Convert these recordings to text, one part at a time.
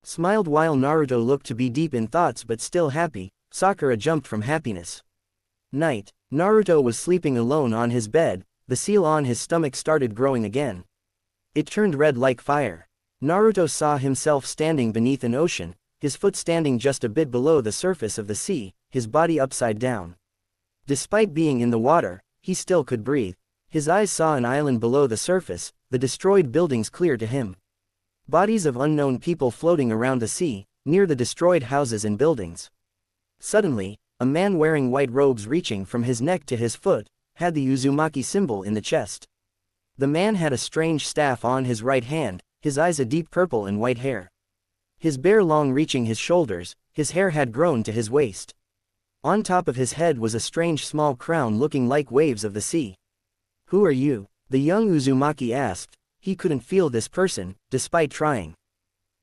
Smiled while Naruto looked to be deep in thoughts but still happy. Sakura jumped from happiness. Night. Naruto was sleeping alone on his bed. The seal on his stomach started growing again. It turned red like fire. Naruto saw himself standing beneath an ocean, his foot standing just a bit below the surface of the sea, his body upside down. Despite being in the water, he still could breathe. His eyes saw an island below the surface, the destroyed buildings clear to him. Bodies of unknown people floating around the sea, near the destroyed houses and buildings. Suddenly, a man wearing white robes reaching from his neck to his foot, had the Uzumaki symbol in the chest. The man had a strange staff on his right hand, his eyes a deep purple and white hair. His bear long reaching his shoulders, his hair had grown to his waist. On top of his head was a strange small crown looking like waves of the sea. "Who are you?" the young Uzumaki asked. He couldn't feel this person, despite trying.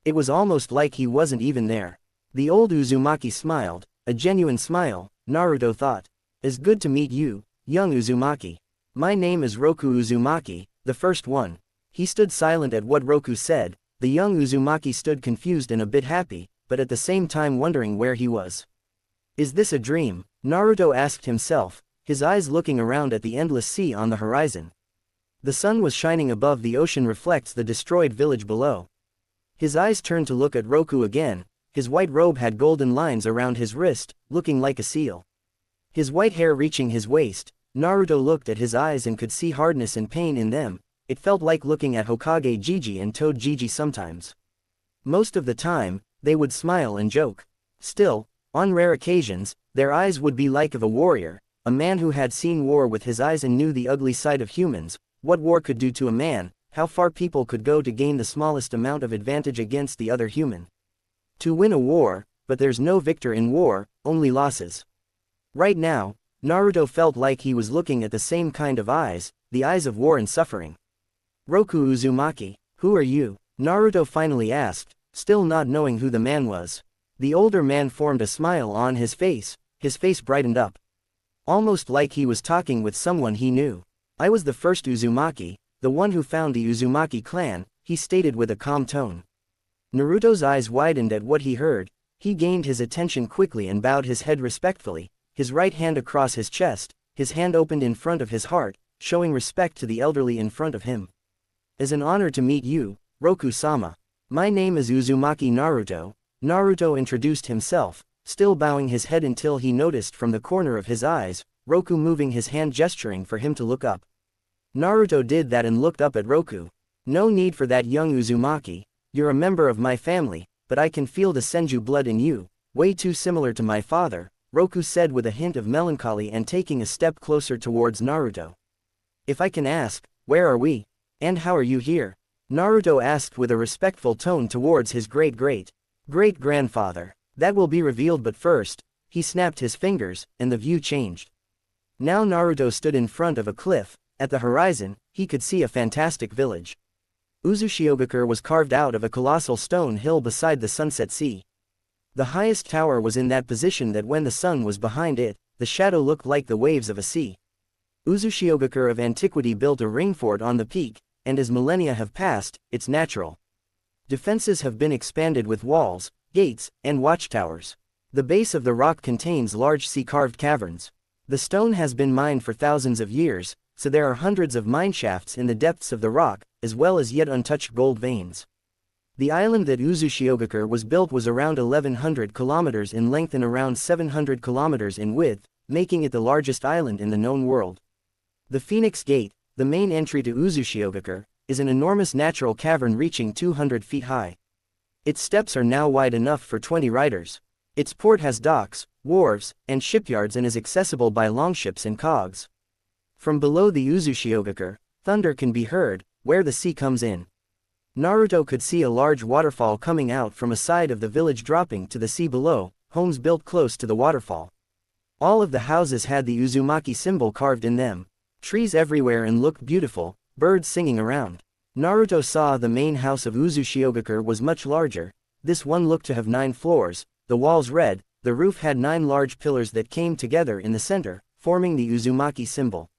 It was almost like he wasn't even there. The old Uzumaki smiled, a genuine smile. Naruto thought. "It's good to meet you, young Uzumaki. My name is Roku Uzumaki, the first one." He stood silent at what Roku said. The young Uzumaki stood confused and a bit happy, but at the same time wondering where he was. Is this a dream? Naruto asked himself, his eyes looking around at the endless sea on the horizon. The sun was shining above the ocean reflects the destroyed village below. His eyes turned to look at Roku again. His white robe had golden lines around his wrist, looking like a seal. His white hair reaching his waist. Naruto looked at his eyes and could see hardness and pain in them. It felt like looking at Hokage Gigi and Toad Gigi sometimes. Most of the time, they would smile and joke. Still, on rare occasions, their eyes would be like of a warrior, a man who had seen war with his eyes and knew the ugly side of humans, what war could do to a man, how far people could go to gain the smallest amount of advantage against the other human. To win a war, but there's no victor in war, only losses. Right now, Naruto felt like he was looking at the same kind of eyes, the eyes of war and suffering. Roku Uzumaki, who are you? Naruto finally asked, still not knowing who the man was. The older man formed a smile on his face brightened up. Almost like he was talking with someone he knew. I was the first Uzumaki, the one who found the Uzumaki clan, he stated with a calm tone. Naruto's eyes widened at what he heard. He gained his attention quickly and bowed his head respectfully, his right hand across his chest, his hand opened in front of his heart, showing respect to the elderly in front of him. It's an honor to meet you, Roku-sama. My name is Uzumaki Naruto. Naruto introduced himself, still bowing his head until he noticed from the corner of his eyes, Roku moving his hand gesturing for him to look up. Naruto did that and looked up at Roku. No need for that, young Uzumaki. You're a member of my family, but I can feel the Senju blood in you, way too similar to my father, Roku said with a hint of melancholy and taking a step closer towards Naruto. If I can ask, where are we? And how are you here? Naruto asked with a respectful tone towards his great-great-grandfather. That will be revealed, but first, he snapped his fingers, and the view changed. Now Naruto stood in front of a cliff. At the horizon, he could see a fantastic village. Uzushiogakure was carved out of a colossal stone hill beside the sunset sea. The highest tower was in that position that when the sun was behind it, the shadow looked like the waves of a sea. Uzushiogakure of antiquity built a ring fort on the peak, and as millennia have passed, its natural defenses have been expanded with walls, gates, and watchtowers. The base of the rock contains large sea-carved caverns. The stone has been mined for thousands of years, so there are hundreds of mineshafts in the depths of the rock, as well as yet untouched gold veins. The island that Uzushiogakure was built was around 1100 kilometers in length and around 700 kilometers in width, making it the largest island in the known world. The Phoenix Gate, the main entry to Uzushiogakure, is an enormous natural cavern reaching 200 feet high. Its steps are now wide enough for 20 riders. Its port has docks, wharves, and shipyards and is accessible by longships and cogs. From below the Uzushiogakure, thunder can be heard, where the sea comes in. Naruto could see a large waterfall coming out from a side of the village dropping to the sea below, homes built close to the waterfall. All of the houses had the Uzumaki symbol carved in them. Trees everywhere and looked beautiful, birds singing around. Naruto saw the main house of Uzushiogakure was much larger. This one looked to have 9 floors, the walls red, the roof had 9 large pillars that came together in the center, forming the Uzumaki symbol.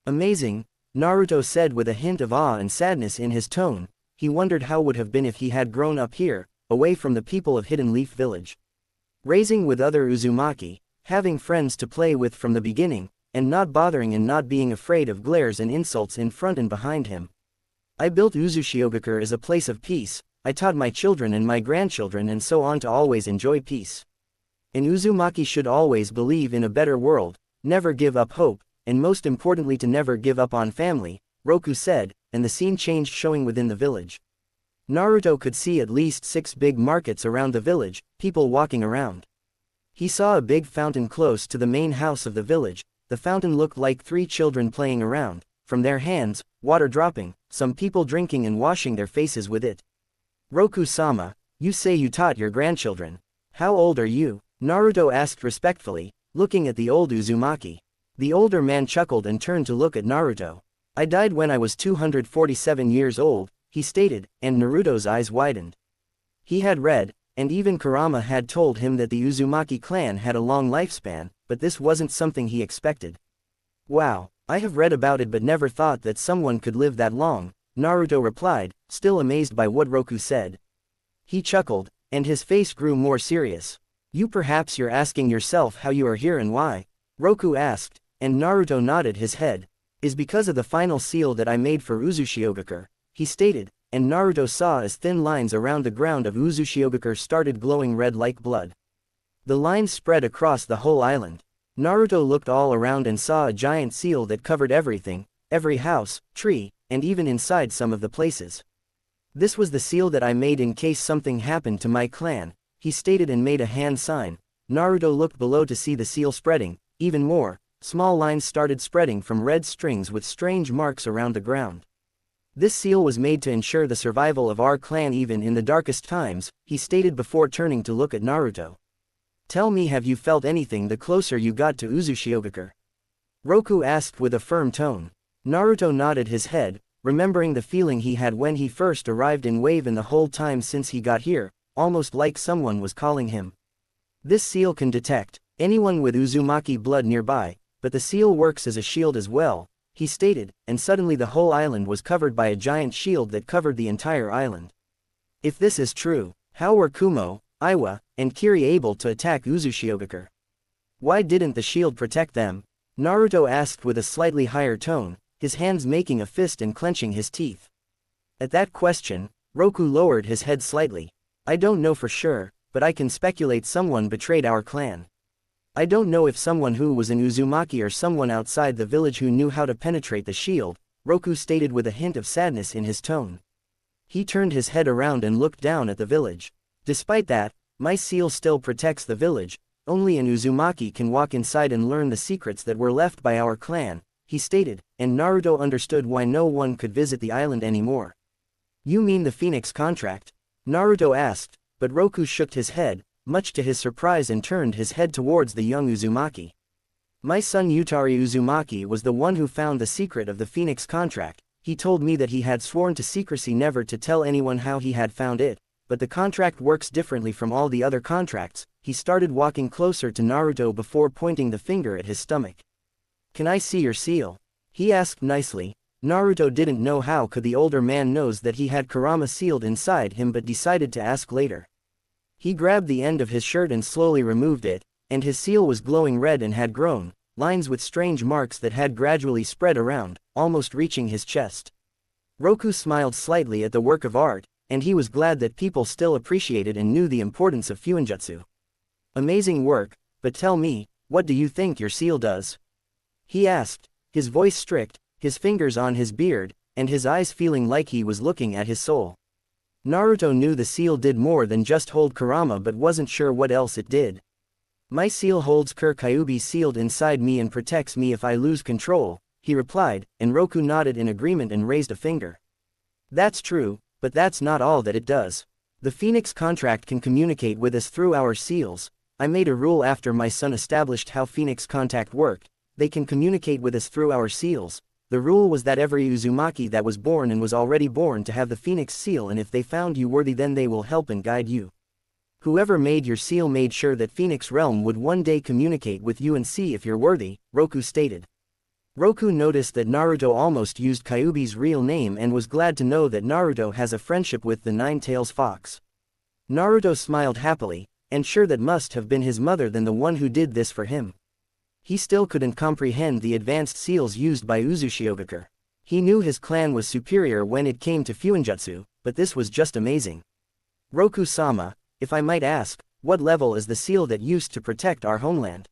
Amazing, Naruto said with a hint of awe and sadness in his tone. He wondered how would have been if he had grown up here, away from the people of Hidden Leaf Village. Raising with other Uzumaki, having friends to play with from the beginning, and not bothering and not being afraid of glares and insults in front and behind him. I built Uzushiogakure as a place of peace. I taught my children and my grandchildren and so on to always enjoy peace. An Uzumaki should always believe in a better world, never give up hope, and most importantly to never give up on family, Roku said, and the scene changed showing within the village. Naruto could see at least 6 big markets around the village, people walking around. He saw a big fountain close to the main house of the village. The fountain looked like 3 children playing around, from their hands, water dropping, some people drinking and washing their faces with it. Roku-sama, you say you taught your grandchildren. How old are you? Naruto asked respectfully, looking at the old Uzumaki. The older man chuckled and turned to look at Naruto. I died when I was 247 years old, he stated, and Naruto's eyes widened. He had read, and even Kurama had told him that the Uzumaki clan had a long lifespan, but this wasn't something he expected. Wow, I have read about it but never thought that someone could live that long, Naruto replied, still amazed by what Roku said. He chuckled, and his face grew more serious. Perhaps you're asking yourself how you are here and why? Roku asked, and Naruto nodded his head. Is because of the final seal that I made for Uzushiogakure, he stated, and Naruto saw as thin lines around the ground of Uzushiogakure started glowing red like blood. The lines spread across the whole island. Naruto looked all around and saw a giant seal that covered everything, every house, tree, and even inside some of the places. This was the seal that I made in case something happened to my clan, he stated and made a hand sign. Naruto looked below to see the seal spreading, even more. Small lines started spreading from red strings with strange marks around the ground. This seal was made to ensure the survival of our clan even in the darkest times, he stated before turning to look at Naruto. Tell me, have you felt anything the closer you got to Uzushiogakure? Roku asked with a firm tone. Naruto nodded his head, remembering the feeling he had when he first arrived in Wave and the whole time since he got here, almost like someone was calling him. This seal can detect anyone with Uzumaki blood nearby, but the seal works as a shield as well, he stated, and suddenly the whole island was covered by a giant shield that covered the entire island. If this is true, how were Kumo, Iwa, and Kiri able to attack Uzushiogakure? Why didn't the shield protect them? Naruto asked with a slightly higher tone, his hands making a fist and clenching his teeth. At that question, Roku lowered his head slightly. I don't know for sure, but I can speculate someone betrayed our clan. I don't know if someone who was an Uzumaki or someone outside the village who knew how to penetrate the shield, Roku stated with a hint of sadness in his tone. He turned his head around and looked down at the village. Despite that, my seal still protects the village. Only an Uzumaki can walk inside and learn the secrets that were left by our clan, he stated, and Naruto understood why no one could visit the island anymore. You mean the Phoenix contract? Naruto asked, but Roku shook his head, much to his surprise, and turned his head towards the young Uzumaki. My son Yutari Uzumaki was the one who found the secret of the Phoenix contract. He told me that he had sworn to secrecy never to tell anyone how he had found it, but the contract works differently from all the other contracts. He started walking closer to Naruto before pointing the finger at his stomach. Can I see your seal? He asked nicely. Naruto didn't know how could the older man knows that he had Kurama sealed inside him, but decided to ask later. He grabbed the end of his shirt and slowly removed it, and his seal was glowing red and had grown lines with strange marks that had gradually spread around, almost reaching his chest. Roku smiled slightly at the work of art, and he was glad that people still appreciated and knew the importance of Fuinjutsu. Amazing work, but tell me, what do you think your seal does? He asked, his voice strict, his fingers on his beard, and his eyes feeling like he was looking at his soul. Naruto knew the seal did more than just hold Kurama but wasn't sure what else it did. My seal holds Kyuubi sealed inside me and protects me if I lose control, he replied, and Roku nodded in agreement and raised a finger. That's true, but that's not all that it does. The Phoenix contract can communicate with us through our seals. I made a rule after my son established how Phoenix contact worked. They can communicate with us through our seals. The rule was that every Uzumaki that was born and was already born to have the Phoenix seal, and if they found you worthy then they will help and guide you. Whoever made your seal made sure that Phoenix Realm would one day communicate with you and see if you're worthy, Roku stated. Roku noticed that Naruto almost used Kyuubi's real name and was glad to know that Naruto has a friendship with the Nine-Tails Fox. Naruto smiled happily, and sure that must have been his mother than the one who did this for him. He still couldn't comprehend the advanced seals used by Uzushiogakure. He knew his clan was superior when it came to Fuinjutsu, but this was just amazing. Roku-sama, if I might ask, what level is the seal that used to protect our homeland?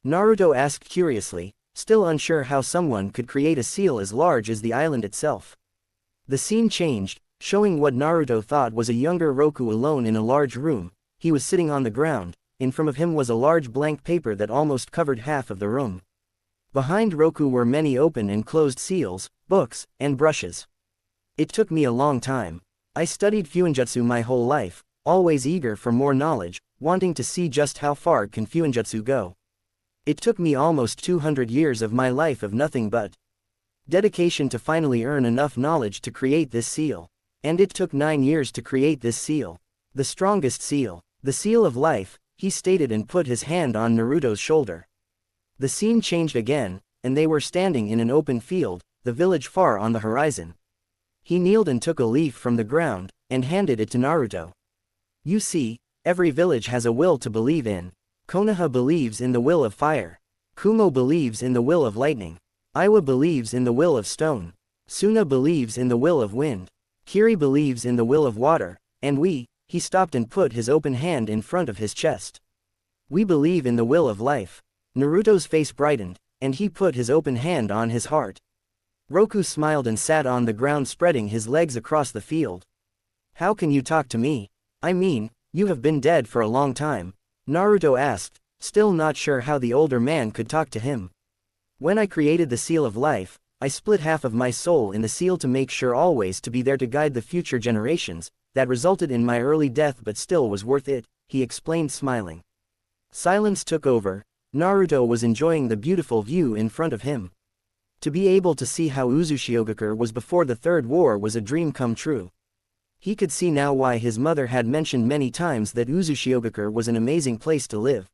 Naruto asked curiously, still unsure how someone could create a seal as large as the island itself. The scene changed, showing what Naruto thought was a younger Roku alone in a large room. He was sitting on the ground. In front of him was a large blank paper that almost covered half of the room. Behind Roku were many open and closed seals, books, and brushes. It took me a long time. I studied Fuinjutsu my whole life, always eager for more knowledge, wanting to see just how far can Fuinjutsu go. It took me almost 200 years of my life of nothing but dedication to finally earn enough knowledge to create this seal. And it took 9 years to create this seal. The strongest seal. The seal of life, he stated and put his hand on Naruto's shoulder. The scene changed again, and they were standing in an open field, the village far on the horizon. He kneeled and took a leaf from the ground, and handed it to Naruto. You see, every village has a will to believe in. Konoha believes in the will of fire. Kumo believes in the will of lightning. Iwa believes in the will of stone. Suna believes in the will of wind. Kiri believes in the will of water, and we, he stopped and put his open hand in front of his chest. We believe in the will of life. Naruto's face brightened, and he put his open hand on his heart. Roku smiled and sat on the ground spreading his legs across the field. How can you talk to me? I mean, you have been dead for a long time, Naruto asked, still not sure how the older man could talk to him. When I created the seal of life, I split half of my soul in the seal to make sure always to be there to guide the future generations. That resulted in my early death but still was worth it, he explained smiling. Silence took over. Naruto was enjoying the beautiful view in front of him. To be able to see how Uzushiogakure was before the Third War was a dream come true. He could see now why his mother had mentioned many times that Uzushiogakure was an amazing place to live.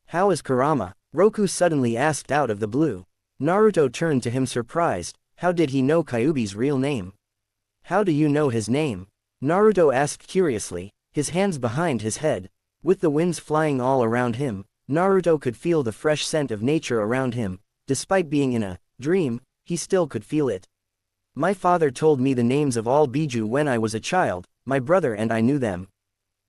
How is Kurama? Roku suddenly asked out of the blue. Naruto turned to him surprised. How did he know Kyuubi's real name? How do you know his name? Naruto asked curiously, his hands behind his head. With the winds flying all around him, Naruto could feel the fresh scent of nature around him. Despite being in a dream, he still could feel it. My father told me the names of all Biju when I was a child, my brother and I knew them.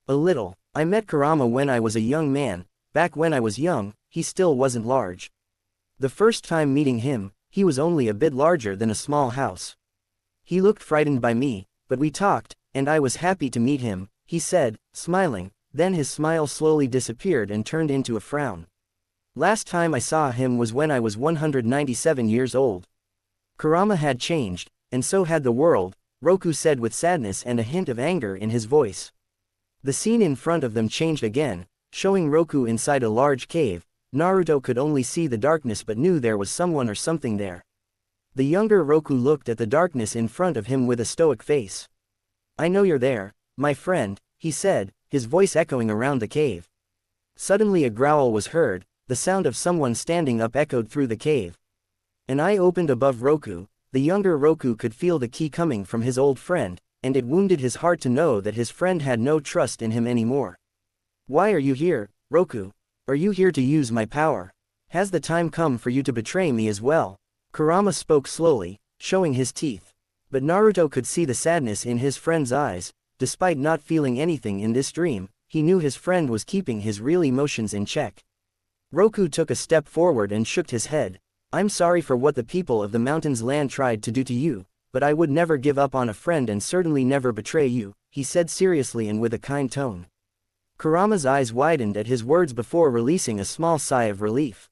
A little. I met Kurama when I was a young man. Back when I was young, he still wasn't large. The first time meeting him, he was only a bit larger than a small house. He looked frightened by me, but we talked, and I was happy to meet him, he said, smiling. Then his smile slowly disappeared and turned into a frown. Last time I saw him was when I was 197 years old. Kurama had changed, and so had the world, Roku said with sadness and a hint of anger in his voice. The scene in front of them changed again, showing Roku inside a large cave. Naruto could only see the darkness but knew there was someone or something there. The younger Roku looked at the darkness in front of him with a stoic face. I know you're there, my friend, he said, his voice echoing around the cave. Suddenly a growl was heard, the sound of someone standing up echoed through the cave. An eye opened above Roku. The younger Roku could feel the ki coming from his old friend, and it wounded his heart to know that his friend had no trust in him anymore. Why are you here, Roku? Are you here to use my power? Has the time come for you to betray me as well? Kurama spoke slowly, showing his teeth. But Naruto could see the sadness in his friend's eyes. Despite not feeling anything in this dream, he knew his friend was keeping his real emotions in check. Roku took a step forward and shook his head. I'm sorry for what the people of the mountains land tried to do to you, but I would never give up on a friend and certainly never betray you, he said seriously and with a kind tone. Kurama's eyes widened at his words before releasing a small sigh of relief.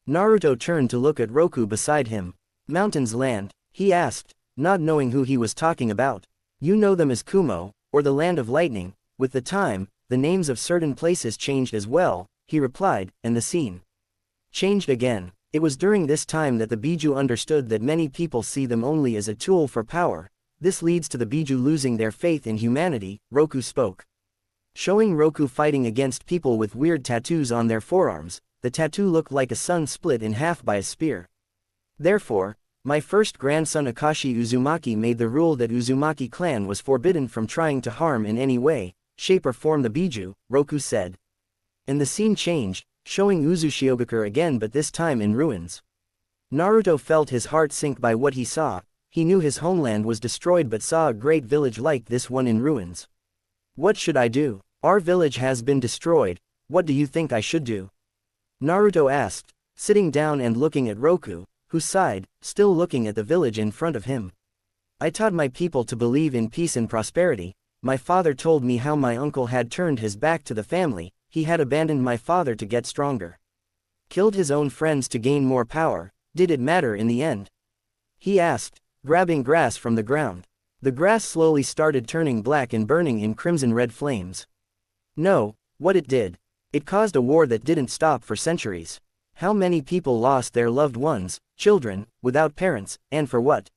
Naruto turned to look at Roku beside him. Mountains land, he asked, not knowing who he was talking about. You know them as Kumo, or the land of lightning. With the time, the names of certain places changed as well, he replied, and the scene changed again. It was during this time that the Biju understood that many people see them only as a tool for power. This leads to the Biju losing their faith in humanity, Roku spoke. Showing Roku fighting against people with weird tattoos on their forearms. The tattoo looked like a sun split in half by a spear. Therefore, my first grandson Akashi Uzumaki made the rule that Uzumaki clan was forbidden from trying to harm in any way. shape or form the Biju, Roku said. And the scene changed, showing Uzushiogakure again but this time in ruins. Naruto felt his heart sink by what he saw. He knew his homeland was destroyed but saw a great village like this one in ruins. What should I do? Our village has been destroyed, what do you think I should do? Naruto asked, sitting down and looking at Roku, who sighed, still looking at the village in front of him. I taught my people to believe in peace and prosperity. My father told me how my uncle had turned his back to the family, he had abandoned my father to get stronger. Killed his own friends to gain more power, did it matter in the end? He asked, grabbing grass from the ground. The grass slowly started turning black and burning in crimson-red flames. No, what it did. It caused a war that didn't stop for centuries. How many people lost their loved ones, children, without parents, and for what?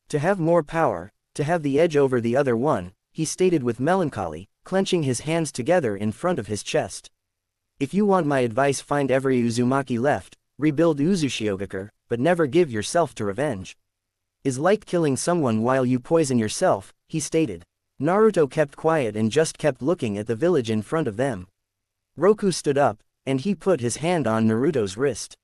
To have more power, to have the edge over the other one, he stated with melancholy, clenching his hands together in front of his chest. If you want my advice, find every Uzumaki left, rebuild Uzushiogakure, but never give yourself to revenge. Is like killing someone while you poison yourself, he stated. Naruto kept quiet and just kept looking at the village in front of them. Roku stood up, and he put his hand on Naruto's wrist.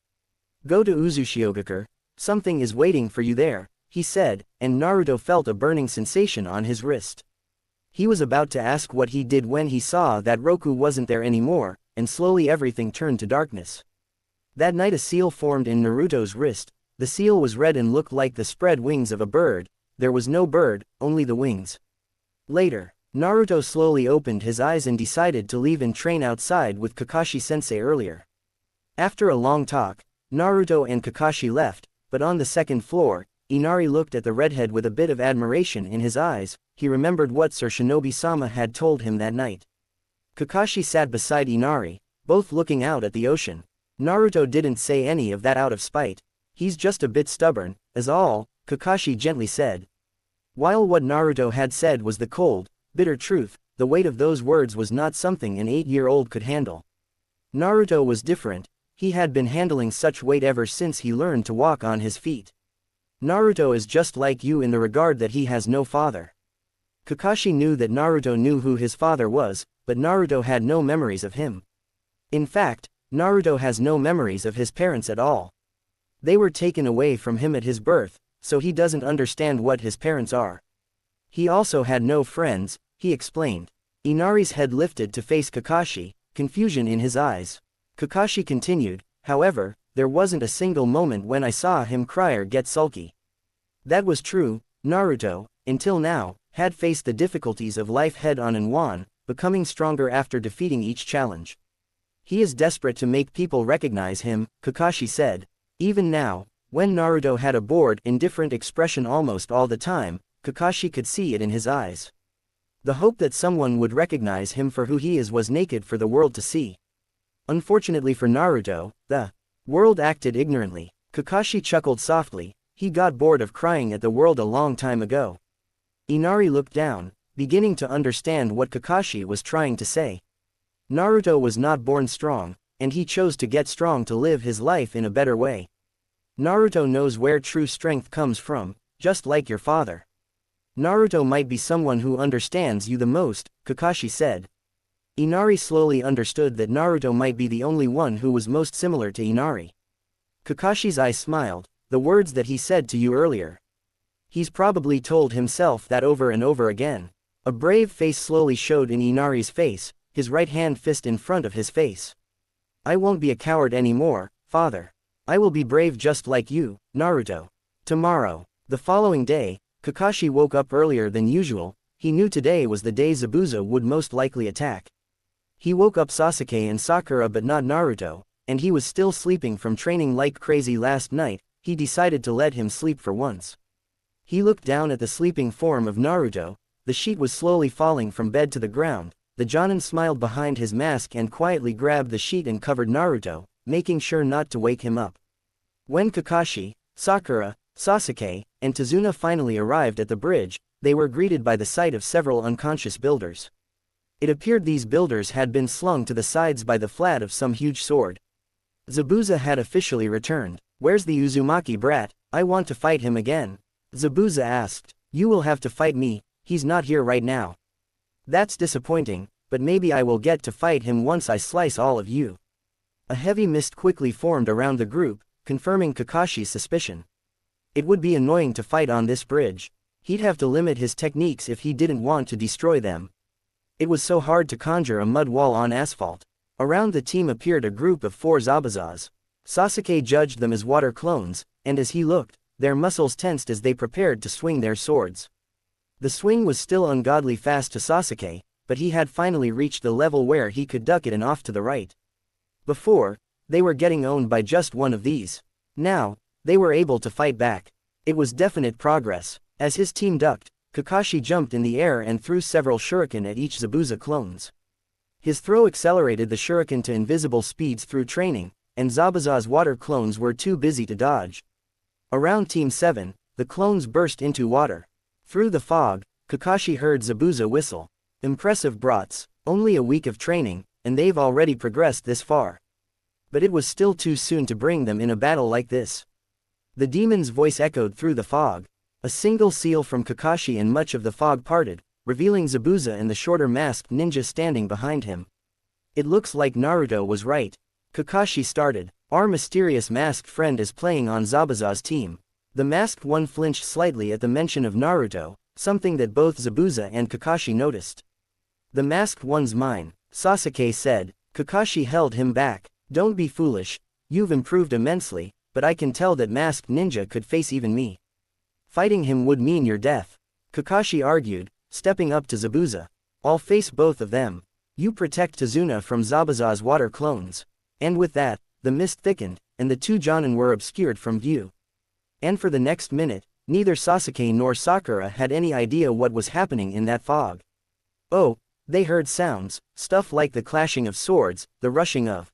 Go to Uzushiogakure, something is waiting for you there, he said, and Naruto felt a burning sensation on his wrist. He was about to ask what he did when he saw that Roku wasn't there anymore, and slowly everything turned to darkness. That night a seal formed in Naruto's wrist. The seal was red and looked like the spread wings of a bird. There was no bird, only the wings. Later, Naruto slowly opened his eyes and decided to leave and train outside with Kakashi-sensei earlier. After a long talk, Naruto and Kakashi left, but on the second floor, Inari looked at the redhead with a bit of admiration in his eyes. He remembered what Sir Shinobi-sama had told him that night. Kakashi sat beside Inari, both looking out at the ocean. Naruto didn't say any of that out of spite. He's just a bit stubborn, is all, Kakashi gently said. While what Naruto had said was the cold, bitter truth, the weight of those words was not something an 8-year-old could handle. Naruto was different, he had been handling such weight ever since he learned to walk on his feet. Naruto is just like you in the regard that he has no father. Kakashi knew that Naruto knew who his father was, but Naruto had no memories of him. In fact, Naruto has no memories of his parents at all. They were taken away from him at his birth, so he doesn't understand what his parents are. He also had no friends, he explained. Inari's head lifted to face Kakashi, confusion in his eyes. Kakashi continued, however, there wasn't a single moment when I saw him cry or get sulky. That was true, Naruto, until now, had faced the difficulties of life head-on and won, becoming stronger after defeating each challenge. He is desperate to make people recognize him, Kakashi said. Even now, when Naruto had a bored, indifferent expression almost all the time, Kakashi could see it in his eyes. The hope that someone would recognize him for who he is was naked for the world to see. Unfortunately for Naruto, the world acted ignorantly. Kakashi chuckled softly, he got bored of crying at the world a long time ago. Inari looked down, beginning to understand what Kakashi was trying to say. Naruto was not born strong, and he chose to get strong to live his life in a better way. Naruto knows where true strength comes from, just like your father. Naruto might be someone who understands you the most, Kakashi said. Inari slowly understood that Naruto might be the only one who was most similar to Inari. Kakashi's eyes smiled, the words that he said to you earlier. He's probably told himself that over and over again. A brave face slowly showed in Inari's face, his right hand fist in front of his face. I won't be a coward anymore, father. I will be brave just like you, Naruto. Tomorrow. The following day, Kakashi woke up earlier than usual. He knew today was the day Zabuza would most likely attack. He woke up Sasuke and Sakura but not Naruto, and he was still sleeping from training like crazy last night. He decided to let him sleep for once. He looked down at the sleeping form of Naruto. The sheet was slowly falling from bed to the ground. The Jonin smiled behind his mask and quietly grabbed the sheet and covered Naruto, making sure not to wake him up. When Kakashi, Sakura, Sasuke, and Tazuna finally arrived at the bridge, they were greeted by the sight of several unconscious builders. It appeared these builders had been slung to the sides by the flat of some huge sword. Zabuza had officially returned. Where's the Uzumaki brat? I want to fight him again. Zabuza asked. You will have to fight me, he's not here right now. That's disappointing, but maybe I will get to fight him once I slice all of you. A heavy mist quickly formed around the group, confirming Kakashi's suspicion. It would be annoying to fight on this bridge. He'd have to limit his techniques if he didn't want to destroy them. It was so hard to conjure a mud wall on asphalt. Around the team appeared a group of 4 Zabuzas. Sasuke judged them as water clones, and as he looked, their muscles tensed as they prepared to swing their swords. The swing was still ungodly fast to Sasuke, but he had finally reached the level where he could duck it and off to the right. Before, they were getting owned by just one of these. Now, they were able to fight back. It was definite progress. As his team ducked, Kakashi jumped in the air and threw several shuriken at each Zabuza clones. His throw accelerated the shuriken to invisible speeds through training, and Zabuza's water clones were too busy to dodge. Around Team 7, the clones burst into water. Through the fog, Kakashi heard Zabuza whistle. Impressive brats, only a week of training, and they've already progressed this far. But it was still too soon to bring them in a battle like this. The demon's voice echoed through the fog. A single seal from Kakashi and much of the fog parted, revealing Zabuza and the shorter masked ninja standing behind him. It looks like Naruto was right. Kakashi started. Our mysterious masked friend is playing on Zabuza's team. The masked one flinched slightly at the mention of Naruto, something that both Zabuza and Kakashi noticed. The masked one's mine, Sasuke said. Kakashi held him back. Don't be foolish, you've improved immensely, but I can tell that masked ninja could face even me. Fighting him would mean your death. Kakashi argued, stepping up to Zabuza. I'll face both of them. You protect Tazuna from Zabuza's water clones. And with that, the mist thickened, and the 2 Jonin were obscured from view. And for the next minute, neither Sasuke nor Sakura had any idea what was happening in that fog. Oh, they heard sounds, stuff like the clashing of swords, the rushing of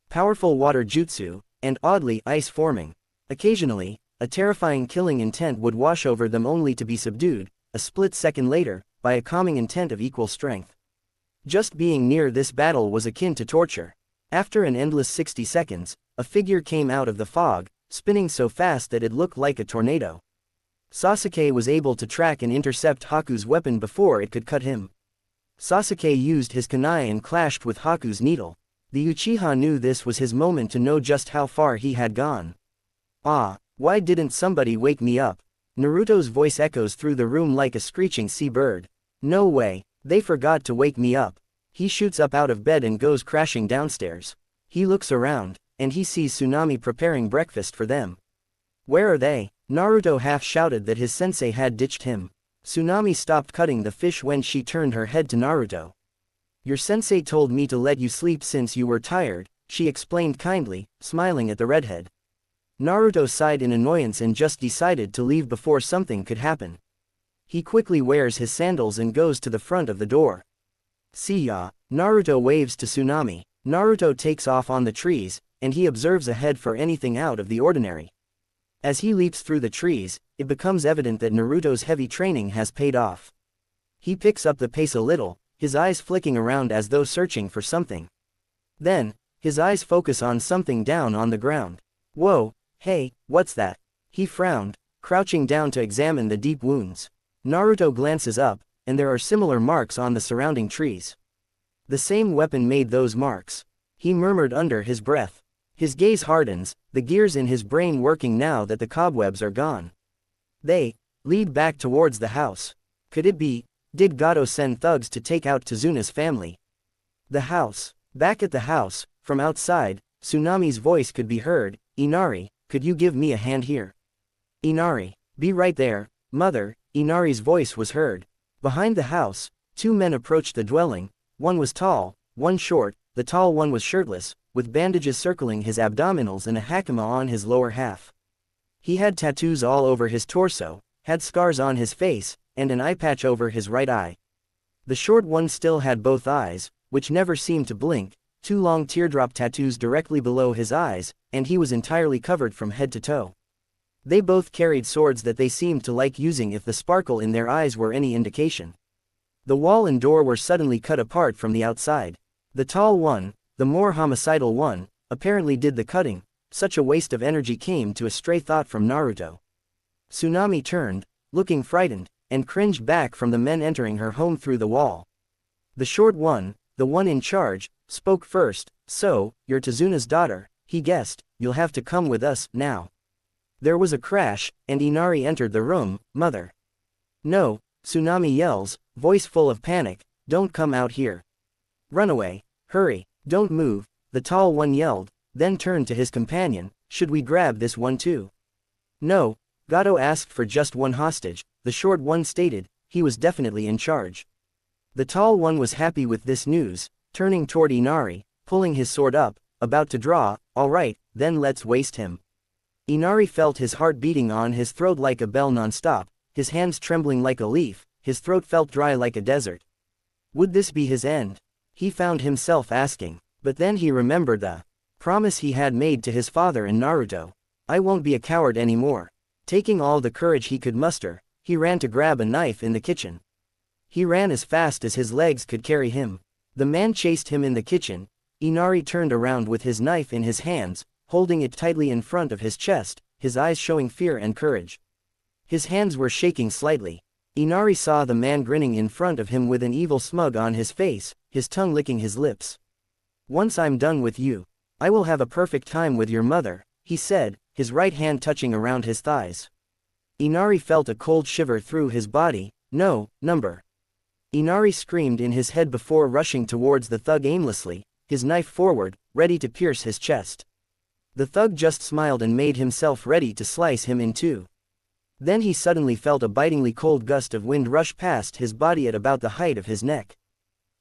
powerful water jutsu, and oddly, ice forming. Occasionally, a terrifying killing intent would wash over them only to be subdued, a split second later, by a calming intent of equal strength. Just being near this battle was akin to torture. After an endless 60 seconds, a figure came out of the fog, spinning so fast that it looked like a tornado. Sasuke was able to track and intercept Haku's weapon before it could cut him. Sasuke used his kunai and clashed with Haku's needle. The Uchiha knew this was his moment to know just how far he had gone. Ah, why didn't somebody wake me up? Naruto's voice echoes through the room like a screeching seabird. No way, they forgot to wake me up. He shoots up out of bed and goes crashing downstairs. He looks around, and he sees Tsunami preparing breakfast for them. Where are they? Naruto half shouted that his sensei had ditched him. Tsunami stopped cutting the fish when she turned her head to Naruto. Your sensei told me to let you sleep since you were tired, she explained kindly, smiling at the redhead. Naruto sighed in annoyance and just decided to leave before something could happen. He quickly wears his sandals and goes to the front of the door. See ya, Naruto waves to Tsunami. Naruto takes off on the trees, and he observes ahead for anything out of the ordinary. As he leaps through the trees, it becomes evident that Naruto's heavy training has paid off. He picks up the pace a little, his eyes flicking around as though searching for something. Then, his eyes focus on something down on the ground. Whoa, hey, what's that? He frowned, crouching down to examine the deep wounds. Naruto glances up, and there are similar marks on the surrounding trees. The same weapon made those marks. He murmured under his breath. His gaze hardens, the gears in his brain working now that the cobwebs are gone. They lead back towards the house. Could it be? Did Gato send thugs to take out Tazuna's family? The house. Back at the house, from outside, Tsunami's voice could be heard. Inari, could you give me a hand here? Inari, be right there, mother. Inari's voice was heard. Behind the house, 2 men approached the dwelling. One was tall, one short. The tall one was shirtless, with bandages circling his abdominals and a hakama on his lower half. He had tattoos all over his torso, had scars on his face, and an eye patch over his right eye. The short one still had both eyes, which never seemed to blink, 2 long teardrop tattoos directly below his eyes, and he was entirely covered from head to toe. They both carried swords that they seemed to like using if the sparkle in their eyes were any indication. The wall and door were suddenly cut apart from the outside. The tall one, the more homicidal one, apparently did the cutting. Such a waste of energy came to a stray thought from Naruto. Tsunami turned, looking frightened, and cringed back from the men entering her home through the wall. The short one, the one in charge, spoke first. So, you're Tazuna's daughter, he guessed, you'll have to come with us, now. There was a crash, and Inari entered the room. Mother. No, Tsunami yells, voice full of panic, don't come out here. Run away, hurry, don't move, the tall one yelled, then turned to his companion, should we grab this one too? No, Gato asked for just one hostage, the short one stated, he was definitely in charge. The tall one was happy with this news, turning toward Inari, pulling his sword up, about to draw. All right, then let's waste him. Inari felt his heart beating on his throat like a bell non-stop, his hands trembling like a leaf, his throat felt dry like a desert. Would this be his end? He found himself asking, but then he remembered the promise he had made to his father and Naruto. I won't be a coward anymore. Taking all the courage he could muster, he ran to grab a knife in the kitchen. He ran as fast as his legs could carry him. The man chased him in the kitchen. Inari turned around with his knife in his hands, holding it tightly in front of his chest, his eyes showing fear and courage. His hands were shaking slightly. Inari saw the man grinning in front of him with an evil smug on his face, his tongue licking his lips. Once I'm done with you, I will have a perfect time with your mother, he said, his right hand touching around his thighs. Inari felt a cold shiver through his body. No, number. Inari screamed in his head before rushing towards the thug aimlessly, his knife forward, ready to pierce his chest. The thug just smiled and made himself ready to slice him in two. Then he suddenly felt a bitingly cold gust of wind rush past his body at about the height of his neck.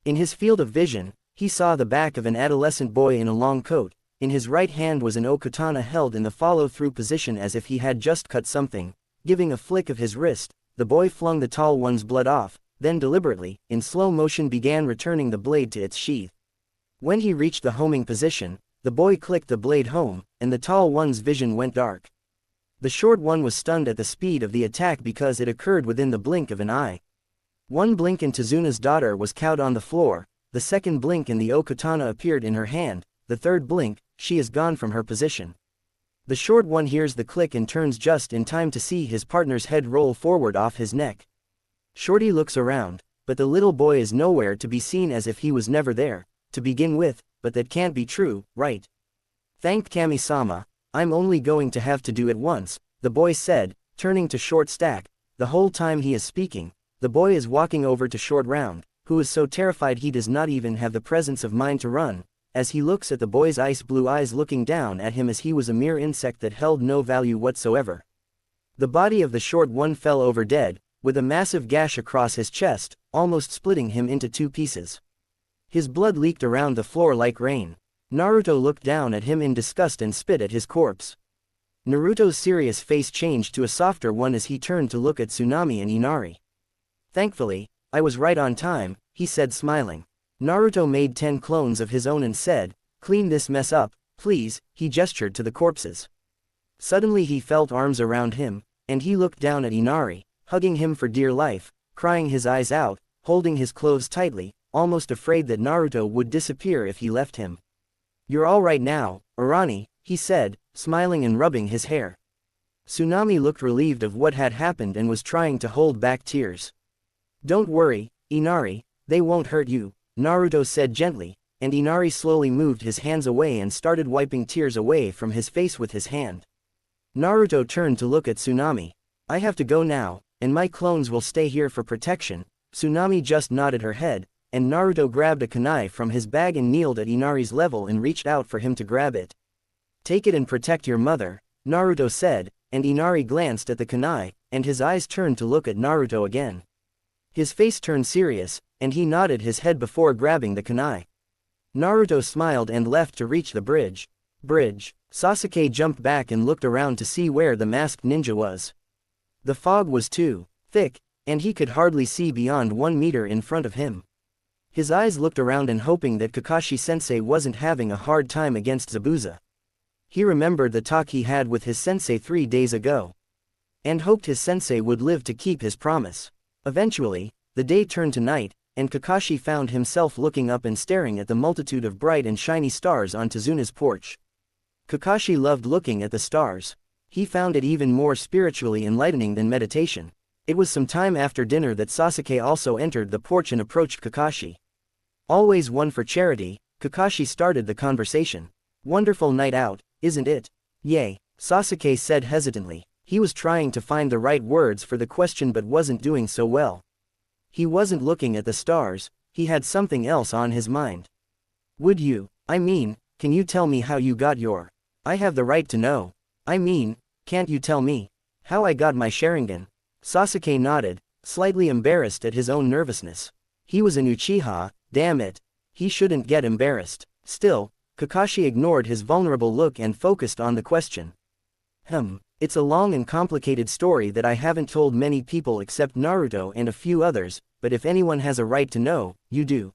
In his field of vision, he saw the back of an adolescent boy in a long coat. In his right hand was an okatana held in the follow-through position as if he had just cut something. Giving a flick of his wrist, the boy flung the tall one's blood off, then deliberately, in slow motion began returning the blade to its sheath. When he reached the homing position, the boy clicked the blade home, and the tall one's vision went dark. The short one was stunned at the speed of the attack because it occurred within the blink of an eye. One blink and Tazuna's daughter was cowed on the floor, the second blink and the okatana appeared in her hand, the third blink, she is gone from her position. The short one hears the click and turns just in time to see his partner's head roll forward off his neck. Shorty looks around, but the little boy is nowhere to be seen as if he was never there, to begin with, but that can't be true, right? Thanked Kami-sama, I'm only going to have to do it once, the boy said, turning to Short Stack. The whole time he is speaking, the boy is walking over to Short Round, who is so terrified he does not even have the presence of mind to run, as he looks at the boy's ice blue eyes looking down at him as he was a mere insect that held no value whatsoever. The body of the short one fell over dead, with a massive gash across his chest, almost splitting him into two pieces. His blood leaked around the floor like rain. Naruto looked down at him in disgust and spit at his corpse. Naruto's serious face changed to a softer one as he turned to look at Tsunami and Inari. Thankfully, I was right on time, he said smiling. Naruto made 10 clones of his own and said, clean this mess up, please, he gestured to the corpses. Suddenly he felt arms around him, and he looked down at Inari, hugging him for dear life, crying his eyes out, holding his clothes tightly, almost afraid that Naruto would disappear if he left him. You're all right now, Arani, he said, smiling and rubbing his hair. Tsunami looked relieved of what had happened and was trying to hold back tears. Don't worry, Inari, they won't hurt you, Naruto said gently, and Inari slowly moved his hands away and started wiping tears away from his face with his hand. Naruto turned to look at Tsunami. I have to go now, and my clones will stay here for protection. Tsunami just nodded her head, and Naruto grabbed a kunai from his bag and kneeled at Inari's level and reached out for him to grab it. Take it and protect your mother, Naruto said, and Inari glanced at the kunai, and his eyes turned to look at Naruto again. His face turned serious, and he nodded his head before grabbing the kunai. Naruto smiled and left to reach the bridge. Sasuke jumped back and looked around to see where the masked ninja was. The fog was too thick, and he could hardly see beyond 1 meter in front of him. His eyes looked around and hoping that Kakashi-sensei wasn't having a hard time against Zabuza. He remembered the talk he had with his sensei 3 days ago, and hoped his sensei would live to keep his promise. Eventually, the day turned to night, and Kakashi found himself looking up and staring at the multitude of bright and shiny stars on Tazuna's porch. Kakashi loved looking at the stars. He found it even more spiritually enlightening than meditation. It was some time after dinner that Sasuke also entered the porch and approached Kakashi. Always one for charity, Kakashi started the conversation. Wonderful night out, isn't it? Yay, Sasuke said hesitantly. He was trying to find the right words for the question but wasn't doing so well. He wasn't looking at the stars, he had something else on his mind. Can you tell me how you got your? I have the right to know. Can't you tell me how I got my Sharingan? Sasuke nodded, slightly embarrassed at his own nervousness. He was an Uchiha, damn it. He shouldn't get embarrassed. Still, Kakashi ignored his vulnerable look and focused on the question. It's a long and complicated story that I haven't told many people except Naruto and a few others, but if anyone has a right to know, you do.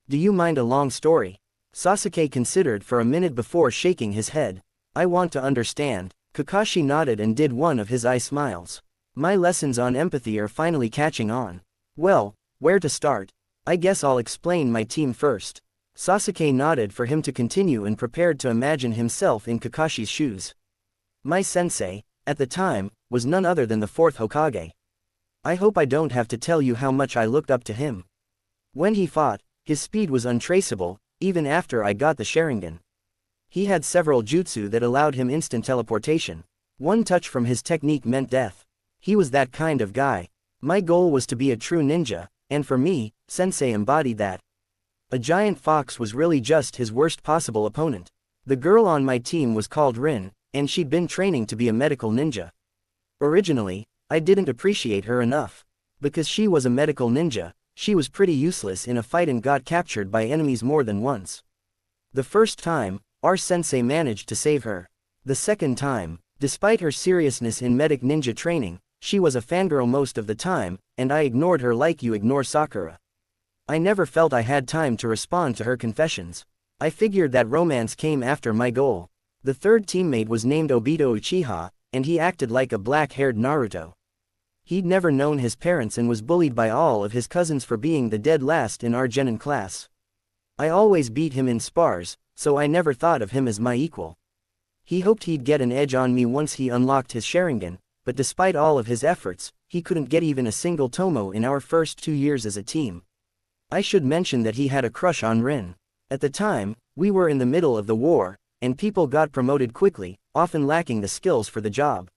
Do you mind a long story? Sasuke considered for a minute before shaking his head. I want to understand. Kakashi nodded and did one of his eye smiles. My lessons on empathy are finally catching on. Well, where to start? I guess I'll explain my team first. Sasuke nodded for him to continue and prepared to imagine himself in Kakashi's shoes. My sensei, at the time, was none other than the fourth Hokage. I hope I don't have to tell you how much I looked up to him. When he fought, his speed was untraceable, even after I got the Sharingan. He had several jutsu that allowed him instant teleportation. One touch from his technique meant death. He was that kind of guy. My goal was to be a true ninja, and for me, Sensei embodied that. A giant fox was really just his worst possible opponent. The girl on my team was called Rin, and she'd been training to be a medical ninja. Originally, I didn't appreciate her enough. Because she was a medical ninja, she was pretty useless in a fight and got captured by enemies more than once. The first time, our sensei managed to save her. The second time, despite her seriousness in medic ninja training, she was a fangirl most of the time, and I ignored her like you ignore Sakura. I never felt I had time to respond to her confessions. I figured that romance came after my goal. The third teammate was named Obito Uchiha, and he acted like a black-haired Naruto. He'd never known his parents and was bullied by all of his cousins for being the dead last in our genin class. I always beat him in spars, so I never thought of him as my equal. He hoped he'd get an edge on me once he unlocked his Sharingan, but despite all of his efforts, he couldn't get even a single tomo in our first 2 years as a team. I should mention that he had a crush on Rin. At the time, we were in the middle of the war, and people got promoted quickly, often lacking the skills for the job.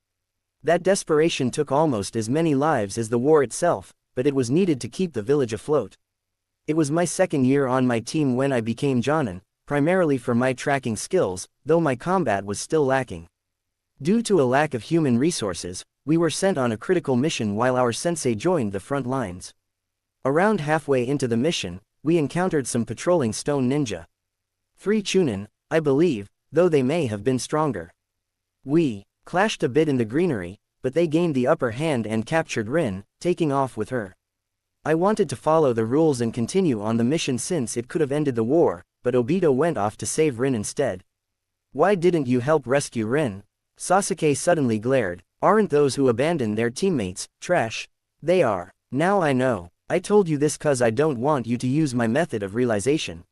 That desperation took almost as many lives as the war itself, but it was needed to keep the village afloat. It was my second year on my team when I became Jonin, primarily for my tracking skills, though my combat was still lacking. Due to a lack of human resources, we were sent on a critical mission while our sensei joined the front lines. Around halfway into the mission, we encountered some patrolling stone ninja. 3 Chunin, I believe, though they may have been stronger. We clashed a bit in the greenery, but they gained the upper hand and captured Rin, taking off with her. I wanted to follow the rules and continue on the mission since it could have ended the war, but Obito went off to save Rin instead. Why didn't you help rescue Rin? Sasuke suddenly glared. Aren't those who abandon their teammates trash? They are. Now I know. I told you this cause I don't want you to use my method of realization.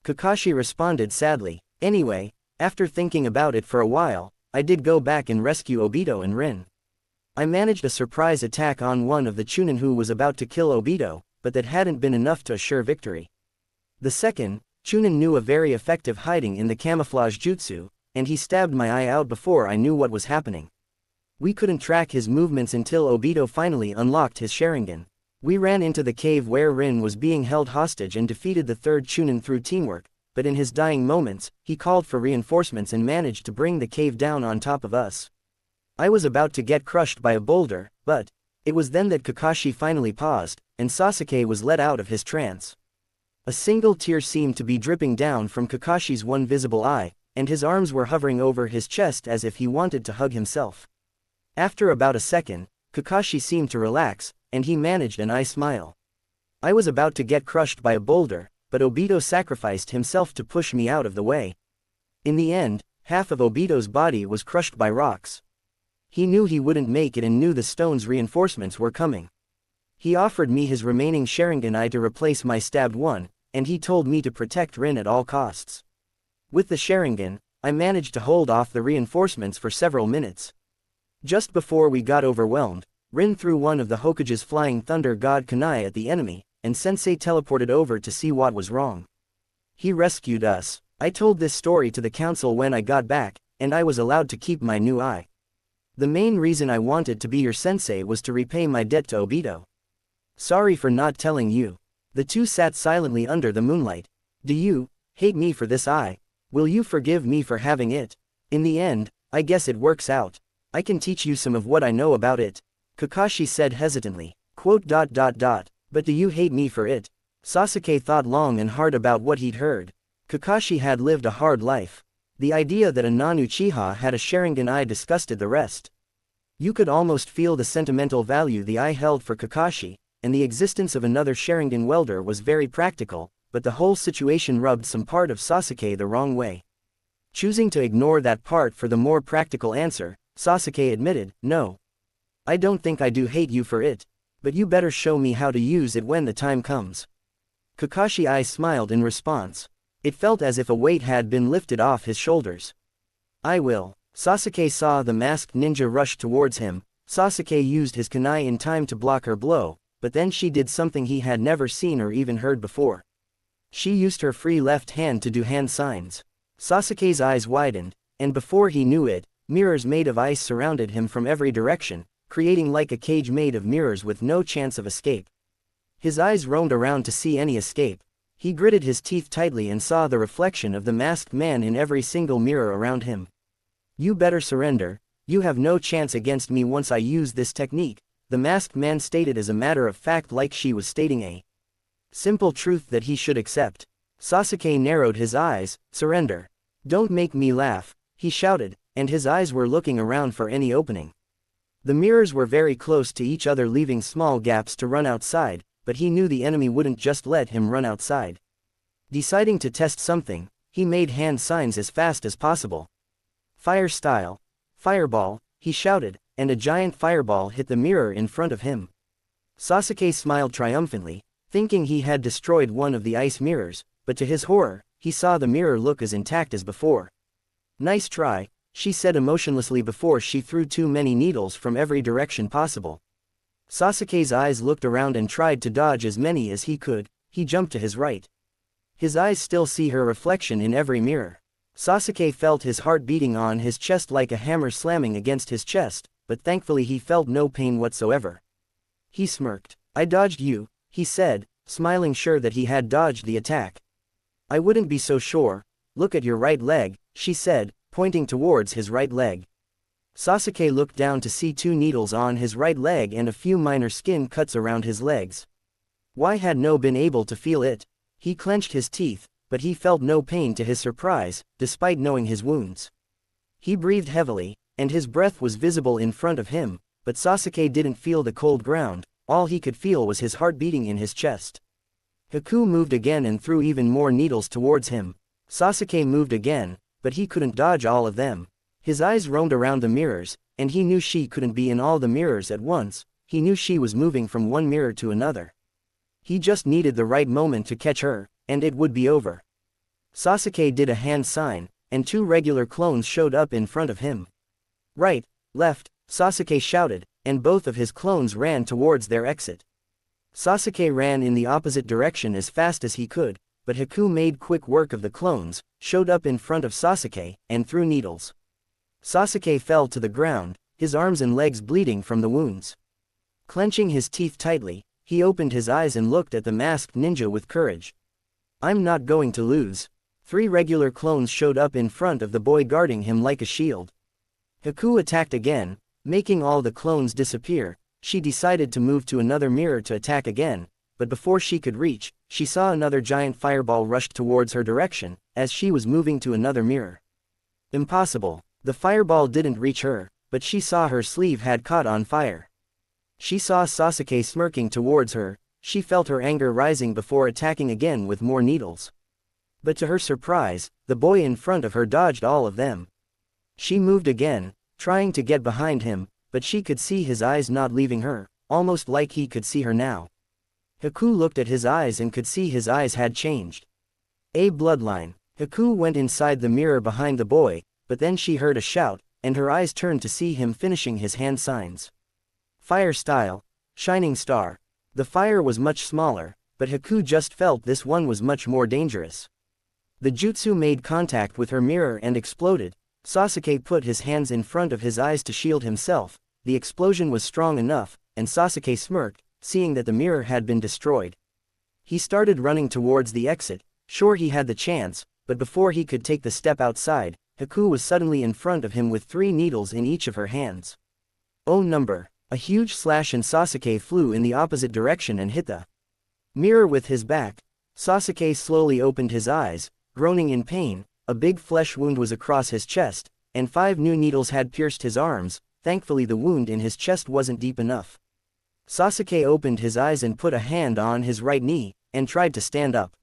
Kakashi responded sadly. Anyway, after thinking about it for a while, I did go back and rescue Obito and Rin. I managed a surprise attack on one of the Chunin who was about to kill Obito, but that hadn't been enough to assure victory. The second Chunin knew a very effective hiding in the camouflage jutsu, and he stabbed my eye out before I knew what was happening. We couldn't track his movements until Obito finally unlocked his Sharingan. We ran into the cave where Rin was being held hostage and defeated the third Chunin through teamwork, but in his dying moments, he called for reinforcements and managed to bring the cave down on top of us. I was about to get crushed by a boulder, but it was then that Kakashi finally paused, and Sasuke was let out of his trance. A single tear seemed to be dripping down from Kakashi's one visible eye, and his arms were hovering over his chest as if he wanted to hug himself. After about a second, Kakashi seemed to relax, and he managed an eye smile. I was about to get crushed by a boulder, but Obito sacrificed himself to push me out of the way. In the end, half of Obito's body was crushed by rocks. He knew he wouldn't make it and knew the stone's reinforcements were coming. He offered me his remaining Sharingan eye to replace my stabbed one, and he told me to protect Rin at all costs. With the Sharingan, I managed to hold off the reinforcements for several minutes. Just before we got overwhelmed, Rin threw one of the Hokage's flying thunder god kunai at the enemy, and Sensei teleported over to see what was wrong. He rescued us. I told this story to the council when I got back, and I was allowed to keep my new eye. The main reason I wanted to be your sensei was to repay my debt to Obito. Sorry for not telling you. The two sat silently under the moonlight. Do you hate me for this eye? Will you forgive me for having it? In the end, I guess it works out. I can teach you some of what I know about it. Kakashi said hesitantly. But do you hate me for it? Sasuke thought long and hard about what he'd heard. Kakashi had lived a hard life. The idea that a non-Uchiha had a Sharingan eye disgusted the rest. You could almost feel the sentimental value the eye held for Kakashi, and the existence of another Sharingan welder was very practical, but the whole situation rubbed some part of Sasuke the wrong way. Choosing to ignore that part for the more practical answer, Sasuke admitted, no. I don't think I do hate you for it. But you better show me how to use it when the time comes. Kakashi's eyes smiled in response. It felt as if a weight had been lifted off his shoulders. I will. Sasuke saw the masked ninja rush towards him. Sasuke used his kunai in time to block her blow, but then she did something he had never seen or even heard before. She used her free left hand to do hand signs. Sasuke's eyes widened, and before he knew it, mirrors made of ice surrounded him from every direction, creating like a cage made of mirrors with no chance of escape. His eyes roamed around to see any escape. He gritted his teeth tightly and saw the reflection of the masked man in every single mirror around him. You better surrender. You have no chance against me once I use this technique, the masked man stated as a matter of fact, like she was stating a simple truth that he should accept. Sasuke narrowed his eyes. Surrender. Don't make me laugh, he shouted, and his eyes were looking around for any opening. The mirrors were very close to each other, leaving small gaps to run outside, but he knew the enemy wouldn't just let him run outside. Deciding to test something, he made hand signs as fast as possible. Fire style. Fireball, he shouted, and a giant fireball hit the mirror in front of him. Sasuke smiled triumphantly, thinking he had destroyed one of the ice mirrors, but to his horror, he saw the mirror look as intact as before. Nice try, she said emotionlessly before she threw too many needles from every direction possible. Sasuke's eyes looked around and tried to dodge as many as he could. He jumped to his right. His eyes still see her reflection in every mirror. Sasuke felt his heart beating on his chest like a hammer slamming against his chest, but thankfully he felt no pain whatsoever. He smirked. I dodged you, he said, smiling, sure that he had dodged the attack. I wouldn't be so sure. Look at your right leg, she said, pointing towards his right leg. Sasuke looked down to see 2 needles on his right leg and a few minor skin cuts around his legs. Why had no been able to feel it? He clenched his teeth, but he felt no pain to his surprise, despite knowing his wounds. He breathed heavily, and his breath was visible in front of him, but Sasuke didn't feel the cold ground. All he could feel was his heart beating in his chest. Haku moved again and threw even more needles towards him. Sasuke moved again, but he couldn't dodge all of them. His eyes roamed around the mirrors, and he knew she couldn't be in all the mirrors at once. He knew she was moving from one mirror to another. He just needed the right moment to catch her, and it would be over. Sasuke did a hand sign, and 2 regular clones showed up in front of him. Right, left, Sasuke shouted, and both of his clones ran towards their exit. Sasuke ran in the opposite direction as fast as he could, but Haku made quick work of the clones, showed up in front of Sasuke, and threw needles. Sasuke fell to the ground, his arms and legs bleeding from the wounds. Clenching his teeth tightly, he opened his eyes and looked at the masked ninja with courage. I'm not going to lose. 3 regular clones showed up in front of the boy, guarding him like a shield. Haku attacked again, making all the clones disappear. She decided to move to another mirror to attack again, but before she could reach, she saw another giant fireball rushed towards her direction, as she was moving to another mirror. Impossible. The fireball didn't reach her, but she saw her sleeve had caught on fire. She saw Sasuke smirking towards her. She felt her anger rising before attacking again with more needles. But to her surprise, the boy in front of her dodged all of them. She moved again, trying to get behind him, but she could see his eyes not leaving her, almost like he could see her now. Haku looked at his eyes and could see his eyes had changed. A bloodline. Haku went inside the mirror behind the boy, but then she heard a shout, and her eyes turned to see him finishing his hand signs. Fire style. Shining star. The fire was much smaller, but Haku just felt this one was much more dangerous. The jutsu made contact with her mirror and exploded. Sasuke put his hands in front of his eyes to shield himself. The explosion was strong enough, and Sasuke smirked, seeing that the mirror had been destroyed. He started running towards the exit, sure he had the chance, but before he could take the step outside, Haku was suddenly in front of him with 3 needles in each of her hands. Oh number! A huge slash and Sasuke flew in the opposite direction and hit the mirror with his back. Sasuke slowly opened his eyes, groaning in pain. A big flesh wound was across his chest, and 5 new needles had pierced his arms. Thankfully the wound in his chest wasn't deep enough. Sasuke opened his eyes and put a hand on his right knee, and tried to stand up.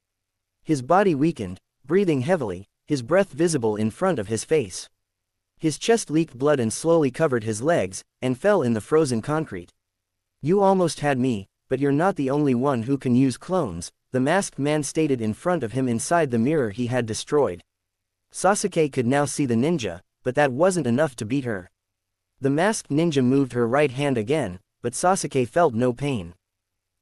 His body weakened, breathing heavily, his breath visible in front of his face. His chest leaked blood and slowly covered his legs, and fell in the frozen concrete. You almost had me, but you're not the only one who can use clones, the masked man stated in front of him inside the mirror he had destroyed. Sasuke could now see the ninja, but that wasn't enough to beat her. The masked ninja moved her right hand again, but Sasuke felt no pain.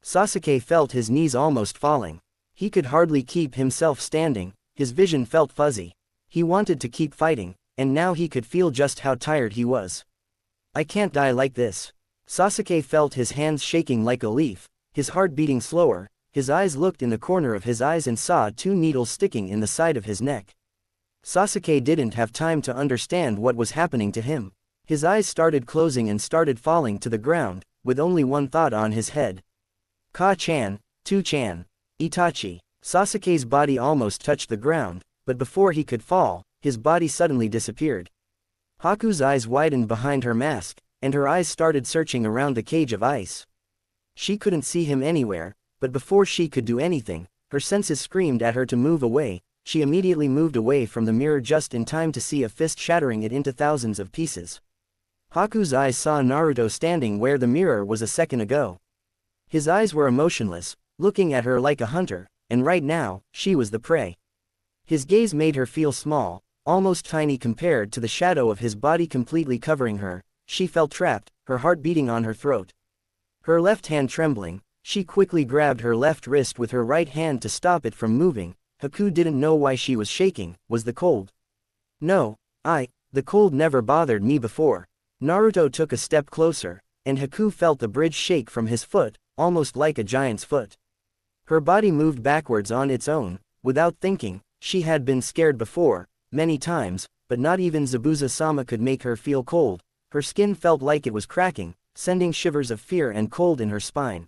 Sasuke felt his knees almost falling. He could hardly keep himself standing, his vision felt fuzzy. He wanted to keep fighting, and now he could feel just how tired he was. I can't die like this. Sasuke felt his hands shaking like a leaf, his heart beating slower. His eyes looked in the corner of his eyes and saw 2 needles sticking in the side of his neck. Sasuke didn't have time to understand what was happening to him. His eyes started closing and started falling to the ground, with only one thought on his head. Ka-chan, Tu-chan, Itachi. Sasuke's body almost touched the ground, but before he could fall, his body suddenly disappeared. Haku's eyes widened behind her mask, and her eyes started searching around the cage of ice. She couldn't see him anywhere, but before she could do anything, her senses screamed at her to move away. She immediately moved away from the mirror just in time to see a fist shattering it into thousands of pieces. Haku's eyes saw Naruto standing where the mirror was a second ago. His eyes were emotionless, looking at her like a hunter, and right now, she was the prey. His gaze made her feel small, almost tiny compared to the shadow of his body completely covering her. She felt trapped, her heart beating on her throat. Her left hand trembling, she quickly grabbed her left wrist with her right hand to stop it from moving. Haku didn't know why she was shaking. Was the cold? No, the cold never bothered me before. Naruto took a step closer, and Haku felt the bridge shake from his foot, almost like a giant's foot. Her body moved backwards on its own, without thinking. She had been scared before, many times, but not even Zabuza-sama could make her feel cold. Her skin felt like it was cracking, sending shivers of fear and cold in her spine.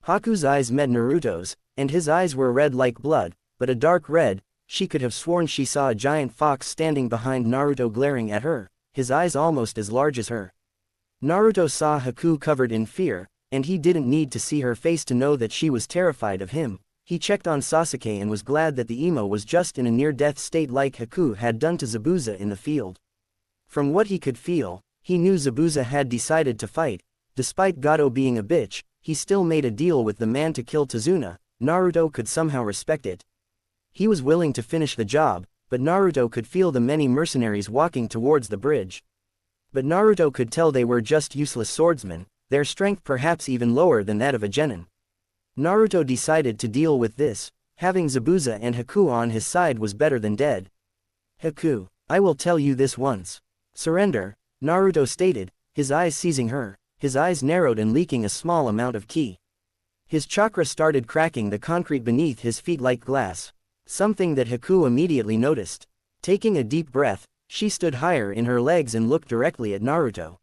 Haku's eyes met Naruto's, and his eyes were red like blood, but a dark red. She could have sworn she saw a giant fox standing behind Naruto glaring at her, his eyes almost as large as her. Naruto saw Haku covered in fear, and he didn't need to see her face to know that she was terrified of him. He checked on Sasuke and was glad that the emo was just in a near-death state like Haku had done to Zabuza in the field. From what he could feel, he knew Zabuza had decided to fight. Despite Gato being a bitch, he still made a deal with the man to kill Tazuna. Naruto could somehow respect it. He was willing to finish the job, but Naruto could feel the many mercenaries walking towards the bridge. But Naruto could tell they were just useless swordsmen, their strength perhaps even lower than that of a genin. Naruto decided to deal with this. Having Zabuza and Haku on his side was better than dead. Haku, I will tell you this once. Surrender, Naruto stated, his eyes seizing her, his eyes narrowed and leaking a small amount of ki. His chakra started cracking the concrete beneath his feet like glass. Something that Haku immediately noticed. Taking a deep breath, she stood higher in her legs and looked directly at Naruto.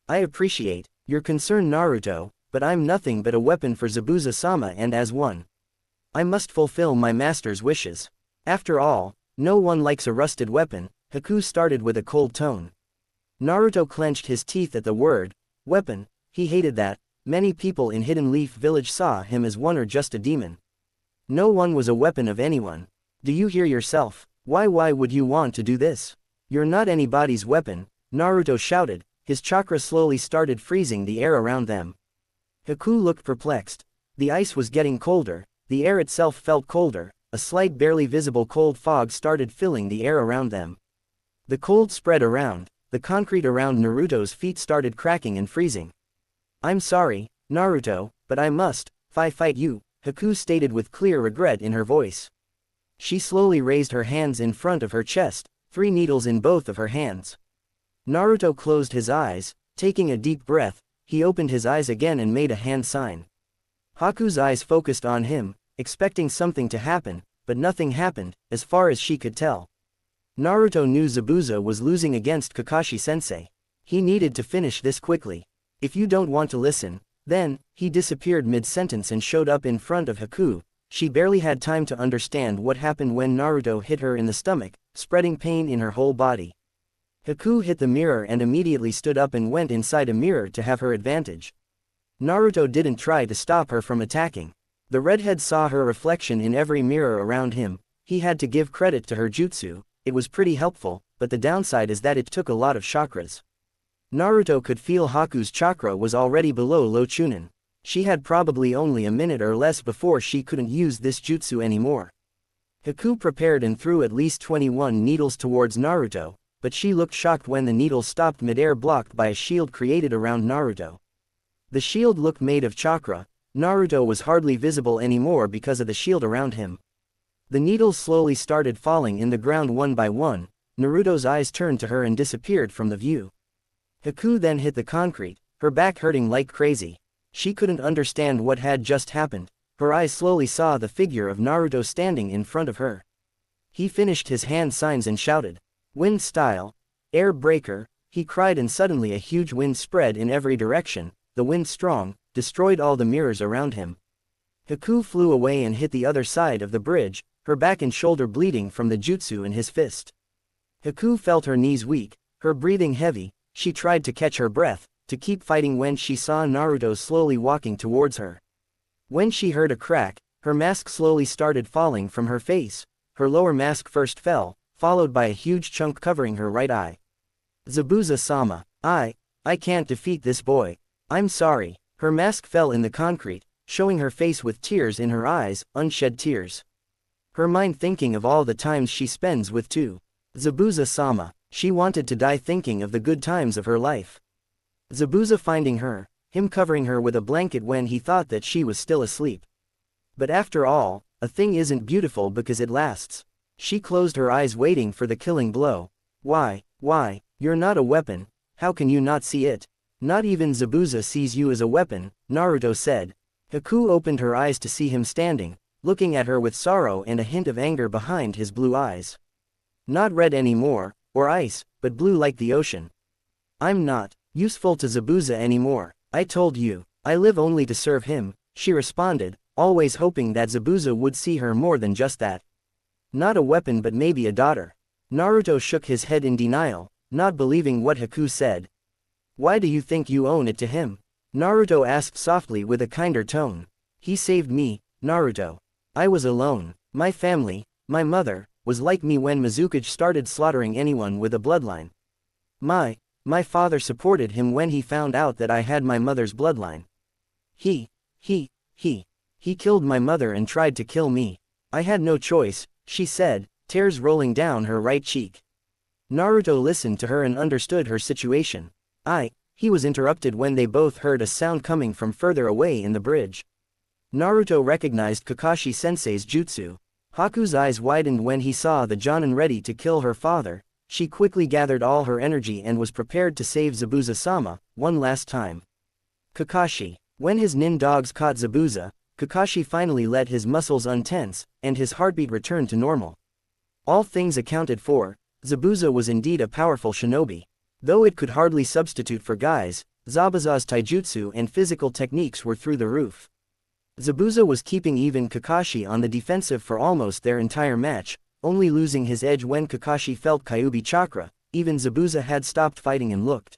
I appreciate your concern, Naruto, but I'm nothing but a weapon for Zabuza-sama, and as one, I must fulfill my master's wishes. After all, no one likes a rusted weapon. Haku started with a cold tone. Naruto clenched his teeth at the word weapon. He hated that. Many people in Hidden Leaf Village saw him as one or just a demon. No one was a weapon of anyone. Do you hear yourself? Why would you want to do this? You're not anybody's weapon, Naruto shouted. His chakra slowly started freezing the air around them. Haku looked perplexed. The ice was getting colder, the air itself felt colder, a slight barely visible cold fog started filling the air around them. The cold spread around, the concrete around Naruto's feet started cracking and freezing. I'm sorry, Naruto, but I must fight you. Haku stated with clear regret in her voice. She slowly raised her hands in front of her chest, 3 needles in both of her hands. Naruto closed his eyes, taking a deep breath. He opened his eyes again and made a hand sign. Haku's eyes focused on him, expecting something to happen, but nothing happened, as far as she could tell. Naruto knew Zabuza was losing against Kakashi-sensei. He needed to finish this quickly. If you don't want to listen, then, he disappeared mid-sentence and showed up in front of Haku. She barely had time to understand what happened when Naruto hit her in the stomach, spreading pain in her whole body. Haku hit the mirror and immediately stood up and went inside a mirror to have her advantage. Naruto didn't try to stop her from attacking. The redhead saw her reflection in every mirror around him. He had to give credit to her jutsu. It was pretty helpful, but the downside is that it took a lot of chakras. Naruto could feel Haku's chakra was already below low chunin. She had probably only a minute or less before she couldn't use this jutsu anymore. Haku prepared and threw at least 21 needles towards Naruto, but she looked shocked when the needles stopped midair blocked by a shield created around Naruto. The shield looked made of chakra. Naruto was hardly visible anymore because of the shield around him. The needles slowly started falling in the ground one by one. Naruto's eyes turned to her and disappeared from the view. Haku then hit the concrete, her back hurting like crazy. She couldn't understand what had just happened. Her eyes slowly saw the figure of Naruto standing in front of her. He finished his hand signs and shouted, "Wind style, air breaker," he cried, and suddenly a huge wind spread in every direction. The wind strong, destroyed all the mirrors around him. Haku flew away and hit the other side of the bridge, her back and shoulder bleeding from the jutsu in his fist. Haku felt her knees weak, her breathing heavy. She tried to catch her breath, to keep fighting when she saw Naruto slowly walking towards her. When she heard a crack, her mask slowly started falling from her face. Her lower mask first fell, followed by a huge chunk covering her right eye. "Zabuza-sama, I can't defeat this boy. I'm sorry." Her mask fell in the concrete, showing her face with tears in her eyes, unshed tears. Her mind thinking of all the times she spends with Zabuza-sama. She wanted to die thinking of the good times of her life. Zabuza finding her, him covering her with a blanket when he thought that she was still asleep. But after all, a thing isn't beautiful because it lasts. She closed her eyes waiting for the killing blow. Why, you're not a weapon, how can you not see it? Not even Zabuza sees you as a weapon, Naruto said. Haku opened her eyes to see him standing, looking at her with sorrow and a hint of anger behind his blue eyes. Not red anymore, or ice, but blue like the ocean. "I'm not useful to Zabuza anymore. I told you, I live only to serve him," she responded, always hoping that Zabuza would see her more than just that. Not a weapon but maybe a daughter. Naruto shook his head in denial, not believing what Haku said. "Why do you think you own it to him?" Naruto asked softly with a kinder tone. "He saved me, Naruto. I was alone. My family, my mother, was like me when Mizukage started slaughtering anyone with a bloodline. My father supported him when he found out that I had my mother's bloodline. He killed my mother and tried to kill me. I had no choice," she said, tears rolling down her right cheek. Naruto listened to her and understood her situation. He was interrupted when they both heard a sound coming from further away in the bridge. Naruto recognized Kakashi-sensei's jutsu. Haku's eyes widened when he saw the Jonin ready to kill her father. She quickly gathered all her energy and was prepared to save Zabuza-sama, one last time. Kakashi. When his nin dogs caught Zabuza, Kakashi finally let his muscles untense, and his heartbeat returned to normal. All things accounted for, Zabuza was indeed a powerful shinobi. Though it could hardly substitute for Gai's, Zabuza's taijutsu and physical techniques were through the roof. Zabuza was keeping even Kakashi on the defensive for almost their entire match, only losing his edge when Kakashi felt Kyuubi chakra. Even Zabuza had stopped fighting and looked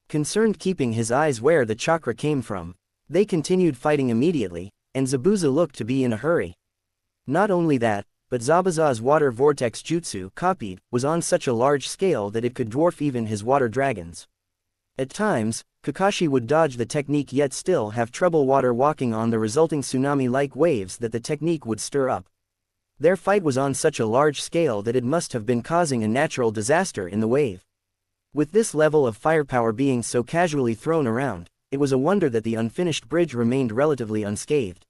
concerned, keeping his eyes where the chakra came from. They continued fighting immediately, and Zabuza looked to be in a hurry. Not only that, but Zabuza's water vortex jutsu, copied, was on such a large scale that it could dwarf even his water dragons. At times, Kakashi would dodge the technique yet still have trouble water walking on the resulting tsunami-like waves that the technique would stir up. Their fight was on such a large scale that it must have been causing a natural disaster in the wave. With this level of firepower being so casually thrown around, it was a wonder that the unfinished bridge remained relatively unscathed.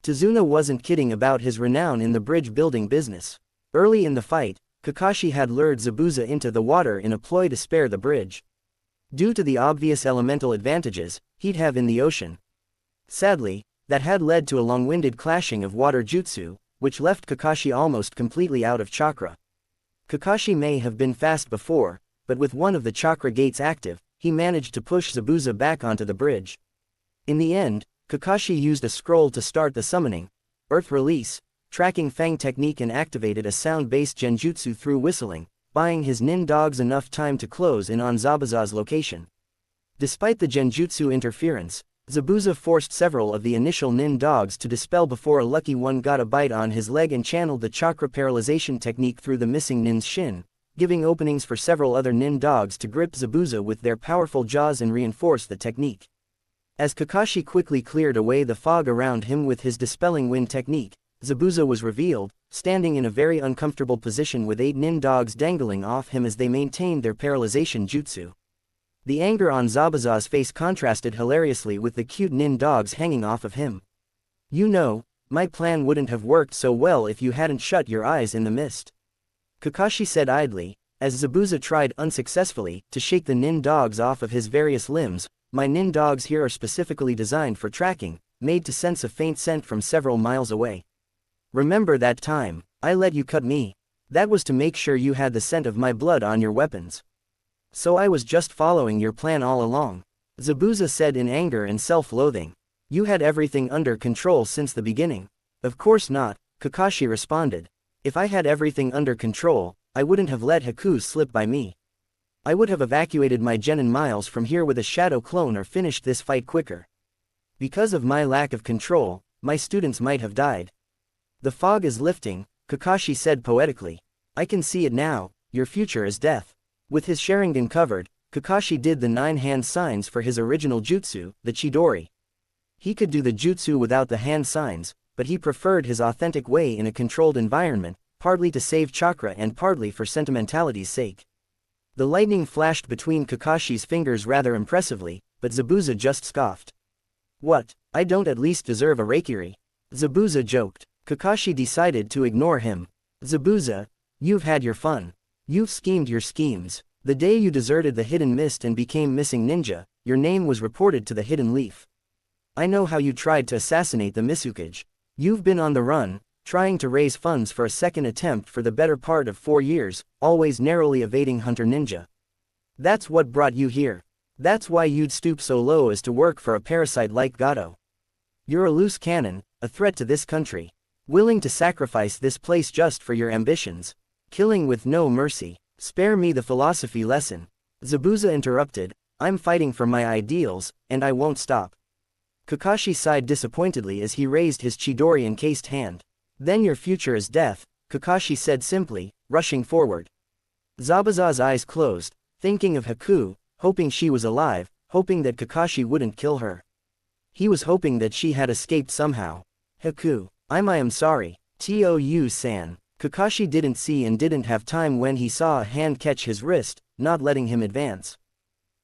Tazuna wasn't kidding about his renown in the bridge-building business. Early in the fight, Kakashi had lured Zabuza into the water in a ploy to spare the bridge. Due to the obvious elemental advantages he'd have in the ocean. Sadly, that had led to a long-winded clashing of water jutsu, which left Kakashi almost completely out of chakra. Kakashi may have been fast before, but with one of the chakra gates active, he managed to push Zabuza back onto the bridge. In the end, Kakashi used a scroll to start the summoning, Earth Release, tracking Fang technique and activated a sound-based genjutsu through whistling, buying his nin dogs enough time to close in on Zabuza's location. Despite the genjutsu interference, Zabuza forced several of the initial nin dogs to dispel before a lucky one got a bite on his leg and channeled the chakra paralyzation technique through the missing nin's shin, giving openings for several other nin dogs to grip Zabuza with their powerful jaws and reinforce the technique. As Kakashi quickly cleared away the fog around him with his dispelling wind technique, Zabuza was revealed, standing in a very uncomfortable position with 8 nin dogs dangling off him as they maintained their paralyzation jutsu. The anger on Zabuza's face contrasted hilariously with the cute nin dogs hanging off of him. "You know, my plan wouldn't have worked so well if you hadn't shut your eyes in the mist," Kakashi said idly, as Zabuza tried unsuccessfully to shake the nin dogs off of his various limbs. "My nin dogs here are specifically designed for tracking, made to sense a faint scent from several miles away. Remember that time I let you cut me? That was to make sure you had the scent of my blood on your weapons. So I was just following your plan all along," Zabuza said in anger and self-loathing. "You had everything under control since the beginning." "Of course not," Kakashi responded. "If I had everything under control, I wouldn't have let Haku slip by me. I would have evacuated my genin miles from here with a shadow clone or finished this fight quicker. Because of my lack of control, my students might have died." "The fog is lifting," Kakashi said poetically. "I can see it now, your future is death." With his Sharingan covered, Kakashi did the 9 hand signs for his original jutsu, the Chidori. He could do the jutsu without the hand signs, but he preferred his authentic way in a controlled environment, partly to save chakra and partly for sentimentality's sake. The lightning flashed between Kakashi's fingers rather impressively, but Zabuza just scoffed. "What, I don't at least deserve a Reikiri?" Zabuza joked. Kakashi decided to ignore him. "Zabuza, you've had your fun. You've schemed your schemes. The day you deserted the Hidden Mist and became missing ninja, your name was reported to the Hidden Leaf. I know how you tried to assassinate the Misukage. You've been on the run, trying to raise funds for a second attempt for the better part of 4 years, always narrowly evading Hunter Ninja. That's what brought you here. That's why you'd stoop so low as to work for a parasite like Gato. You're a loose cannon, a threat to this country. Willing to sacrifice this place just for your ambitions. Killing with no mercy. Spare me the philosophy lesson." Zabuza interrupted. "I'm fighting for my ideals, and I won't stop." Kakashi sighed disappointedly as he raised his Chidori encased hand. "Then your future is death," Kakashi said simply, rushing forward. Zabuza's eyes closed, thinking of Haku, hoping she was alive, hoping that Kakashi wouldn't kill her. He was hoping that she had escaped somehow. "Haku, I am sorry, Tou-san." Kakashi didn't see and didn't have time when he saw a hand catch his wrist, not letting him advance.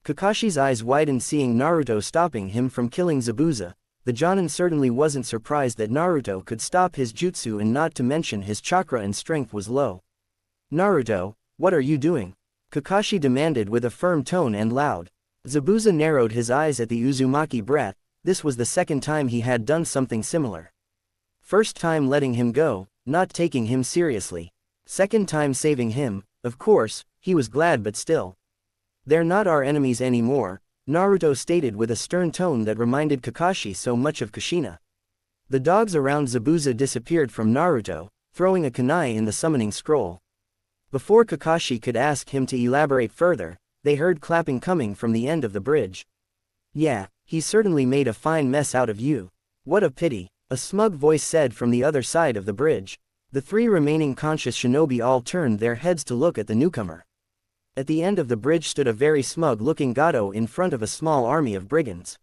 Kakashi's eyes widened seeing Naruto stopping him from killing Zabuza. The Jonin certainly wasn't surprised that Naruto could stop his jutsu, and not to mention his chakra and strength was low. "Naruto, what are you doing?" Kakashi demanded with a firm tone and loud. Zabuza narrowed his eyes at the Uzumaki brat. This was the second time he had done something similar. First time letting him go, not taking him seriously. Second time saving him. Of course, he was glad, but still. "They're not our enemies anymore," Naruto stated with a stern tone that reminded Kakashi so much of Kushina. The dogs around Zabuza disappeared from Naruto, throwing a kunai in the summoning scroll. Before Kakashi could ask him to elaborate further, they heard clapping coming from the end of the bridge. "Yeah, he certainly made a fine mess out of you. What a pity," a smug voice said from the other side of the bridge. The 3 remaining conscious shinobi all turned their heads to look at the newcomer. At the end of the bridge stood a very smug-looking Gato in front of a small army of brigands.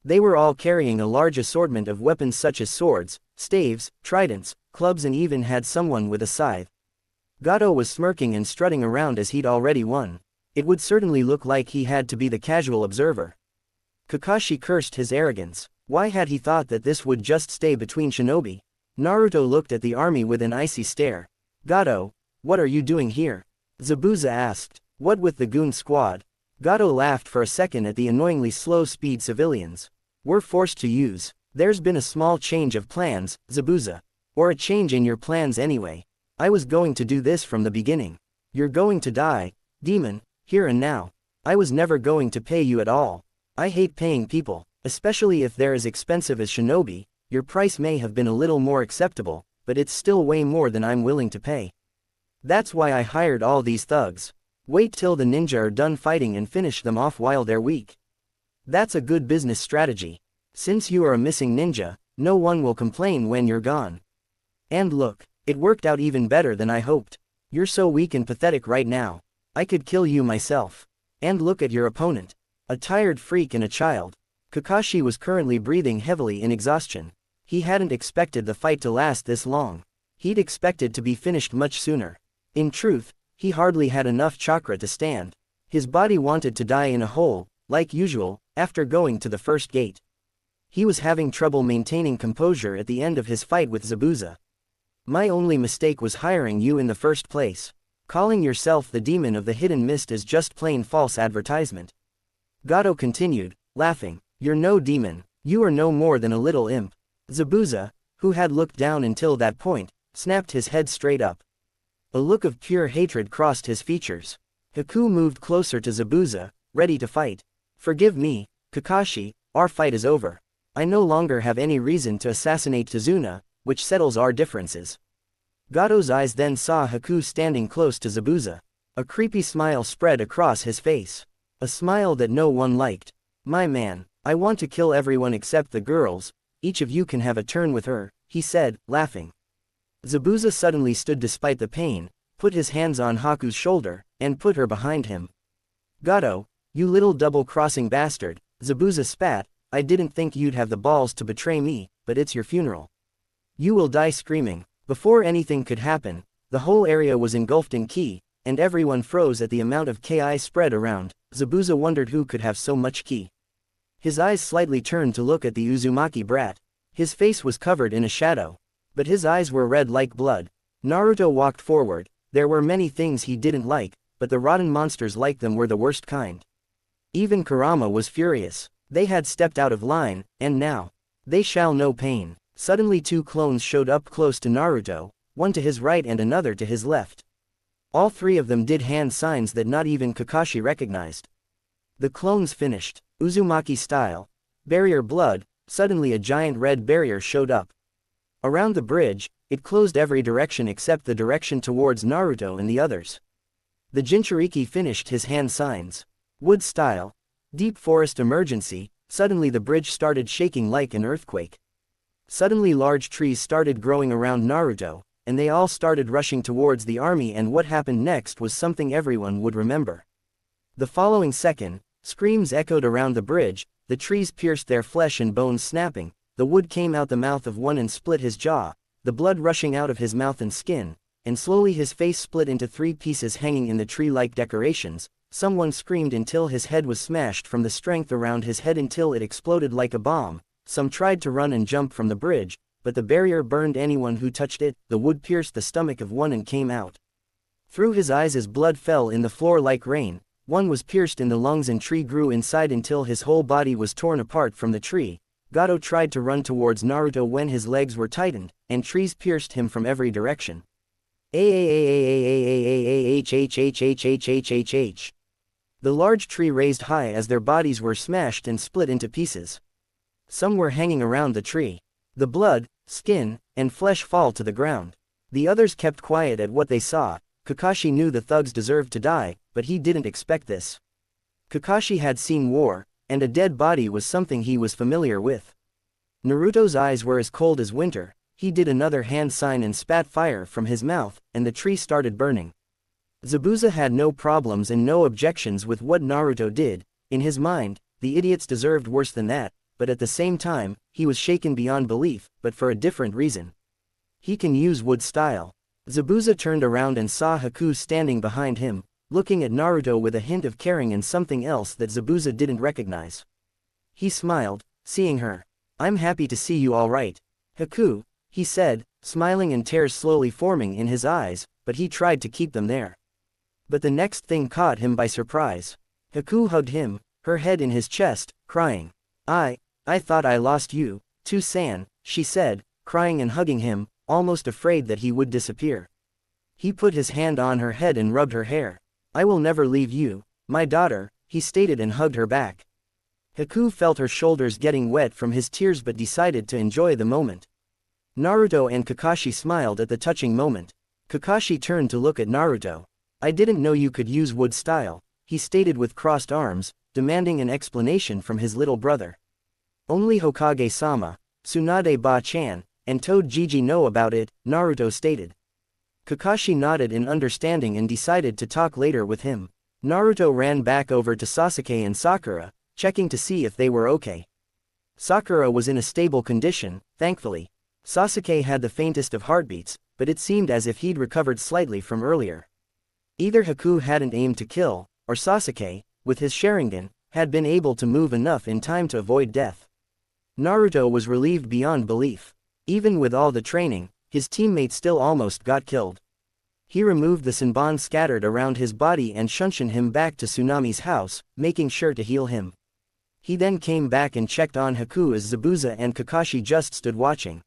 They were all carrying a large assortment of weapons such as swords, staves, tridents, clubs, and even had someone with a scythe. Gato was smirking and strutting around as he'd already won. It would certainly look like he had to be the casual observer. Kakashi cursed his arrogance. Why had he thought that this would just stay between shinobi? Naruto looked at the army with an icy stare. Gato, what are you doing here? Zabuza asked. What with the goon squad? Gato laughed for a second at the annoyingly slow-speed civilians. We're forced to use. There's been a small change of plans, Zabuza. Or a change in your plans anyway. I was going to do this from the beginning. You're going to die, demon, here and now. I was never going to pay you at all. I hate paying people, especially if they're as expensive as shinobi. Your price may have been a little more acceptable, but it's still way more than I'm willing to pay. That's why I hired all these thugs. Wait till the ninja are done fighting and finish them off while they're weak. That's a good business strategy. Since you are a missing ninja, no one will complain when you're gone. And look, it worked out even better than I hoped. You're so weak and pathetic right now. I could kill you myself. And look at your opponent. A tired freak and a child. Kakashi was currently breathing heavily in exhaustion. He hadn't expected the fight to last this long. He'd expected to be finished much sooner. In truth, he hardly had enough chakra to stand. His body wanted to die in a hole, like usual, after going to the first gate. He was having trouble maintaining composure at the end of his fight with Zabuza. My only mistake was hiring you in the first place. Calling yourself the demon of the hidden mist is just plain false advertisement. Gato continued, laughing. You're no demon. You are no more than a little imp. Zabuza, who had looked down until that point, snapped his head straight up. A look of pure hatred crossed his features. Haku moved closer to Zabuza, ready to fight. Forgive me, Kakashi, our fight is over. I no longer have any reason to assassinate Tazuna, which settles our differences. Gato's eyes then saw Haku standing close to Zabuza. A creepy smile spread across his face. A smile that no one liked. My man, I want to kill everyone except the girls. Each of you can have a turn with her, he said, laughing. Zabuza suddenly stood despite the pain, put his hands on Haku's shoulder, and put her behind him. Gato, you little double-crossing bastard, Zabuza spat, I didn't think you'd have the balls to betray me, but it's your funeral. You will die screaming. Before anything could happen, the whole area was engulfed in ki, and everyone froze at the amount of ki spread around. Zabuza wondered who could have so much ki. His eyes slightly turned to look at the Uzumaki brat. His face was covered in a shadow. But his eyes were red like blood. Naruto walked forward. There were many things he didn't like, but the rotten monsters like them were the worst kind. Even Kurama was furious. They had stepped out of line, and now, they shall know pain. Suddenly two clones showed up close to Naruto, one to his right and another to his left. All three of them did hand signs that not even Kakashi recognized. The clones finished, Uzumaki style. Barrier blood. Suddenly a giant red barrier showed up. Around the bridge, it closed every direction except the direction towards Naruto and the others. The Jinchuriki finished his hand signs. Wood style. Deep forest emergency. Suddenly the bridge started shaking like an earthquake. Suddenly large trees started growing around Naruto, and they all started rushing towards the army, and what happened next was something everyone would remember. The following second, screams echoed around the bridge, the trees pierced their flesh and bones snapping. The wood came out the mouth of one and split his jaw, the blood rushing out of his mouth and skin, and slowly his face split into 3 pieces hanging in the tree-like decorations. Someone screamed until his head was smashed from the strength around his head until it exploded like a bomb. Some tried to run and jump from the bridge, but the barrier burned anyone who touched it. The wood pierced the stomach of one and came out through his eyes as blood fell in the floor like rain. One was pierced in the lungs and tree grew inside until his whole body was torn apart from the tree. Gato tried to run towards Naruto when his legs were tightened, and trees pierced him from every direction. The large tree raised high as their bodies were smashed and split into pieces. Some were hanging around the tree. The blood, skin, and flesh fall to the ground. The others kept quiet at what they saw. Kakashi knew the thugs deserved to die, but he didn't expect this. Kakashi had seen war, and a dead body was something he was familiar with. Naruto's eyes were as cold as winter. He did another hand sign and spat fire from his mouth, and the tree started burning. Zabuza had no problems and no objections with what Naruto did. In his mind, the idiots deserved worse than that, but at the same time, he was shaken beyond belief, but for a different reason. He can use wood style. Zabuza turned around and saw Haku standing behind him, looking at Naruto with a hint of caring and something else that Zabuza didn't recognize. He smiled, seeing her. I'm happy to see you all right. Haku, he said, smiling and tears slowly forming in his eyes, but he tried to keep them there. But the next thing caught him by surprise. Haku hugged him, her head in his chest, crying. I thought I lost you, too-san, she said, crying and hugging him, almost afraid that he would disappear. He put his hand on her head and rubbed her hair. I will never leave you, my daughter, he stated and hugged her back. Haku felt her shoulders getting wet from his tears but decided to enjoy the moment. Naruto and Kakashi smiled at the touching moment. Kakashi turned to look at Naruto. I didn't know you could use wood style, he stated with crossed arms, demanding an explanation from his little brother. Only Hokage-sama, Tsunade Ba-chan, and Toad Gigi know about it, Naruto stated. Kakashi nodded in understanding and decided to talk later with him. Naruto ran back over to Sasuke and Sakura, checking to see if they were okay. Sakura was in a stable condition, thankfully. Sasuke had the faintest of heartbeats, but it seemed as if he'd recovered slightly from earlier. Either Haku hadn't aimed to kill, or Sasuke, with his Sharingan, had been able to move enough in time to avoid death. Naruto was relieved beyond belief. Even with all the training, his teammate still almost got killed. He removed the Senbon scattered around his body and shunshined him back to Tsunami's house, making sure to heal him. He then came back and checked on Haku as Zabuza and Kakashi just stood watching.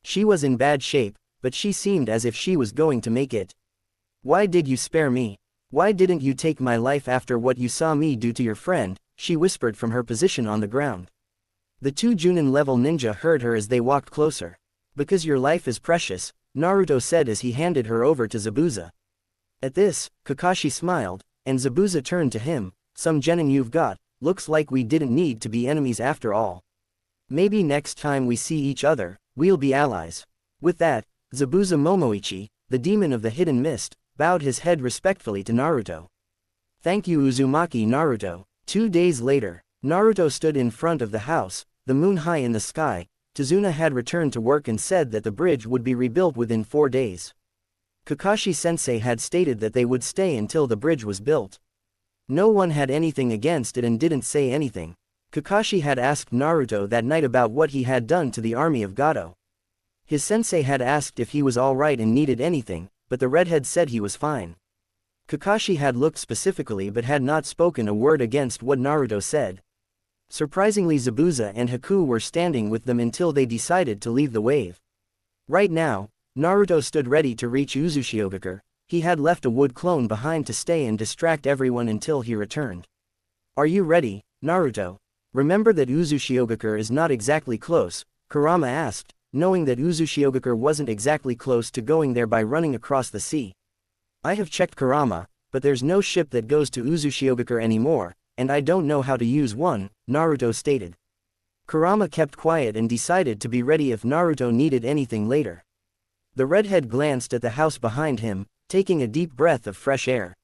She was in bad shape, but she seemed as if she was going to make it. Why did you spare me? Why didn't you take my life after what you saw me do to your friend? She whispered from her position on the ground. The two Junin-level ninja heard her as they walked closer. Because your life is precious, Naruto said as he handed her over to Zabuza. At this, Kakashi smiled, and Zabuza turned to him. Some genin you've got, looks like we didn't need to be enemies after all. Maybe next time we see each other, we'll be allies. With that, Zabuza Momoichi, the demon of the hidden mist, bowed his head respectfully to Naruto. Thank you Uzumaki Naruto. 2 days later, Naruto stood in front of the house, the moon high in the sky. Tazuna had returned to work and said that the bridge would be rebuilt within 4 days. Kakashi-sensei had stated that they would stay until the bridge was built. No one had anything against it and didn't say anything. Kakashi had asked Naruto that night about what he had done to the army of Gato. His sensei had asked if he was alright and needed anything, but the redhead said he was fine. Kakashi had looked specifically but had not spoken a word against what Naruto said. Surprisingly Zabuza and Haku were standing with them until they decided to leave the wave. Right now, Naruto stood ready to reach Uzushiogakure. He had left a wood clone behind to stay and distract everyone until he returned. Are you ready, Naruto? Remember that Uzushiogakure is not exactly close, Kurama asked, knowing that Uzushiogakure wasn't exactly close to going there by running across the sea. I have checked Kurama, but there's no ship that goes to Uzushiogakure anymore, and I don't know how to use one, Naruto stated. Kurama kept quiet and decided to be ready if Naruto needed anything later. The redhead glanced at the house behind him, taking a deep breath of fresh air.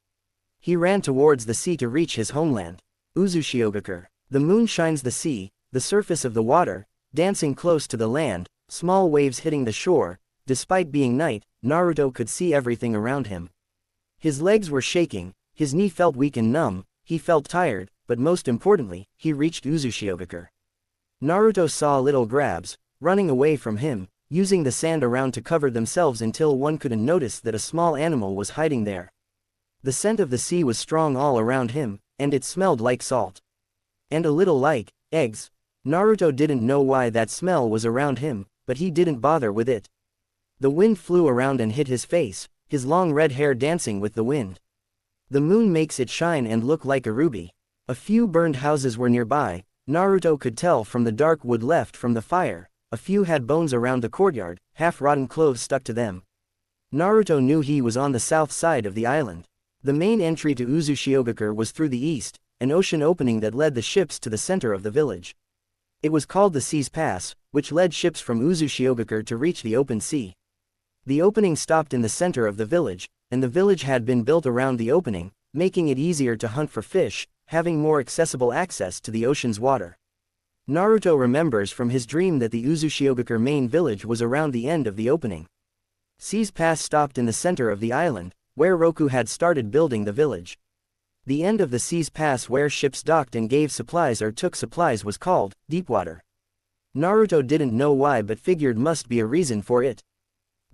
He ran towards the sea to reach his homeland. Uzushiogakure. The moon shines the sea, the surface of the water, dancing close to the land, small waves hitting the shore. Despite being night, Naruto could see everything around him. His legs were shaking, his knee felt weak and numb, he felt tired, but most importantly, he reached Uzushiogakure. Naruto saw little grabs, running away from him, using the sand around to cover themselves until one couldn't notice that a small animal was hiding there. The scent of the sea was strong all around him, and it smelled like salt. And a little like eggs. Naruto didn't know why that smell was around him, but he didn't bother with it. The wind flew around and hit his face, his long red hair dancing with the wind. The moon makes it shine and look like a ruby. A few burned houses were nearby. Naruto could tell from the dark wood left from the fire. A few had bones around the courtyard, half-rotten clothes stuck to them. Naruto knew he was on the south side of the island. The main entry to Uzushiogakure was through the east, an ocean opening that led the ships to the center of the village. It was called the Sea's Pass, which led ships from Uzushiogakure to reach the open sea. The opening stopped in the center of the village, and the village had been built around the opening, making it easier to hunt for fish, having more accessible access to the ocean's water. Naruto remembers from his dream that the Uzushiogakure main village was around the end of the opening. Sea's Pass stopped in the center of the island, where Roku had started building the village. The end of the Sea's Pass where ships docked and gave supplies or took supplies was called Deepwater. Naruto didn't know why but figured must be a reason for it.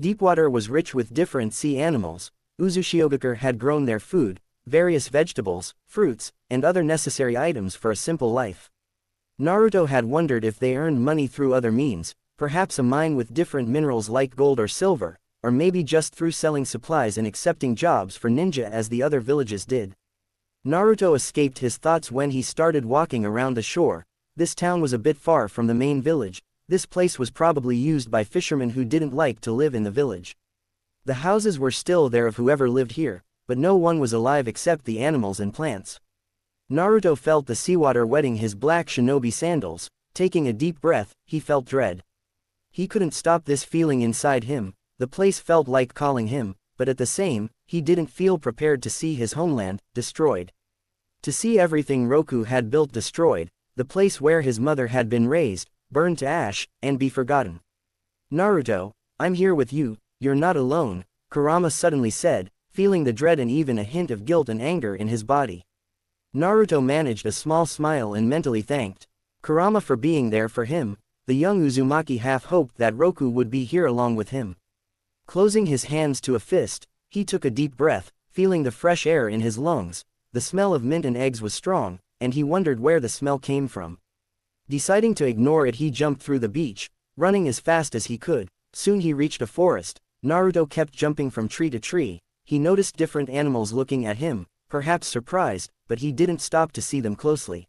Deepwater was rich with different sea animals. Uzushiogakure had grown their food, various vegetables, fruits, and other necessary items for a simple life. Naruto had wondered if they earned money through other means, perhaps a mine with different minerals like gold or silver, or maybe just through selling supplies and accepting jobs for ninja as the other villages did. Naruto escaped his thoughts when he started walking around the shore. This town was a bit far from the main village. This place was probably used by fishermen who didn't like to live in the village. The houses were still there of whoever lived here, but no one was alive except the animals and plants. Naruto felt the seawater wetting his black shinobi sandals. Taking a deep breath, he felt dread. He couldn't stop this feeling inside him. The place felt like calling him, but at the same, he didn't feel prepared to see his homeland destroyed. To see everything Roku had built destroyed, the place where his mother had been raised, burned to ash, and be forgotten. Naruto, I'm here with you, you're not alone, Kurama suddenly said, feeling the dread and even a hint of guilt and anger in his body. Naruto managed a small smile and mentally thanked Kurama for being there for him. The young Uzumaki half hoped that Roku would be here along with him. Closing his hands to a fist, he took a deep breath, feeling the fresh air in his lungs. The smell of mint and eggs was strong, and he wondered where the smell came from. Deciding to ignore it, he jumped through the beach, running as fast as he could. Soon he reached a forest. Naruto kept jumping from tree to tree. He noticed different animals looking at him, perhaps surprised, but he didn't stop to see them closely.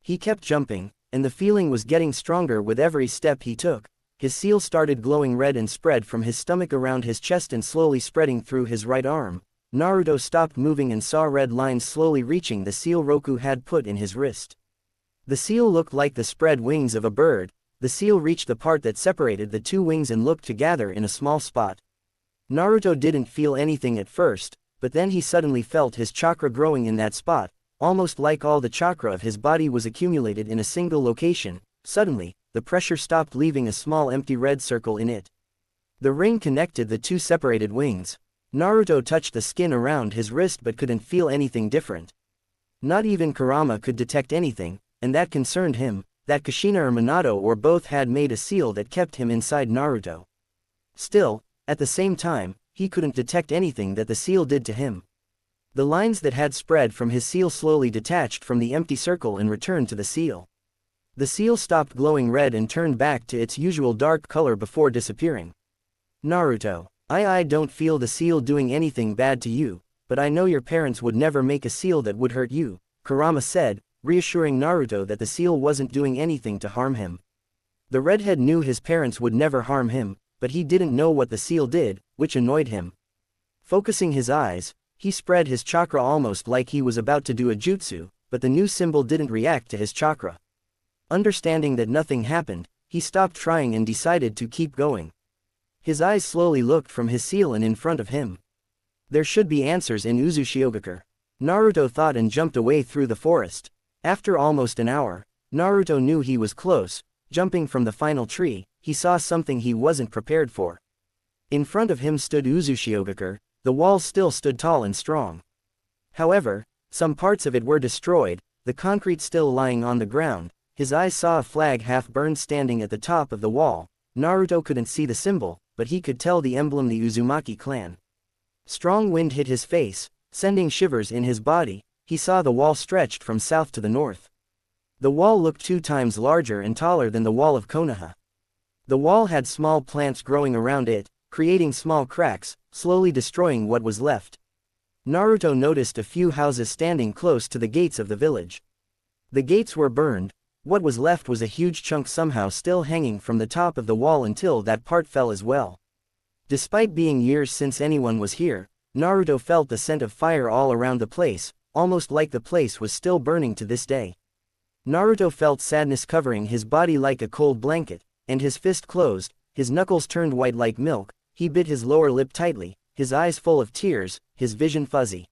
He kept jumping, and the feeling was getting stronger with every step he took. His seal started glowing red and spread from his stomach around his chest and slowly spreading through his right arm. Naruto stopped moving and saw red lines slowly reaching the seal Roku had put in his wrist. The seal looked like the spread wings of a bird. The seal reached the part that separated the two wings and looked to gather in a small spot. Naruto didn't feel anything at first, but then he suddenly felt his chakra growing in that spot, almost like all the chakra of his body was accumulated in a single location. Suddenly, the pressure stopped, leaving a small empty red circle in it. The ring connected the two separated wings. Naruto touched the skin around his wrist but couldn't feel anything different. Not even Kurama could detect anything, and that concerned him, that Kushina or Minato or both had made a seal that kept him inside Naruto. Still, at the same time, he couldn't detect anything that the seal did to him. The lines that had spread from his seal slowly detached from the empty circle and returned to the seal. The seal stopped glowing red and turned back to its usual dark color before disappearing. Naruto, I don't feel the seal doing anything bad to you, but I know your parents would never make a seal that would hurt you, Kurama said, reassuring Naruto that the seal wasn't doing anything to harm him. The redhead knew his parents would never harm him, but he didn't know what the seal did, which annoyed him. Focusing his eyes, he spread his chakra almost like he was about to do a jutsu, but the new symbol didn't react to his chakra. Understanding that nothing happened, he stopped trying and decided to keep going. His eyes slowly looked from his seal and in front of him. There should be answers in Uzushiogakure. Naruto thought and jumped away through the forest. After almost an hour, Naruto knew he was close. Jumping from the final tree, he saw something he wasn't prepared for. In front of him stood Uzushiogakure. The wall still stood tall and strong. However, some parts of it were destroyed, the concrete still lying on the ground. His eyes saw a flag half burned standing at the top of the wall. Naruto couldn't see the symbol, but he could tell the emblem, the Uzumaki clan. Strong wind hit his face, sending shivers in his body. He saw the wall stretched from south to the north. The wall looked 2 times larger and taller than the wall of Konoha. The wall had small plants growing around it, creating small cracks, slowly destroying what was left. Naruto noticed a few houses standing close to the gates of the village. The gates were burned. What was left was a huge chunk somehow still hanging from the top of the wall until that part fell as well. Despite being years since anyone was here, Naruto felt the scent of fire all around the place, almost like the place was still burning to this day. Naruto felt sadness covering his body like a cold blanket, and his fist closed, his knuckles turned white like milk. He bit his lower lip tightly, his eyes full of tears, his vision fuzzy.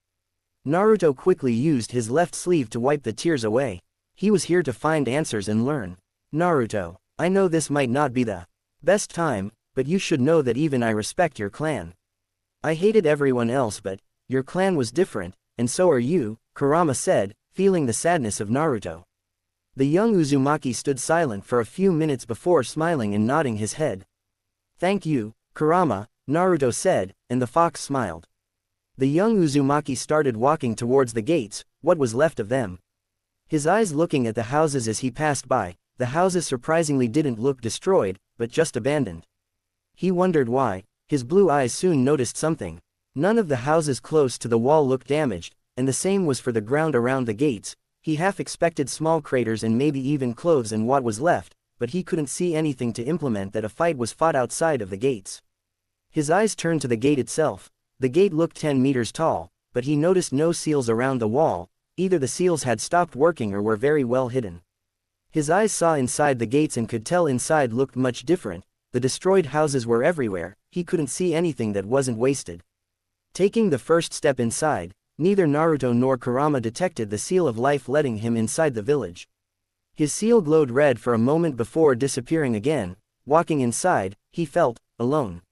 Naruto quickly used his left sleeve to wipe the tears away. He was here to find answers and learn. Naruto, I know this might not be the best time, but you should know that even I respect your clan. I hated everyone else, but your clan was different, and so are you, Kurama said, feeling the sadness of Naruto. The young Uzumaki stood silent for a few minutes before smiling and nodding his head. "Thank you, Kurama," Naruto said, and the fox smiled. The young Uzumaki started walking towards the gates, what was left of them. His eyes looking at the houses as he passed by, the houses surprisingly didn't look destroyed, but just abandoned. He wondered why. His blue eyes soon noticed something. None of the houses close to the wall looked damaged, and the same was for the ground around the gates. He half expected small craters and maybe even clothes and what was left, but he couldn't see anything to implement that a fight was fought outside of the gates. His eyes turned to the gate itself. The gate looked 10 meters tall, but he noticed no seals around the wall. Either the seals had stopped working or were very well hidden. His eyes saw inside the gates and could tell inside looked much different. The destroyed houses were everywhere. He couldn't see anything that wasn't wasted. Taking the first step inside, neither Naruto nor Kurama detected the seal of life letting him inside the village. His seal glowed red for a moment before disappearing again. Walking inside, he felt alone.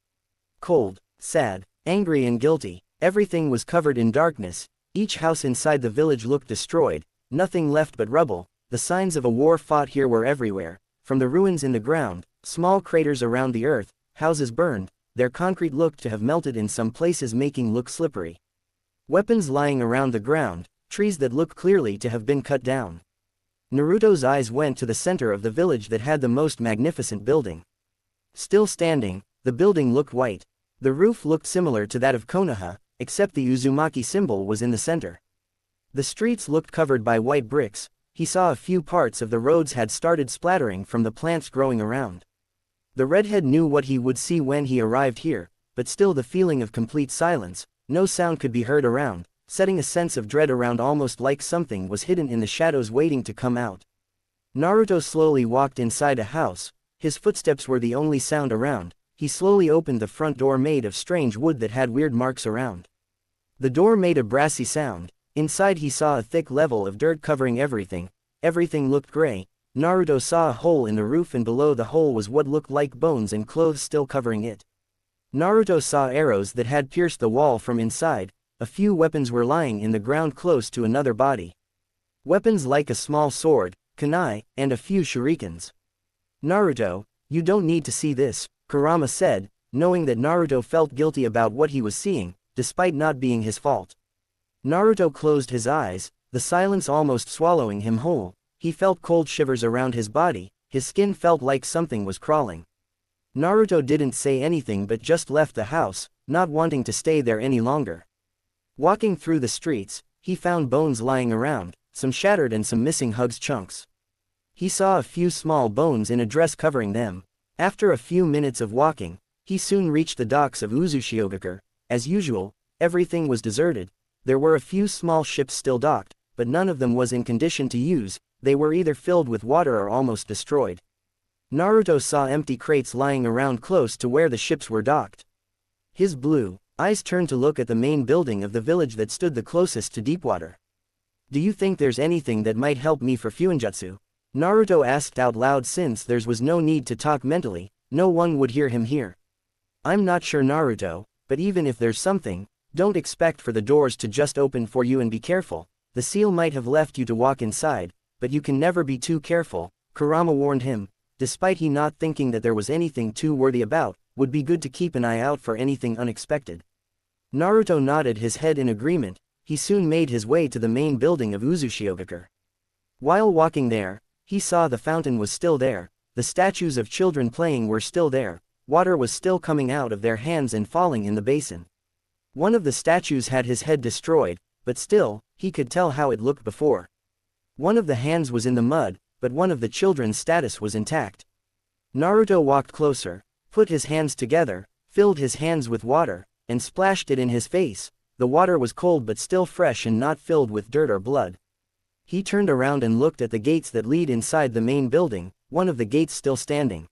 Cold, sad, angry and guilty. Everything was covered in darkness. Each house inside the village looked destroyed, nothing left but rubble. The signs of a war fought here were everywhere. From the ruins in the ground, small craters around the earth, houses burned, their concrete looked to have melted in some places making look slippery. Weapons lying around the ground, trees that looked clearly to have been cut down. Naruto's eyes went to the center of the village that had the most magnificent building. Still standing, the building looked white. The roof looked similar to that of Konoha, except the Uzumaki symbol was in the center. The streets looked covered by white bricks. He saw a few parts of the roads had started splattering from the plants growing around. The redhead knew what he would see when he arrived here, but still the feeling of complete silence, no sound could be heard around, setting a sense of dread around almost like something was hidden in the shadows waiting to come out. Naruto slowly walked inside a house. His footsteps were the only sound around. He slowly opened the front door made of strange wood that had weird marks around. The door made a brassy sound. Inside he saw a thick level of dirt covering everything. Everything looked gray. Naruto saw a hole in the roof and below the hole was what looked like bones and clothes still covering it. Naruto saw arrows that had pierced the wall from inside. A few weapons were lying in the ground close to another body. Weapons like a small sword, kunai, and a few shurikens. "Naruto, you don't need to see this," Kurama said, knowing that Naruto felt guilty about what he was seeing, despite not being his fault. Naruto closed his eyes, the silence almost swallowing him whole. He felt cold shivers around his body, his skin felt like something was crawling. Naruto didn't say anything but just left the house, not wanting to stay there any longer. Walking through the streets, he found bones lying around, some shattered and some missing hugs chunks. He saw a few small bones in a dress covering them. After a few minutes of walking, he soon reached the docks of Uzushiogakure. As usual, everything was deserted. There were a few small ships still docked, but none of them was in condition to use. They were either filled with water or almost destroyed. Naruto saw empty crates lying around close to where the ships were docked. His blue eyes turned to look at the main building of the village that stood the closest to Deepwater. "Do you think there's anything that might help me for Fuinjutsu?" Naruto asked out loud since there was no need to talk mentally, no one would hear him here. "I'm not sure, Naruto, but even if there's something, don't expect for the doors to just open for you and be careful. The seal might have left you to walk inside, but you can never be too careful," Kurama warned him. Despite he not thinking that there was anything too worthy about, would be good to keep an eye out for anything unexpected. Naruto nodded his head in agreement. He soon made his way to the main building of Uzushiogakure. While walking there, he saw the fountain was still there, the statues of children playing were still there, water was still coming out of their hands and falling in the basin. One of the statues had his head destroyed, but still, he could tell how it looked before. One of the hands was in the mud, but one of the children's status was intact. Naruto walked closer, put his hands together, filled his hands with water, and splashed it in his face. The water was cold but still fresh and not filled with dirt or blood. He turned around and looked at the gates that lead inside the main building, one of the gates still standing.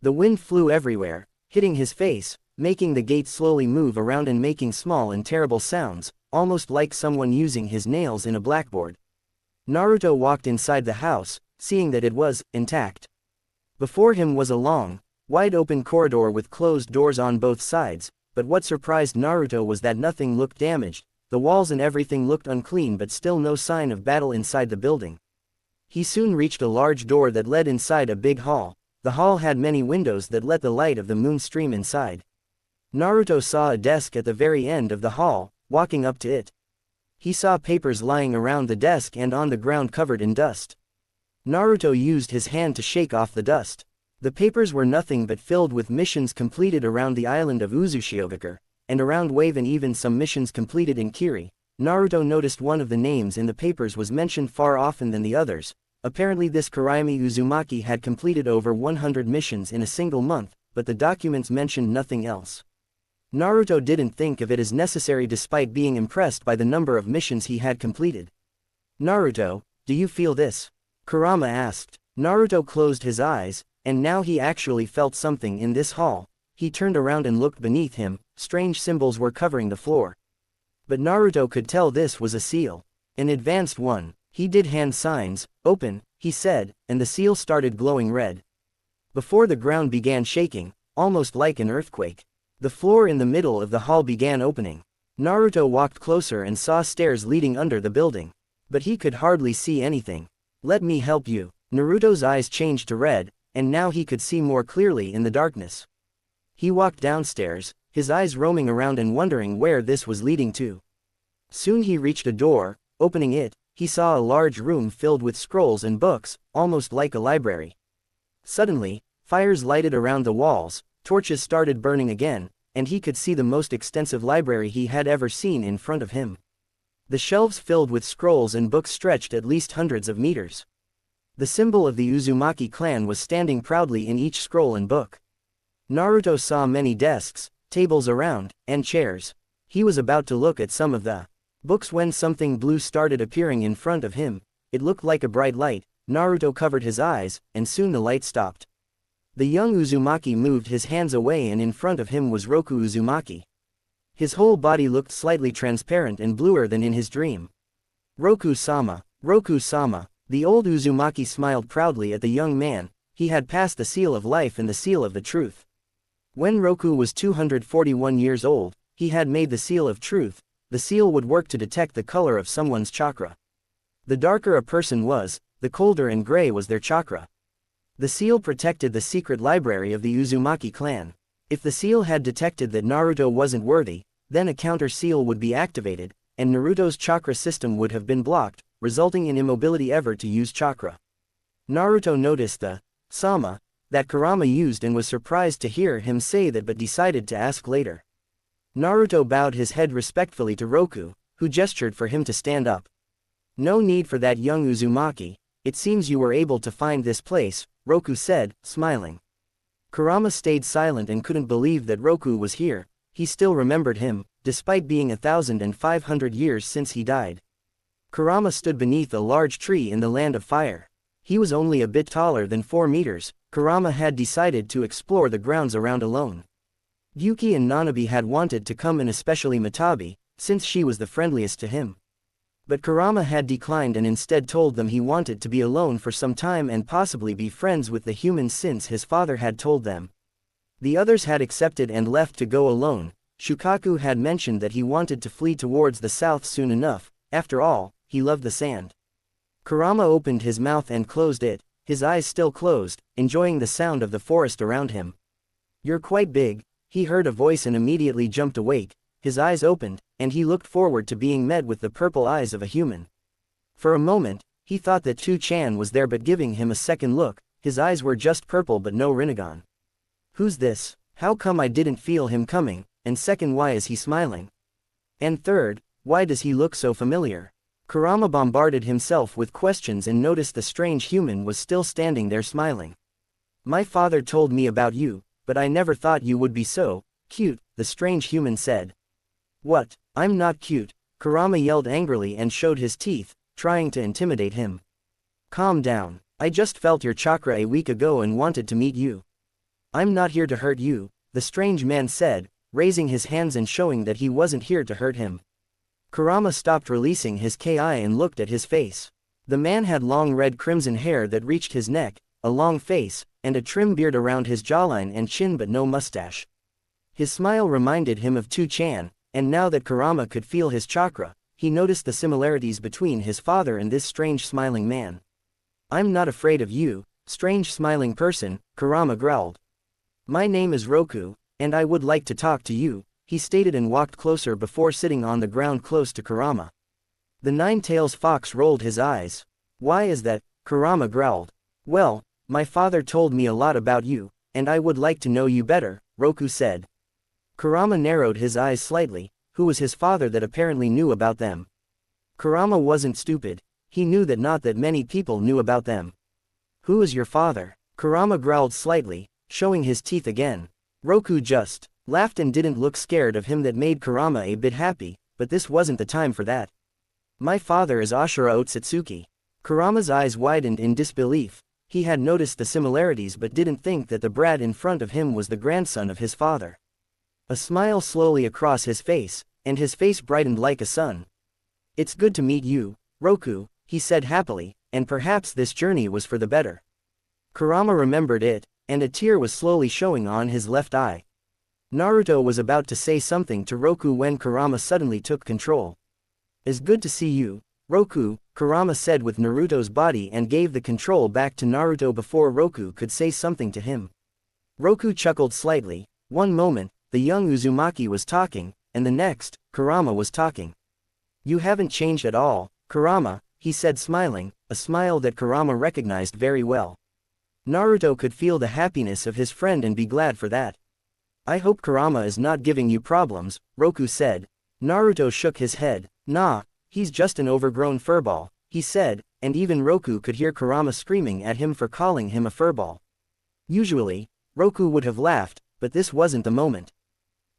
The wind flew everywhere, hitting his face, making the gate slowly move around and making small and terrible sounds, almost like someone using his nails in a blackboard. Naruto walked inside the house, seeing that it was intact. Before him was a long, wide-open corridor with closed doors on both sides, but what surprised Naruto was that nothing looked damaged. The walls and everything looked unclean but still no sign of battle inside the building. He soon reached a large door that led inside a big hall. The hall had many windows that let the light of the moon stream inside. Naruto saw a desk at the very end of the hall. Walking up to it, he saw papers lying around the desk and on the ground covered in dust. Naruto used his hand to shake off the dust. The papers were nothing but filled with missions completed around the island of Uzushiogakure, and around Wave, and even some missions completed in Kiri. Naruto noticed one of the names in the papers was mentioned far often than the others. Apparently this Karaimi Uzumaki had completed over 100 missions in a single month, but the documents mentioned nothing else. Naruto didn't think of it as necessary despite being impressed by the number of missions he had completed. "Naruto, do you feel this?" Kurama asked. Naruto closed his eyes, and now he actually felt something in this hall. He turned around and looked beneath him. Strange symbols were covering the floor. But Naruto could tell this was a seal. An advanced one. He did hand signs. "Open," he said, and the seal started glowing red. Before the ground began shaking, almost like an earthquake. The floor in the middle of the hall began opening. Naruto walked closer and saw stairs leading under the building. But he could hardly see anything. "Let me help you." Naruto's eyes changed to red, and now he could see more clearly in the darkness. He walked downstairs, his eyes roaming around and wondering where this was leading to. Soon he reached a door. Opening it, he saw a large room filled with scrolls and books, almost like a library. Suddenly, fires lighted around the walls, torches started burning again, and he could see the most extensive library he had ever seen in front of him. The shelves filled with scrolls and books stretched at least hundreds of meters. The symbol of the Uzumaki clan was standing proudly in each scroll and book. Naruto saw many desks, tables around, and chairs. He was about to look at some of the books when something blue started appearing in front of him. It looked like a bright light. Naruto covered his eyes, and soon the light stopped. The young Uzumaki moved his hands away, and in front of him was Roku Uzumaki. His whole body looked slightly transparent and bluer than in his dream. "Roku-sama, Roku-sama." The old Uzumaki smiled proudly at the young man. He had passed the seal of life and the seal of the truth. When Roku was 241 years old, he had made the seal of truth. The seal would work to detect the color of someone's chakra. The darker a person was, the colder and gray was their chakra. The seal protected the secret library of the Uzumaki clan. If the seal had detected that Naruto wasn't worthy, then a counter seal would be activated, and Naruto's chakra system would have been blocked, resulting in immobility ever to use chakra. Naruto noticed the "sama" that Kurama used and was surprised to hear him say that, but decided to ask later. Naruto bowed his head respectfully to Roku, who gestured for him to stand up. "No need for that, young Uzumaki. It seems you were able to find this place," Roku said, smiling. Kurama stayed silent and couldn't believe that Roku was here. He still remembered him, despite being 1,500 years since he died. Kurama stood beneath a large tree in the land of fire. He was only a bit taller than 4 meters. Kurama had decided to explore the grounds around alone. Yuki and Nanabe had wanted to come, and especially Matabi, since she was the friendliest to him. But Kurama had declined and instead told them he wanted to be alone for some time and possibly be friends with the humans since his father had told them. The others had accepted and left to go alone. Shukaku had mentioned that he wanted to flee towards the south soon enough. After all, he loved the sand. Kurama opened his mouth and closed it, his eyes still closed, enjoying the sound of the forest around him. "You're quite big," he heard a voice and immediately jumped awake. His eyes opened, and he looked forward to being met with the purple eyes of a human. For a moment, he thought that Tu-chan was there, but giving him a second look, his eyes were just purple but no Rinnegan. "Who's this? How come I didn't feel him coming? And second, why is he smiling? And third, why does he look so familiar?" Kurama bombarded himself with questions and noticed the strange human was still standing there smiling. "My father told me about you, but I never thought you would be so cute," the strange human said. "What? I'm not cute," Kurama yelled angrily and showed his teeth, trying to intimidate him. "Calm down. I just felt your chakra a week ago and wanted to meet you. I'm not here to hurt you," the strange man said, raising his hands and showing that he wasn't here to hurt him. Kurama stopped releasing his ki and looked at his face. The man had long red crimson hair that reached his neck, a long face, and a trim beard around his jawline and chin but no mustache. His smile reminded him of Tu-chan, and now that Kurama could feel his chakra, he noticed the similarities between his father and this strange smiling man. I'm not afraid of you, strange smiling person, Kurama growled. My name is Roku, and I would like to talk to you, he stated and walked closer before sitting on the ground close to Kurama. The nine-tails fox rolled his eyes. Why is that? Kurama growled. Well, my father told me a lot about you, and I would like to know you better, Roku said. Kurama narrowed his eyes slightly. Who was his father that apparently knew about them? Kurama wasn't stupid. He knew that not that many people knew about them. Who is your father? Kurama growled slightly, showing his teeth again. Roku just laughed and didn't look scared of him. That made Kurama a bit happy, but this wasn't the time for that. My father is Ashura Otsutsuki. Kurama's eyes widened in disbelief. He had noticed the similarities but didn't think that the brat in front of him was the grandson of his father. A smile slowly across his face, and his face brightened like a sun. It's good to meet you, Roku, he said happily, and perhaps this journey was for the better. Kurama remembered it, and a tear was slowly showing on his left eye. Naruto was about to say something to Roku when Kurama suddenly took control. It's good to see you, Roku, Kurama said with Naruto's body and gave the control back to Naruto before Roku could say something to him. Roku chuckled slightly. One moment, the young Uzumaki was talking, and the next, Kurama was talking. You haven't changed at all, Kurama, he said smiling, a smile that Kurama recognized very well. Naruto could feel the happiness of his friend and be glad for that. I hope Kurama is not giving you problems, Roku said. Naruto shook his head. Nah, he's just an overgrown furball, he said, and even Roku could hear Kurama screaming at him for calling him a furball. Usually, Roku would have laughed, but this wasn't the moment.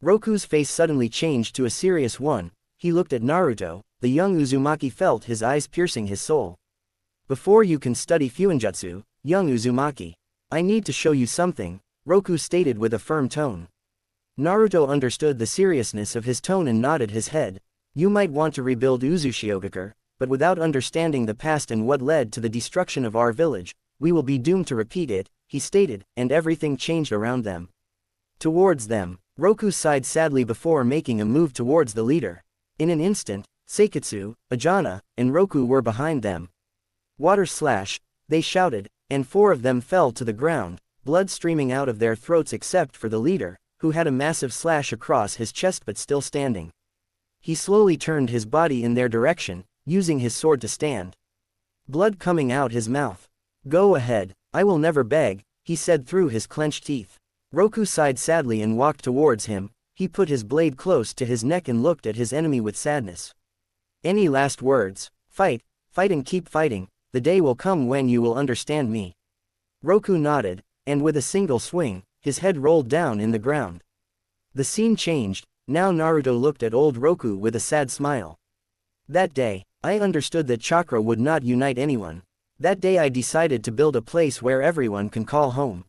Roku's face suddenly changed to a serious one. He looked at Naruto. The young Uzumaki felt his eyes piercing his soul. Before you can study Fuinjutsu, young Uzumaki, I need to show you something, Roku stated with a firm tone. Naruto understood the seriousness of his tone and nodded his head. You might want to rebuild Uzushiogakure, but without understanding the past and what led to the destruction of our village, we will be doomed to repeat it, he stated, and everything changed around them. Towards them, Roku sighed sadly before making a move towards the leader. In an instant, Seiketsu, Ajana, and Roku were behind them. Water slash, they shouted, and 4 of them fell to the ground, blood streaming out of their throats except for the leader, who had a massive slash across his chest but still standing. He slowly turned his body in their direction, using his sword to stand. Blood coming out his mouth. Go ahead, I will never beg, he said through his clenched teeth. Roku sighed sadly and walked towards him. He put his blade close to his neck and looked at his enemy with sadness. Any last words? Fight, fight and keep fighting, the day will come when you will understand me. Roku nodded, and with a single swing, his head rolled down in the ground. The scene changed. Now Naruto looked at old Roku with a sad smile. That day, I understood that chakra would not unite anyone. That day I decided to build a place where everyone can call home.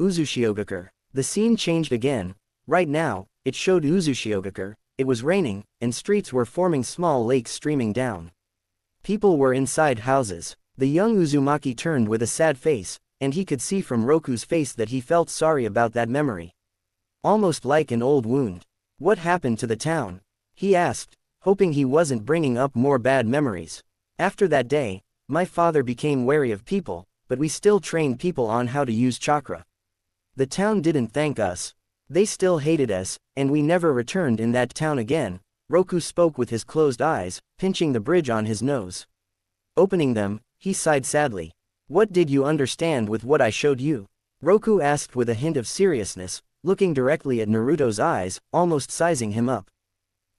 Uzushiogakure. The scene changed again. Right now, it showed Uzushiogakure. It was raining, and streets were forming small lakes streaming down. People were inside houses. The young Uzumaki turned with a sad face, and he could see from Roku's face that he felt sorry about that memory. Almost like an old wound. What happened to the town? He asked, hoping he wasn't bringing up more bad memories. After that day, my father became wary of people, but we still trained people on how to use chakra. The town didn't thank us. They still hated us, and we never returned in that town again. Roku spoke with his closed eyes, pinching the bridge on his nose. Opening them, he sighed sadly. What did you understand with what I showed you? Roku asked with a hint of seriousness, looking directly at Naruto's eyes, almost sizing him up.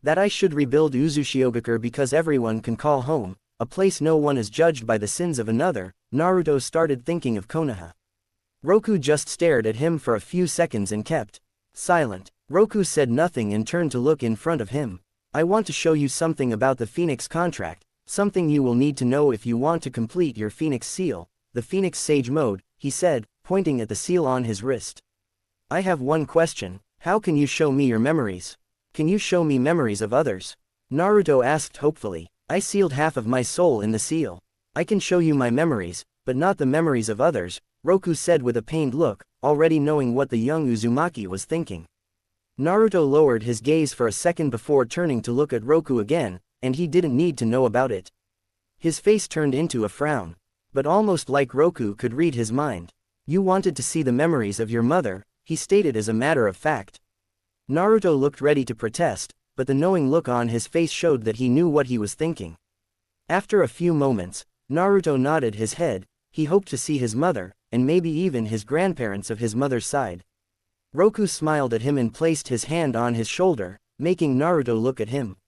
That I should rebuild Uzushiogakure because everyone can call home, a place no one is judged by the sins of another. Naruto started thinking of Konoha. Roku just stared at him for a few seconds and kept silent. Roku said nothing and turned to look in front of him. I want to show you something about the Phoenix contract, something you will need to know if you want to complete your Phoenix seal, the Phoenix Sage mode, he said, pointing at the seal on his wrist. I have one question, how can you show me your memories? Can you show me memories of others? Naruto asked hopefully. I sealed half of my soul in the seal. I can show you my memories, but not the memories of others, Roku said with a pained look, already knowing what the young Uzumaki was thinking. Naruto lowered his gaze for a second before turning to look at Roku again, and he didn't need to know about it. His face turned into a frown. But almost like Roku could read his mind. You wanted to see the memories of your mother, he stated as a matter of fact. Naruto looked ready to protest, but the knowing look on his face showed that he knew what he was thinking. After a few moments, Naruto nodded his head. He hoped to see his mother, and maybe even his grandparents of his mother's side. Roku smiled at him and placed his hand on his shoulder, making Naruto look at him.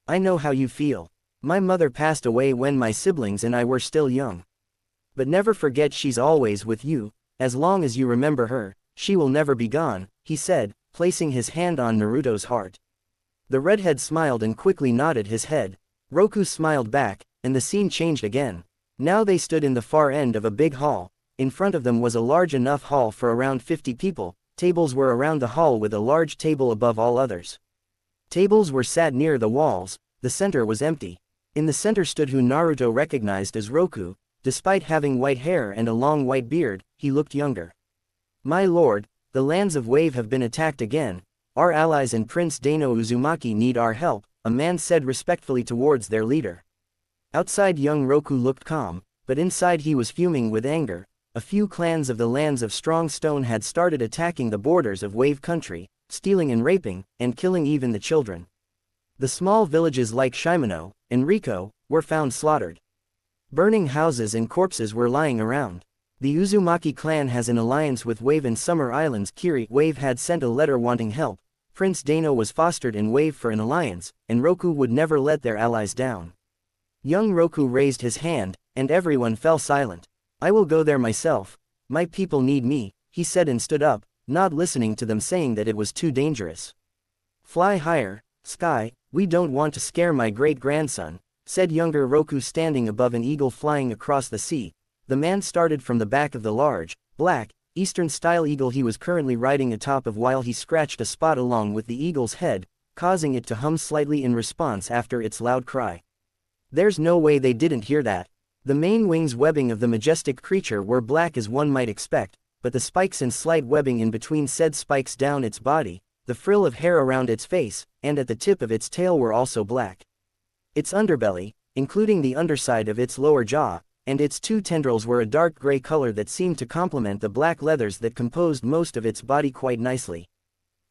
I know how you feel. My mother passed away when my siblings and I were still young. But never forget she's always with you, as long as you remember her, she will never be gone, he said, placing his hand on Naruto's heart. The redhead smiled and quickly nodded his head. Roku smiled back, and the scene changed again. Now they stood in the far end of a big hall. In front of them was a large enough hall for around 50 people. Tables were around the hall with a large table above all others. Tables were sat near the walls, the center was empty. In the center stood who Naruto recognized as Roku. Despite having white hair and a long white beard, he looked younger. My lord, the lands of Wave have been attacked again. Our allies and Prince Dano Uzumaki need our help, a man said respectfully towards their leader. Outside young Roku looked calm, but inside he was fuming with anger. A few clans of the lands of Strong Stone had started attacking the borders of Wave Country, stealing and raping, and killing even the children. The small villages like Shimano and Riko were found slaughtered. Burning houses and corpses were lying around. The Uzumaki clan has an alliance with Wave and Summer Islands. Kiri Wave had sent a letter wanting help. Prince Dano was fostered in Wave for an alliance, and Roku would never let their allies down. Young Roku raised his hand, and everyone fell silent. I will go there myself. My people need me, he said and stood up, not listening to them saying that it was too dangerous. Fly higher, Sky, we don't want to scare my great-grandson, said younger Roku standing above an eagle flying across the sea. The man started from the back of the large, black, Eastern-style eagle he was currently riding atop of while he scratched a spot along with the eagle's head, causing it to hum slightly in response after its loud cry. There's no way they didn't hear that. The main wings webbing of the majestic creature were black as one might expect, but the spikes and slight webbing in between said spikes down its body, the frill of hair around its face, and at the tip of its tail were also black. Its underbelly, including the underside of its lower jaw, and its two tendrils were a dark gray color that seemed to complement the black leathers that composed most of its body quite nicely.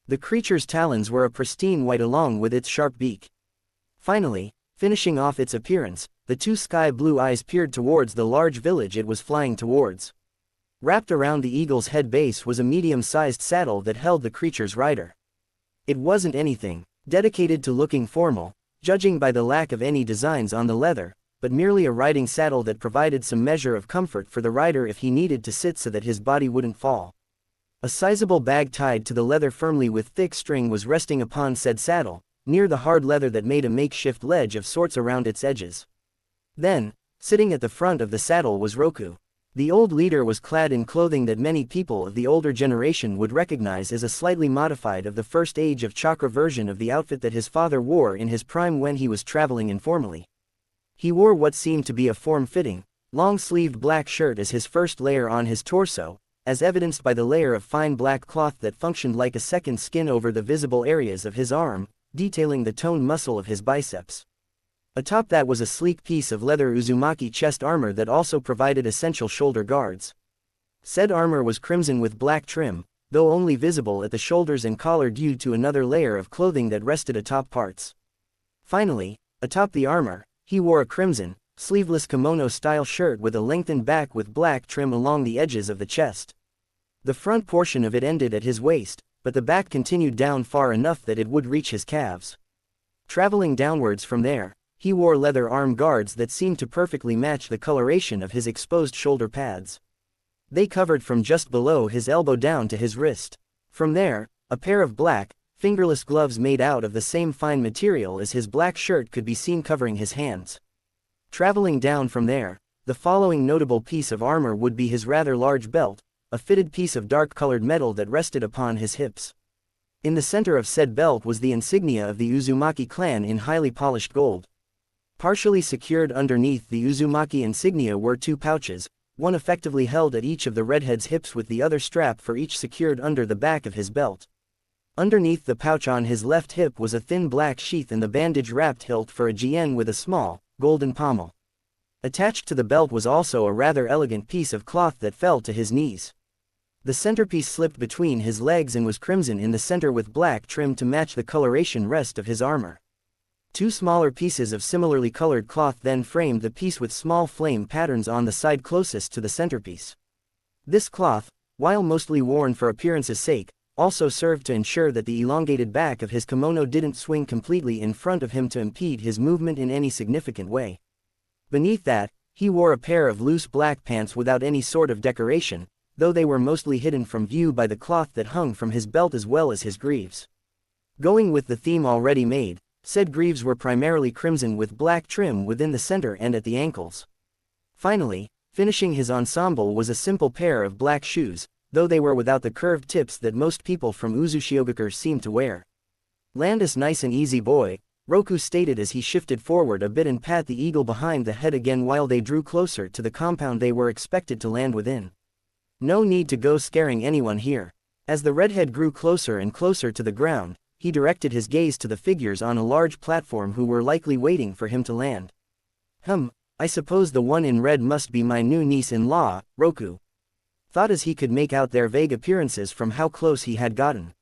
The creature's talons were a pristine white along with its sharp beak. Finally, finishing off its appearance, the two sky blue eyes peered towards the large village it was flying towards. Wrapped around the eagle's head base was a medium-sized saddle that held the creature's rider. It wasn't anything dedicated to looking formal, judging by the lack of any designs on the leather, but merely a riding saddle that provided some measure of comfort for the rider if he needed to sit so that his body wouldn't fall. A sizable bag tied to the leather firmly with thick string was resting upon said saddle, near the hard leather that made a makeshift ledge of sorts around its edges. Then, sitting at the front of the saddle was Roku. The old leader was clad in clothing that many people of the older generation would recognize as a slightly modified of the first age of chakra version of the outfit that his father wore in his prime when he was traveling informally. He wore what seemed to be a form-fitting, long-sleeved black shirt as his first layer on his torso, as evidenced by the layer of fine black cloth that functioned like a second skin over the visible areas of his arm, detailing the toned muscle of his biceps. Atop that was a sleek piece of leather Uzumaki chest armor that also provided essential shoulder guards. Said armor was crimson with black trim, though only visible at the shoulders and collar due to another layer of clothing that rested atop parts. Finally, atop the armor, he wore a crimson, sleeveless kimono-style shirt with a lengthened back with black trim along the edges of the chest. The front portion of it ended at his waist, but the back continued down far enough that it would reach his calves. Traveling downwards from there, he wore leather arm guards that seemed to perfectly match the coloration of his exposed shoulder pads. They covered from just below his elbow down to his wrist. From there, a pair of black, fingerless gloves made out of the same fine material as his black shirt could be seen covering his hands. Traveling down from there, the following notable piece of armor would be his rather large belt, a fitted piece of dark-colored metal that rested upon his hips. In the center of said belt was the insignia of the Uzumaki clan in highly polished gold. Partially secured underneath the Uzumaki insignia were two pouches, one effectively held at each of the redhead's hips with the other strap for each secured under the back of his belt. Underneath the pouch on his left hip was a thin black sheath and the bandage-wrapped hilt for a GN with a small, golden pommel. Attached to the belt was also a rather elegant piece of cloth that fell to his knees. The centerpiece slipped between his legs and was crimson in the center with black trim to match the coloration rest of his armor. Two smaller pieces of similarly colored cloth then framed the piece with small flame patterns on the side closest to the centerpiece. This cloth, while mostly worn for appearance's sake, also served to ensure that the elongated back of his kimono didn't swing completely in front of him to impede his movement in any significant way. Beneath that, he wore a pair of loose black pants without any sort of decoration, though they were mostly hidden from view by the cloth that hung from his belt as well as his greaves. Going with the theme already made, said greaves were primarily crimson with black trim within the center and at the ankles. Finally, finishing his ensemble was a simple pair of black shoes, though they were without the curved tips that most people from Uzushiogakure seem to wear. "Land us nice and easy, boy," Roku stated as he shifted forward a bit and pat the eagle behind the head again while they drew closer to the compound they were expected to land within. "No need to go scaring anyone here." As the redhead grew closer and closer to the ground, he directed his gaze to the figures on a large platform who were likely waiting for him to land. I suppose the one in red must be my new niece-in-law," Roku thought as he could make out their vague appearances from how close he had gotten.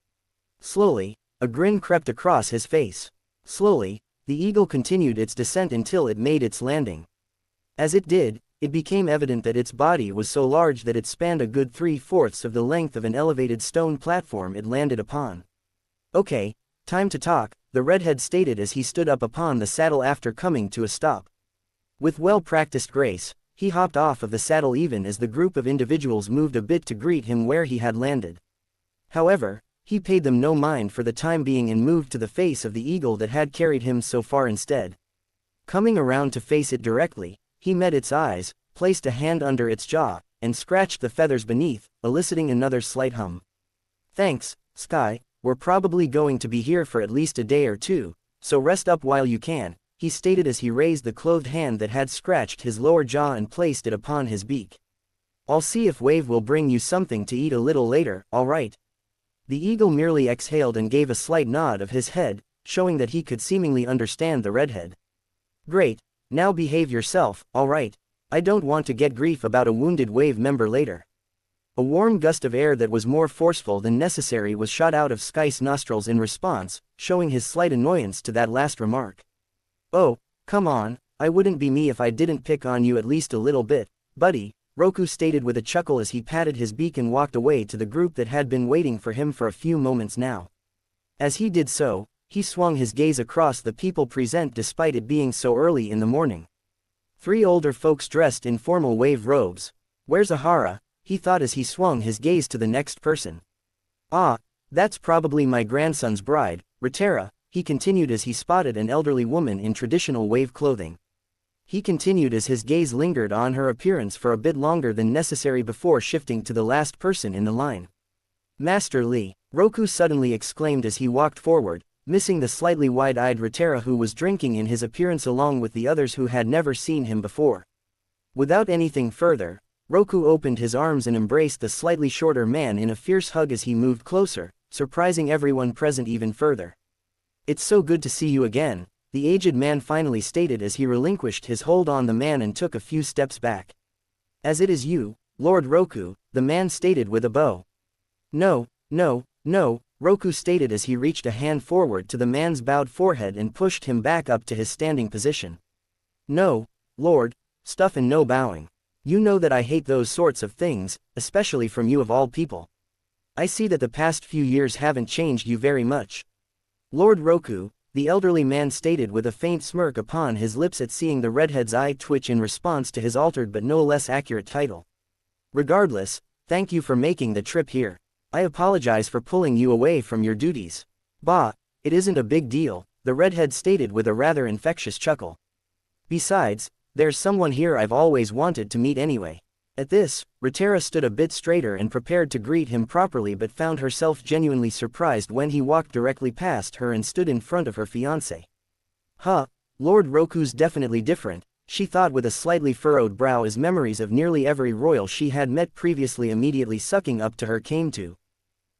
Slowly, a grin crept across his face. Slowly, the eagle continued its descent until it made its landing. As it did, it became evident that its body was so large that it spanned a good 3/4 of the length of an elevated stone platform it landed upon. "Okay, time to talk," the redhead stated as he stood up upon the saddle after coming to a stop. With well-practiced grace, he hopped off of the saddle even as the group of individuals moved a bit to greet him where he had landed. However, he paid them no mind for the time being and moved to the face of the eagle that had carried him so far instead. Coming around to face it directly, he met its eyes, placed a hand under its jaw, and scratched the feathers beneath, eliciting another slight hum. "Thanks, Sky, we're probably going to be here for at least a day or two, so rest up while you can," he stated as he raised the clothed hand that had scratched his lower jaw and placed it upon his beak. "I'll see if Wave will bring you something to eat a little later, alright?" The eagle merely exhaled and gave a slight nod of his head, showing that he could seemingly understand the redhead. "Great, now behave yourself, alright? I don't want to get grief about a wounded Wave member later." A warm gust of air that was more forceful than necessary was shot out of Sky's nostrils in response, showing his slight annoyance to that last remark. "Oh, come on, I wouldn't be me if I didn't pick on you at least a little bit, buddy," Roku stated with a chuckle as he patted his beak and walked away to the group that had been waiting for him for a few moments now. As he did so, he swung his gaze across the people present despite it being so early in the morning. 3 older folks dressed in formal wave robes. "Where's Ahara?" he thought as he swung his gaze to the next person. "Ah, that's probably my grandson's bride, Ritera," he continued as he spotted an elderly woman in traditional wave clothing. He continued as his gaze lingered on her appearance for a bit longer than necessary before shifting to the last person in the line. "Master Lee," Roku suddenly exclaimed as he walked forward, missing the slightly wide-eyed Ritera who was drinking in his appearance along with the others who had never seen him before. Without anything further, Roku opened his arms and embraced the slightly shorter man in a fierce hug as he moved closer, surprising everyone present even further. "It's so good to see you again," the aged man finally stated as he relinquished his hold on the man and took a few steps back. "As it is you, Lord Roku," the man stated with a bow. No, Roku stated as he reached a hand forward to the man's bowed forehead and pushed him back up to his standing position. "No, Lord, stuff and no bowing. You know that I hate those sorts of things, especially from you of all people. I see that the past few years haven't changed you very much." Lord Roku, the elderly man stated with a faint smirk upon his lips at seeing the redhead's eye twitch in response to his altered but no less accurate title. "Regardless, thank you for making the trip here. I apologize for pulling you away from your duties." "Bah, it isn't a big deal," the redhead stated with a rather infectious chuckle. "Besides, there's someone here I've always wanted to meet anyway." At this, Ritera stood a bit straighter and prepared to greet him properly but found herself genuinely surprised when he walked directly past her and stood in front of her fiancé. "Huh, Lord Roku's definitely different," she thought with a slightly furrowed brow as memories of nearly every royal she had met previously immediately sucking up to her came to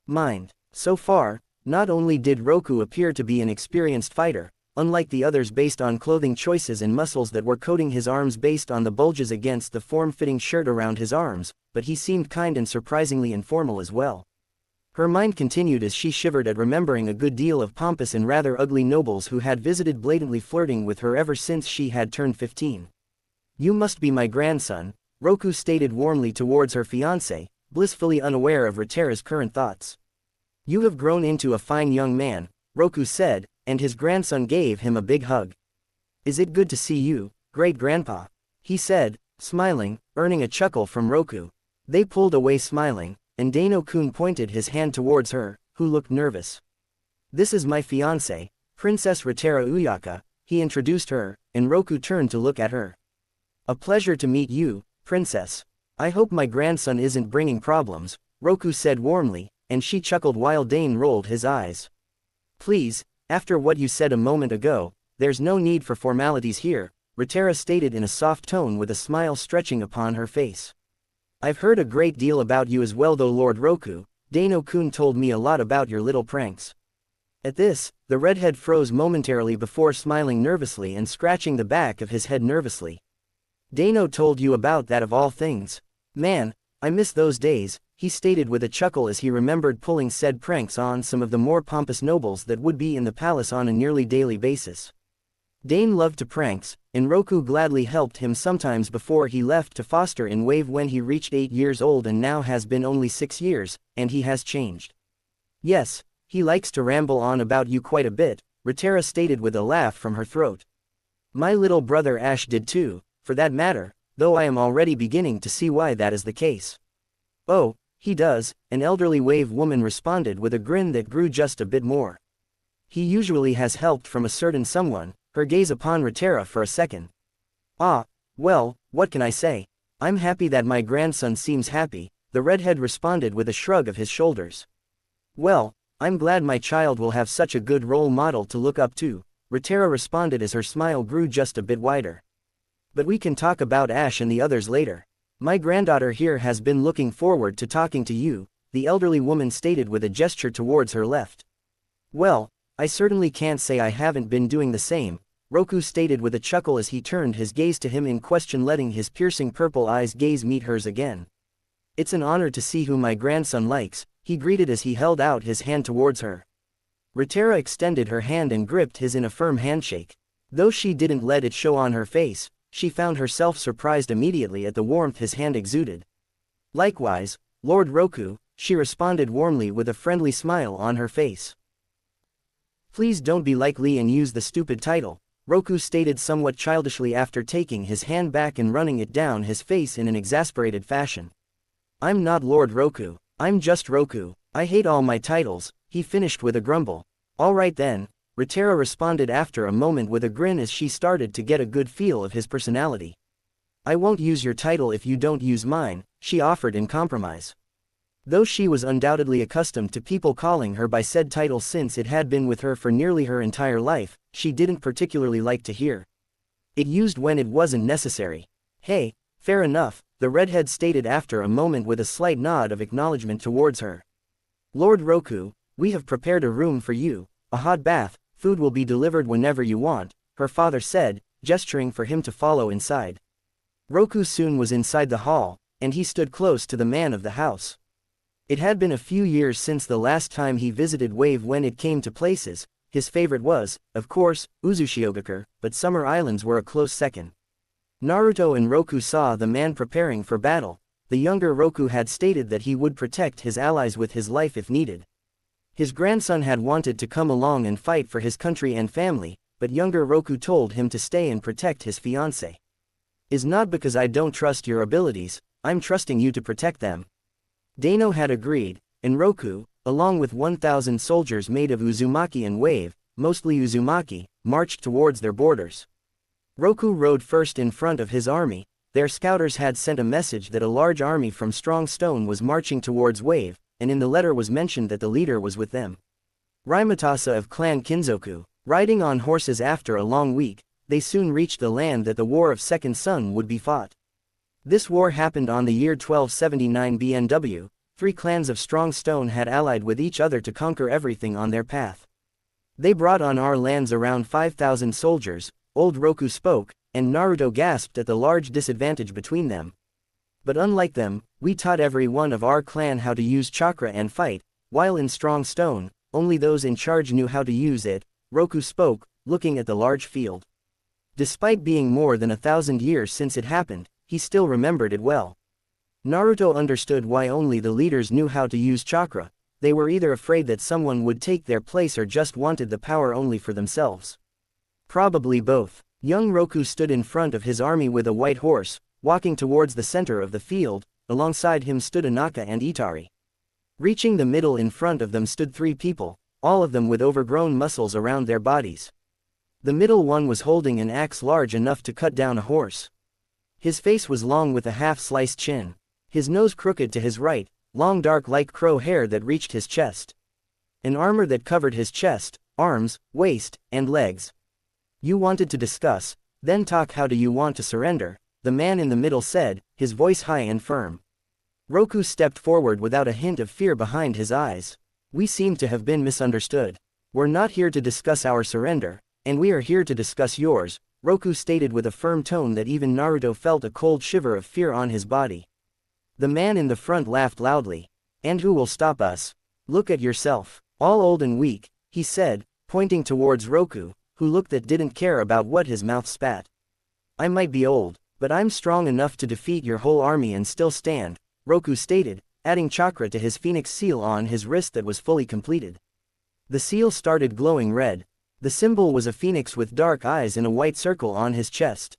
mind. So far, not only did Roku appear to be an experienced fighter, unlike the others based on clothing choices and muscles that were coating his arms based on the bulges against the form-fitting shirt around his arms, but he seemed kind and surprisingly informal as well. Her mind continued as she shivered at remembering a good deal of pompous and rather ugly nobles who had visited blatantly flirting with her ever since she had turned 15. "You must be my grandson," Roku stated warmly towards her fiancé, blissfully unaware of Rotera's current thoughts. "You have grown into a fine young man," Roku said, and his grandson gave him a big hug. "Is it good to see you, great-grandpa?" he said, smiling, earning a chuckle from Roku. They pulled away smiling, and Dano-kun pointed his hand towards her, who looked nervous. "This is my fiancée, Princess Rotera Uyaka," he introduced her, and Roku turned to look at her. "A pleasure to meet you, Princess. I hope my grandson isn't bringing problems," Roku said warmly, and she chuckled while Dane rolled his eyes. "Please, after what you said a moment ago, there's no need for formalities here," Rotera stated in a soft tone with a smile stretching upon her face. "I've heard a great deal about you as well though Lord Roku. Dano-kun told me a lot about your little pranks." At this, the redhead froze momentarily before smiling nervously and scratching the back of his head nervously. "Dano told you about that of all things. Man, I miss those days," he stated with a chuckle as he remembered pulling said pranks on some of the more pompous nobles that would be in the palace on a nearly daily basis. Dane loved to pranks, and Roku gladly helped him sometimes before he left to foster in Wave when he reached 8 years old and now has been only 6 years, and he has changed. "Yes, he likes to ramble on about you quite a bit," Rotera stated with a laugh from her throat. "My little brother Ash did too, for that matter, though I am already beginning to see why that is the case." "Oh, he does," an elderly Wave woman responded with a grin that grew just a bit more. "He usually has helped from a certain someone," her gaze upon Rotera for a second. "Ah, well, what can I say? I'm happy that my grandson seems happy," the redhead responded with a shrug of his shoulders. "Well, I'm glad my child will have such a good role model to look up to," Rotera responded as her smile grew just a bit wider. "But we can talk about Ash and the others later. My granddaughter here has been looking forward to talking to you," the elderly woman stated with a gesture towards her left. "Well, I certainly can't say I haven't been doing the same," Roku stated with a chuckle as he turned his gaze to him in question, letting his piercing purple eyes gaze meet hers again. "It's an honor to see who my grandson likes," he greeted as he held out his hand towards her. Rotera extended her hand and gripped his in a firm handshake. Though she didn't let it show on her face, she found herself surprised immediately at the warmth his hand exuded. "Likewise, Lord Roku," she responded warmly with a friendly smile on her face. "Please don't be like Lee and use the stupid title," Roku stated somewhat childishly after taking his hand back and running it down his face in an exasperated fashion. "I'm not Lord Roku, I'm just Roku. I hate all my titles," he finished with a grumble. "All right then," Rotera responded after a moment with a grin as she started to get a good feel of his personality. "I won't use your title if you don't use mine," she offered in compromise. Though she was undoubtedly accustomed to people calling her by said title since it had been with her for nearly her entire life, she didn't particularly like to hear it used when it wasn't necessary. "Hey, fair enough," the redhead stated after a moment with a slight nod of acknowledgement towards her. "Lord Roku, we have prepared a room for you, a hot bath, food will be delivered whenever you want," her father said, gesturing for him to follow inside. Roku soon was inside the hall, and he stood close to the man of the house. It had been a few years since the last time he visited Wave when it came to places. His favorite was, of course, Uzushiogakure, but Summer Islands were a close second. Naruto and Roku saw the man preparing for battle. The younger Roku had stated that he would protect his allies with his life if needed. His grandson had wanted to come along and fight for his country and family, but younger Roku told him to stay and protect his fiancé. "Is not because I don't trust your abilities, I'm trusting you to protect them." Dano had agreed, and Roku, along with 1,000 soldiers made of Uzumaki and Wave, mostly Uzumaki, marched towards their borders. Roku rode first in front of his army. Their scouters had sent a message that a large army from Strong Stone was marching towards Wave, and in the letter was mentioned that the leader was with them. Raimatasa of Clan Kinzoku, riding on horses after a long week, they soon reached the land that the War of Second Sun would be fought. This war happened on the year 1279 BNW. 3 clans of Strong Stone had allied with each other to conquer everything on their path. They brought on our lands around 5,000 soldiers, old Roku spoke, and Naruto gasped at the large disadvantage between them. But unlike them, we taught every one of our clan how to use chakra and fight, while in Strong Stone, only those in charge knew how to use it, Roku spoke, looking at the large field. Despite being more than 1,000 years since it happened, he still remembered it well. Naruto understood why only the leaders knew how to use chakra. They were either afraid that someone would take their place or just wanted the power only for themselves. Probably both. Young Roku stood in front of his army with a white horse, walking towards the center of the field. Alongside him stood Anaka and Itari. Reaching the middle, in front of them stood 3 people, all of them with overgrown muscles around their bodies. The middle one was holding an axe large enough to cut down a horse. His face was long with a half-sliced chin. His nose crooked to his right, long dark like crow hair that reached his chest. An armor that covered his chest, arms, waist, and legs. You wanted to discuss, then talk. How do you want to surrender? The man in the middle said, his voice high and firm. Roku stepped forward without a hint of fear behind his eyes. We seem to have been misunderstood. We're not here to discuss our surrender, and we are here to discuss yours, Roku stated with a firm tone that even Naruto felt a cold shiver of fear on his body. The man in the front laughed loudly. And who will stop us? Look at yourself, all old and weak, he said, pointing towards Roku, who looked that didn't care about what his mouth spat. I might be old, but I'm strong enough to defeat your whole army and still stand, Roku stated, adding chakra to his phoenix seal on his wrist that was fully completed. The seal started glowing red. The symbol was a phoenix with dark eyes in a white circle on his chest.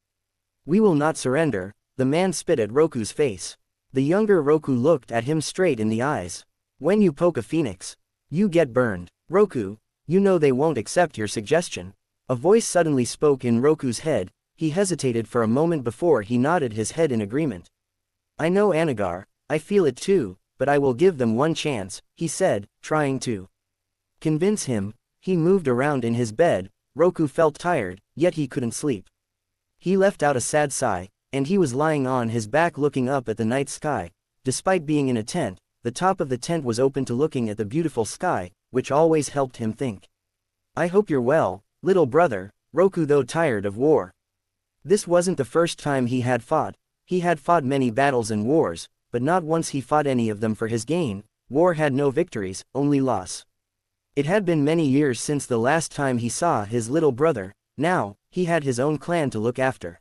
We will not surrender, the man spit at Roku's face. The younger Roku looked at him straight in the eyes. When you poke a phoenix, you get burned. Roku, you know they won't accept your suggestion. A voice suddenly spoke in Roku's head. He hesitated for a moment before he nodded his head in agreement. I know, Anagar, I feel it too, but I will give them one chance, he said, trying to convince him. He moved around in his bed. Roku felt tired, yet he couldn't sleep. He let out a sad sigh, and he was lying on his back looking up at the night sky. Despite being in a tent, the top of the tent was open to looking at the beautiful sky, which always helped him think. I hope you're well, little brother, Roku, though tired of war. This wasn't the first time he had fought. He had fought many battles and wars, but not once he fought any of them for his gain. War had no victories, only loss. It had been many years since the last time he saw his little brother. Now, he had his own clan to look after.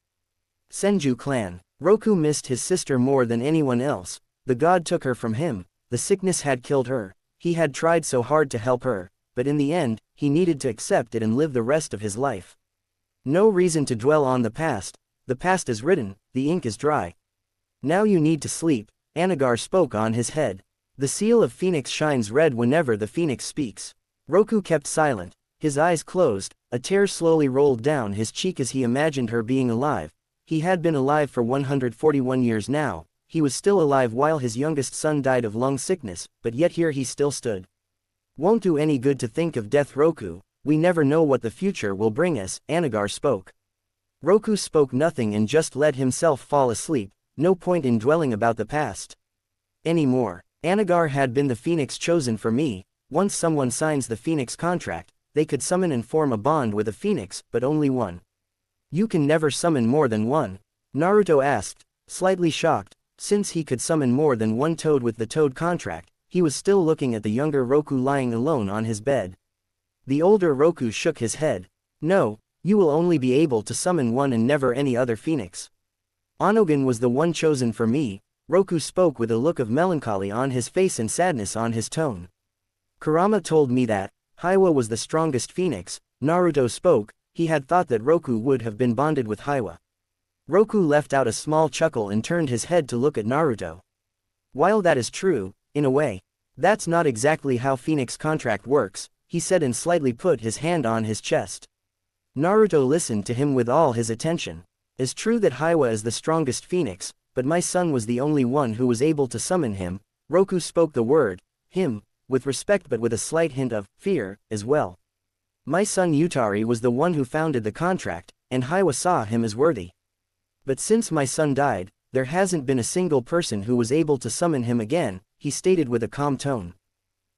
Senju clan. Roku missed his sister more than anyone else. The god took her from him. The sickness had killed her. He had tried so hard to help her, but in the end, he needed to accept it and live the rest of his life. No reason to dwell on the past. The past is written, the ink is dry. Now you need to sleep, Anagar spoke on his head. The seal of Phoenix shines red whenever the Phoenix speaks. Roku kept silent, his eyes closed. A tear slowly rolled down his cheek as he imagined her being alive. He had been alive for 141 years now. He was still alive while his youngest son died of lung sickness, but yet here he still stood. Won't do any good to think of death, Roku. We never know what the future will bring us, Anagar spoke. Roku spoke nothing and just let himself fall asleep. No point in dwelling about the past anymore. Anagar had been the Phoenix chosen for me. Once someone signs the Phoenix contract, they could summon and form a bond with a Phoenix, but only one. You can never summon more than one? Naruto asked, slightly shocked. Since he could summon more than one toad with the toad contract, he was still looking at the younger Roku lying alone on his bed. The older Roku shook his head. No, you will only be able to summon one and never any other Phoenix. Onogan was the one chosen for me, Roku spoke with a look of melancholy on his face and sadness on his tone. Kurama told me that Haiwa was the strongest Phoenix, Naruto spoke. He had thought that Roku would have been bonded with Haiwa. Roku left out a small chuckle and turned his head to look at Naruto. While that is true, in a way, that's not exactly how Phoenix contract works, he said and slightly put his hand on his chest. Naruto listened to him with all his attention. It's true that Haiwa is the strongest Phoenix, but my son was the only one who was able to summon him. Roku spoke the word, him, with respect but with a slight hint of fear, as well. My son Yutari was the one who founded the contract, and Haiwa saw him as worthy. But since my son died, there hasn't been a single person who was able to summon him again, he stated with a calm tone.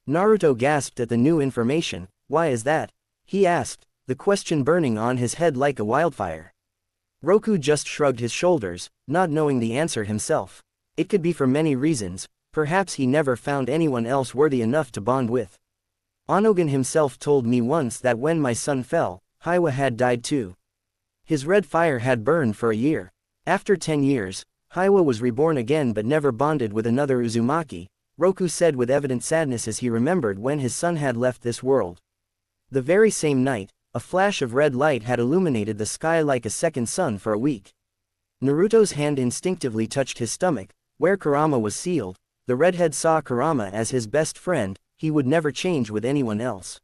Naruto gasped at the new information. Why is that? he asked, the question burning on his head like a wildfire. Roku just shrugged his shoulders, not knowing the answer himself. It could be for many reasons, perhaps he never found anyone else worthy enough to bond with. Onogan himself told me once that when my son fell, Hiwa had died too. His red fire had burned for a year. After 10 years, Hiwa was reborn again but never bonded with another Uzumaki, Roku said with evident sadness as he remembered when his son had left this world. The very same night, a flash of red light had illuminated the sky like a second sun for a week. Naruto's hand instinctively touched his stomach, where Kurama was sealed. The redhead saw Kurama as his best friend, he would never change with anyone else.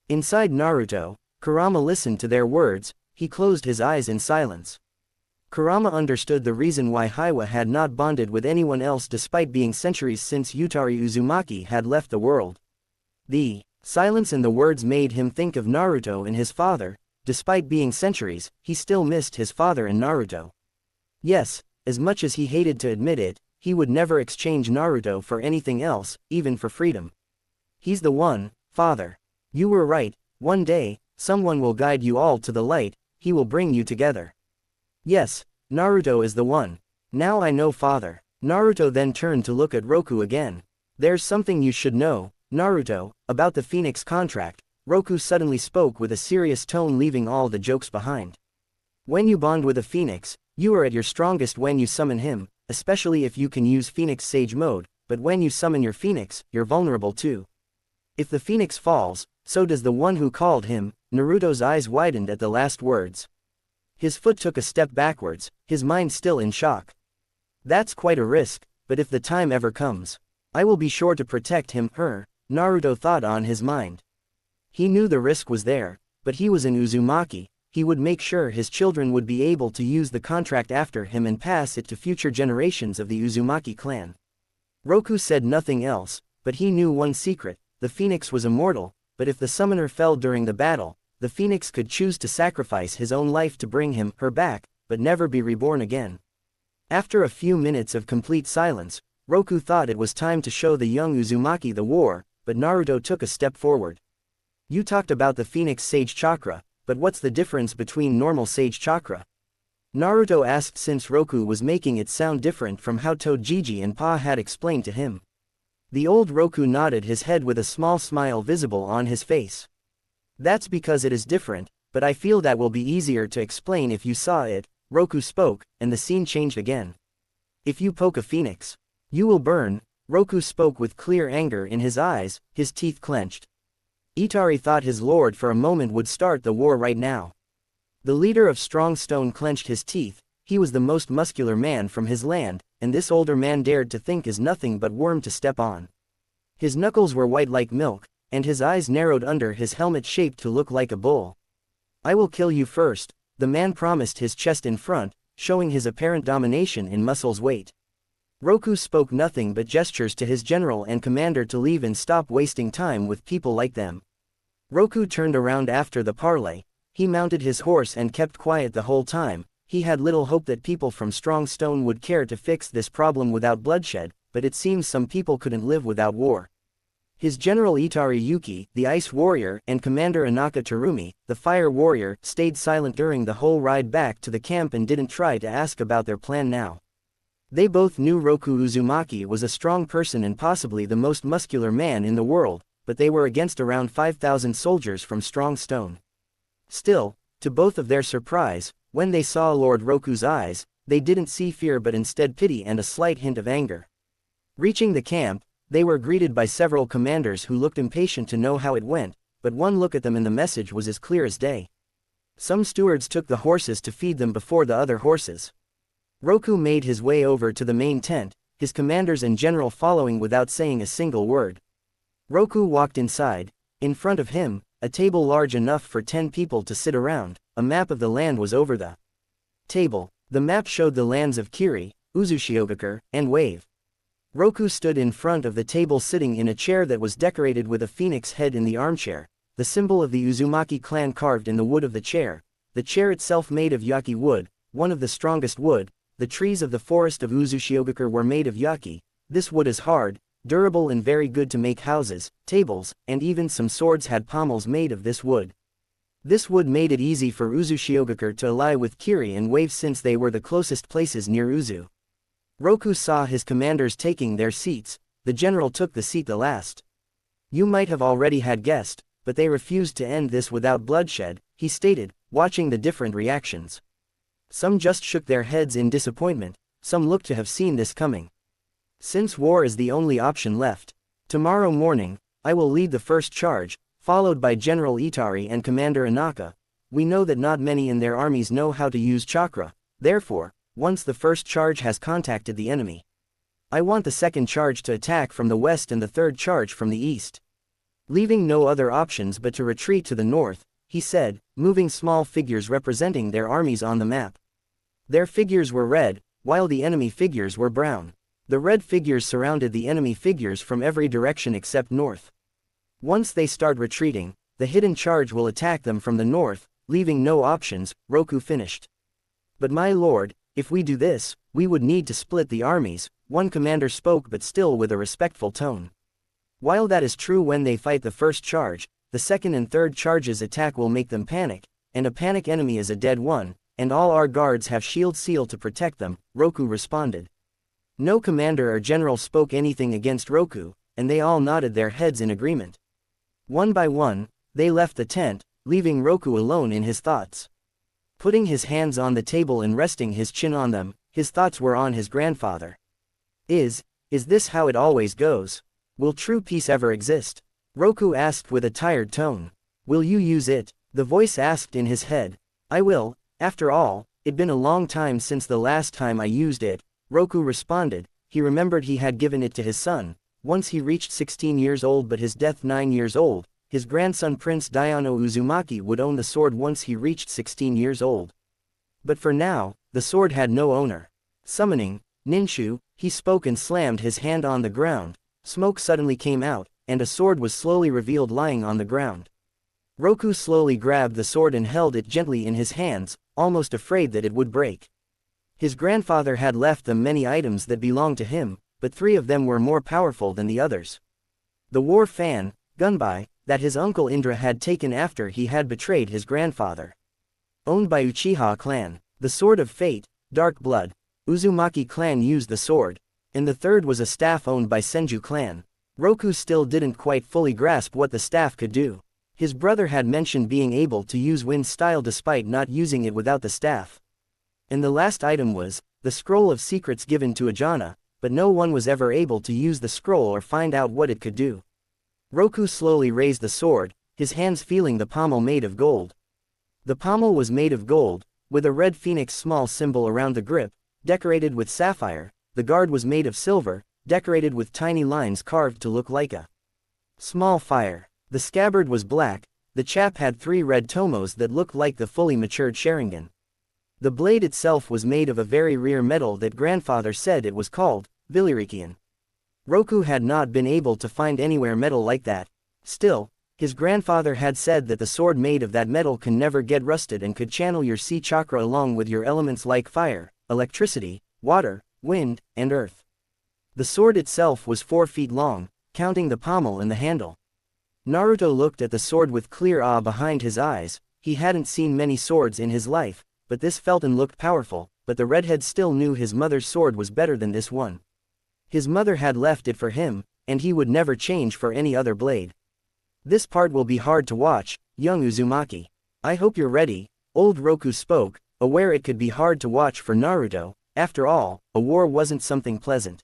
Inside Naruto, Kurama listened to their words, he closed his eyes in silence. Kurama understood the reason why Hiwa had not bonded with anyone else despite being centuries since Yutari Uzumaki had left the world. The silence in the words made him think of Naruto and his father. Despite being centuries, he still missed his father and Naruto. Yes, as much as he hated to admit it, he would never exchange Naruto for anything else, even for freedom. He's the one, father. You were right, one day, someone will guide you all to the light, he will bring you together. Yes, Naruto is the one. Now I know, father. Naruto then turned to look at Roku again. There's something you should know, Naruto, about the Phoenix contract. Roku suddenly spoke with a serious tone, leaving all the jokes behind. When you bond with a Phoenix, you are at your strongest when you summon him, especially if you can use Phoenix Sage mode, but when you summon your Phoenix, you're vulnerable too. If the Phoenix falls, so does the one who called him. Naruto's eyes widened at the last words. His foot took a step backwards, his mind still in shock. That's quite a risk, but if the time ever comes, I will be sure to protect him, her, Naruto thought on his mind. He knew the risk was there, but he was an Uzumaki, he would make sure his children would be able to use the contract after him and pass it to future generations of the Uzumaki clan. Roku said nothing else, but he knew one secret, the Phoenix was immortal, but if the summoner fell during the battle, the Phoenix could choose to sacrifice his own life to bring him, her back, but never be reborn again. After a few minutes of complete silence, Roku thought it was time to show the young Uzumaki the war, but Naruto took a step forward. You talked about the Phoenix Sage Chakra, but what's the difference between normal Sage Chakra? Naruto asked since Roku was making it sound different from how Tojiji and Pa had explained to him. The old Roku nodded his head with a small smile visible on his face. That's because it is different, but I feel that will be easier to explain if you saw it, Roku spoke, and the scene changed again. If you poke a Phoenix, you will burn, Roku spoke with clear anger in his eyes, his teeth clenched. Itari thought his lord for a moment would start the war right now. The leader of Strong Stone clenched his teeth, he was the most muscular man from his land, and this older man dared to think is nothing but worm to step on. His knuckles were white like milk, and his eyes narrowed under his helmet shaped to look like a bull. I will kill you first, the man promised, his chest in front, showing his apparent domination in muscles weight. Roku spoke nothing but gestures to his general and commander to leave and stop wasting time with people like them. Roku turned around after the parley, he mounted his horse and kept quiet the whole time. He had little hope that people from Strong Stone would care to fix this problem without bloodshed, but it seems some people couldn't live without war. His general Itari Yuki, the Ice Warrior, and Commander Inaka Terumi, the Fire Warrior, stayed silent during the whole ride back to the camp and didn't try to ask about their plan now. They both knew Roku Uzumaki was a strong person and possibly the most muscular man in the world, but they were against around 5,000 soldiers from Strong Stone. Still, to both of their surprise, when they saw Lord Roku's eyes, they didn't see fear but instead pity and a slight hint of anger. Reaching the camp, they were greeted by several commanders who looked impatient to know how it went, but one look at them and the message was as clear as day. Some stewards took the horses to feed them before the other horses. Roku made his way over to the main tent, his commanders and general following without saying a single word. Roku walked inside. In front of him, a table large enough for 10 people to sit around, a map of the land was over the table. The map showed the lands of Kiri, Uzushiogakure, and Wave. Roku stood in front of the table sitting in a chair that was decorated with a phoenix head in the armchair, the symbol of the Uzumaki clan carved in the wood of the chair itself made of yaki wood, one of the strongest wood. The trees of the forest of Uzushiogakure were made of yaki. This wood is hard, durable and very good to make houses, tables, and even some swords had pommels made of this wood. This would made it easy for Uzushiogakure to ally with Kiri and Wave since they were the closest places near Uzu. Roku saw his commanders taking their seats. The general took the seat the last. You might have already had guessed, but they refused to end this without bloodshed, he stated, watching the different reactions. Some just shook their heads in disappointment, some looked to have seen this coming. Since war is the only option left, tomorrow morning, I will lead the first charge, followed by General Itari and Commander Inaka. We know that not many in their armies know how to use chakra, therefore, once the first charge has contacted the enemy, I want the second charge to attack from the west and the third charge from the east. Leaving no other options but to retreat to the north, he said, moving small figures representing their armies on the map. Their figures were red, while the enemy figures were brown. The red figures surrounded the enemy figures from every direction except north. Once they start retreating, the hidden charge will attack them from the north, leaving no options, Roku finished. But my lord, if we do this, we would need to split the armies, one commander spoke but still with a respectful tone. While that is true when they fight the first charge, the second and third charges attack will make them panic, and a panic enemy is a dead one, and all our guards have shield seal to protect them, Roku responded. No commander or general spoke anything against Roku, and they all nodded their heads in agreement. One by one, they left the tent, leaving Roku alone in his thoughts. Putting his hands on the table and resting his chin on them, his thoughts were on his grandfather. Is this how it always goes? Will true peace ever exist? Roku asked with a tired tone. Will you use it? The voice asked in his head. I will, after all, it'd been a long time since the last time I used it, Roku responded. He remembered he had given it to his son, once he reached 16 years old but his death 9 years old. His grandson Prince Dayano Uzumaki would own the sword once he reached 16 years old. But for now, the sword had no owner. Summoning, Ninshu, he spoke and slammed his hand on the ground. Smoke suddenly came out, and a sword was slowly revealed lying on the ground. Roku slowly grabbed the sword and held it gently in his hands, almost afraid that it would break. His grandfather had left them many items that belonged to him, but 3 of them were more powerful than the others. The war fan, Gunbai, that his uncle Indra had taken after he had betrayed his grandfather. Owned by Uchiha clan, the Sword of Fate, Dark Blood, Uzumaki clan used the sword, and the third was a staff owned by Senju clan. Roku still didn't quite fully grasp what the staff could do. His brother had mentioned being able to use wind style despite not using it without the staff. And the last item was, the Scroll of Secrets given to Ajana, but no one was ever able to use the scroll or find out what it could do. Roku slowly raised the sword, his hands feeling the pommel made of gold. The pommel was made of gold, with a red phoenix small symbol around the grip, decorated with sapphire. The guard was made of silver, decorated with tiny lines carved to look like a small fire. The scabbard was black. The chap had 3 red tomos that looked like the fully matured Sharingan. The blade itself was made of a very rare metal that grandfather said it was called Villirikian. Roku had not been able to find anywhere metal like that. Still, his grandfather had said that the sword made of that metal can never get rusted and could channel your sea chakra along with your elements like fire, electricity, water, wind, and earth. The sword itself was 4 feet long, counting the pommel and the handle. Naruto looked at the sword with clear awe behind his eyes. He hadn't seen many swords in his life, but this felt and looked powerful, but the redhead still knew his mother's sword was better than this one. His mother had left it for him, and he would never change for any other blade. This part will be hard to watch, young Uzumaki. I hope you're ready, old Roku spoke, aware it could be hard to watch for Naruto. After all, a war wasn't something pleasant.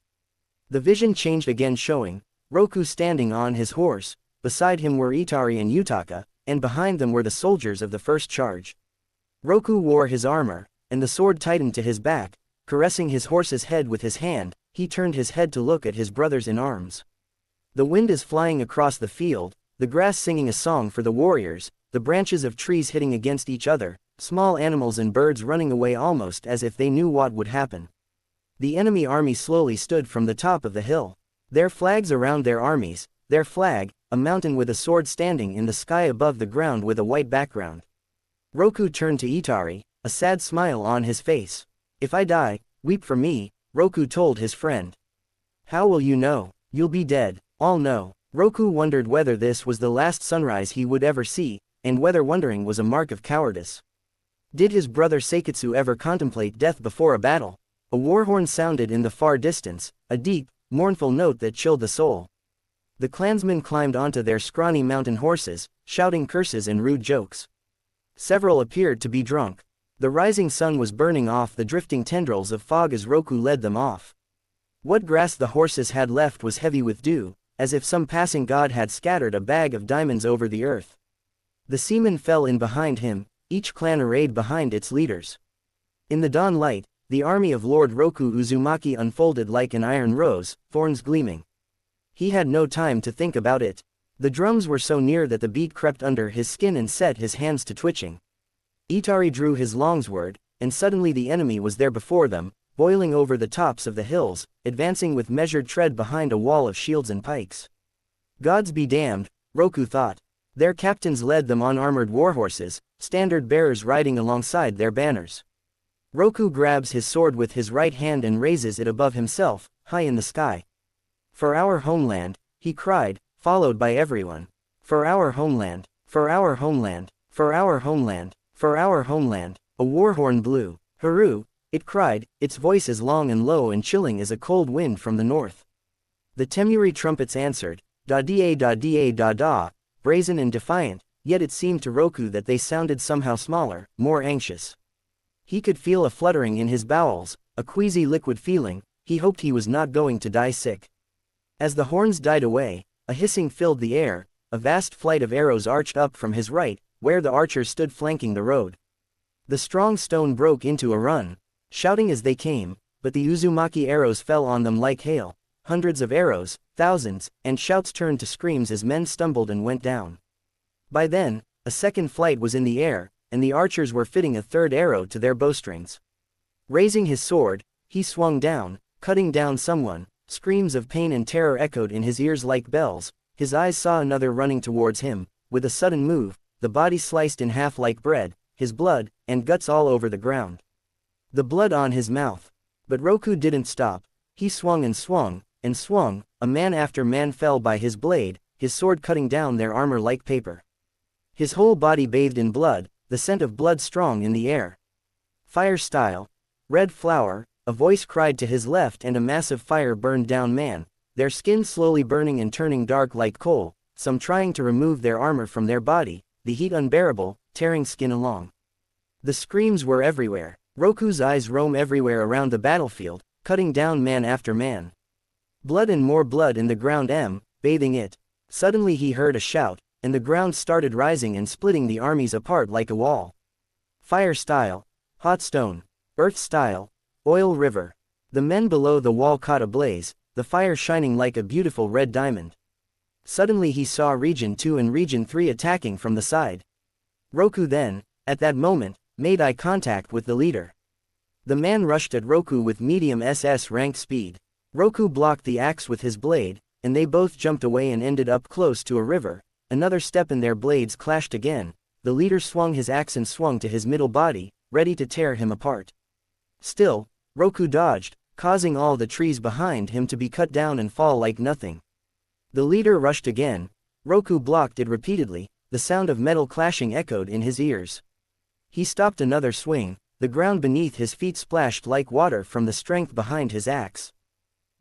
The vision changed again, showing Roku standing on his horse. Beside him were Itari and Yutaka, and behind them were the soldiers of the first charge. Roku wore his armor, and the sword tightened to his back. Caressing his horse's head with his hand, he turned his head to look at his brothers in arms. The wind is flying across the field, the grass singing a song for the warriors, the branches of trees hitting against each other, small animals and birds running away almost as if they knew what would happen. The enemy army slowly stood from the top of the hill. Their flags around their armies, their flag, a mountain with a sword standing in the sky above the ground with a white background. Roku turned to Itari, a sad smile on his face. If I die, weep for me, Roku told his friend. How will you know? You'll be dead. I'll know. Roku wondered whether this was the last sunrise he would ever see. and whether wondering was a mark of cowardice. Did his brother Seiketsu ever contemplate death before a battle? A war horn sounded in the far distance, a deep, mournful note that chilled the soul. The clansmen climbed onto their scrawny mountain horses, shouting curses and rude jokes. Several appeared to be drunk. The rising sun was burning off the drifting tendrils of fog as Roku led them off. What grass the horses had left was heavy with dew, as if some passing god had scattered a bag of diamonds over the earth. The seamen fell in behind him, each clan arrayed behind its leaders. In the dawn light, the army of Lord Roku Uzumaki unfolded like an iron rose, thorns gleaming. He had no time to think about it. The drums were so near that the beat crept under his skin and set his hands to twitching. Itari drew his longsword, and suddenly the enemy was there before them, boiling over the tops of the hills, advancing with measured tread behind a wall of shields and pikes. Gods be damned, Roku thought. Their captains led them on armored warhorses, standard bearers riding alongside their banners. Roku grabs his sword with his right hand and raises it above himself, high in the sky. For our homeland, he cried, followed by everyone. For our homeland, for our homeland, for our homeland, for our homeland. A war horn blew. Haru, it cried, its voice as long and low and chilling as a cold wind from the north. The Temuri trumpets answered, da-da da-da da-da, brazen and defiant, yet it seemed to Roku that they sounded somehow smaller, more anxious. He could feel a fluttering in his bowels, a queasy liquid feeling. He hoped he was not going to die sick. As the horns died away, a hissing filled the air, a vast flight of arrows arched up from his right, where the archers stood flanking the road. The strong stone broke into a run, shouting as they came, but the Uzumaki arrows fell on them like hail, hundreds of arrows, thousands, and shouts turned to screams as men stumbled and went down. By then, a second flight was in the air, and the archers were fitting a third arrow to their bowstrings. Raising his sword, he swung down, cutting down someone. Screams of pain and terror echoed in his ears like bells. His eyes saw another running towards him. With a sudden move, the body sliced in half like bread, his blood and guts all over the ground. The blood on his mouth. But Roku didn't stop. He swung and swung, and swung. A man after man fell by his blade, his sword cutting down their armor like paper. His whole body bathed in blood, the scent of blood strong in the air. Fire style. Red flower, a voice cried to his left, and a massive fire burned down man, their skin slowly burning and turning dark like coal, some trying to remove their armor from their body, the heat unbearable, tearing skin along. The screams were everywhere. Roku's eyes roam everywhere around the battlefield, cutting down man after man. Blood and more blood in the ground bathing it. Suddenly he heard a shout, and the ground started rising and splitting the armies apart like a wall. Fire style. Hot stone. Earth style. Oil river. The men below the wall caught ablaze, the fire shining like a beautiful red diamond. Suddenly he saw Region 2 and Region 3 attacking from the side. Roku then, at that moment, made eye contact with the leader. The man rushed at Roku with medium SS rank speed. Roku blocked the axe with his blade, and they both jumped away and ended up close to a river. Another step and their blades clashed again. The leader swung his axe and swung to his middle body, ready to tear him apart. Still, Roku dodged, causing all the trees behind him to be cut down and fall like nothing. The leader rushed again. Roku blocked it repeatedly, the sound of metal clashing echoed in his ears. He stopped another swing, the ground beneath his feet splashed like water from the strength behind his axe.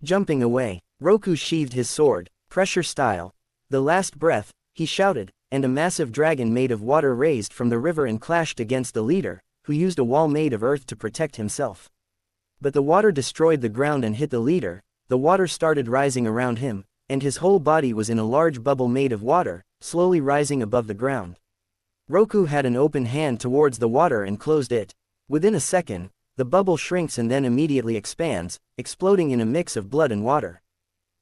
Jumping away, Roku sheathed his sword, pressure style. The last breath, he shouted, and a massive dragon made of water raised from the river and clashed against the leader, who used a wall made of earth to protect himself. But the water destroyed the ground and hit the leader. The water started rising around him, and his whole body was in a large bubble made of water, slowly rising above the ground. Roku had an open hand towards the water and closed it. Within a second, the bubble shrinks and then immediately expands, exploding in a mix of blood and water.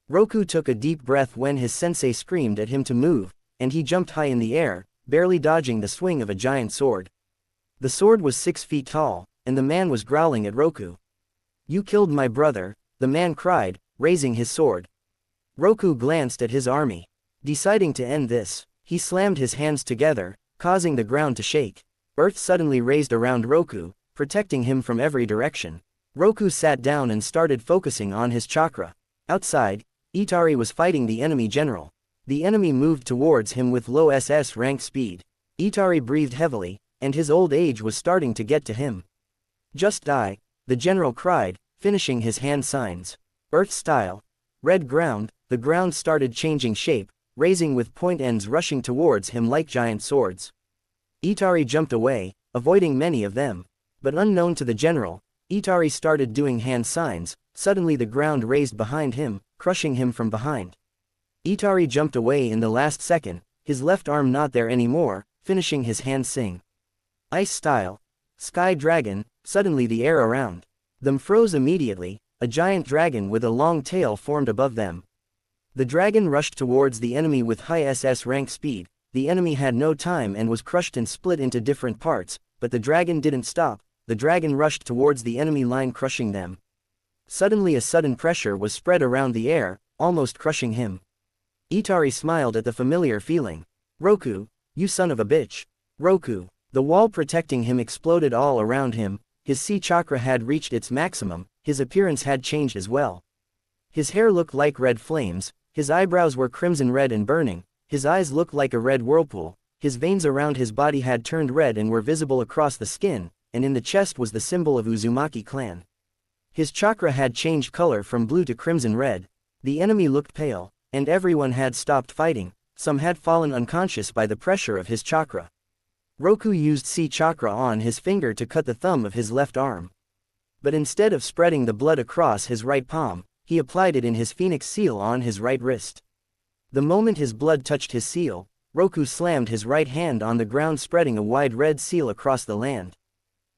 Roku took a deep breath when his sensei screamed at him to move, and he jumped high in the air, barely dodging the swing of a giant sword. The sword was 6 feet tall, and the man was growling at Roku. "You killed my brother," the man cried, raising his sword. Roku glanced at his army. Deciding to end this, he slammed his hands together, causing the ground to shake. Earth suddenly raised around Roku, protecting him from every direction. Roku sat down and started focusing on his chakra. Outside, Itari was fighting the enemy general. The enemy moved towards him with low SS rank speed. Itari breathed heavily, and his old age was starting to get to him. Just die, the general cried, finishing his hand signs. Earth style. Red ground, the ground started changing shape, raising with point ends rushing towards him like giant swords. Itari jumped away, avoiding many of them. But unknown to the general, Itari started doing hand signs. Suddenly the ground raised behind him, crushing him from behind. Itari jumped away in the last second, his left arm not there anymore, finishing his hand sing. Ice style. Sky dragon, suddenly the air around them froze immediately, a giant dragon with a long tail formed above them. The dragon rushed towards the enemy with high SS rank speed. The enemy had no time and was crushed and split into different parts, but the dragon didn't stop. The dragon rushed towards the enemy line, crushing them. Suddenly a sudden pressure was spread around the air, almost crushing him. Itari smiled at the familiar feeling. Roku, you son of a bitch. Roku. The wall protecting him exploded all around him. His C chakra had reached its maximum, his appearance had changed as well. His hair looked like red flames, his eyebrows were crimson red and burning, his eyes looked like a red whirlpool, his veins around his body had turned red and were visible across the skin, and in the chest was the symbol of Uzumaki clan. His chakra had changed color from blue to crimson red. The enemy looked pale, and everyone had stopped fighting. Some had fallen unconscious by the pressure of his chakra. Roku used C chakra on his finger to cut the thumb of his left arm. But instead of spreading the blood across his right palm, he applied it in his phoenix seal on his right wrist. The moment his blood touched his seal, Roku slammed his right hand on the ground, spreading a wide red seal across the land.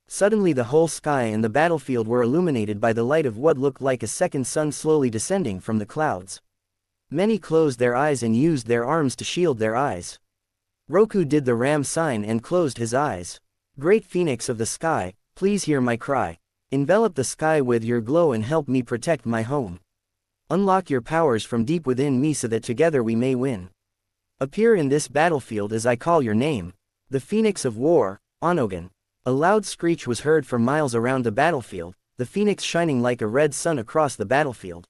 Suddenly the whole sky and the battlefield were illuminated by the light of what looked like a second sun slowly descending from the clouds. Many closed their eyes and used their arms to shield their eyes. Roku did the ram sign and closed his eyes. Great Phoenix of the sky, please hear my cry. Envelop the sky with your glow and help me protect my home. Unlock your powers from deep within me so that together we may win. Appear in this battlefield as I call your name. The Phoenix of War, Onogan. A loud screech was heard for miles around the battlefield, the phoenix shining like a red sun across the battlefield.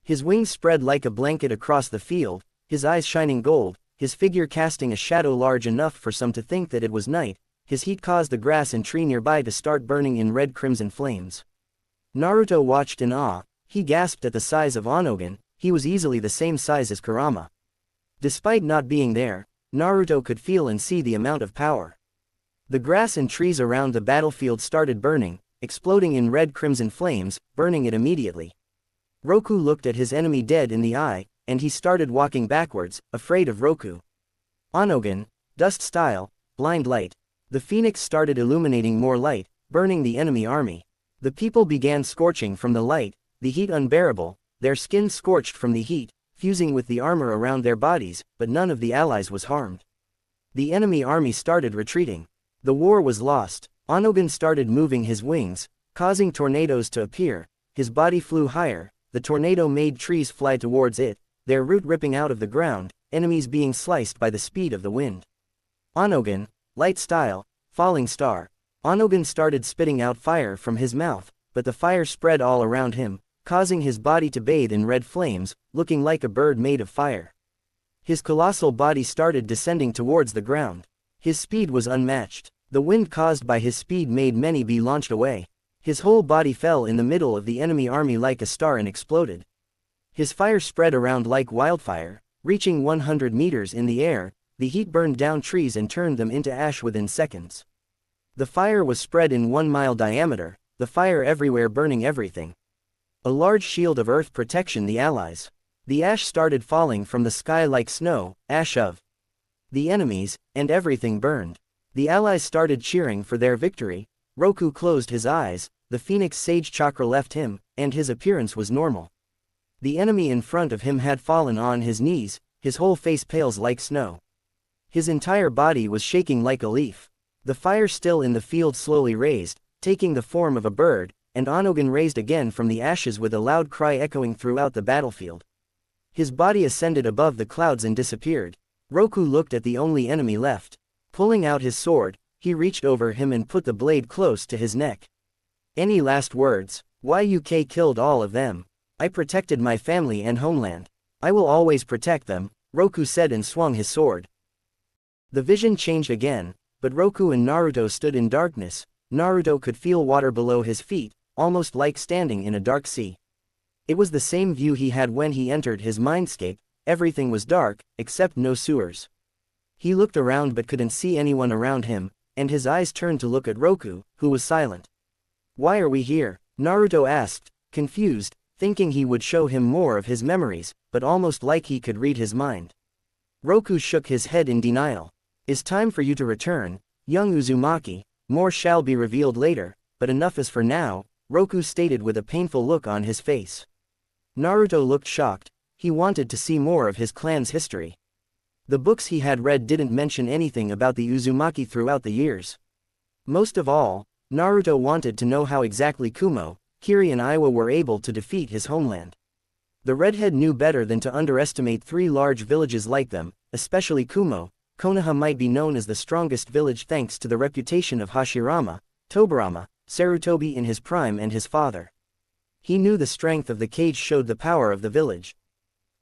His wings spread like a blanket across the field, his eyes shining gold, his figure casting a shadow large enough for some to think that it was night. His heat caused the grass and tree nearby to start burning in red-crimson flames. Naruto watched in awe. He gasped at the size of Onogan. He was easily the same size as Kurama. Despite not being there, Naruto could feel and see the amount of power. The grass and trees around the battlefield started burning, exploding in red-crimson flames, burning it immediately. Roku looked at his enemy dead in the eye, and he started walking backwards, afraid of Roku. Onogan, dust style, blind light. The phoenix started illuminating more light, burning the enemy army. The people began scorching from the light, the heat unbearable, their skin scorched from the heat, fusing with the armor around their bodies, but none of the allies was harmed. The enemy army started retreating. The war was lost. Onogan started moving his wings, causing tornadoes to appear. His body flew higher, the tornado made trees fly towards it, their root ripping out of the ground, enemies being sliced by the speed of the wind. Onogan, light style, falling star. Onogan started spitting out fire from his mouth, but the fire spread all around him, causing his body to bathe in red flames, looking like a bird made of fire. His colossal body started descending towards the ground. His speed was unmatched. The wind caused by his speed made many be launched away. His whole body fell in the middle of the enemy army like a star and exploded. His fire spread around like wildfire, reaching 100 meters in the air. The heat burned down trees and turned them into ash within seconds. The fire was spread in 1 mile diameter, the fire everywhere burning everything. A large shield of earth protection the allies. The ash started falling from the sky like snow, ash of the enemies, and everything burned. The allies started cheering for their victory. Roku closed his eyes, the phoenix sage chakra left him, and his appearance was normal. The enemy in front of him had fallen on his knees, his whole face pales like snow. His entire body was shaking like a leaf. The fire still in the field slowly raised, taking the form of a bird, and Onogan raised again from the ashes with a loud cry echoing throughout the battlefield. His body ascended above the clouds and disappeared. Roku looked at the only enemy left. Pulling out his sword, he reached over him and put the blade close to his neck. Any last words? YUK killed all of them. I protected my family and homeland. I will always protect them, Roku said and swung his sword. The vision changed again, but Roku and Naruto stood in darkness. Naruto could feel water below his feet, almost like standing in a dark sea. It was the same view he had when he entered his mindscape. Everything was dark, except no sewers. He looked around but couldn't see anyone around him, and his eyes turned to look at Roku, who was silent. "Why are we here?" Naruto asked, confused, thinking he would show him more of his memories, but almost like he could read his mind. Roku shook his head in denial. "It's time for you to return, young Uzumaki. More shall be revealed later, but enough is for now," Roku stated with a painful look on his face. Naruto looked shocked. He wanted to see more of his clan's history. The books he had read didn't mention anything about the Uzumaki throughout the years. Most of all, Naruto wanted to know how exactly Kumo, Kiri and Iwa were able to defeat his homeland. The redhead knew better than to underestimate three large villages like them, especially Kumo. Konoha might be known as the strongest village thanks to the reputation of Hashirama, Tobirama, Sarutobi in his prime and his father. He knew the strength of the cage showed the power of the village.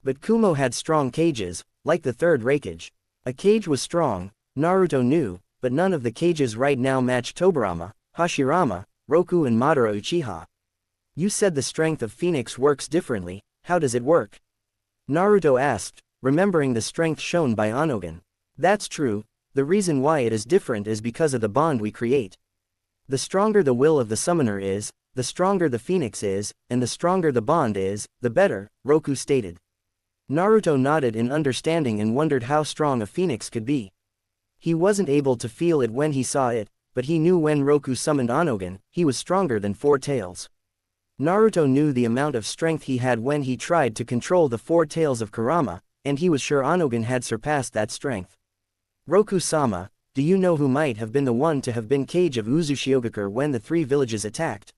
But Kumo had strong cages, like the third Raikage. A cage was strong, Naruto knew, but none of the cages right now matched Tobirama, Hashirama, Roku and Madara Uchiha. "You said the strength of Phoenix works differently, how does it work?" Naruto asked, remembering the strength shown by Onogan. "That's true, the reason why it is different is because of the bond we create. The stronger the will of the summoner is, the stronger the Phoenix is, and the stronger the bond is, the better," Roku stated. Naruto nodded in understanding and wondered how strong a Phoenix could be. He wasn't able to feel it when he saw it, but he knew when Roku summoned Onogan, he was stronger than Four Tails. Naruto knew the amount of strength he had when he tried to control the Four Tails of Kurama, and he was sure Onogan had surpassed that strength. "Roku-sama, do you know who might have been the one to have been Cage of Uzushiogakure when the three villages attacked?"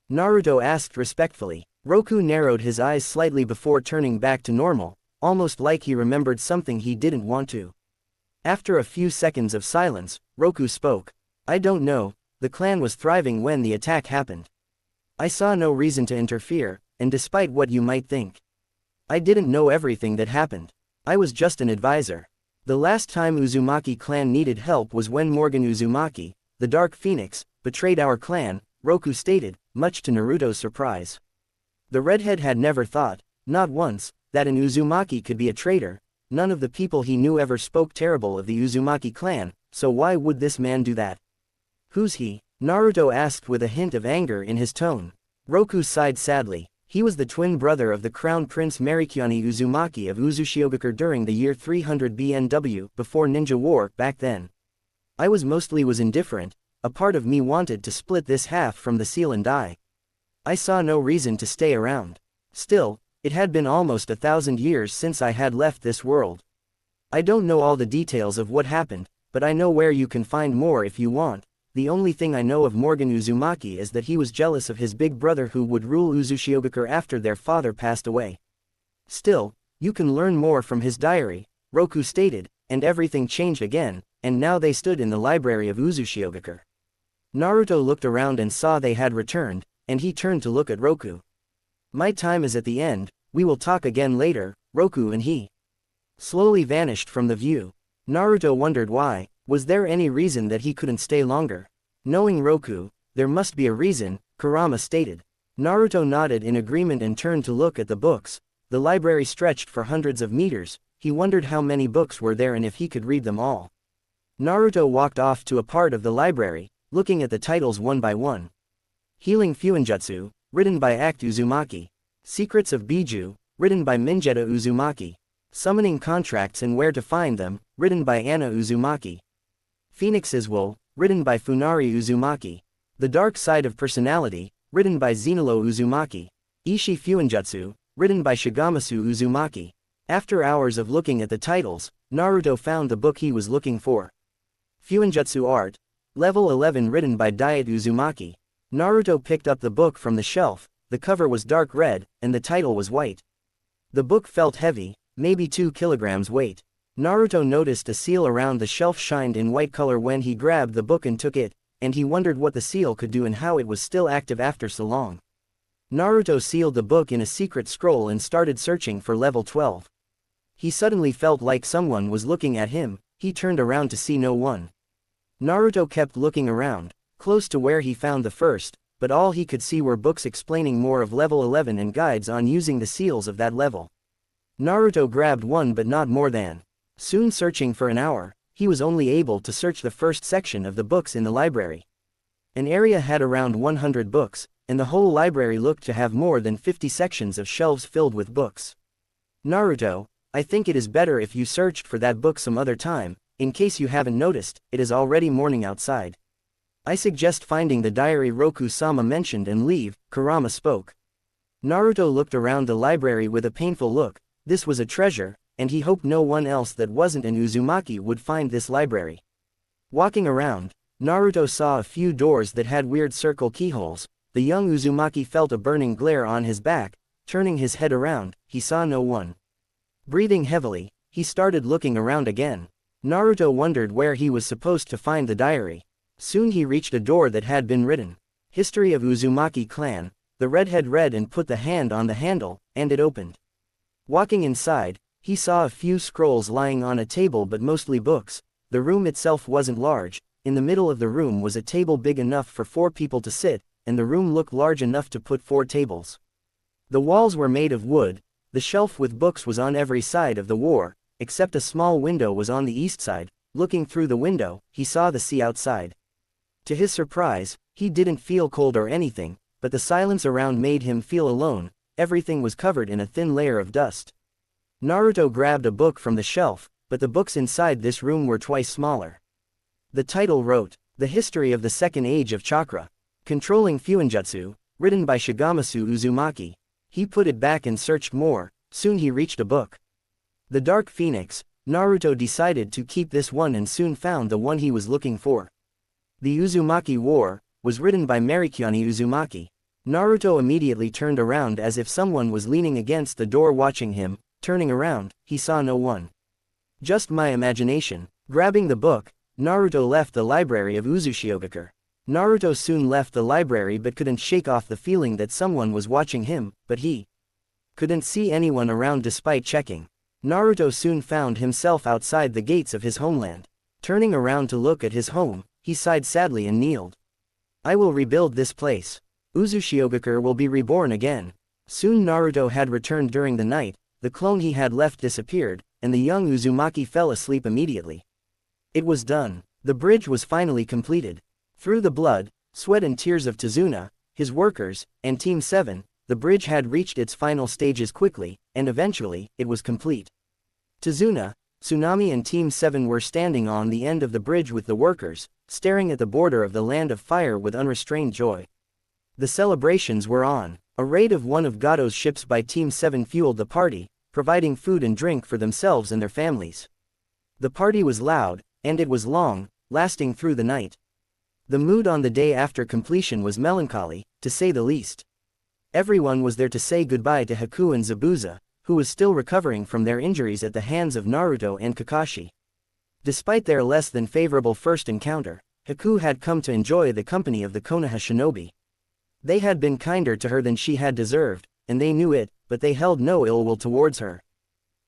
Naruto asked respectfully. Roku narrowed his eyes slightly before turning back to normal, almost like he remembered something he didn't want to. After a few seconds of silence, Roku spoke. "I don't know, the clan was thriving when the attack happened. I saw no reason to interfere, and despite what you might think, I didn't know everything that happened. I was just an advisor. The last time Uzumaki clan needed help was when Morgan Uzumaki, the Dark Phoenix, betrayed our clan," Roku stated, much to Naruto's surprise. The redhead had never thought, not once, that an Uzumaki could be a traitor. None of the people he knew ever spoke terrible of the Uzumaki clan, so why would this man do that? "Who's he?" Naruto asked with a hint of anger in his tone. Roku sighed sadly. He was the twin brother of the Crown Prince Marikyane Uzumaki of Uzushiogakure during the year 300 BNW, before Ninja War, back then. "I was indifferent, a part of me wanted to split this half from the seal and die. I saw no reason to stay around. Still, it had been almost 1,000 years since I had left this world. I don't know all the details of what happened, but I know where you can find more if you want. The only thing I know of Morgan Uzumaki is that he was jealous of his big brother who would rule Uzushiogakure after their father passed away. Still, you can learn more from his diary," Roku stated, and everything changed again, and now they stood in the library of Uzushiogakure. Naruto looked around and saw they had returned, and he turned to look at Roku. "My time is at the end, we will talk again later," Roku and he slowly vanished from the view. Naruto wondered why. Was there any reason that he couldn't stay longer? Knowing Roku, there must be a reason, Kurama stated. Naruto nodded in agreement and turned to look at the books. The library stretched for hundreds of meters. He wondered how many books were there and if he could read them all. Naruto walked off to a part of the library, looking at the titles one by one. Healing Fuinjutsu, written by Act Uzumaki. Secrets of Biju, written by Minjeta Uzumaki. Summoning Contracts and Where to Find Them, written by Anna Uzumaki. Phoenix's Wool, written by Funari Uzumaki. The Dark Side of Personality, written by Zenolo Uzumaki. Ishi Fuinjutsu, written by Shigamasu Uzumaki. After hours of looking at the titles, Naruto found the book he was looking for. Fuinjutsu Art. Level 11, written by Diet Uzumaki. Naruto picked up the book from the shelf. The cover was dark red, and the title was white. The book felt heavy, maybe 2 kilograms weight. Naruto noticed a seal around the shelf shined in white color when he grabbed the book and took it, and he wondered what the seal could do and how it was still active after so long. Naruto sealed the book in a secret scroll and started searching for level 12. He suddenly felt like someone was looking at him. he turned around to see no one. Naruto kept looking around, close to where he found the first, but all he could see were books explaining more of level 11 and guides on using the seals of that level. Naruto grabbed one but not more than. Soon searching for an hour, he was only able to search the first section of the books in the library. An area had around 100 books, and the whole library looked to have more than 50 sections of shelves filled with books. Naruto, I think it is better if you searched for that book some other time. In case you haven't noticed, it is already morning outside. I suggest finding the diary Roku-sama mentioned and leave, Kurama spoke. Naruto looked around the library with a painful look. This was a treasure, and he hoped no one else that wasn't an Uzumaki would find this library. Walking around, Naruto saw a few doors that had weird circle keyholes. The young Uzumaki felt a burning glare on his back. Turning his head around, he saw no one. Breathing heavily, he started looking around again. Naruto wondered where he was supposed to find the diary. Soon he reached a door that had been written, "History of Uzumaki Clan." The redhead read and put the hand on the handle, and it opened. Walking inside, he saw a few scrolls lying on a table but mostly books. The room itself wasn't large. In the middle of the room was a table big enough for 4 people to sit, and the room looked large enough to put 4 tables. The walls were made of wood. The shelf with books was on every side of the wall, except a small window was on the east side. Looking through the window, he saw the sea outside. To his surprise, he didn't feel cold or anything, but the silence around made him feel alone. Everything was covered in a thin layer of dust. Naruto grabbed a book from the shelf, but the books inside this room were twice smaller. The title wrote, "The History of the Second Age of Chakra. Controlling Fuinjutsu," written by Shigamasu Uzumaki. He put it back and searched more. Soon he reached a book. The Dark Phoenix. Naruto decided to keep this one and soon found the one he was looking for. The Uzumaki War was written by Marikyane Uzumaki. Naruto immediately turned around as if someone was leaning against the door watching him. Turning around, he saw no one. Just my imagination. Grabbing the book, Naruto left the library of Uzushiogakure. Naruto soon left the library but couldn't shake off the feeling that someone was watching him, but he couldn't see anyone around despite checking. Naruto soon found himself outside the gates of his homeland. Turning around to look at his home, he sighed sadly and kneeled. "I will rebuild this place. Uzushiogakure will be reborn again." Soon Naruto had returned during the night. The clone he had left disappeared, and the young Uzumaki fell asleep immediately. It was done. The bridge was finally completed. Through the blood, sweat and tears of Tazuna, his workers, and Team 7, the bridge had reached its final stages quickly, and eventually, it was complete. Tazuna, Tsunami and Team 7 were standing on the end of the bridge with the workers, staring at the border of the Land of Fire with unrestrained joy. The celebrations were on. A raid of one of Gado's ships by Team 7 fueled the party, providing food and drink for themselves and their families. The party was loud, and it was long, lasting through the night. The mood on the day after completion was melancholy, to say the least. Everyone was there to say goodbye to Haku and Zabuza, who was still recovering from their injuries at the hands of Naruto and Kakashi. Despite their less than favorable first encounter, Haku had come to enjoy the company of the Konoha shinobi. They had been kinder to her than she had deserved, and they knew it, but they held no ill will towards her.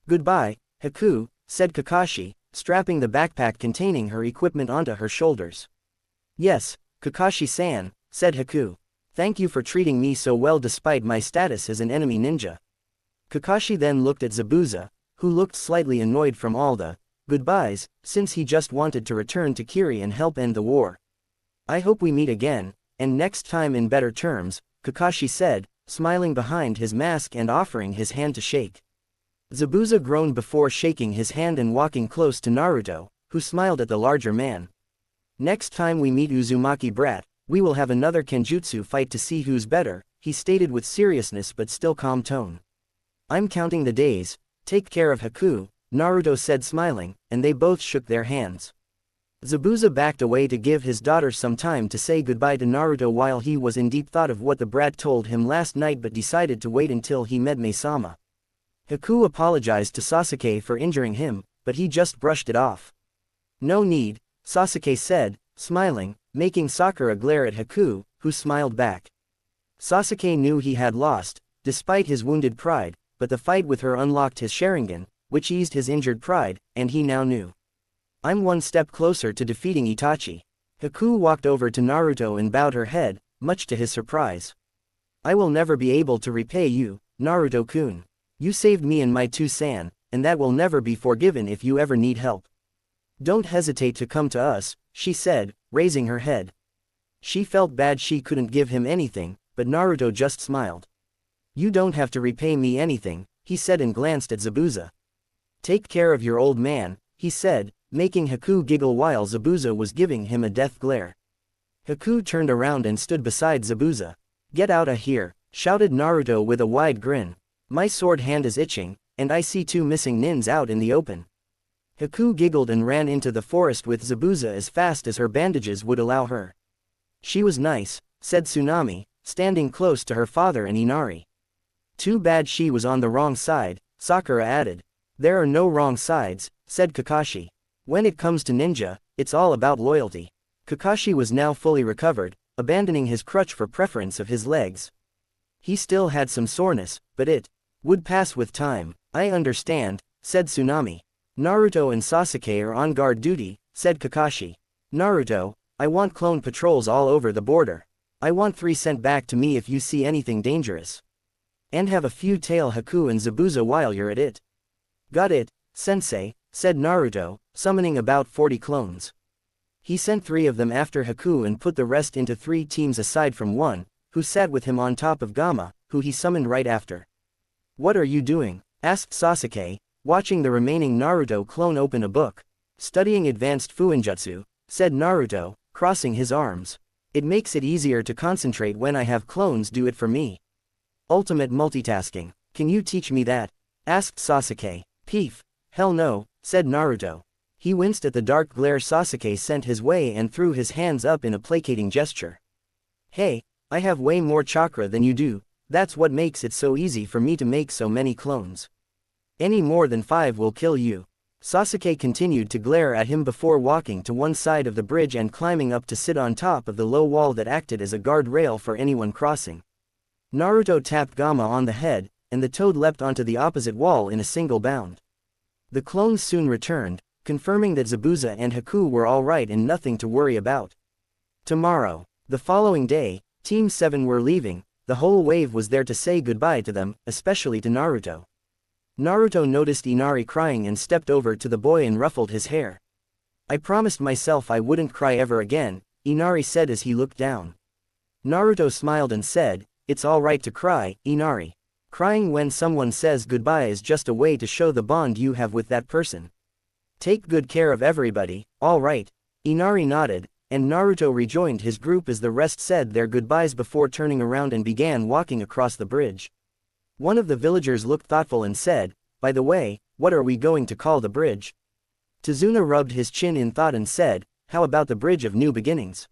"Goodbye, Haku," said Kakashi, strapping the backpack containing her equipment onto her shoulders. "Yes, Kakashi-san," said Haku. "Thank you for treating me so well despite my status as an enemy ninja." Kakashi then looked at Zabuza, who looked slightly annoyed from all the goodbyes, since he just wanted to return to Kiri and help end the war. "I hope we meet again, and next time in better terms," Kakashi said, smiling behind his mask and offering his hand to shake. Zabuza groaned before shaking his hand and walking close to Naruto, who smiled at the larger man. "Next time we meet Uzumaki brat, we will have another Kenjutsu fight to see who's better," he stated with seriousness but still calm tone. "I'm counting the days. Take care of Haku," Naruto said smiling, and they both shook their hands. Zabuza backed away to give his daughter some time to say goodbye to Naruto while he was in deep thought of what the brat told him last night but decided to wait until he met Mae-sama. Haku apologized to Sasuke for injuring him, but he just brushed it off. "No need," Sasuke said, smiling, making Sakura glare at Haku, who smiled back. Sasuke knew he had lost, despite his wounded pride, but the fight with her unlocked his Sharingan, which eased his injured pride, and he now knew. I'm one step closer to defeating Itachi. Haku walked over to Naruto and bowed her head, much to his surprise. I will never be able to repay you, Naruto-kun. You saved me and my two-san, and that will never be forgiven if you ever need help. Don't hesitate to come to us, she said, raising her head. She felt bad she couldn't give him anything, but Naruto just smiled. You don't have to repay me anything, he said and glanced at Zabuza. Take care of your old man, he said, making Haku giggle while Zabuza was giving him a death glare. Haku turned around and stood beside Zabuza. Get out of here, shouted Naruto with a wide grin. My sword hand is itching, and I see two missing nins out in the open. Haku giggled and ran into the forest with Zabuza as fast as her bandages would allow her. She was nice, said Tsunami, standing close to her father and Inari. Too bad she was on the wrong side, Sakura added. There are no wrong sides, said Kakashi. When it comes to ninja, it's all about loyalty. Kakashi was now fully recovered, abandoning his crutch for preference of his legs. He still had some soreness, but it would pass with time. I understand, said Tsunami. Naruto and Sasuke are on guard duty, said Kakashi. Naruto, I want clone patrols all over the border. I want 3 sent back to me if you see anything dangerous. And have a few tail Haku and Zabuza while you're at it. Got it, sensei, said Naruto, summoning about 40 clones. He sent 3 of them after Haku and put the rest into 3 teams aside from one, who sat with him on top of Gamma, who he summoned right after. What are you doing? Asked Sasuke, watching the remaining Naruto clone open a book. Studying advanced Fuinjutsu, said Naruto, crossing his arms. It makes it easier to concentrate when I have clones do it for me. Ultimate multitasking. Can you teach me that? Asked Sasuke. Peef. Hell no, said Naruto. He winced at the dark glare Sasuke sent his way and threw his hands up in a placating gesture. Hey, I have way more chakra than you do, that's what makes it so easy for me to make so many clones. Any more than 5 will kill you. Sasuke continued to glare at him before walking to one side of the bridge and climbing up to sit on top of the low wall that acted as a guard rail for anyone crossing. Naruto tapped Gamma on the head, and the toad leapt onto the opposite wall in a single bound. The clones soon returned, confirming that Zabuza and Haku were all right and nothing to worry about. Tomorrow. The following day, Team 7 were leaving. The whole wave was there to say goodbye to them, especially to Naruto. Naruto noticed Inari crying and stepped over to the boy and ruffled his hair. I promised myself I wouldn't cry ever again, Inari said as he looked down. Naruto smiled and said, it's all right to cry, Inari. Crying when someone says goodbye is just a way to show the bond you have with that person. Take good care of everybody, all right. Inari nodded, and Naruto rejoined his group as the rest said their goodbyes before turning around and began walking across the bridge. One of the villagers looked thoughtful and said, by the way, what are we going to call the bridge? Tazuna rubbed his chin in thought and said, how about the Bridge of New Beginnings?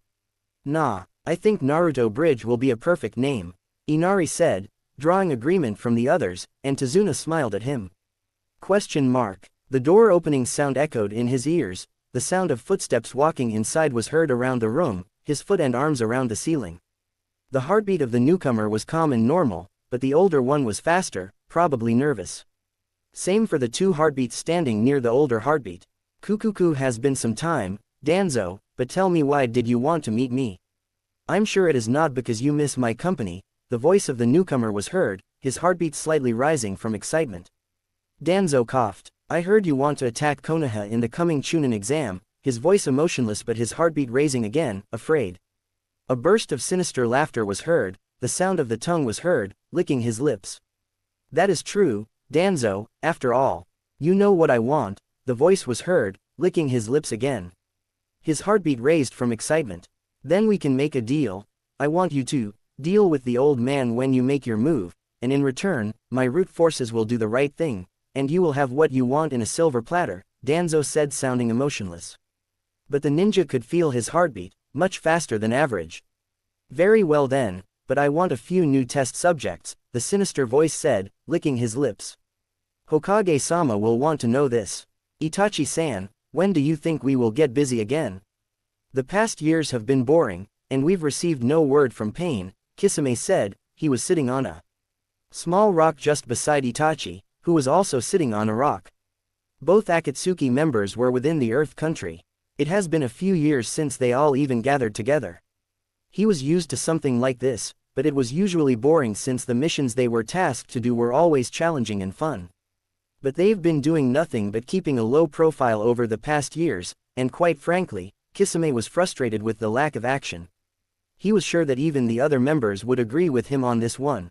Nah, I think Naruto Bridge will be a perfect name, Inari said, drawing agreement from the others, and Tazuna smiled at him. Question mark. The door opening sound echoed in his ears, the sound of footsteps walking inside was heard around the room, his foot and arms around the ceiling. The heartbeat of the newcomer was calm and normal, but the older one was faster, probably nervous. Same for the 2 heartbeats standing near the older heartbeat. Kukuku has been some time, Danzo, but tell me why did you want to meet me? I'm sure it is not because you miss my company, the voice of the newcomer was heard, his heartbeat slightly rising from excitement. Danzo coughed. I heard you want to attack Konoha in the coming Chunin exam, his voice emotionless but his heartbeat raising again, afraid. A burst of sinister laughter was heard, the sound of the tongue was heard, licking his lips. That is true, Danzo, after all. You know what I want, the voice was heard, licking his lips again. His heartbeat raised from excitement. Then we can make a deal. I want you to deal with the old man when you make your move, and in return, my root forces will do the right thing, and you will have what you want in a silver platter, Danzo said sounding emotionless. But the ninja could feel his heartbeat, much faster than average. Very well then, but I want a few new test subjects, the sinister voice said, licking his lips. Hokage-sama will want to know this. Itachi-san, when do you think we will get busy again? The past years have been boring, and we've received no word from Pain, Kisame said. He was sitting on a small rock just beside Itachi, who was also sitting on a rock. Both Akatsuki members were within the Earth country. It has been a few years since they all even gathered together. He was used to something like this, but it was usually boring since the missions they were tasked to do were always challenging and fun. But they've been doing nothing but keeping a low profile over the past years, and quite frankly, Kisame was frustrated with the lack of action. He was sure that even the other members would agree with him on this one.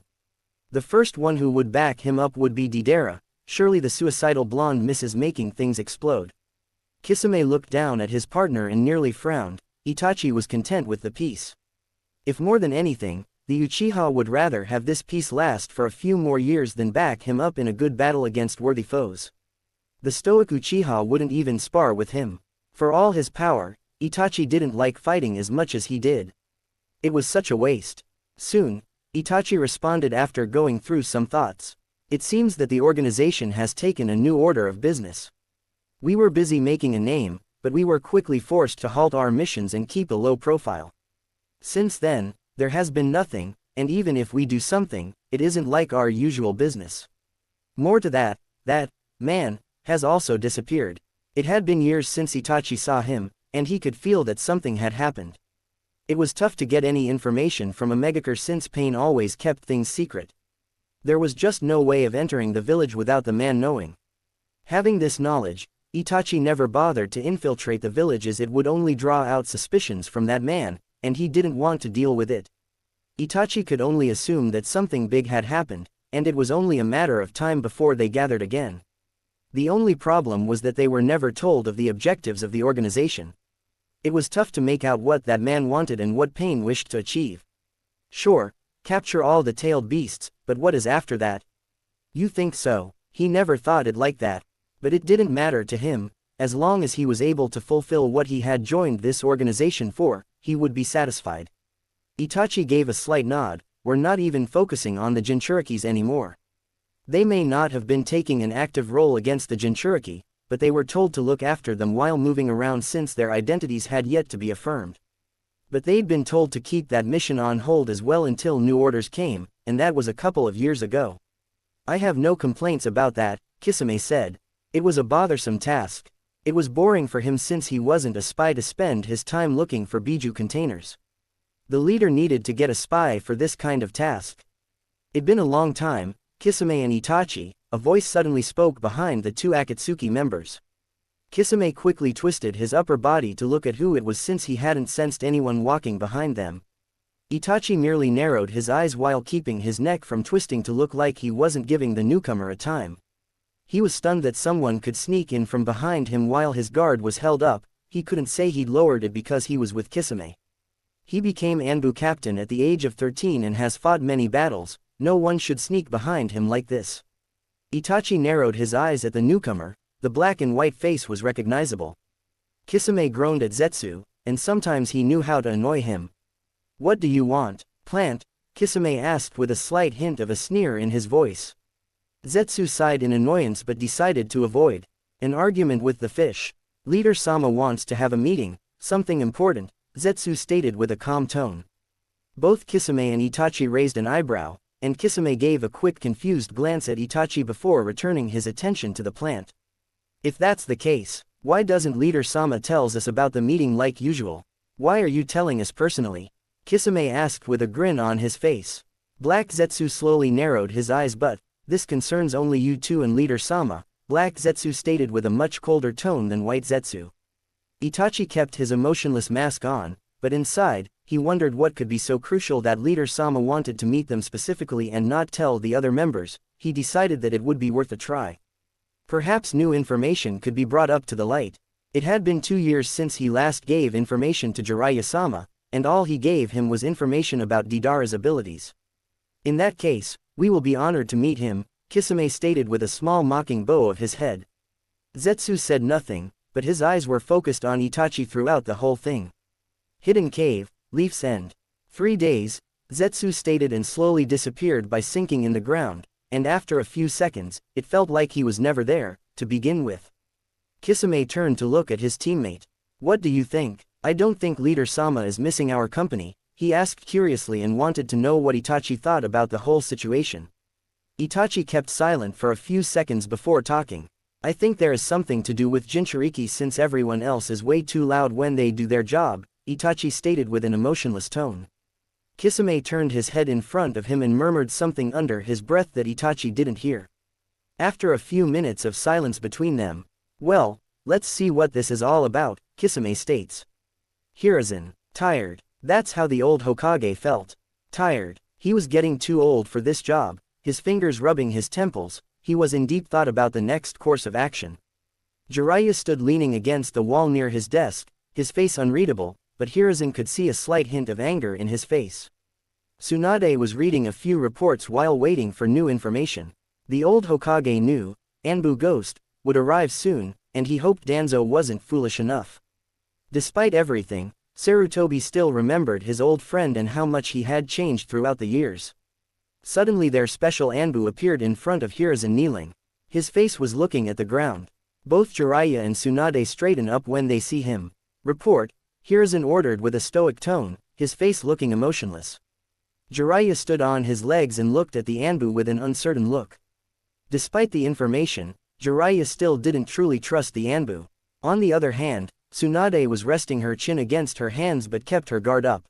The first one who would back him up would be Deidara, surely the suicidal blonde Mrs. making things explode. Kisame looked down at his partner and nearly frowned. Itachi was content with the peace. If more than anything, the Uchiha would rather have this peace last for a few more years than back him up in a good battle against worthy foes. The stoic Uchiha wouldn't even spar with him. For all his power, Itachi didn't like fighting as much as he did. It was such a waste. Soon, Itachi responded after going through some thoughts. It seems that the organization has taken a new order of business. We were busy making a name, but we were quickly forced to halt our missions and keep a low profile. Since then, there has been nothing, and even if we do something, it isn't like our usual business. More to that man has also disappeared. It had been years since Itachi saw him, and he could feel that something had happened. It was tough to get any information from a Megakure since Pain always kept things secret. There was just no way of entering the village without the man knowing. Having this knowledge, Itachi never bothered to infiltrate the village as it would only draw out suspicions from that man, and he didn't want to deal with it. Itachi could only assume that something big had happened, and it was only a matter of time before they gathered again. The only problem was that they were never told of the objectives of the organization. It was tough to make out what that man wanted and what Pain wished to achieve. Sure, capture all the tailed beasts, but what is after that? You think so? He never thought it like that. But it didn't matter to him, as long as he was able to fulfill what he had joined this organization for, he would be satisfied. Itachi gave a slight nod. We're not even focusing on the Jinchurikis anymore. They may not have been taking an active role against the Jinchuriki, but they were told to look after them while moving around since their identities had yet to be affirmed. But they'd been told to keep that mission on hold as well until new orders came, and that was a couple of years ago. I have no complaints about that, Kisame said. It was a bothersome task. It was boring for him since he wasn't a spy to spend his time looking for Biju containers. The leader needed to get a spy for this kind of task. It'd been a long time, Kisame and Itachi, a voice suddenly spoke behind the two Akatsuki members. Kisame quickly twisted his upper body to look at who it was since he hadn't sensed anyone walking behind them. Itachi merely narrowed his eyes while keeping his neck from twisting to look like he wasn't giving the newcomer a time. He was stunned that someone could sneak in from behind him while his guard was held up. He couldn't say he'd lowered it because he was with Kisame. He became Anbu captain at the age of 13 and has fought many battles. No one should sneak behind him like this. Itachi narrowed his eyes at the newcomer. The black and white face was recognizable. Kisame groaned at Zetsu, and sometimes he knew how to annoy him. What do you want, plant? Kisame asked with a slight hint of a sneer in his voice. Zetsu sighed in annoyance but decided to avoid an argument with the fish. Leader Sama wants to have a meeting, something important, Zetsu stated with a calm tone. Both Kisame and Itachi raised an eyebrow, and Kisame gave a quick confused glance at Itachi before returning his attention to the plant. If that's the case, why doesn't Leader Sama tells us about the meeting like usual? Why are you telling us personally? Kisame asked with a grin on his face. Black Zetsu slowly narrowed his eyes but, this concerns only you two and Leader Sama, Black Zetsu stated with a much colder tone than White Zetsu. Itachi kept his emotionless mask on, but inside, he wondered what could be so crucial that Leader Sama wanted to meet them specifically and not tell the other members. He decided that it would be worth a try. Perhaps new information could be brought up to the light. It had been 2 years since he last gave information to Jiraiya-sama, and all he gave him was information about Deidara's abilities. In that case, we will be honored to meet him, Kisame stated with a small mocking bow of his head. Zetsu said nothing, but his eyes were focused on Itachi throughout the whole thing. Hidden cave, Leaf's End. 3 days, Zetsu stated and slowly disappeared by sinking in the ground, and after a few seconds, it felt like he was never there, to begin with. Kisame turned to look at his teammate. What do you think? I don't think Leader Sama is missing our company, he asked curiously and wanted to know what Itachi thought about the whole situation. Itachi kept silent for a few seconds before talking. I think there is something to do with Jinchuriki since everyone else is way too loud when they do their job, Itachi stated with an emotionless tone. Kisame turned his head in front of him and murmured something under his breath that Itachi didn't hear. After a few minutes of silence between them, "Well, let's see what this is all about," Kisame states. Hiruzen, tired. That's how the old Hokage felt. Tired. He was getting too old for this job, his fingers rubbing his temples, he was in deep thought about the next course of action. Jiraiya stood leaning against the wall near his desk, his face unreadable, but Hiruzen could see a slight hint of anger in his face. Tsunade was reading a few reports while waiting for new information. The old Hokage knew, Anbu Ghost, would arrive soon, and he hoped Danzo wasn't foolish enough. Despite everything, Sarutobi still remembered his old friend and how much he had changed throughout the years. Suddenly their special Anbu appeared in front of Hiruzen kneeling. His face was looking at the ground. Both Jiraiya and Tsunade straighten up when they see him. "Report," Hiruzen ordered with a stoic tone, his face looking emotionless. Jiraiya stood on his legs and looked at the Anbu with an uncertain look. Despite the information, Jiraiya still didn't truly trust the Anbu. On the other hand, Tsunade was resting her chin against her hands but kept her guard up.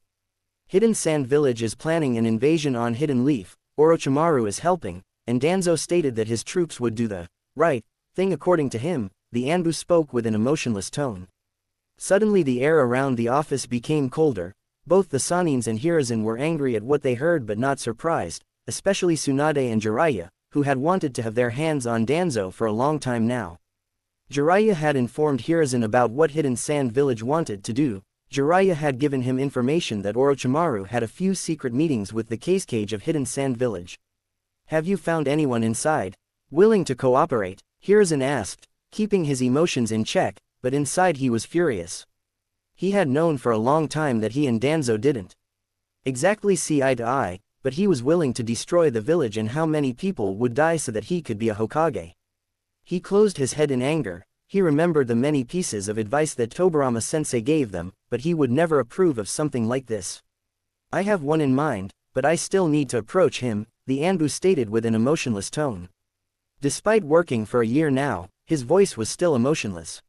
Hidden Sand Village is planning an invasion on Hidden Leaf, Orochimaru is helping, and Danzo stated that his troops would do the right thing according to him, the Anbu spoke with an emotionless tone. Suddenly the air around the office became colder. Both the Sanins and Hiruzen were angry at what they heard but not surprised, especially Tsunade and Jiraiya, who had wanted to have their hands on Danzo for a long time now. Jiraiya had informed Hiruzen about what Hidden Sand Village wanted to do. Jiraiya had given him information that Orochimaru had a few secret meetings with the case of Hidden Sand Village. "Have you found anyone inside willing to cooperate?" Hiruzen asked, keeping his emotions in check, but inside he was furious. He had known for a long time that he and Danzo didn't exactly see eye to eye, but he was willing to destroy the village and how many people would die so that he could be a Hokage. He closed his head in anger. He remembered the many pieces of advice that Tobirama-sensei gave them, but he would never approve of something like this. "I have one in mind, but I still need to approach him," the Anbu stated with an emotionless tone. Despite working for a year now, his voice was still emotionless.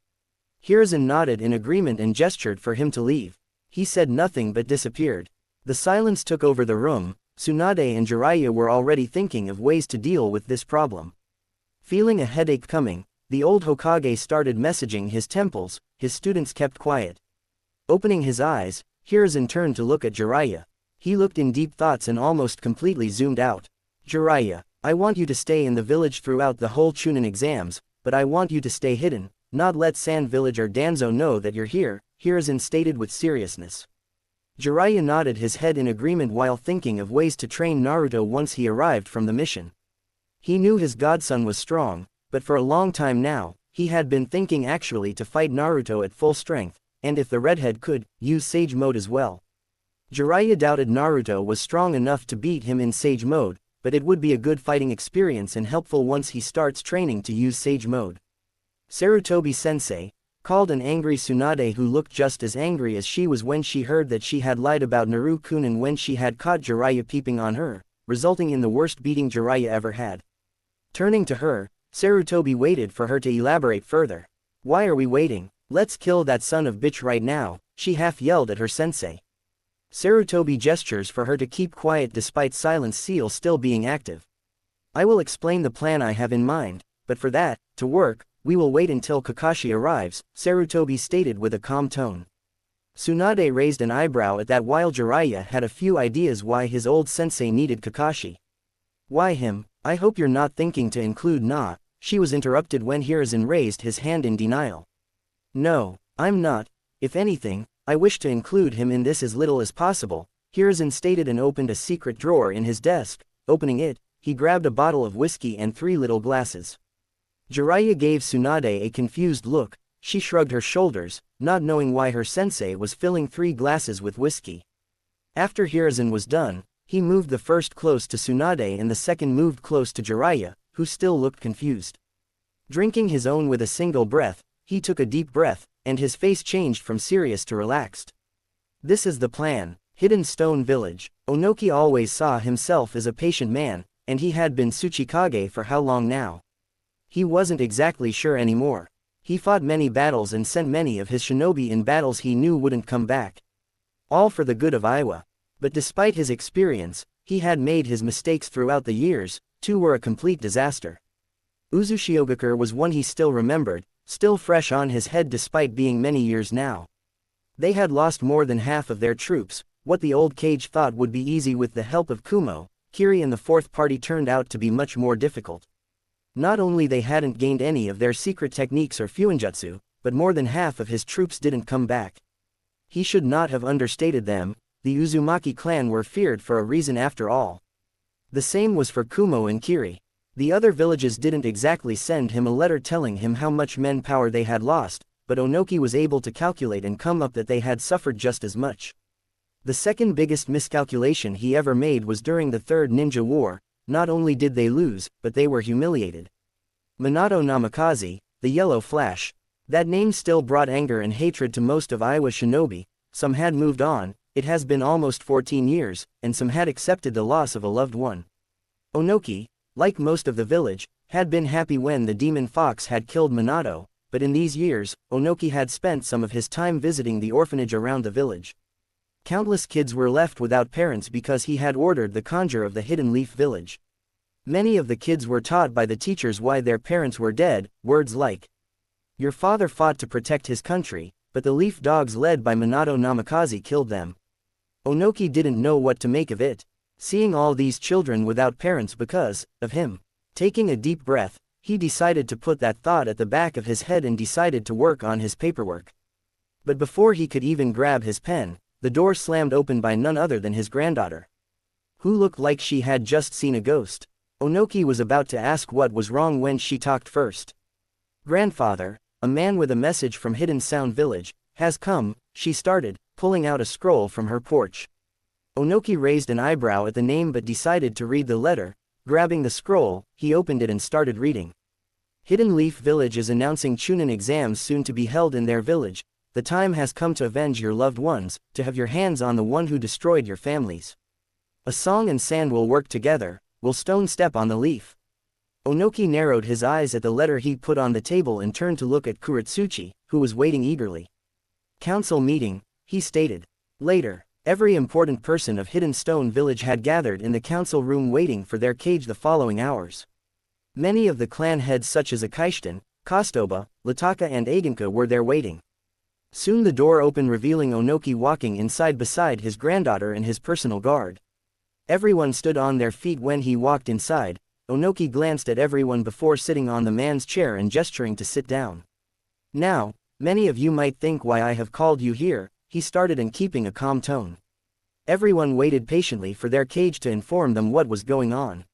Hiruzen nodded in agreement and gestured for him to leave. He said nothing but disappeared. The silence took over the room. Tsunade and Jiraiya were already thinking of ways to deal with this problem. Feeling a headache coming, the old Hokage started messaging his temples. His students kept quiet. Opening his eyes, Hiruzen turned to look at Jiraiya. He looked in deep thoughts and almost completely zoomed out. "Jiraiya, I want you to stay in the village throughout the whole Chunin exams, but I want you to stay hidden, not let Sand Village or Danzo know that you're here," Hiruzen stated with seriousness. Jiraiya nodded his head in agreement while thinking of ways to train Naruto once he arrived from the mission. He knew his godson was strong, but for a long time now, he had been thinking actually to fight Naruto at full strength, and if the redhead could, use Sage Mode as well. Jiraiya doubted Naruto was strong enough to beat him in Sage Mode, but it would be a good fighting experience and helpful once he starts training to use Sage Mode. Sarutobi-sensei, called an angry Tsunade who looked just as angry as she was when she heard that she had lied about Naru-kun when she had caught Jiraiya peeping on her, resulting in the worst beating Jiraiya ever had. Turning to her, Sarutobi waited for her to elaborate further. "Why are we waiting? Let's kill that son of bitch right now," she half yelled at her sensei. Sarutobi gestures for her to keep quiet despite Silence Seal still being active. "I will explain the plan I have in mind, but for that to work, we will wait until Kakashi arrives," Sarutobi stated with a calm tone. Tsunade raised an eyebrow at that while Jiraiya had a few ideas why his old sensei needed Kakashi. "Why him? I hope you're not thinking to include Na," she was interrupted when Hiruzen raised his hand in denial. "No, I'm not. If anything, I wish to include him in this as little as possible," Hiruzen stated and opened a secret drawer in his desk. Opening it, he grabbed a bottle of whiskey and 3 little glasses. Jiraiya gave Tsunade a confused look. She shrugged her shoulders, not knowing why her sensei was filling 3 glasses with whiskey. After Hiruzen was done, he moved the first close to Tsunade and the second moved close to Jiraiya, who still looked confused. Drinking his own with a single breath, he took a deep breath, and his face changed from serious to relaxed. "This is the plan. Hidden Stone Village." Onoki always saw himself as a patient man, and he had been Tsuchikage for how long now? He wasn't exactly sure anymore. He fought many battles and sent many of his shinobi in battles he knew wouldn't come back. All for the good of Aiwa. But despite his experience, he had made his mistakes throughout the years. Two were a complete disaster. Uzushiogakure was one he still remembered, still fresh on his head despite being many years now. They had lost more than half of their troops. What the old Kage thought would be easy with the help of Kumo, Kiri and the fourth party turned out to be much more difficult. Not only they hadn't gained any of their secret techniques or fuinjutsu, but more than half of his troops didn't come back. He should not have understated them. The Uzumaki clan were feared for a reason after all. The same was for Kumo and Kiri. The other villages didn't exactly send him a letter telling him how much manpower they had lost, but Onoki was able to calculate and come up that they had suffered just as much. The second biggest miscalculation he ever made was during the Third Ninja War. Not only did they lose, but they were humiliated. Minato Namikaze, the Yellow Flash. That name still brought anger and hatred to most of Aiwa's shinobi. Some had moved on, it has been almost 14 years, and some had accepted the loss of a loved one. Onoki, like most of the village, had been happy when the demon fox had killed Minato, but in these years, Onoki had spent some of his time visiting the orphanage around the village. Countless kids were left without parents because he had ordered the conjure of the Hidden Leaf village. Many of the kids were taught by the teachers why their parents were dead, words like, "Your father fought to protect his country, but the leaf dogs led by Minato Namikaze killed them." Onoki didn't know what to make of it, seeing all these children without parents because of him. Taking a deep breath, he decided to put that thought at the back of his head and decided to work on his paperwork. But before he could even grab his pen, the door slammed open by none other than his granddaughter, who looked like she had just seen a ghost. Onoki was about to ask what was wrong when she talked first. "Grandfather, a man with a message from Hidden Sound Village has come," she started, pulling out a scroll from her porch. Onoki raised an eyebrow at the name but decided to read the letter. Grabbing the scroll, he opened it and started reading. "Hidden Leaf Village is announcing Chunin exams soon to be held in their village. The time has come to avenge your loved ones, to have your hands on the one who destroyed your families. A song and sand will work together, will stone step on the leaf." Onoki narrowed his eyes at the letter he put on the table and turned to look at Kuretsuchi, who was waiting eagerly. "Council meeting," he stated. Later, every important person of Hidden Stone Village had gathered in the council room waiting for their Kage the following hours. Many of the clan heads such as Akaishiten, Kostoba, Lataka and Agenka were there waiting. Soon the door opened revealing Onoki walking inside beside his granddaughter and his personal guard. Everyone stood on their feet when he walked inside. Onoki glanced at everyone before sitting on the man's chair and gesturing to sit down. "Now, many of you might think why I have called you here," he started and keeping a calm tone. Everyone waited patiently for their Kage to inform them what was going on.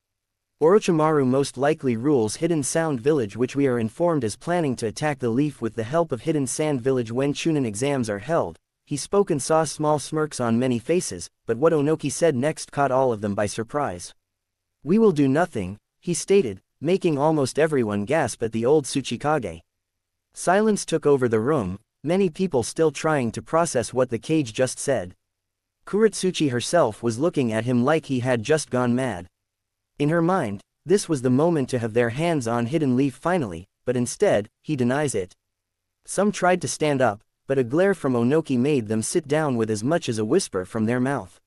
"Orochimaru most likely rules Hidden Sound Village, which we are informed is planning to attack the leaf with the help of Hidden Sand Village when Chunin exams are held." He spoke and saw small smirks on many faces, but what Onoki said next caught all of them by surprise. "We will do nothing," he stated, making almost everyone gasp at the old Tsuchikage. Silence took over the room, many people still trying to process what the Kage just said. Kuretsuchi herself was looking at him like he had just gone mad. In her mind, this was the moment to have their hands on Hidden Leaf finally, but instead, he denies it. Some tried to stand up, but a glare from Onoki made them sit down with as much as a whisper from their mouth.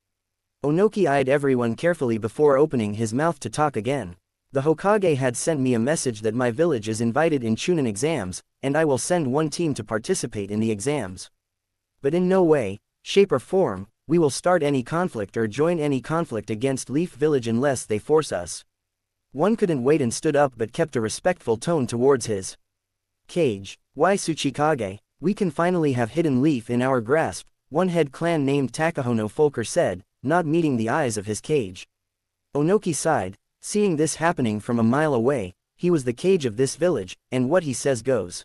Onoki eyed everyone carefully before opening his mouth to talk again. "The Hokage had sent me a message that my village is invited in Chunin exams, and I will send one team to participate in the exams. But in no way, shape or form, we will start any conflict or join any conflict against Leaf Village unless they force us." One couldn't wait and stood up but kept a respectful tone towards his Kage. "Why Tsuchikage? We can finally have Hidden Leaf in our grasp," one head clan named Takahono Folker said, not meeting the eyes of his Kage. Onoki sighed, seeing this happening from a mile away. He was the Kage of this village, and what he says goes.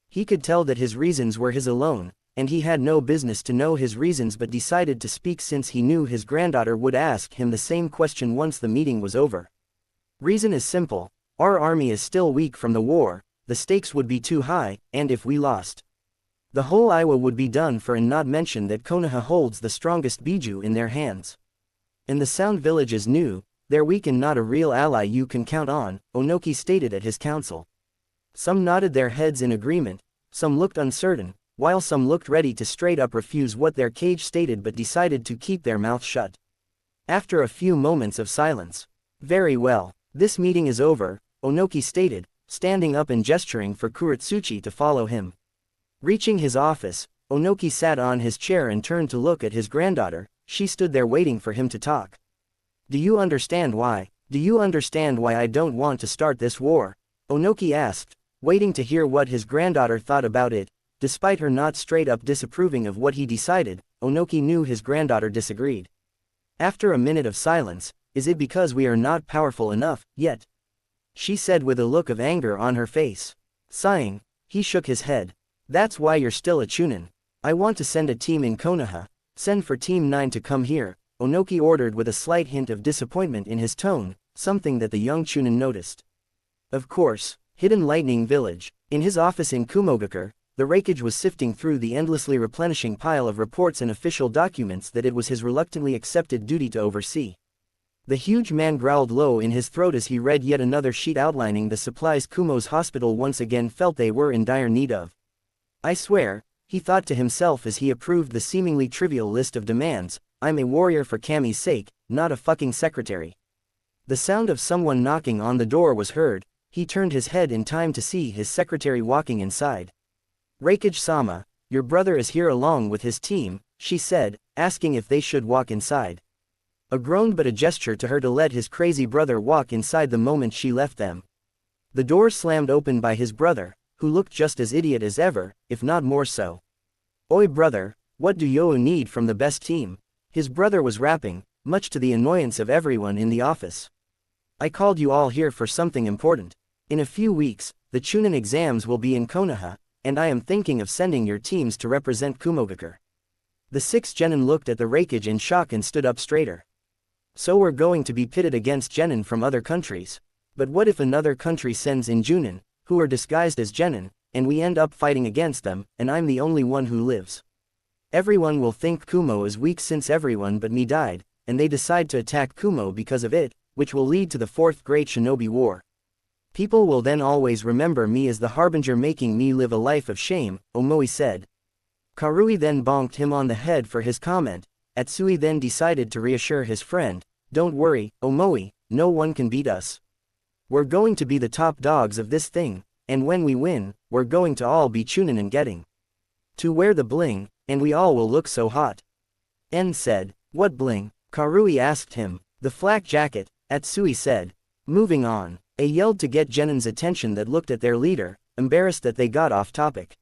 He could tell that his reasons were his alone, and he had no business to know his reasons but decided to speak since he knew his granddaughter would ask him the same question once the meeting was over. "Reason is simple. Our army is still weak from the war, the stakes would be too high, and if we lost, the whole Iwa would be done for, and not mention that Konoha holds the strongest Biju in their hands. And the Sound Village is new, they're weak and not a real ally you can count on," Onoki stated at his council. Some nodded their heads in agreement, some looked uncertain, while some looked ready to straight up refuse what their cage stated but decided to keep their mouth shut. After a few moments of silence. Very well, this meeting is over, Onoki stated, standing up and gesturing for Kuretsuchi to follow him. Reaching his office, Onoki sat on his chair and turned to look at his granddaughter. She stood there waiting for him to talk. Do you understand why? Do you understand why I don't want to start this war? Onoki asked, waiting to hear what his granddaughter thought about it. Despite her not straight up disapproving of what he decided, Onoki knew his granddaughter disagreed. After a minute of silence, is it because we are not powerful enough, yet? She said with a look of anger on her face. Sighing, he shook his head. That's why you're still a Chunin. I want to send a team in Konoha. Send for Team 9 to come here, Onoki ordered with a slight hint of disappointment in his tone, something that the young Chunin noticed. Of course, Hidden Lightning Village. In his office in Kumogakure, the Raikage was sifting through the endlessly replenishing pile of reports and official documents that it was his reluctantly accepted duty to oversee. The huge man growled low in his throat as he read yet another sheet outlining the supplies Kumo's hospital once again felt they were in dire need of. I swear, he thought to himself as he approved the seemingly trivial list of demands, I'm a warrior for Kami's sake, not a fucking secretary. The sound of someone knocking on the door was heard. He turned his head in time to see his secretary walking inside. Raikage-sama, your brother is here along with his team, she said, asking if they should walk inside. A groan but a gesture to her to let his crazy brother walk inside the moment she left them. The door slammed open by his brother, who looked just as idiot as ever, if not more so. Oi brother, what do you need from the best team? His brother was rapping, much to the annoyance of everyone in the office. I called you all here for something important. In a few weeks, the Chunin exams will be in Konoha, and I am thinking of sending your teams to represent Kumogakure. The 6 genin looked at the Raikage in shock and stood up straighter. So we're going to be pitted against genin from other countries. But what if another country sends in Junin, who are disguised as genin, and we end up fighting against them, and I'm the only one who lives? Everyone will think Kumo is weak since everyone but me died, and they decide to attack Kumo because of it, which will lead to the 4th Great Shinobi War. People will then always remember me as the harbinger making me live a life of shame, Omoi said. Karui then bonked him on the head for his comment. Atsui then decided to reassure his friend, don't worry, Omoi, no one can beat us. We're going to be the top dogs of this thing, and when we win, we're going to all be Chunin and getting to wear the bling, and we all will look so hot. En said, what bling? Karui asked him. The flak jacket, Atsui said. Moving on. A yelled to get Genin's attention that looked at their leader, embarrassed that they got off topic.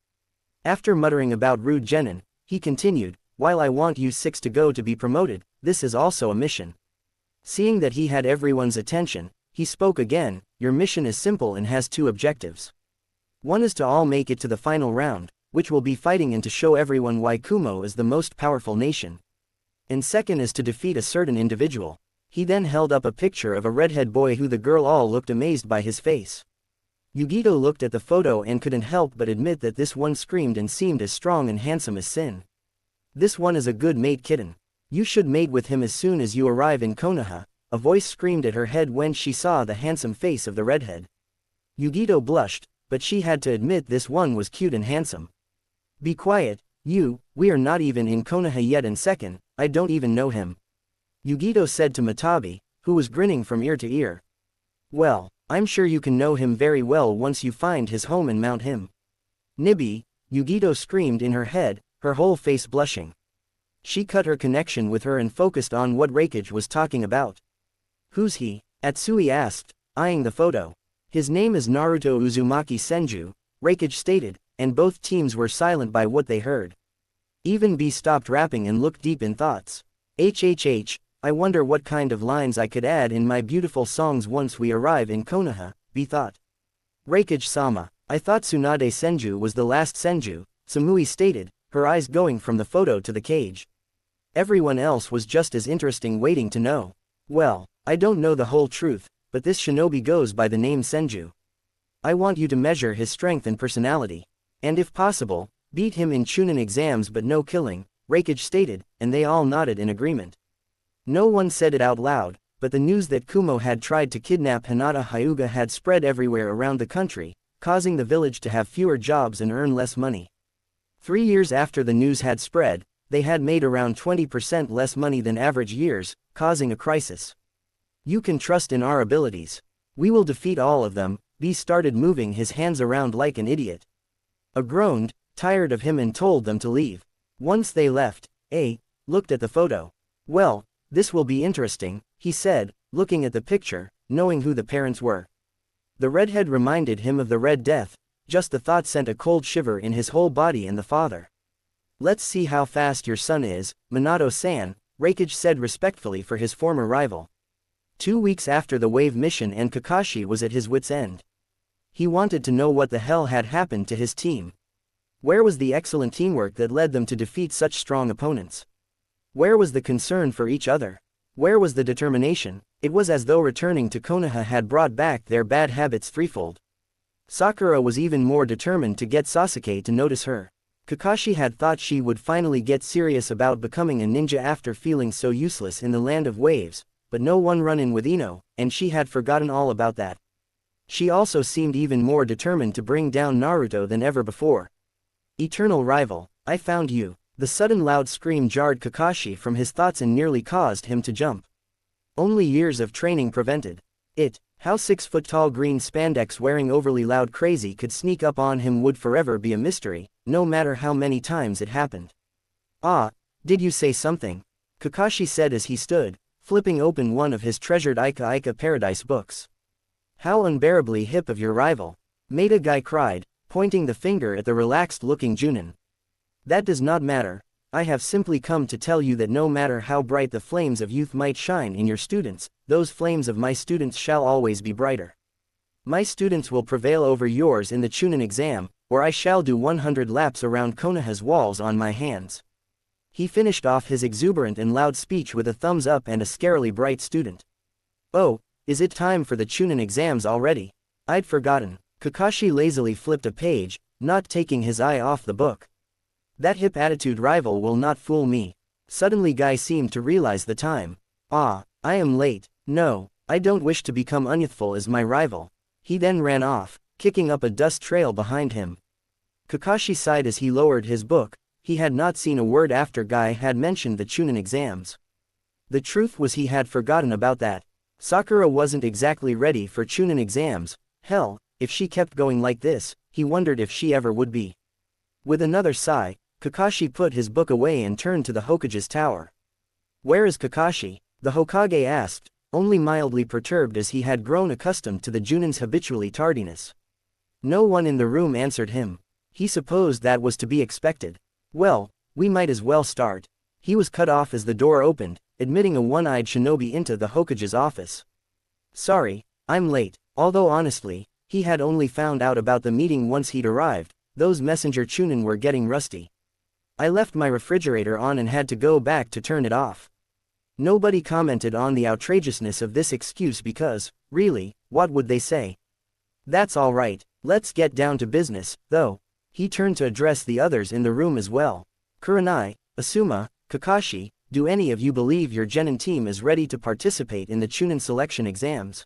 After muttering about rude Genin, he continued, while I want you 6 to go to be promoted, this is also a mission. Seeing that he had everyone's attention, he spoke again, your mission is simple and has 2 objectives. One is to all make it to the final round, which will be fighting and to show everyone why Kumo is the most powerful nation. And second is to defeat a certain individual. He then held up a picture of a redhead boy who the girl all looked amazed by his face. Yugito looked at the photo and couldn't help but admit that this one screamed and seemed as strong and handsome as Sin. This one is a good mate kitten. You should mate with him as soon as you arrive in Konoha, a voice screamed at her head when she saw the handsome face of the redhead. Yugito blushed, but she had to admit this one was cute and handsome. Be quiet, we are not even in Konoha yet and second, I don't even know him. Yugito said to Matabi, who was grinning from ear to ear. Well, I'm sure you can know him very well once you find his home and mount him. Nibby, Yugito screamed in her head, her whole face blushing. She cut her connection with her and focused on what Raikage was talking about. Who's he? Atsui asked, eyeing the photo. His name is Naruto Uzumaki Senju, Raikage stated, and both teams were silent by what they heard. Even B stopped rapping and looked deep in thoughts. HHH, I wonder what kind of lines I could add in my beautiful songs once we arrive in Konoha, B thought. Raikage-sama, I thought Tsunade Senju was the last Senju, Samui stated, her eyes going from the photo to the cage. Everyone else was just as interesting waiting to know. Well, I don't know the whole truth, but this shinobi goes by the name Senju. I want you to measure his strength and personality. And if possible, beat him in Chunin exams but no killing, Raikage stated, and they all nodded in agreement. No one said it out loud, but the news that Kumo had tried to kidnap Hinata Hyuga had spread everywhere around the country, causing the village to have fewer jobs and earn less money. 3 years after the news had spread, they had made around 20% less money than average years, causing a crisis. You can trust in our abilities. We will defeat all of them. B started moving his hands around like an idiot. A groaned, tired of him and told them to leave. Once they left, A looked at the photo. Well, this will be interesting, he said, looking at the picture, knowing who the parents were. The redhead reminded him of the Red Death, just the thought sent a cold shiver in his whole body and the father. Let's see how fast your son is, Minato-san, Reikage said respectfully for his former rival. 2 weeks after the wave mission and Kakashi was at his wit's end. He wanted to know what the hell had happened to his team. Where was the excellent teamwork that led them to defeat such strong opponents? Where was the concern for each other? Where was the determination? It was as though returning to Konoha had brought back their bad habits threefold. Sakura was even more determined to get Sasuke to notice her. Kakashi had thought she would finally get serious about becoming a ninja after feeling so useless in the land of waves, but no one run-in with Ino, and she had forgotten all about that. She also seemed even more determined to bring down Naruto than ever before. Eternal rival, I found you. The sudden loud scream jarred Kakashi from his thoughts and nearly caused him to jump. Only years of training prevented it. How 6-foot-tall green spandex wearing overly loud crazy could sneak up on him would forever be a mystery, no matter how many times it happened. Ah, did you say something? Kakashi said as he stood, flipping open one of his treasured Ika Ika Paradise books. How unbearably hip of your rival. Maida Guy cried, pointing the finger at the relaxed-looking Junin. That does not matter. I have simply come to tell you that no matter how bright the flames of youth might shine in your students, those flames of my students shall always be brighter. My students will prevail over yours in the Chunin exam, or I shall do 100 laps around Konoha's walls on my hands. He finished off his exuberant and loud speech with a thumbs up and a scarily bright student. Oh, is it time for the Chunin exams already? I'd forgotten. Kakashi lazily flipped a page, not taking his eye off the book. That hip attitude rival will not fool me. Suddenly Guy seemed to realize the time. Ah, I am late. No, I don't wish to become unyouthful as my rival. He then ran off, kicking up a dust trail behind him. Kakashi sighed as he lowered his book. He had not seen a word after Guy had mentioned the Chunin exams. The truth was he had forgotten about that. Sakura wasn't exactly ready for Chunin exams. Hell, if she kept going like this, he wondered if she ever would be. With another sigh, Kakashi put his book away and turned to the Hokage's tower. Where is Kakashi? The Hokage asked, only mildly perturbed as he had grown accustomed to the Junin's habitually tardiness. No one in the room answered him. He supposed that was to be expected. Well, we might as well start. He was cut off as the door opened, admitting a one-eyed shinobi into the Hokage's office. Sorry, I'm late. Although honestly, he had only found out about the meeting once he'd arrived. Those messenger Chunin were getting rusty. I left my refrigerator on and had to go back to turn it off. Nobody commented on the outrageousness of this excuse because, really, what would they say? That's all right, let's get down to business, though. He turned to address the others in the room as well. Kurenai, Asuma, Kakashi, do any of you believe your Genin team is ready to participate in the Chunin selection exams?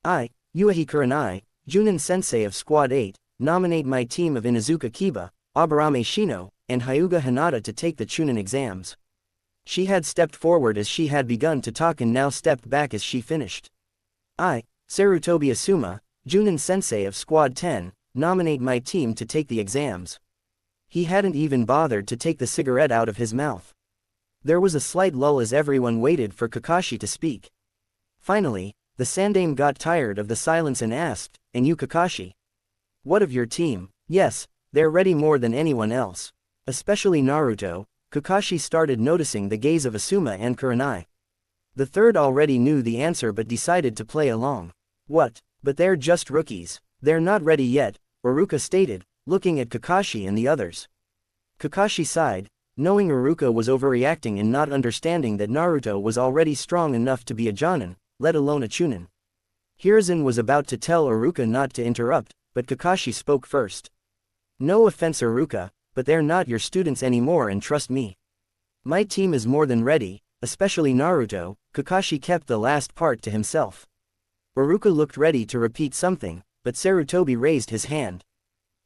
I, Yuahi Kurenai, Junin Sensei of Squad 8, nominate my team of Inuzuka Kiba, Aburame Shino, and Hyuga Hinata to take the Chunin exams. She had stepped forward as she had begun to talk and now stepped back as she finished. I, Sarutobi Asuma, Junin Sensei of Squad 10, nominate my team to take the exams. He hadn't even bothered to take the cigarette out of his mouth. There was a slight lull as everyone waited for Kakashi to speak. Finally, the Sandame got tired of the silence and asked, and you Kakashi? What of your team? Yes, they're ready more than anyone else. Especially Naruto. Kakashi started noticing the gaze of Asuma and Kurenai. The third already knew the answer but decided to play along. What? But they're just rookies. They're not ready yet, Iruka stated, looking at Kakashi and the others. Kakashi sighed, knowing Iruka was overreacting and not understanding that Naruto was already strong enough to be a Jonin, let alone a Chunin. Hiruzen was about to tell Iruka not to interrupt, but Kakashi spoke first. No offense Iruka, but they're not your students anymore and trust me. My team is more than ready, especially Naruto. Kakashi kept the last part to himself. Iruka looked ready to repeat something, but Sarutobi raised his hand.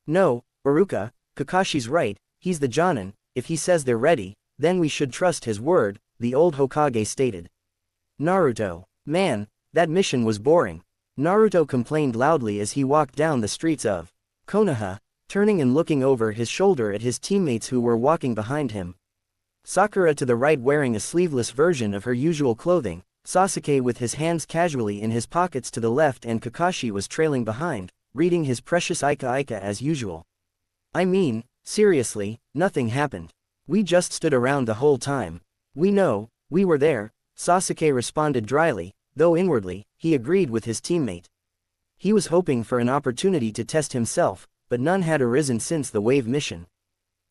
No, Iruka, Kakashi's right, he's the Jonin, if he says they're ready, then we should trust his word, the old Hokage stated. Naruto. Man, that mission was boring. Naruto complained loudly as he walked down the streets of Konoha, turning and looking over his shoulder at his teammates who were walking behind him. Sakura to the right wearing a sleeveless version of her usual clothing, Sasuke with his hands casually in his pockets to the left, and Kakashi was trailing behind, reading his precious Ika as usual. I mean, seriously, nothing happened. We just stood around the whole time. We know, we were there, Sasuke responded dryly, though inwardly, he agreed with his teammate. He was hoping for an opportunity to test himself, but none had arisen since the wave mission.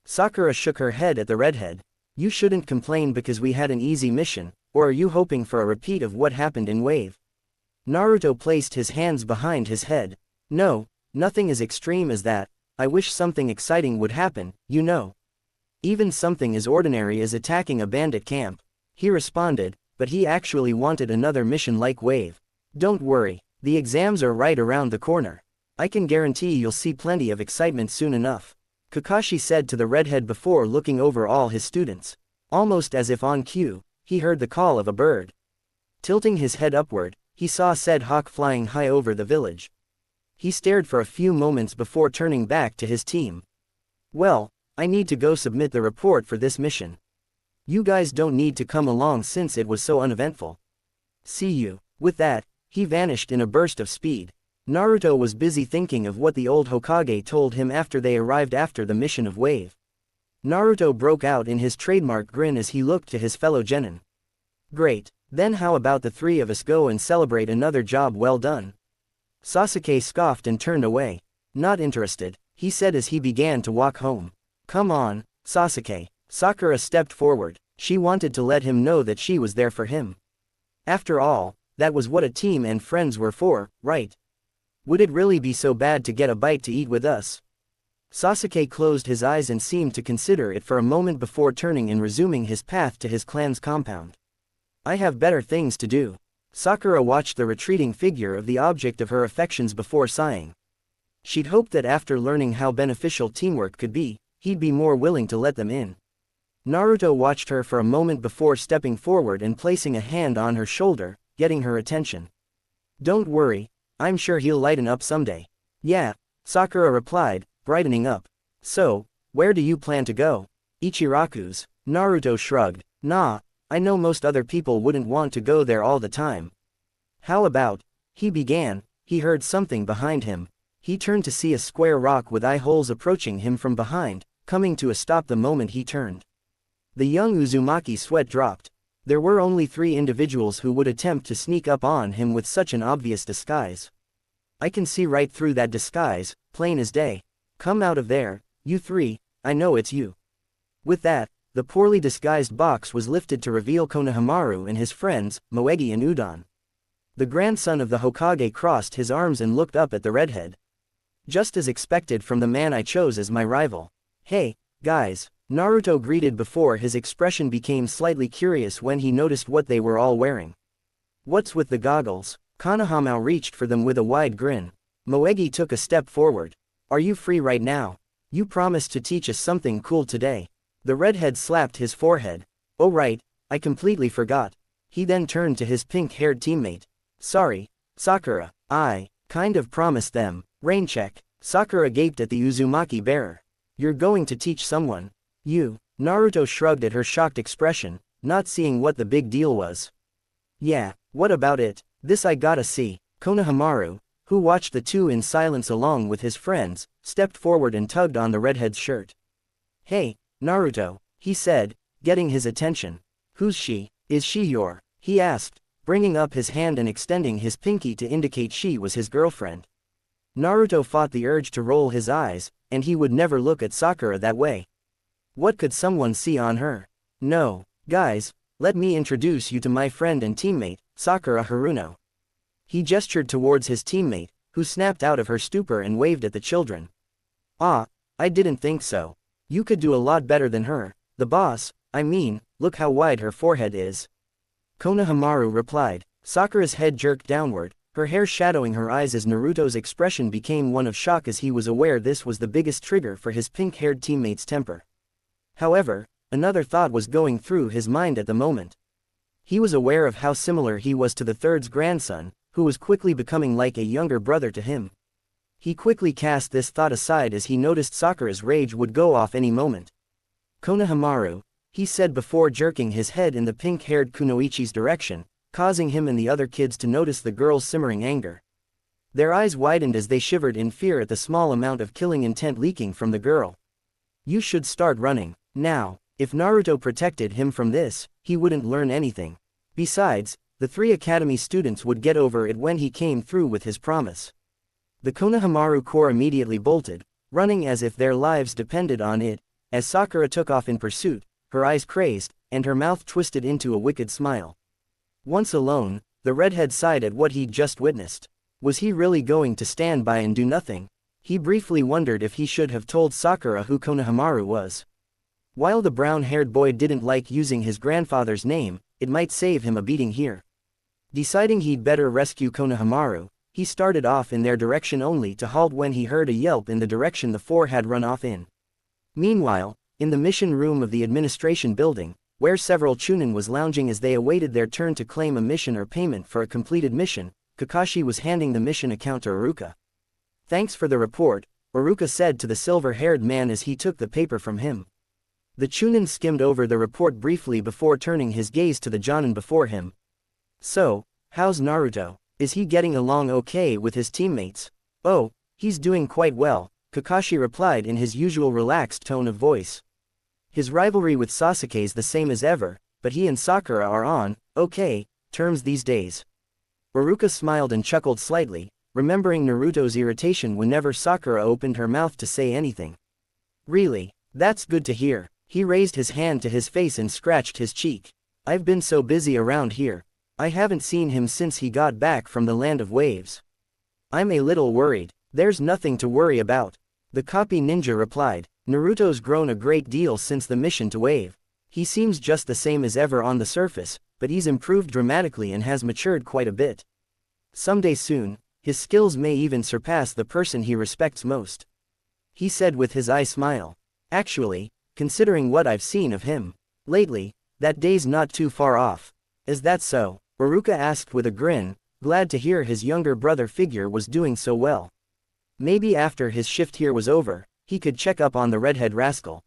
Sakura shook her head at the redhead. You shouldn't complain because we had an easy mission, or are you hoping for a repeat of what happened in wave? Naruto placed his hands behind his head. No, nothing as extreme as that. I wish something exciting would happen, you know. Even something as ordinary as attacking a bandit camp. He responded, but he actually wanted another mission like wave. Don't worry, the exams are right around the corner. I can guarantee you'll see plenty of excitement soon enough, Kakashi said to the redhead before looking over all his students. Almost as if on cue, he heard the call of a bird. Tilting his head upward, he saw said hawk flying high over the village. He stared for a few moments before turning back to his team. Well, I need to go submit the report for this mission. You guys don't need to come along since it was so uneventful. See you. With that, he vanished in a burst of speed. Naruto was busy thinking of what the old Hokage told him after they arrived after the mission of wave. Naruto broke out in his trademark grin as he looked to his fellow genin. Great, then how about the three of us go and celebrate another job well done? Sasuke scoffed and turned away. Not interested, he said as he began to walk home. Come on, Sasuke. Sakura stepped forward. She wanted to let him know that she was there for him. After all, that was what a team and friends were for, right? Would it really be so bad to get a bite to eat with us? Sasuke closed his eyes and seemed to consider it for a moment before turning and resuming his path to his clan's compound. I have better things to do. Sakura watched the retreating figure of the object of her affections before sighing. She'd hoped that after learning how beneficial teamwork could be, he'd be more willing to let them in. Naruto watched her for a moment before stepping forward and placing a hand on her shoulder, getting her attention. Don't worry, I'm sure he'll lighten up someday. Yeah, Sakura replied, brightening up. So, where do you plan to go? Ichiraku's. Naruto shrugged. Nah, I know most other people wouldn't want to go there all the time. How about, he began, he heard something behind him. He turned to see a square rock with eye holes approaching him from behind, coming to a stop the moment he turned. The young Uzumaki sweat dropped. There were only 3 individuals who would attempt to sneak up on him with such an obvious disguise. I can see right through that disguise, plain as day. Come out of there, you 3, I know it's you. With that, the poorly disguised box was lifted to reveal Konohamaru and his friends, Moegi and Udon. The grandson of the Hokage crossed his arms and looked up at the redhead. Just as expected from the man I chose as my rival. Hey, guys, Naruto greeted before his expression became slightly curious when he noticed what they were all wearing. What's with the goggles? Konohamaru reached for them with a wide grin. Moegi took a step forward. Are you free right now? You promised to teach us something cool today. The redhead slapped his forehead. Oh right, I completely forgot. He then turned to his pink-haired teammate. Sorry, Sakura, I kind of promised them. Rain check. Sakura gaped at the Uzumaki bearer. You're going to teach someone? You. Naruto shrugged at her shocked expression, not seeing what the big deal was. Yeah, what about it? This I gotta see. Konohamaru, who watched the two in silence along with his friends, stepped forward and tugged on the redhead's shirt. Hey, Naruto, he said, getting his attention. Who's she? Is she your? He asked, bringing up his hand and extending his pinky to indicate she was his girlfriend. Naruto fought the urge to roll his eyes, and he would never look at Sakura that way. What could someone see on her? No, guys, let me introduce you to my friend and teammate, Sakura Haruno. He gestured towards his teammate, who snapped out of her stupor and waved at the children. Ah, I didn't think so. You could do a lot better than her, the boss, I mean, look how wide her forehead is. Konohamaru replied. Sakura's head jerked downward, her hair shadowing her eyes as Naruto's expression became one of shock as he was aware this was the biggest trigger for his pink-haired teammate's temper. However, another thought was going through his mind at the moment. He was aware of how similar he was to the third's grandson, who was quickly becoming like a younger brother to him. He quickly cast this thought aside as he noticed Sakura's rage would go off any moment. "Konohamaru," he said before jerking his head in the pink-haired Kunoichi's direction, causing him and the other kids to notice the girl's simmering anger. Their eyes widened as they shivered in fear at the small amount of killing intent leaking from the girl. "You should start running, now." If Naruto protected him from this, he wouldn't learn anything. Besides, the 3 academy students would get over it when he came through with his promise. The Konohamaru Corps immediately bolted, running as if their lives depended on it, as Sakura took off in pursuit, her eyes crazed, and her mouth twisted into a wicked smile. Once alone, the redhead sighed at what he'd just witnessed. Was he really going to stand by and do nothing? He briefly wondered if he should have told Sakura who Konohamaru was. While the brown-haired boy didn't like using his grandfather's name, it might save him a beating here. Deciding he'd better rescue Konohamaru, he started off in their direction only to halt when he heard a yelp in the direction the 4 had run off in. Meanwhile, in the mission room of the administration building, where several Chunin was lounging as they awaited their turn to claim a mission or payment for a completed mission, Kakashi was handing the mission account to Iruka. "Thanks for the report," Iruka said to the silver-haired man as he took the paper from him. The Chunin skimmed over the report briefly before turning his gaze to the Jonin before him. "So, how's Naruto? Is he getting along okay with his teammates?" "Oh, he's doing quite well," Kakashi replied in his usual relaxed tone of voice. His rivalry with Sasuke's the same as ever, but he and Sakura are on okay terms these days. Iruka smiled and chuckled slightly, remembering Naruto's irritation whenever Sakura opened her mouth to say anything. "Really? That's good to hear." He raised his hand to his face and scratched his cheek. "I've been so busy around here. I haven't seen him since he got back from the Land of Waves. I'm a little worried." "There's nothing to worry about," the copy ninja replied. "Naruto's grown a great deal since the mission to Wave. He seems just the same as ever on the surface, but he's improved dramatically and has matured quite a bit. Someday soon, his skills may even surpass the person he respects most," he said with his eye smile. "Actually, considering what I've seen of him lately, that day's not too far off." "Is that so?" Iruka asked with a grin, glad to hear his younger brother figure was doing so well. Maybe after his shift here was over, he could check up on the redhead rascal.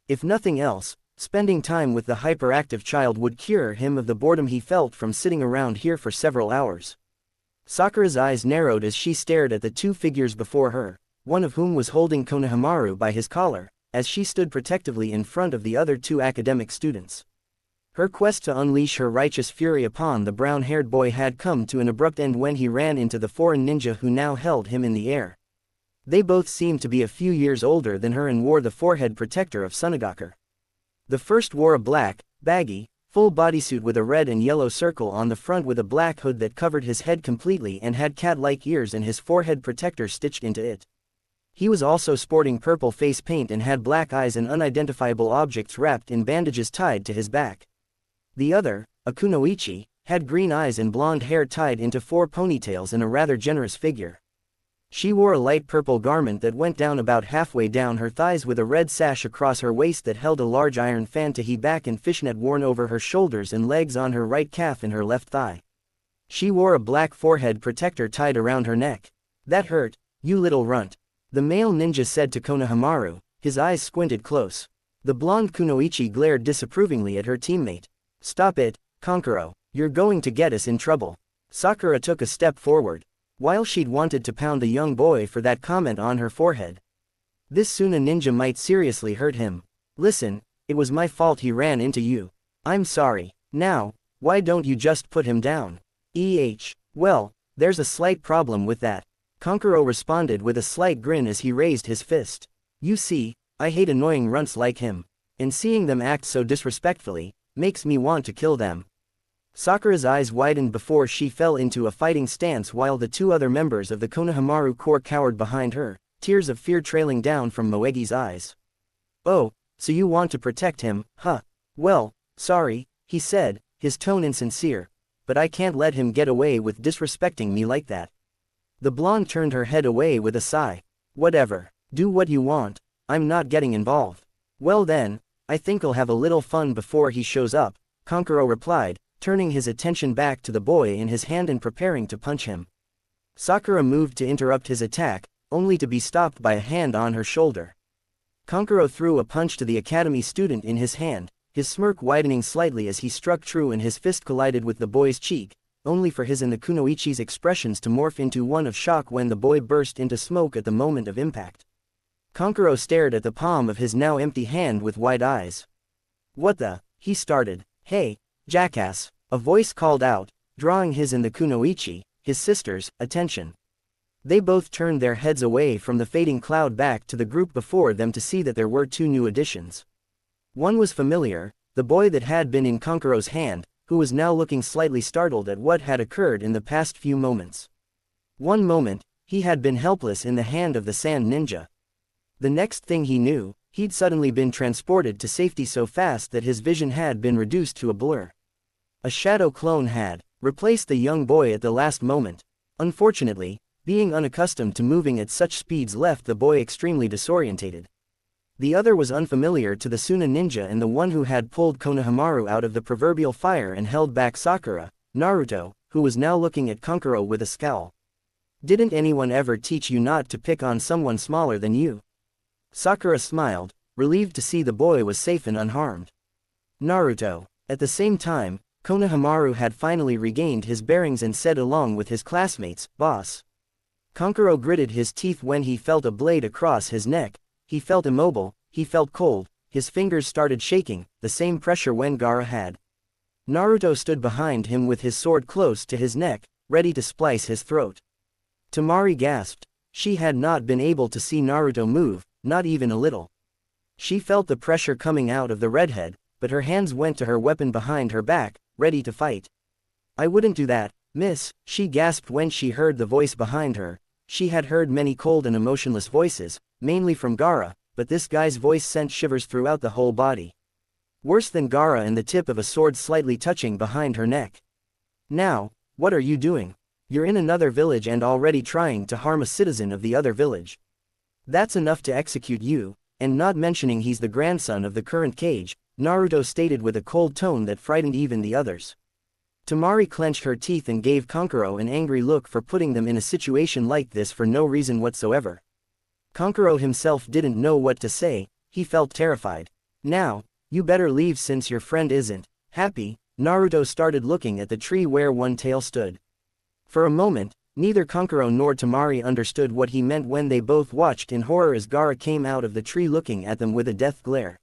If nothing else, spending time with the hyperactive child would cure him of the boredom he felt from sitting around here for several hours. Sakura's eyes narrowed as she stared at the 2 figures before her, one of whom was holding Konohamaru by his collar, as she stood protectively in front of the other 2 academic students. Her quest to unleash her righteous fury upon the brown-haired boy had come to an abrupt end when he ran into the foreign ninja who now held him in the air. They both seemed to be a few years older than her and wore the forehead protector of Sunagaku. The first wore a black, baggy, full bodysuit with a red and yellow circle on the front with a black hood that covered his head completely and had cat-like ears and his forehead protector stitched into it. He was also sporting purple face paint and had black eyes and unidentifiable objects wrapped in bandages tied to his back. The other, a Kunoichi, had green eyes and blonde hair tied into 4 ponytails and a rather generous figure. She wore a light purple garment that went down about halfway down her thighs with a red sash across her waist that held a large iron fan to heat back and fishnet worn over her shoulders and legs on her right calf and her left thigh. She wore a black forehead protector tied around her neck. "That hurt, you little runt," the male ninja said to Konohamaru, his eyes squinted close. The blonde Kunoichi glared disapprovingly at her teammate. "Stop it, Kankuro, you're going to get us in trouble." Sakura took a step forward, while she'd wanted to pound the young boy for that comment on her forehead. This Suna ninja might seriously hurt him. "Listen, it was my fault he ran into you. I'm sorry. Now, why don't you just put him down?" Well, there's a slight problem with that," Kankuro responded with a slight grin as he raised his fist. "You see, I hate annoying runts like him. And seeing them act so disrespectfully, makes me want to kill them." Sakura's eyes widened before she fell into a fighting stance while the 2 other members of the Konohamaru Corps cowered behind her, tears of fear trailing down from Moegi's eyes. "Oh, so you want to protect him, huh? Well, sorry," he said, his tone insincere. but I can't let him get away with disrespecting me like that. The blonde turned her head away with a sigh. Whatever. Do what you want. I'm not getting involved. Well then, I think I'll have a little fun before he shows up, Kankuro replied, turning his attention back to the boy in his hand and preparing to punch him. Sakura moved to interrupt his attack, only to be stopped by a hand on her shoulder. Kankuro threw a punch to the academy student in his hand, his smirk widening slightly as he struck true and his fist collided with the boy's cheek, only for his and the kunoichi's expressions to morph into one of shock when the boy burst into smoke at the moment of impact. Kankuro stared at the palm of his now empty hand with wide eyes. What the? He started. Hey, jackass, a voice called out, drawing his and the kunoichi, his sister's, attention. They both turned their heads away from the fading cloud back to the group before them to see that there were two new additions. One was familiar, the boy that had been in Kankuro's hand, who was now looking slightly startled at what had occurred in the past few moments. One moment, he had been helpless in the hand of the sand ninja. The next thing he knew, he'd suddenly been transported to safety so fast that his vision had been reduced to a blur. A shadow clone had replaced the young boy at the last moment. Unfortunately, being unaccustomed to moving at such speeds left the boy extremely disorientated. The other was unfamiliar to the Suna ninja and the one who had pulled Konohamaru out of the proverbial fire and held back Sakura, Naruto, who was now looking at Kankuro with a scowl. Didn't anyone ever teach you not to pick on someone smaller than you? Sakura smiled, relieved to see the boy was safe and unharmed. Naruto. At the same time, Konohamaru had finally regained his bearings and said along with his classmates, "Boss." Kankuro gritted his teeth when he felt a blade across his neck. He felt immobile, he felt cold, his fingers started shaking, the same pressure when Gaara had. Naruto stood behind him with his sword close to his neck, ready to splice his throat. Temari gasped. She had not been able to see Naruto move, not even a little. She felt the pressure coming out of the redhead, but her hands went to her weapon behind her back, ready to fight. "I wouldn't do that, miss," she gasped when she heard the voice behind her. She had heard many cold and emotionless voices, mainly from Gaara, but this guy's voice sent shivers throughout the whole body. Worse than Gaara and the tip of a sword slightly touching behind her neck. "Now, what are you doing? You're in another village and already trying to harm a citizen of the other village. That's enough to execute you, and not mentioning he's the grandson of the current Kage," Naruto stated with a cold tone that frightened even the others. Temari clenched her teeth and gave Kankuro an angry look for putting them in a situation like this for no reason whatsoever. Kankuro himself didn't know what to say, he felt terrified. "Now, you better leave since your friend isn't happy." Naruto started looking at the tree where One Tail stood. For a moment, neither Kankuro nor Temari understood what he meant when they both watched in horror as Gaara came out of the tree looking at them with a death glare.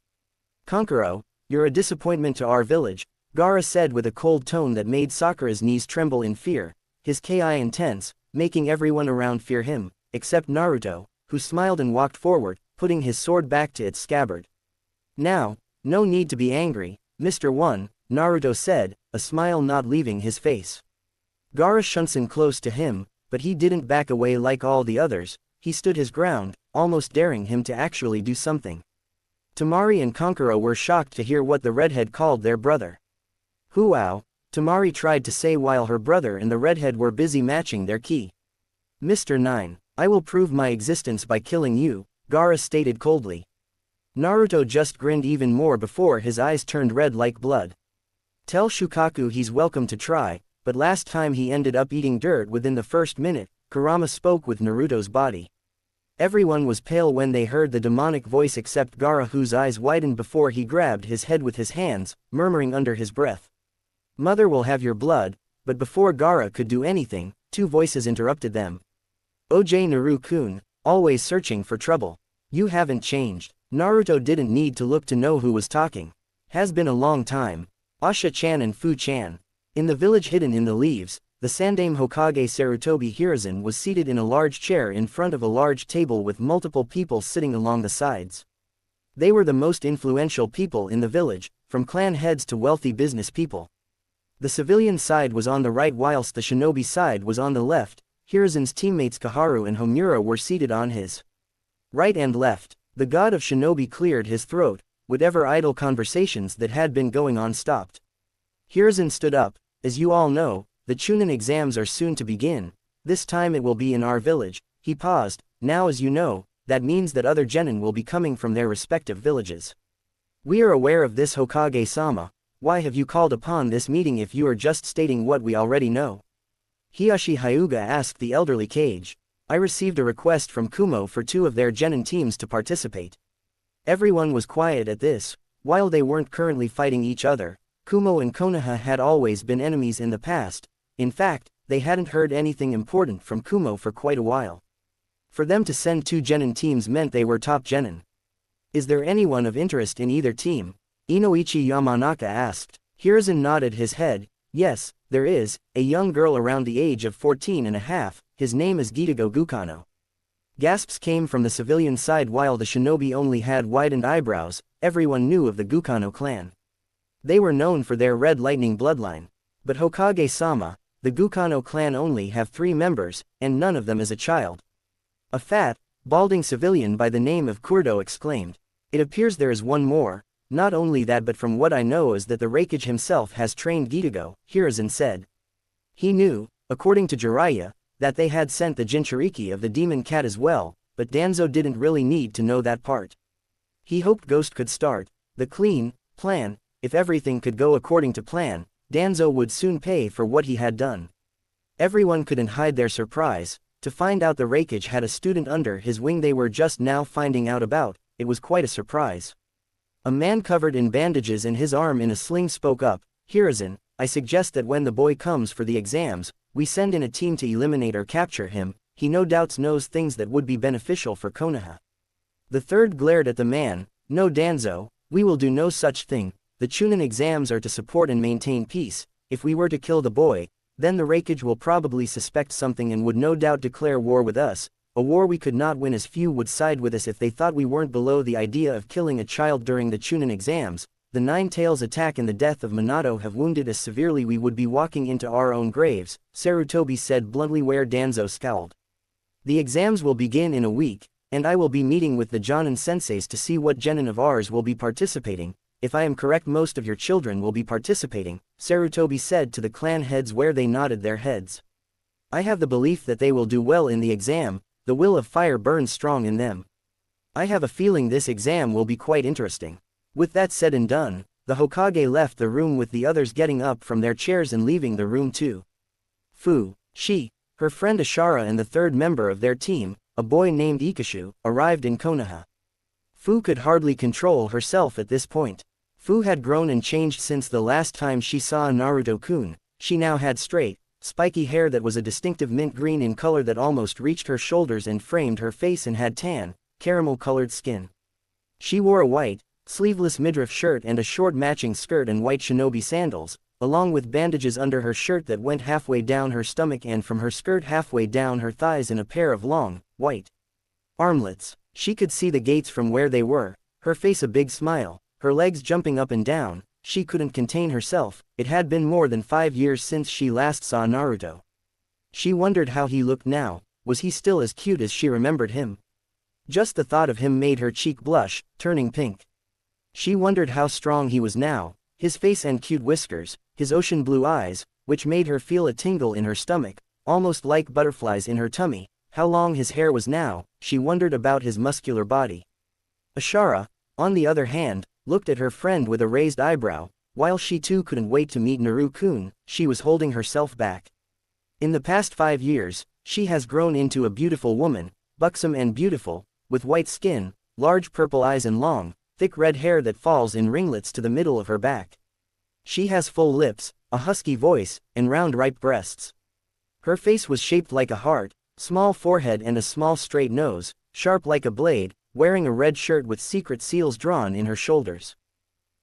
"Kankuro, you're a disappointment to our village," Gaara said with a cold tone that made Sakura's knees tremble in fear, his ki intense, making everyone around fear him, except Naruto, who smiled and walked forward, putting his sword back to its scabbard. "Now, no need to be angry, Mr. One," Naruto said, a smile not leaving his face. Gaara shunted close to him, but he didn't back away like all the others, he stood his ground, almost daring him to actually do something. Temari and Kankuro were shocked to hear what the redhead called their brother. "Huao," Temari tried to say while her brother and the redhead were busy matching their ki. "Mr. Nine, I will prove my existence by killing you," Gaara stated coldly. Naruto just grinned even more before his eyes turned red like blood. "Tell Shukaku he's welcome to try, but last time he ended up eating dirt within the first minute," Kurama spoke with Naruto's body. Everyone was pale when they heard the demonic voice except Gaara, whose eyes widened before he grabbed his head with his hands, murmuring under his breath, "Mother will have your blood," but before Gaara could do anything, two voices interrupted them. "OJ Naru-kun, always searching for trouble. You haven't changed." Naruto didn't need to look to know who was talking. "Has been a long time. Asha-chan and Fu-chan." In the village hidden in the leaves, the Sandaime Hokage Sarutobi Hiruzen was seated in a large chair in front of a large table with multiple people sitting along the sides. They were the most influential people in the village, from clan heads to wealthy business people. The civilian side was on the right whilst the shinobi side was on the left. Hiruzen's teammates Kaharu and Homura were seated on his right and left. The god of shinobi cleared his throat, whatever idle conversations that had been going on stopped. Hiruzen stood up, as you all know, the Chunin exams are soon to begin. This time it will be in our village." He paused. "Now as you know, that means that other genin will be coming from their respective villages. We are aware of this, Hokage-sama. Why have you called upon this meeting if you are just stating what we already know?" Hiyashi Hyuga asked the elderly Kage. "I received a request from Kumo for 2 of their genin teams to participate." Everyone was quiet at this. While they weren't currently fighting each other, Kumo and Konoha had always been enemies in the past. In fact, they hadn't heard anything important from Kumo for quite a while. For them to send 2 genin teams meant they were top genin. "Is there anyone of interest in either team?" Inoichi Yamanaka asked. Hiruzen nodded his head. "Yes, there is, a young girl around the age of 14 and a half, his name is Gitago Gukano." Gasps came from the civilian side while the shinobi only had widened eyebrows. Everyone knew of the Gukano clan. They were known for their red lightning bloodline. But Hokage-sama, the Gukano clan only have 3 members, and none of them is a child. A fat, balding civilian by the name of Kurdo exclaimed. "It appears there is one more. Not only that, but from what I know is that the Raikage himself has trained Gitago," Hiruzen said. He knew, according to Jiraiya, that they had sent the Jinchuriki of the Demon Cat as well, but Danzo didn't really need to know that part. He hoped Ghost could start the clean plan. If everything could go according to plan, Danzo would soon pay for what he had done. Everyone couldn't hide their surprise to find out the Raikage had a student under his wing they were just now finding out about. It was quite a surprise. A man covered in bandages and his arm in a sling spoke up. "Hiruzen, I suggest that when the boy comes for the exams, we send in a team to eliminate or capture him. He no doubts knows things that would be beneficial for Konoha." The third glared at the man. "No, Danzo, we will do no such thing. The Chunin exams are to support and maintain peace. If we were to kill the boy, then the Raikage will probably suspect something and would no doubt declare war with us, a war we could not win, as few would side with us if they thought we weren't below the idea of killing a child during the Chunin exams. The Nine Tails attack and the death of Minato have wounded us severely. We would be walking into our own graves," Sarutobi said bluntly, where Danzo scowled. "The exams will begin in a week, and I will be meeting with the Jonin senseis to see what genin of ours will be participating. If I am correct, most of your children will be participating," Sarutobi said to the clan heads, where they nodded their heads. "I have the belief that they will do well in the exam. The will of fire burns strong in them. I have a feeling this exam will be quite interesting." With that said and done, the Hokage left the room, with the others getting up from their chairs and leaving the room too. Fu, she, her friend Ashara and the third member of their team, a boy named Ikashu, arrived in Konoha. Fu could hardly control herself at this point. Fu had grown and changed since the last time she saw Naruto-kun. She now had straight, spiky hair that was a distinctive mint green in color that almost reached her shoulders and framed her face, and had tan, caramel-colored skin. She wore a white, sleeveless midriff shirt and a short matching skirt and white shinobi sandals, along with bandages under her shirt that went halfway down her stomach and from her skirt halfway down her thighs, and a pair of long, white armlets. She could see the gates from where they were, her face a big smile, her legs jumping up and down. She couldn't contain herself. It had been more than 5 years since she last saw Naruto. She wondered how he looked now. Was he still as cute as she remembered him? Just the thought of him made her cheek blush, turning pink. She wondered how strong he was now, his face and cute whiskers, his ocean blue eyes, which made her feel a tingle in her stomach, almost like butterflies in her tummy. How long his hair was now. She wondered about his muscular body. Ashara, on the other hand, looked at her friend with a raised eyebrow. While she too couldn't wait to meet Naruto-kun, she was holding herself back. In the past 5 years, she has grown into a beautiful woman, buxom and beautiful, with white skin, large purple eyes and long, thick red hair that falls in ringlets to the middle of her back. She has full lips, a husky voice, and round ripe breasts. Her face was shaped like a heart, small forehead and a small straight nose, sharp like a blade, wearing a red shirt with secret seals drawn in her shoulders.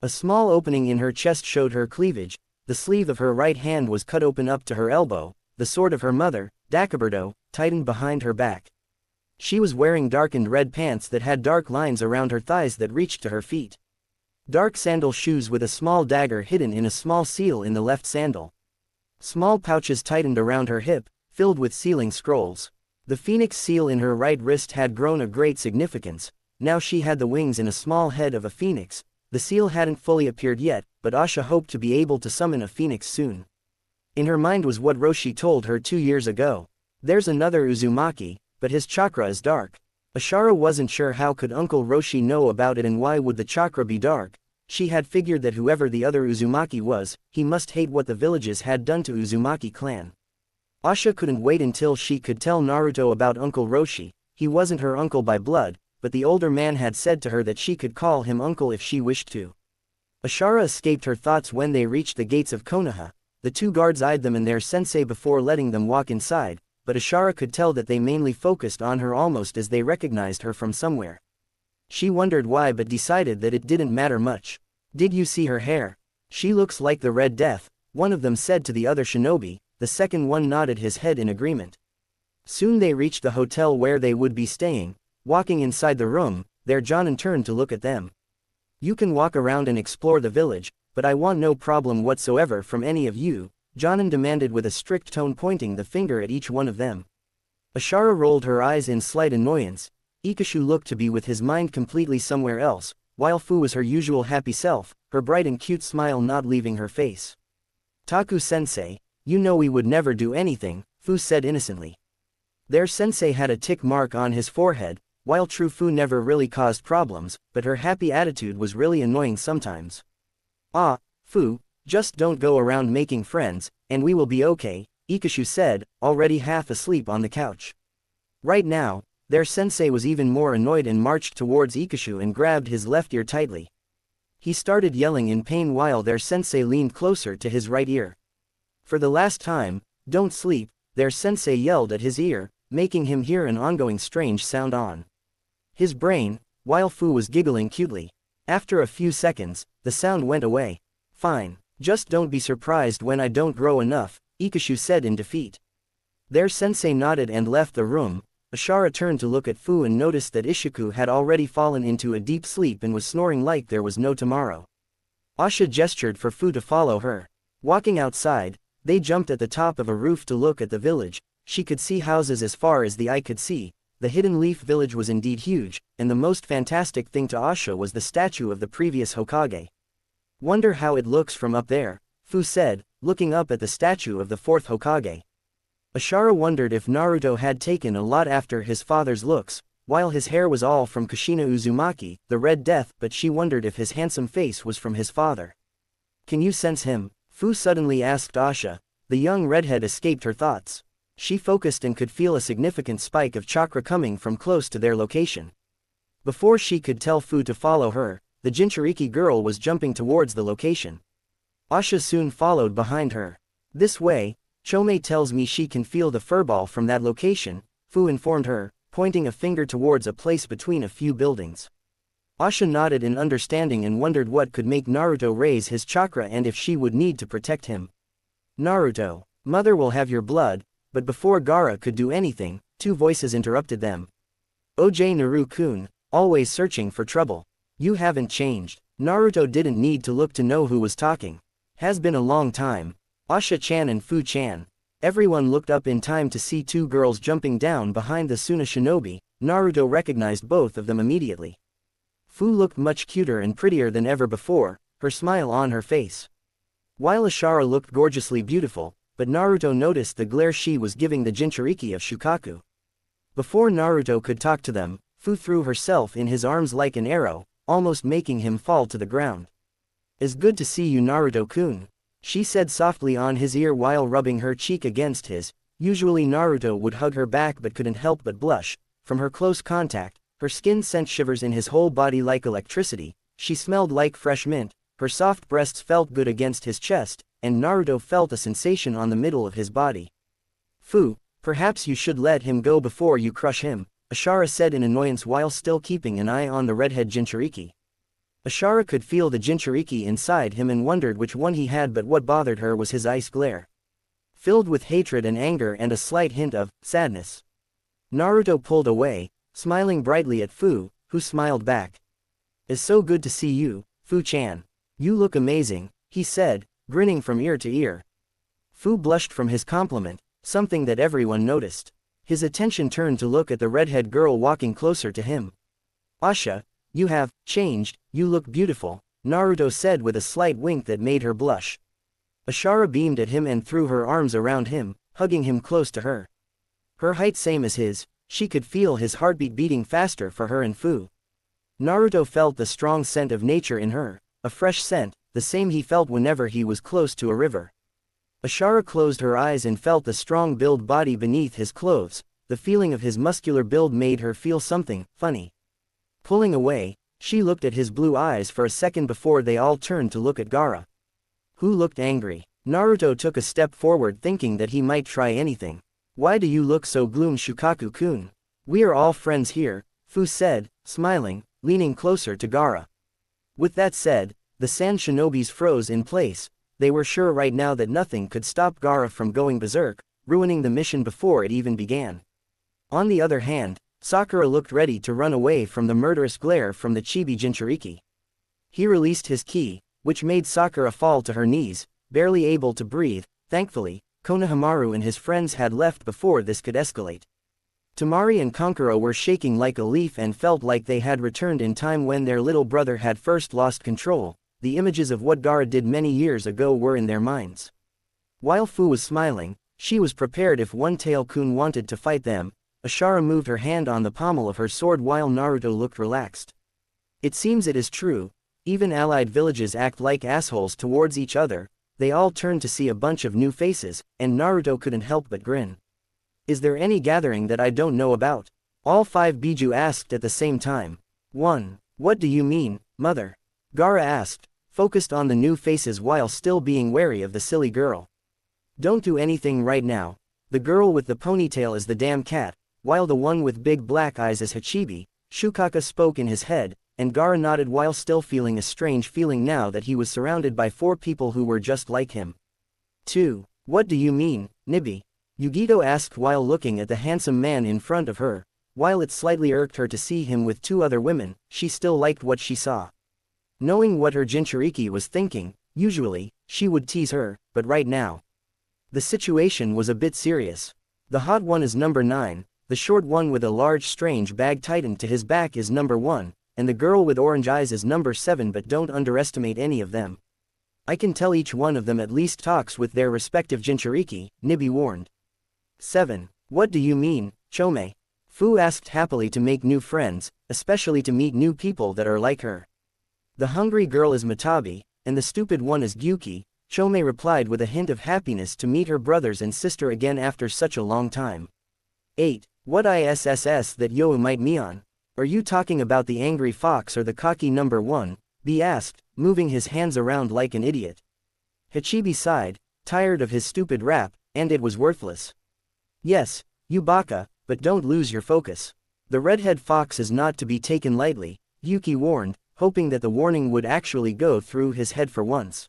A small opening in her chest showed her cleavage. The sleeve of her right hand was cut open up to her elbow. The sword of her mother, Dakiberdo, tightened behind her back. She was wearing darkened red pants that had dark lines around her thighs that reached to her feet. Dark sandal shoes with a small dagger hidden in a small seal in the left sandal. Small pouches tightened around her hip, filled with sealing scrolls. The phoenix seal in her right wrist had grown a great significance. Now she had the wings and a small head of a phoenix. The seal hadn't fully appeared yet, but Asha hoped to be able to summon a phoenix soon. In her mind was what Roshi told her 2 years ago. There's another Uzumaki, but his chakra is dark. Ashara wasn't sure how could Uncle Roshi know about it and why would the chakra be dark. She had figured that whoever the other Uzumaki was, he must hate what the villages had done to Uzumaki clan. Asha couldn't wait until she could tell Naruto about Uncle Roshi. He wasn't her uncle by blood, but the older man had said to her that she could call him uncle if she wished to. Ashara escaped her thoughts when they reached the gates of Konoha. The two guards eyed them and their sensei before letting them walk inside, but Ashara could tell that they mainly focused on her almost as they recognized her from somewhere. She wondered why but decided that it didn't matter much. Did you see her hair? She looks like the Red Death, one of them said to the other shinobi. The second one nodded his head in agreement. Soon they reached the hotel where they would be staying. Walking inside the room, their Jonin turned to look at them. You can walk around and explore the village, but I want no problem whatsoever from any of you, Jonin demanded with a strict tone, pointing the finger at each one of them. Ashara rolled her eyes in slight annoyance. Ikashu looked to be with his mind completely somewhere else, while Fu was her usual happy self, her bright and cute smile not leaving her face. Taku-sensei, you know we would never do anything, Fu said innocently. Their sensei had a tick mark on his forehead. While true Fu never really caused problems, but her happy attitude was really annoying sometimes. Ah, Fu, just don't go around making friends, and we will be okay, Ikashu said, already half asleep on the couch. Right now, their sensei was even more annoyed and marched towards Ikashu and grabbed his left ear tightly. He started yelling in pain while their sensei leaned closer to his right ear. For the last time, don't sleep, their sensei yelled at his ear, making him hear an ongoing strange sound on his brain, while Fu was giggling cutely. After a few seconds, the sound went away. Fine, just don't be surprised when I don't grow enough, Ikashu said in defeat. Their sensei nodded and left the room. Ashara turned to look at Fu and noticed that Ishiku had already fallen into a deep sleep and was snoring like there was no tomorrow. Asha gestured for Fu to follow her. Walking outside, they jumped at the top of a roof to look at the village. She could see houses as far as the eye could see. The Hidden Leaf village was indeed huge, and the most fantastic thing to Asha was the statue of the previous Hokage. Wonder how it looks from up there, Fu said, looking up at the statue of the fourth Hokage. Ashara wondered if Naruto had taken a lot after his father's looks, while his hair was all from Kushina Uzumaki, the Red Death, but she wondered if his handsome face was from his father. Can you sense him? Fu suddenly asked Asha. The young redhead escaped her thoughts. She focused and could feel a significant spike of chakra coming from close to their location. Before she could tell Fu to follow her, the Jinchuriki girl was jumping towards the location. Asha soon followed behind her. This way, Chome tells me she can feel the furball from that location, Fu informed her, pointing a finger towards a place between a few buildings. Asha nodded in understanding and wondered what could make Naruto raise his chakra and if she would need to protect him. Naruto, mother will have your blood. But before Gaara could do anything, two voices interrupted them. OJ Naru-kun, always searching for trouble. You haven't changed. Naruto didn't need to look to know who was talking. Has been a long time. Asha-chan and Fu-chan. Everyone looked up in time to see two girls jumping down behind the Suna shinobi. Naruto recognized both of them immediately. Fu looked much cuter and prettier than ever before, her smile on her face. While Ashara looked gorgeously beautiful, but Naruto noticed the glare she was giving the Jinchuriki of Shukaku. Before Naruto could talk to them, Fu threw herself in his arms like an arrow, almost making him fall to the ground. It's good to see you, Naruto-kun, she said softly on his ear while rubbing her cheek against his. Usually Naruto would hug her back but couldn't help but blush. From her close contact, her skin sent shivers in his whole body like electricity. She smelled like fresh mint, her soft breasts felt good against his chest, and Naruto felt a sensation on the middle of his body. Fu, perhaps you should let him go before you crush him, Ashara said in annoyance while still keeping an eye on the redhead Jinchuriki. Ashara could feel the Jinchuriki inside him and wondered which one he had, but what bothered her was his ice glare. Filled with hatred and anger and a slight hint of sadness. Naruto pulled away, smiling brightly at Fu, who smiled back. It's so good to see you, Fu-chan. You look amazing, he said, grinning from ear to ear. Fu blushed from his compliment, something that everyone noticed. His attention turned to look at the redhead girl walking closer to him. Asha, you have changed, you look beautiful, Naruto said with a slight wink that made her blush. Ashara beamed at him and threw her arms around him, hugging him close to her. Her height same as his, she could feel his heartbeat beating faster for her and Fu. Naruto felt the strong scent of nature in her, a fresh scent, the same he felt whenever he was close to a river. Ashara closed her eyes and felt the strong build body beneath his clothes. The feeling of his muscular build made her feel something funny. Pulling away, she looked at his blue eyes for a second before they all turned to look at Gaara, who looked angry. Naruto took a step forward thinking that he might try anything. Why do you look so gloom, Shukaku-kun? We are all friends here, Fu said, smiling, leaning closer to Gaara. With that said, the sand shinobis froze in place. They were sure right now that nothing could stop Gaara from going berserk, ruining the mission before it even began. On the other hand, Sakura looked ready to run away from the murderous glare from the Chibi Jinchuriki. He released his ki, which made Sakura fall to her knees, barely able to breathe. Thankfully, Konohamaru and his friends had left before this could escalate. Temari and Kankuro were shaking like a leaf and felt like they had returned in time when their little brother had first lost control. The images of what Gaara did many years ago were in their minds. While Fu was smiling, she was prepared if One-Tail-kun wanted to fight them. Ashara moved her hand on the pommel of her sword while Naruto looked relaxed. It seems it is true, even allied villages act like assholes towards each other. They all turned to see a bunch of new faces, and Naruto couldn't help but grin. Is there any gathering that I don't know about? All 5 Biju asked at the same time. 1. What do you mean, mother? Gaara asked, focused on the new faces while still being wary of the silly girl. Don't do anything right now. The girl with the ponytail is the damn cat, while the one with big black eyes is Hachibi. Shukaka spoke in his head, and Gaara nodded while still feeling a strange feeling now that he was surrounded by 4 people who were just like him. 2. What do you mean, Nibi? Yugito asked while looking at the handsome man in front of her. While it slightly irked her to see him with 2 other women, she still liked what she saw. Knowing what her Jinchuriki was thinking, usually, she would tease her, but right now, the situation was a bit serious. The hot one is number 9, the short one with a large strange bag tightened to his back is number 1, and the girl with orange eyes is number 7, but don't underestimate any of them. I can tell each one of them at least talks with their respective Jinchuriki, Nibi warned. 7. What do you mean, Chome? Fu asked happily to make new friends, especially to meet new people that are like her. The hungry girl is Matabi, and the stupid one is Gyuki, Chome replied with a hint of happiness to meet her brothers and sister again after such a long time. 8. What ISSS that Yo might me on? Are you talking about the angry fox or the cocky number 1? B asked, moving his hands around like an idiot. Hachibi sighed, tired of his stupid rap, and it was worthless. Yes, you baka, but don't lose your focus. The redhead fox is not to be taken lightly, Yuki warned, hoping that the warning would actually go through his head for once.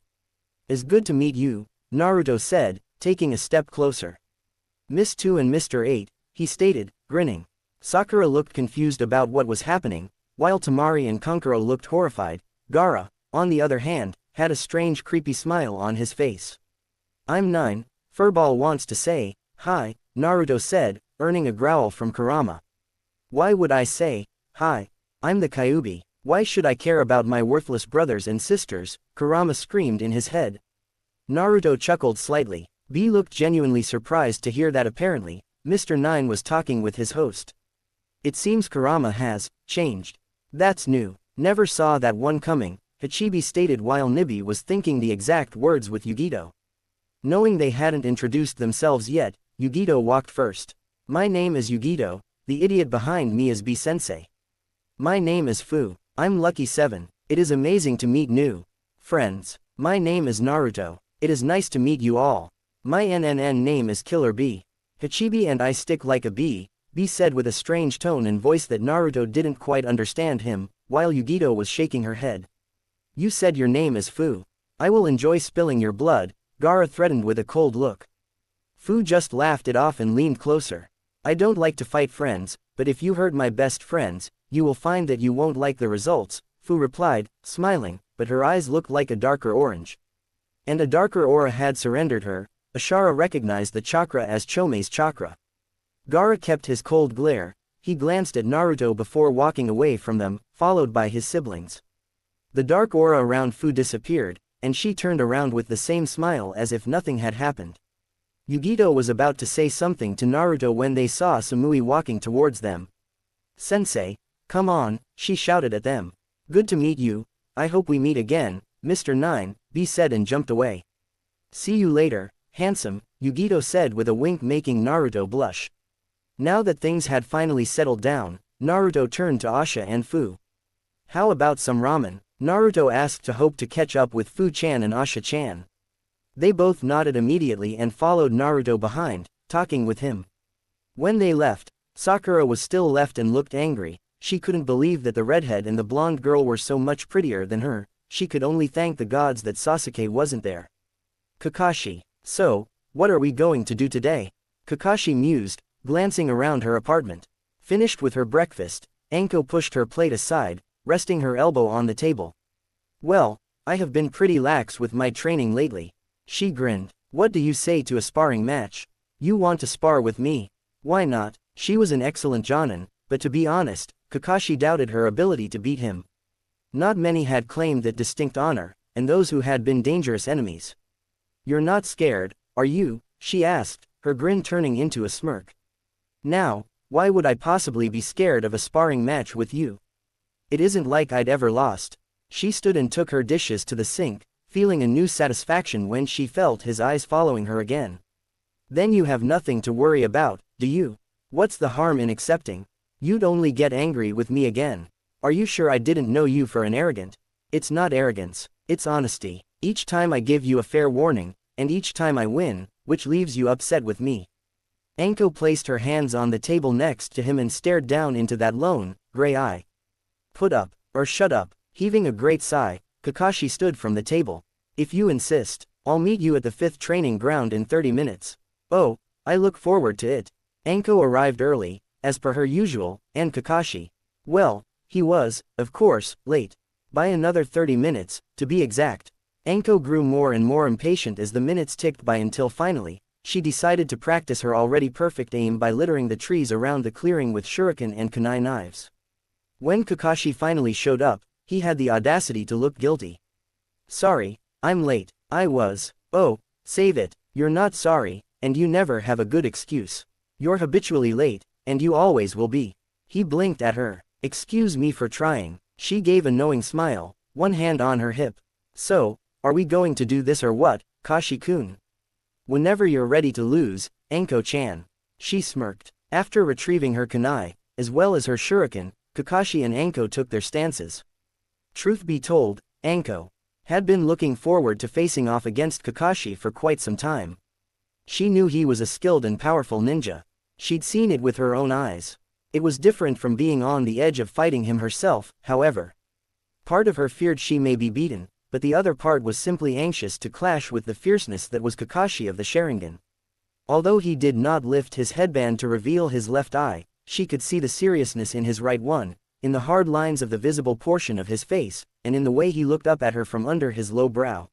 It's good to meet you, Naruto said, taking a step closer. Miss 2 and Mr. 8, he stated, grinning. Sakura looked confused about what was happening, while Temari and Kankuro looked horrified. Gaara, on the other hand, had a strange creepy smile on his face. I'm 9, Furball wants to say, hi, Naruto said, earning a growl from Kurama. Why would I say, hi? I'm the Kyuubi, why should I care about my worthless brothers and sisters? Kurama screamed in his head. Naruto chuckled slightly. B looked genuinely surprised to hear that apparently, Mr. 9 was talking with his host. It seems Kurama has changed. That's new. Never saw that one coming, Hachibi stated while Nibi was thinking the exact words with Yugito. Knowing they hadn't introduced themselves yet, Yugito walked first. My name is Yugito, the idiot behind me is B-sensei. My name is Fu, I'm Lucky 7, it is amazing to meet new friends. My name is Naruto, it is nice to meet you all. My NNN name is Killer B. Hachibi and I stick like a bee, B said with a strange tone and voice that Naruto didn't quite understand him, while Yugito was shaking her head. You said your name is Fu. I will enjoy spilling your blood, Gaara threatened with a cold look. Fu just laughed it off and leaned closer. I don't like to fight friends, but if you hurt my best friends, you will find that you won't like the results, Fu replied, smiling, but her eyes looked like a darker orange. And a darker aura had surrendered her. Ashara recognized the chakra as Chome's chakra. Gaara kept his cold glare. He glanced at Naruto before walking away from them, followed by his siblings. The dark aura around Fu disappeared, and she turned around with the same smile as if nothing had happened. Yugito was about to say something to Naruto when they saw Samui walking towards them. "Sensei, come on," she shouted at them. "Good to meet you, I hope we meet again, Mr. 9B said and jumped away. "See you later, handsome," Yugito said with a wink making Naruto blush. Now that things had finally settled down, Naruto turned to Asha and Fu. "How about some ramen?" Naruto asked to hope to catch up with Fu-chan and Asha-chan. They both nodded immediately and followed Naruto behind, talking with him. When they left, Sakura was still left and looked angry. She couldn't believe that the redhead and the blonde girl were so much prettier than her. She could only thank the gods that Sasuke wasn't there. Kakashi. "So, what are we going to do today?" Kakashi mused, glancing around her apartment. Finished with her breakfast, Anko pushed her plate aside, resting her elbow on the table. "Well, I have been pretty lax with my training lately." She grinned. "What do you say to a sparring match? You want to spar with me?" "Why not?" She was an excellent Jonin, but to be honest, Kakashi doubted her ability to beat him. Not many had claimed that distinct honor, and those who had been dangerous enemies. "You're not scared, are you?" she asked, her grin turning into a smirk. "Now, why would I possibly be scared of a sparring match with you? It isn't like I'd ever lost." She stood and took her dishes to the sink, feeling a new satisfaction when she felt his eyes following her again. "Then you have nothing to worry about, do you? What's the harm in accepting? You'd only get angry with me again. Are you sure I didn't know you for an arrogant?" "It's not arrogance, it's honesty. Each time I give you a fair warning, and each time I win, which leaves you upset with me." Anko placed her hands on the table next to him and stared down into that lone, gray eye. "Put up, or shut up." Heaving a great sigh, Kakashi stood from the table. "If you insist, I'll meet you at the 5th training ground in 30 minutes. "Oh, I look forward to it." Anko arrived early, as per her usual, and Kakashi. Well, he was, of course, late. By another 30 minutes, to be exact. Anko grew more and more impatient as the minutes ticked by until finally, she decided to practice her already perfect aim by littering the trees around the clearing with shuriken and kunai knives. When Kakashi finally showed up, he had the audacity to look guilty. "Sorry, I'm late." "Oh, save it, you're not sorry, and you never have a good excuse. You're habitually late, and you always will be." He blinked at her. "Excuse me for trying." She gave a knowing smile, one hand on her hip. "So, are we going to do this or what, Kashi-kun?" "Whenever you're ready to lose, Anko-chan." She smirked. After retrieving her kunai, as well as her shuriken, Kakashi and Anko took their stances. Truth be told, Anko had been looking forward to facing off against Kakashi for quite some time. She knew he was a skilled and powerful ninja. She'd seen it with her own eyes. It was different from being on the edge of fighting him herself, however. Part of her feared she may be beaten, but the other part was simply anxious to clash with the fierceness that was Kakashi of the Sharingan. Although he did not lift his headband to reveal his left eye, she could see the seriousness in his right one, in the hard lines of the visible portion of his face, and in the way he looked up at her from under his low brow.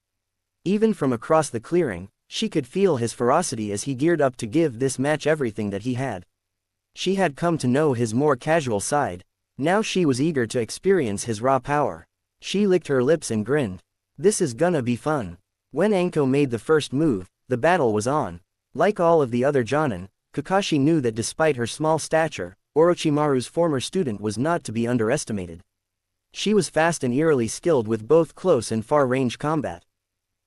Even from across the clearing, she could feel his ferocity as he geared up to give this match everything that he had. She had come to know his more casual side. Now she was eager to experience his raw power. She licked her lips and grinned. This is gonna be fun. When Anko made the first move, the battle was on. Like all of the other Jonin, Kakashi knew that despite her small stature, Orochimaru's former student was not to be underestimated. She was fast and eerily skilled with both close and far-range combat.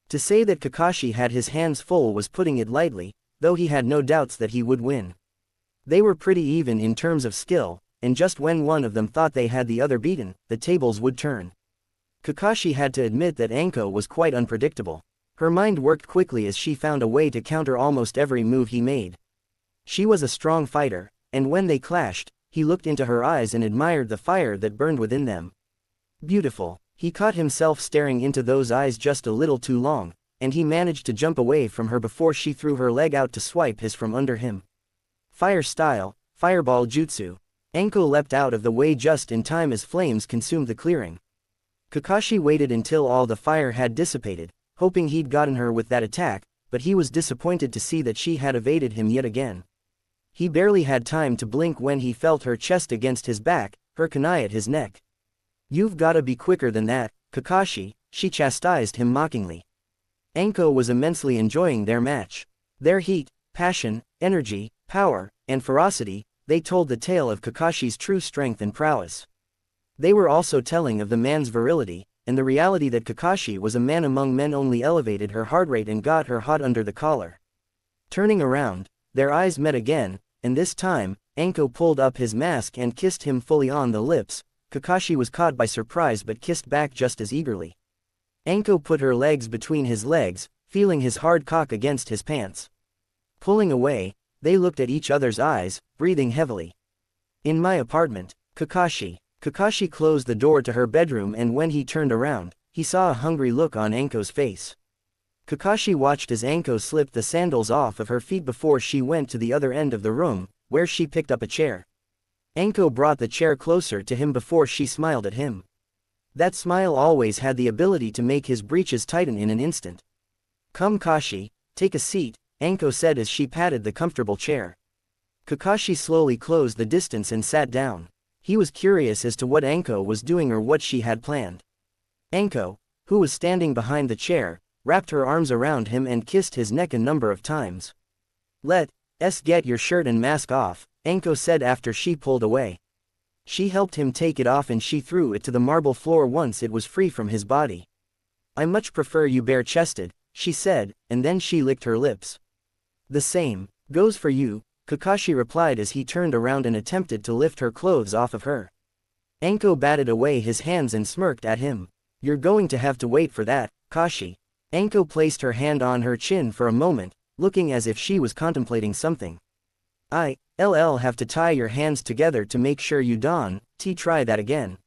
To say that Kakashi had his hands full was putting it lightly, though he had no doubts that he would win. They were pretty even in terms of skill, and just when one of them thought they had the other beaten, the tables would turn. Kakashi had to admit that Anko was quite unpredictable. Her mind worked quickly as she found a way to counter almost every move he made. She was a strong fighter, and when they clashed, he looked into her eyes and admired the fire that burned within them. Beautiful. He caught himself staring into those eyes just a little too long, and he managed to jump away from her before she threw her leg out to swipe his from under him. Fire style, fireball jutsu. Anko leapt out of the way just in time as flames consumed the clearing. Kakashi waited until all the fire had dissipated, hoping he'd gotten her with that attack, but he was disappointed to see that she had evaded him yet again. He barely had time to blink when he felt her chest against his back, her kunai at his neck. "You've gotta be quicker than that, Kakashi," she chastised him mockingly. Anko was immensely enjoying their match. Their heat, passion, energy, power, and ferocity, they told the tale of Kakashi's true strength and prowess. They were also telling of the man's virility, and the reality that Kakashi was a man among men only elevated her heart rate and got her hot under the collar. Turning around, their eyes met again, and this time, Anko pulled up his mask and kissed him fully on the lips. Kakashi was caught by surprise but kissed back just as eagerly. Anko put her legs between his legs, feeling his hard cock against his pants. Pulling away, they looked at each other's eyes, breathing heavily. In my apartment, Kakashi. Kakashi closed the door to her bedroom, and when he turned around, he saw a hungry look on Anko's face. Kakashi watched as Anko slipped the sandals off of her feet before she went to the other end of the room, where she picked up a chair. Anko brought the chair closer to him before she smiled at him. That smile always had the ability to make his breeches tighten in an instant. Come Kashi, take a seat, Anko said as she patted the comfortable chair. Kakashi slowly closed the distance and sat down. He was curious as to what Anko was doing or what she had planned. Anko, who was standing behind the chair, wrapped her arms around him and kissed his neck a number of times. Let's get your shirt and mask off, Anko said after she pulled away. She helped him take it off and she threw it to the marble floor once it was free from his body. I much prefer you bare-chested, she said, and then she licked her lips. The same goes for you, Kakashi replied as he turned around and attempted to lift her clothes off of her. Anko batted away his hands and smirked at him. You're going to have to wait for that, Kashi. Anko placed her hand on her chin for a moment, looking as if she was contemplating something. I'll have to tie your hands together to make sure you don't try that again.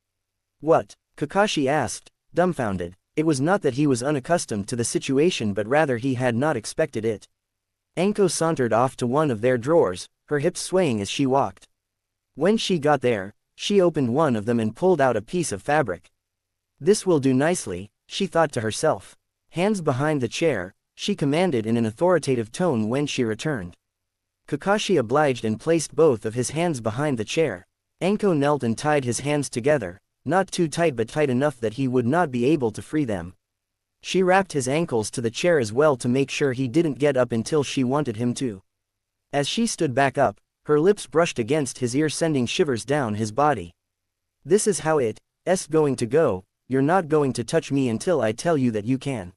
What? Kakashi asked, dumbfounded. It was not that he was unaccustomed to the situation but rather he had not expected it. Anko sauntered off to one of their drawers, her hips swaying as she walked. When she got there, she opened one of them and pulled out a piece of fabric. This will do nicely, she thought to herself. Hands behind the chair, she commanded in an authoritative tone when she returned. Kakashi obliged and placed both of his hands behind the chair. Anko knelt and tied his hands together, not too tight but tight enough that he would not be able to free them. She wrapped his ankles to the chair as well to make sure he didn't get up until she wanted him to. As she stood back up, her lips brushed against his ear sending shivers down his body. This is how it's going to go, you're not going to touch me until I tell you that you can.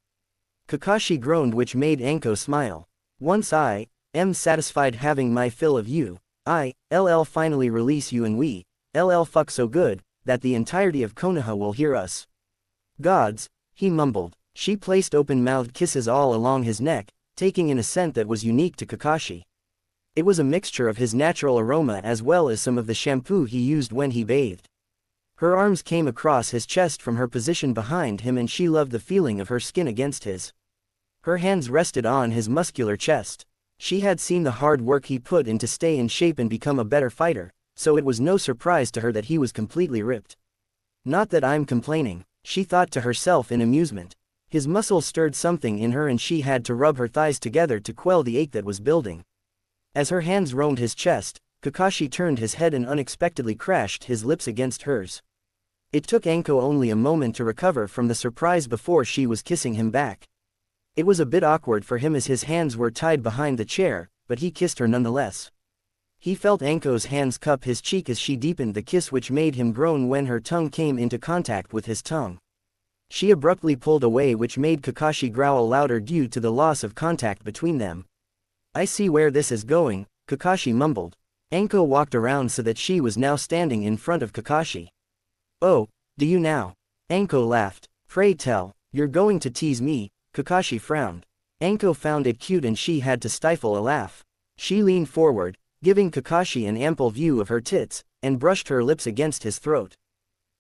Kakashi groaned, which made Anko smile. Once I am satisfied having my fill of you, I'll finally release you and we'll fuck so good, that the entirety of Konoha will hear us. Gods, he mumbled. She placed open-mouthed kisses all along his neck, taking in a scent that was unique to Kakashi. It was a mixture of his natural aroma as well as some of the shampoo he used when he bathed. Her arms came across his chest from her position behind him and she loved the feeling of her skin against his. Her hands rested on his muscular chest. She had seen the hard work he put in to stay in shape and become a better fighter, so it was no surprise to her that he was completely ripped. Not that I'm complaining, she thought to herself in amusement. His muscles stirred something in her and she had to rub her thighs together to quell the ache that was building. As her hands roamed his chest, Kakashi turned his head and unexpectedly crashed his lips against hers. It took Anko only a moment to recover from the surprise before she was kissing him back. It was a bit awkward for him as his hands were tied behind the chair, but he kissed her nonetheless. He felt Anko's hands cup his cheek as she deepened the kiss, which made him groan when her tongue came into contact with his tongue. She abruptly pulled away, which made Kakashi growl louder due to the loss of contact between them. I see where this is going, Kakashi mumbled. Anko walked around so that she was now standing in front of Kakashi. Oh, do you now? Anko laughed. Pray tell, you're going to tease me, Kakashi frowned. Anko found it cute and she had to stifle a laugh. She leaned forward, giving Kakashi an ample view of her tits, and brushed her lips against his throat.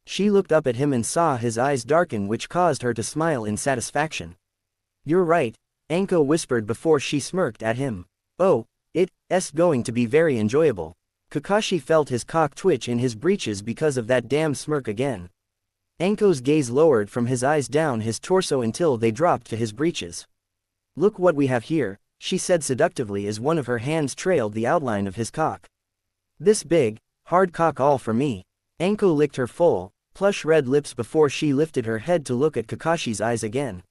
She looked up at him and saw his eyes darken, which caused her to smile in satisfaction. You're right, Anko whispered before she smirked at him. Oh, it's going to be very enjoyable. Kakashi felt his cock twitch in his breeches because of that damn smirk again. Anko's gaze lowered from his eyes down his torso until they dropped to his breeches. Look what we have here, she said seductively as one of her hands trailed the outline of his cock. This big, hard cock all for me. Anko licked her full, plush red lips before she lifted her head to look at Kakashi's eyes again.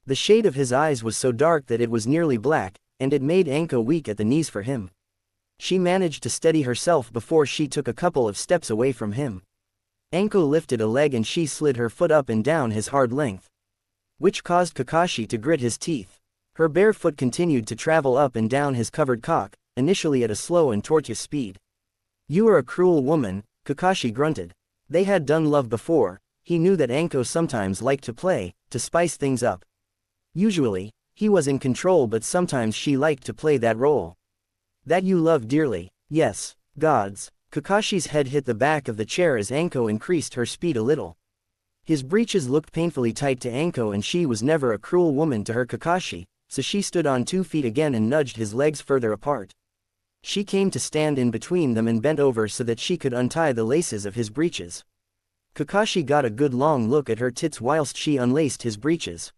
The shade of his eyes was so dark that it was nearly black, and it made Anko weak at the knees for him. She managed to steady herself before she took a couple of steps away from him. Anko lifted a leg and she slid her foot up and down his hard length, which caused Kakashi to grit his teeth. Her bare foot continued to travel up and down his covered cock, initially at a slow and tortuous speed. "You are a cruel woman," Kakashi grunted. They had done love before. He knew that Anko sometimes liked to play, to spice things up. Usually, he was in control, but sometimes she liked to play that role. "That you love dearly." "Yes, gods." Kakashi's head hit the back of the chair as Anko increased her speed a little. His breeches looked painfully tight to Anko, and she was never a cruel woman to her Kakashi, so she stood on 2 feet again and nudged his legs further apart. She came to stand in between them and bent over so that she could untie the laces of his breeches. Kakashi got a good long look at her tits whilst she unlaced his breeches.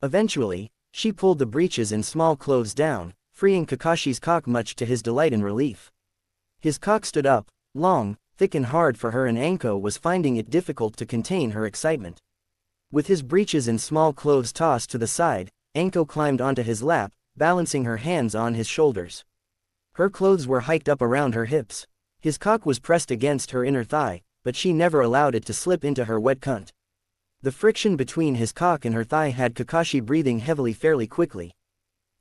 Eventually, she pulled the breeches and small clothes down, freeing Kakashi's cock much to his delight and relief. His cock stood up, long, thick and hard for her, and Anko was finding it difficult to contain her excitement. With his breeches and small clothes tossed to the side, Anko climbed onto his lap, balancing her hands on his shoulders. Her clothes were hiked up around her hips. His cock was pressed against her inner thigh, but she never allowed it to slip into her wet cunt. The friction between his cock and her thigh had Kakashi breathing heavily fairly quickly.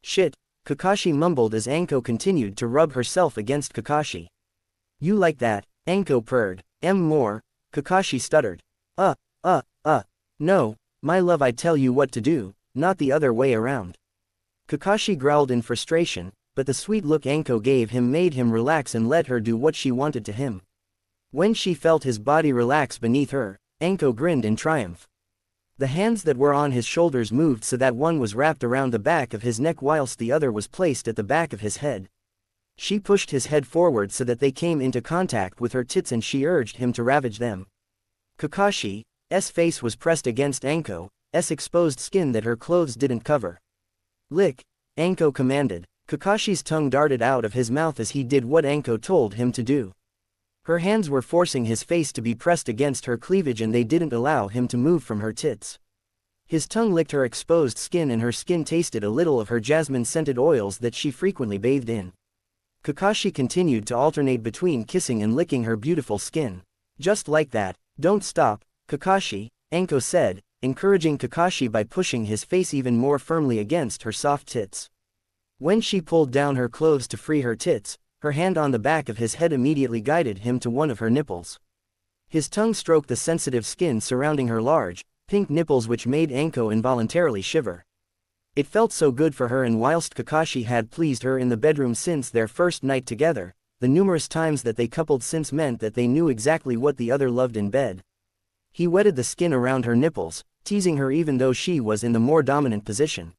"Shit," Kakashi mumbled as Anko continued to rub herself against Kakashi. "You like that?" Anko purred. More," Kakashi stuttered. No, my love, I tell you what to do, not the other way around." Kakashi growled in frustration, but the sweet look Anko gave him made him relax and let her do what she wanted to him. When she felt his body relax beneath her, Anko grinned in triumph. The hands that were on his shoulders moved so that one was wrapped around the back of his neck whilst the other was placed at the back of his head. She pushed his head forward so that they came into contact with her tits, and she urged him to ravage them. Kakashi's face was pressed against Anko's exposed skin that her clothes didn't cover. "Lick," Anko commanded. Kakashi's tongue darted out of his mouth as he did what Anko told him to do. Her hands were forcing his face to be pressed against her cleavage, and they didn't allow him to move from her tits. His tongue licked her exposed skin, and her skin tasted a little of her jasmine-scented oils that she frequently bathed in. Kakashi continued to alternate between kissing and licking her beautiful skin. "Just like that, don't stop, Kakashi," Anko said, encouraging Kakashi by pushing his face even more firmly against her soft tits. When she pulled down her clothes to free her tits, her hand on the back of his head immediately guided him to one of her nipples. His tongue stroked the sensitive skin surrounding her large, pink nipples, which made Anko involuntarily shiver. It felt so good for her, and whilst Kakashi had pleased her in the bedroom since their first night together, the numerous times that they coupled since meant that they knew exactly what the other loved in bed. He wetted the skin around her nipples, teasing her even though she was in the more dominant position.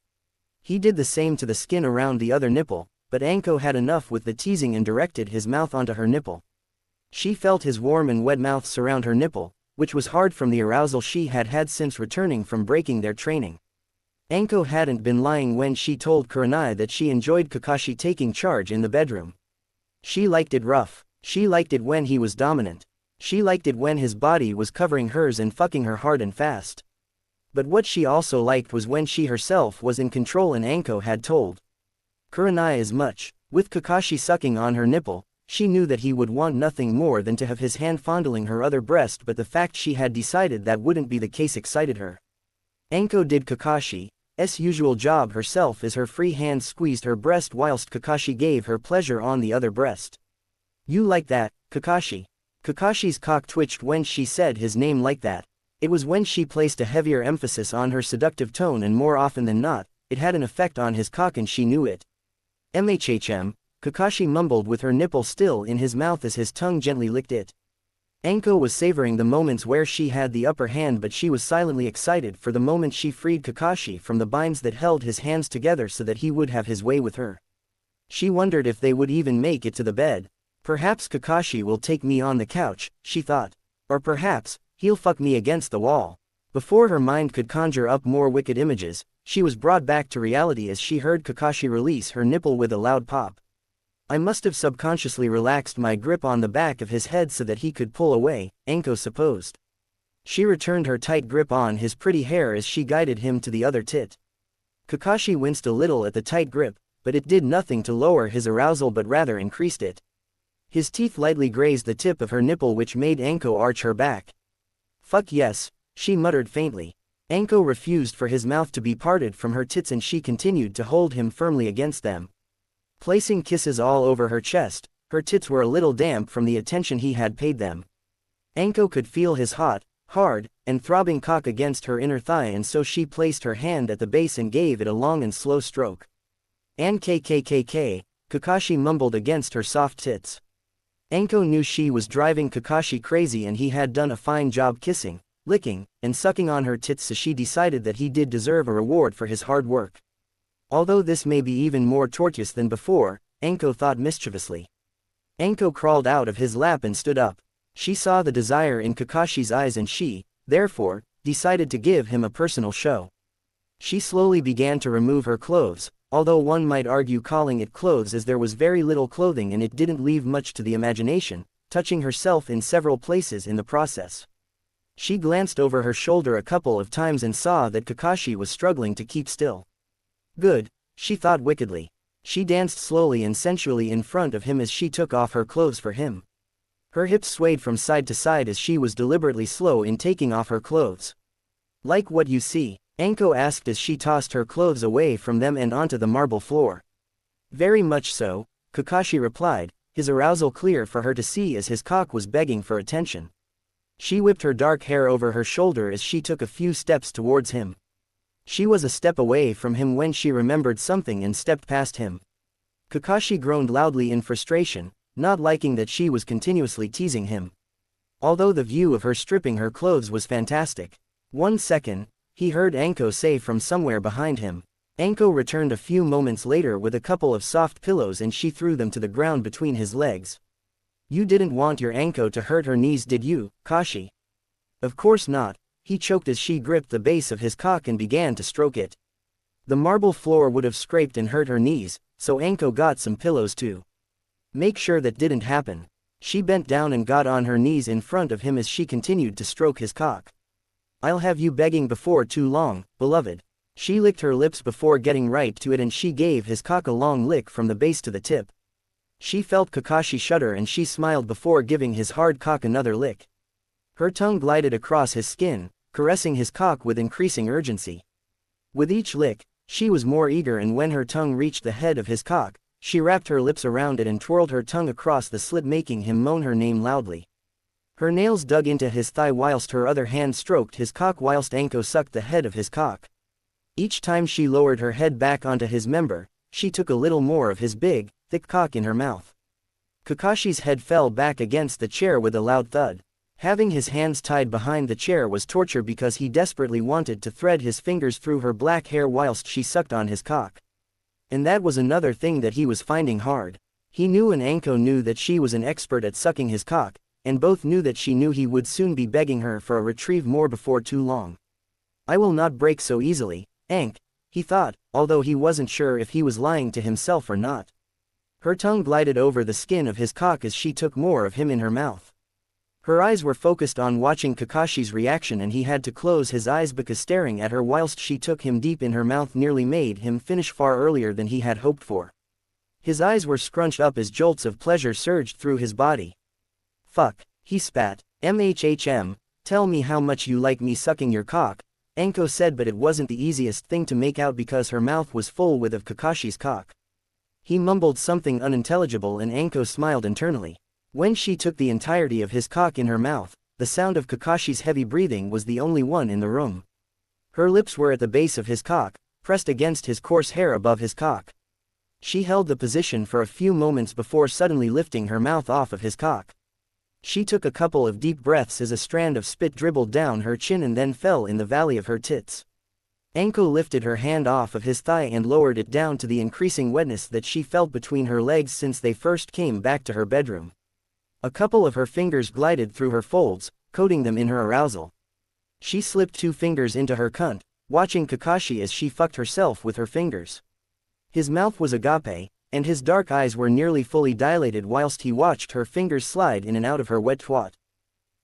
He did the same to the skin around the other nipple, but Anko had enough with the teasing and directed his mouth onto her nipple. She felt his warm and wet mouth surround her nipple, which was hard from the arousal she had had since returning from breaking their training. Anko hadn't been lying when she told Kurenai that she enjoyed Kakashi taking charge in the bedroom. She liked it rough. She liked it when he was dominant. She liked it when his body was covering hers and fucking her hard and fast. But what she also liked was when she herself was in control, and Anko had told Kurenai as much. With Kakashi sucking on her nipple, she knew that he would want nothing more than to have his hand fondling her other breast, but the fact she had decided that wouldn't be the case excited her. Anko did Kakashi's usual job herself as her free hand squeezed her breast whilst Kakashi gave her pleasure on the other breast. "You like that, Kakashi?" Kakashi's cock twitched when she said his name like that. It was when she placed a heavier emphasis on her seductive tone, and more often than not, it had an effect on his cock, and she knew it. Kakashi mumbled with her nipple still in his mouth as his tongue gently licked it. Anko was savoring the moments where she had the upper hand, but she was silently excited for the moment she freed Kakashi from the binds that held his hands together so that he would have his way with her. She wondered if they would even make it to the bed. "Perhaps Kakashi will take me on the couch," she thought. "Or perhaps he'll fuck me against the wall." Before her mind could conjure up more wicked images, she was brought back to reality as she heard Kakashi release her nipple with a loud pop. "I must have subconsciously relaxed my grip on the back of his head so that he could pull away," Anko supposed. She returned her tight grip on his pretty hair as she guided him to the other tit. Kakashi winced a little at the tight grip, but it did nothing to lower his arousal but rather increased it. His teeth lightly grazed the tip of her nipple, which made Anko arch her back. "Fuck yes," she muttered faintly. Anko refused for his mouth to be parted from her tits and she continued to hold him firmly against them. Placing kisses all over her chest, her tits were a little damp from the attention he had paid them. Anko could feel his hot, hard, and throbbing cock against her inner thigh, and so she placed her hand at the base and gave it a long and slow stroke. "And kkkk," Kakashi mumbled against her soft tits. Anko knew she was driving Kakashi crazy and he had done a fine job kissing, licking, and sucking on her tits, so she decided that he did deserve a reward for his hard work. Although this may be even more tortuous than before, Anko thought mischievously. Anko crawled out of his lap and stood up. She saw the desire in Kakashi's eyes and she, therefore, decided to give him a personal show. She slowly began to remove her clothes, although one might argue calling it clothes as there was very little clothing and it didn't leave much to the imagination, touching herself in several places in the process. She glanced over her shoulder a couple of times and saw that Kakashi was struggling to keep still. Good, she thought wickedly. She danced slowly and sensually in front of him as she took off her clothes for him. Her hips swayed from side to side as she was deliberately slow in taking off her clothes. "Like what you see?" Anko asked as she tossed her clothes away from them and onto the marble floor. "Very much so," Kakashi replied, his arousal clear for her to see as his cock was begging for attention. She whipped her dark hair over her shoulder as she took a few steps towards him. She was a step away from him when she remembered something and stepped past him. Kakashi groaned loudly in frustration, not liking that she was continuously teasing him. Although the view of her stripping her clothes was fantastic. "1 second, he heard Anko say from somewhere behind him. Anko returned a few moments later with a couple of soft pillows and she threw them to the ground between his legs. "You didn't want your Anko to hurt her knees, did you, Kashi?" "Of course not," he choked as she gripped the base of his cock and began to stroke it. The marble floor would have scraped and hurt her knees, so Anko got some pillows too. Make sure that didn't happen. She bent down and got on her knees in front of him as she continued to stroke his cock. "I'll have you begging before too long, beloved." She licked her lips before getting right to it and she gave his cock a long lick from the base to the tip. She felt Kakashi shudder and she smiled before giving his hard cock another lick. Her tongue glided across his skin, caressing his cock with increasing urgency. With each lick, she was more eager, and when her tongue reached the head of his cock, she wrapped her lips around it and twirled her tongue across the slit, making him moan her name loudly. Her nails dug into his thigh whilst her other hand stroked his cock whilst Anko sucked the head of his cock. Each time she lowered her head back onto his member, she took a little more of his big, thick cock in her mouth. Kakashi's head fell back against the chair with a loud thud. Having his hands tied behind the chair was torture because he desperately wanted to thread his fingers through her black hair whilst she sucked on his cock. And that was another thing that he was finding hard. He knew and Anko knew that she was an expert at sucking his cock, and both knew that she knew he would soon be begging her for a retrieve more before too long. "I will not break so easily, Ank," he thought, although he wasn't sure if he was lying to himself or not. Her tongue glided over the skin of his cock as she took more of him in her mouth. Her eyes were focused on watching Kakashi's reaction and he had to close his eyes because staring at her whilst she took him deep in her mouth nearly made him finish far earlier than he had hoped for. His eyes were scrunched up as jolts of pleasure surged through his body. "Fuck," he spat. "MHHM, tell me how much you like me sucking your cock," Anko said, but it wasn't the easiest thing to make out because her mouth was full with of Kakashi's cock. He mumbled something unintelligible and Anko smiled internally. When she took the entirety of his cock in her mouth, the sound of Kakashi's heavy breathing was the only one in the room. Her lips were at the base of his cock, pressed against his coarse hair above his cock. She held the position for a few moments before suddenly lifting her mouth off of his cock. She took a couple of deep breaths as a strand of spit dribbled down her chin and then fell in the valley of her tits. Anko lifted her hand off of his thigh and lowered it down to the increasing wetness that she felt between her legs since they first came back to her bedroom. A couple of her fingers glided through her folds, coating them in her arousal. She slipped 2 fingers into her cunt, watching Kakashi as she fucked herself with her fingers. His mouth was agape, and his dark eyes were nearly fully dilated whilst he watched her fingers slide in and out of her wet twat.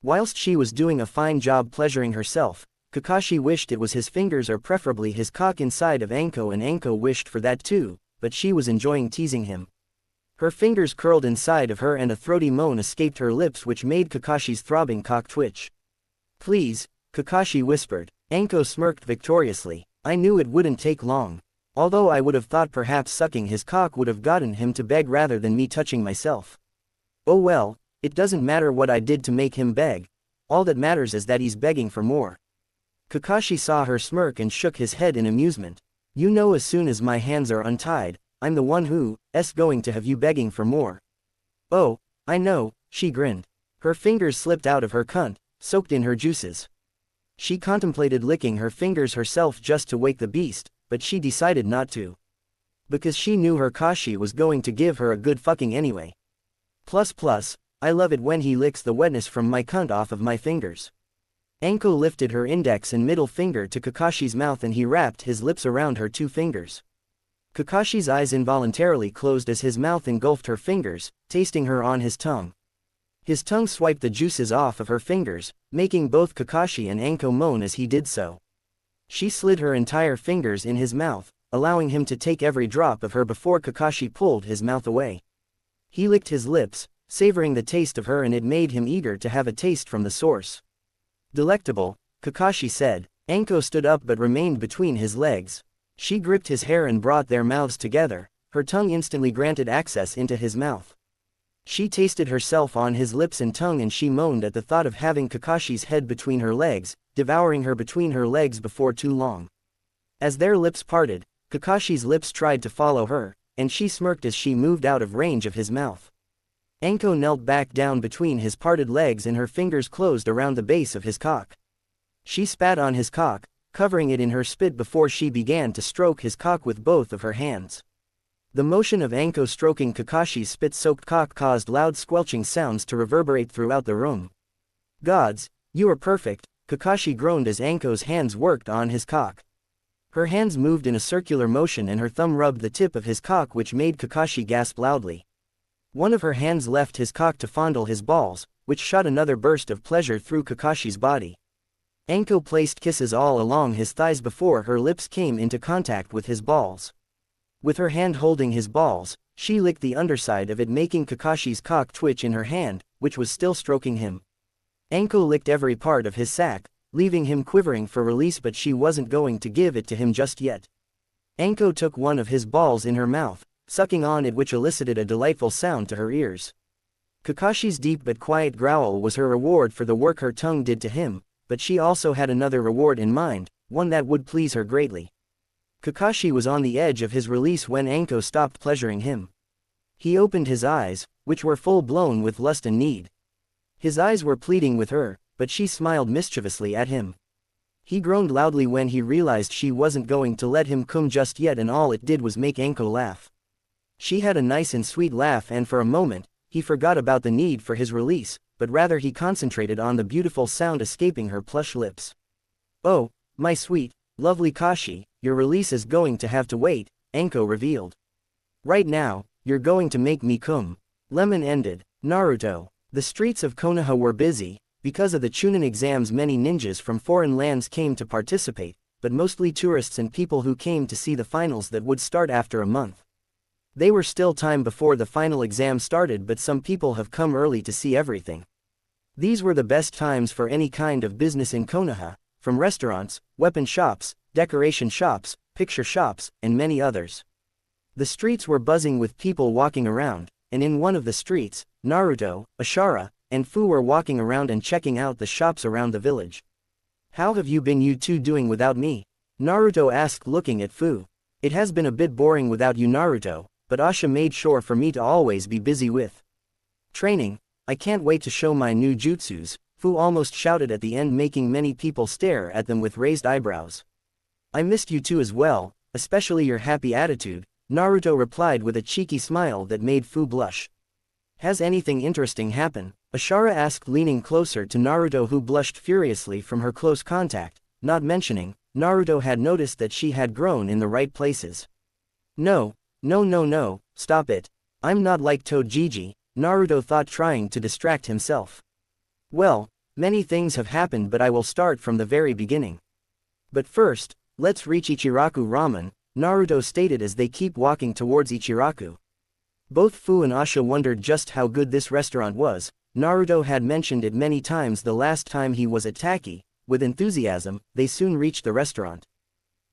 Whilst she was doing a fine job pleasuring herself, Kakashi wished it was his fingers or preferably his cock inside of Anko, and Anko wished for that too, but she was enjoying teasing him. Her fingers curled inside of her and a throaty moan escaped her lips which made Kakashi's throbbing cock twitch. "Please," Kakashi whispered. Anko smirked victoriously. "I knew it wouldn't take long. Although I would have thought perhaps sucking his cock would have gotten him to beg rather than me touching myself. Oh well, it doesn't matter what I did to make him beg. All that matters is that he's begging for more." Kakashi saw her smirk and shook his head in amusement. "You know, as soon as my hands are untied, I'm the one who's going to have you begging for more." "Oh, I know," she grinned. Her fingers slipped out of her cunt, soaked in her juices. She contemplated licking her fingers herself just to wake the beast, but she decided not to. Because she knew her Kashi was going to give her a good fucking anyway. Plus, I love it when he licks the wetness from my cunt off of my fingers." Anko lifted her index and middle finger to Kakashi's mouth and he wrapped his lips around her two fingers. Kakashi's eyes involuntarily closed as his mouth engulfed her fingers, tasting her on his tongue. His tongue swiped the juices off of her fingers, making both Kakashi and Anko moan as he did so. She slid her entire fingers in his mouth, allowing him to take every drop of her before Kakashi pulled his mouth away. He licked his lips, savoring the taste of her, and it made him eager to have a taste from the source. "Delectable," Kakashi said. Anko stood up but remained between his legs. She gripped his hair and brought their mouths together, her tongue instantly granted access into his mouth. She tasted herself on his lips and tongue and she moaned at the thought of having Kakashi's head between her legs, devouring her between her legs before too long. As their lips parted, Kakashi's lips tried to follow her, and she smirked as she moved out of range of his mouth. Anko knelt back down between his parted legs and her fingers closed around the base of his cock. She spat on his cock, covering it in her spit before she began to stroke his cock with both of her hands. The motion of Anko stroking Kakashi's spit-soaked cock caused loud squelching sounds to reverberate throughout the room. "Gods, you are perfect," Kakashi groaned as Anko's hands worked on his cock. Her hands moved in a circular motion and her thumb rubbed the tip of his cock, which made Kakashi gasp loudly. One of her hands left his cock to fondle his balls, which shot another burst of pleasure through Kakashi's body. Anko placed kisses all along his thighs before her lips came into contact with his balls. With her hand holding his balls, she licked the underside of it, making Kakashi's cock twitch in her hand, which was still stroking him. Anko licked every part of his sack, leaving him quivering for release, but she wasn't going to give it to him just yet. Anko took one of his balls in her mouth, sucking on it, which elicited a delightful sound to her ears. Kakashi's deep but quiet growl was her reward for the work her tongue did to him, but she also had another reward in mind, one that would please her greatly. Kakashi was on the edge of his release when Anko stopped pleasuring him. He opened his eyes, which were full-blown with lust and need. His eyes were pleading with her, but she smiled mischievously at him. He groaned loudly when he realized she wasn't going to let him come just yet, and all it did was make Anko laugh. She had a nice and sweet laugh, and for a moment, he forgot about the need for his release, but rather he concentrated on the beautiful sound escaping her plush lips. "Oh, my sweet, lovely Kashi, your release is going to have to wait," Anko revealed. "Right now, you're going to make me cum." Lemon ended. Naruto. The streets of Konoha were busy. Because of the Chunin exams, many ninjas from foreign lands came to participate, but mostly tourists and people who came to see the finals that would start after a month. They were still time before the final exam started, but some people have come early to see everything. These were the best times for any kind of business in Konoha, from restaurants, weapon shops, decoration shops, picture shops, and many others. The streets were buzzing with people walking around, and in one of the streets, Naruto, Ashara, and Fu were walking around and checking out the shops around the village. "How have you been you two doing without me?" Naruto asked, looking at Fu. "It has been a bit boring without you, Naruto, but Asha made sure for me to always be busy with training. I can't wait to show my new jutsus," Fu almost shouted at the end, making many people stare at them with raised eyebrows. "I missed you too as well, especially your happy attitude," Naruto replied with a cheeky smile that made Fu blush. "Has anything interesting happened?" Ashara asked, leaning closer to Naruto, who blushed furiously from her close contact, not mentioning, Naruto had noticed that she had grown in the right places. No, stop it. I'm not like Toad Gigi," Naruto thought, trying to distract himself. "Well, Many things have happened, but I will start from the very beginning. But first, let's reach Ichiraku Ramen, Naruto stated as they keep walking towards Ichiraku. Both Fu and Asha wondered just how good this restaurant was. Naruto had mentioned it many times the last time he was at Taki. With enthusiasm, they soon reached the restaurant.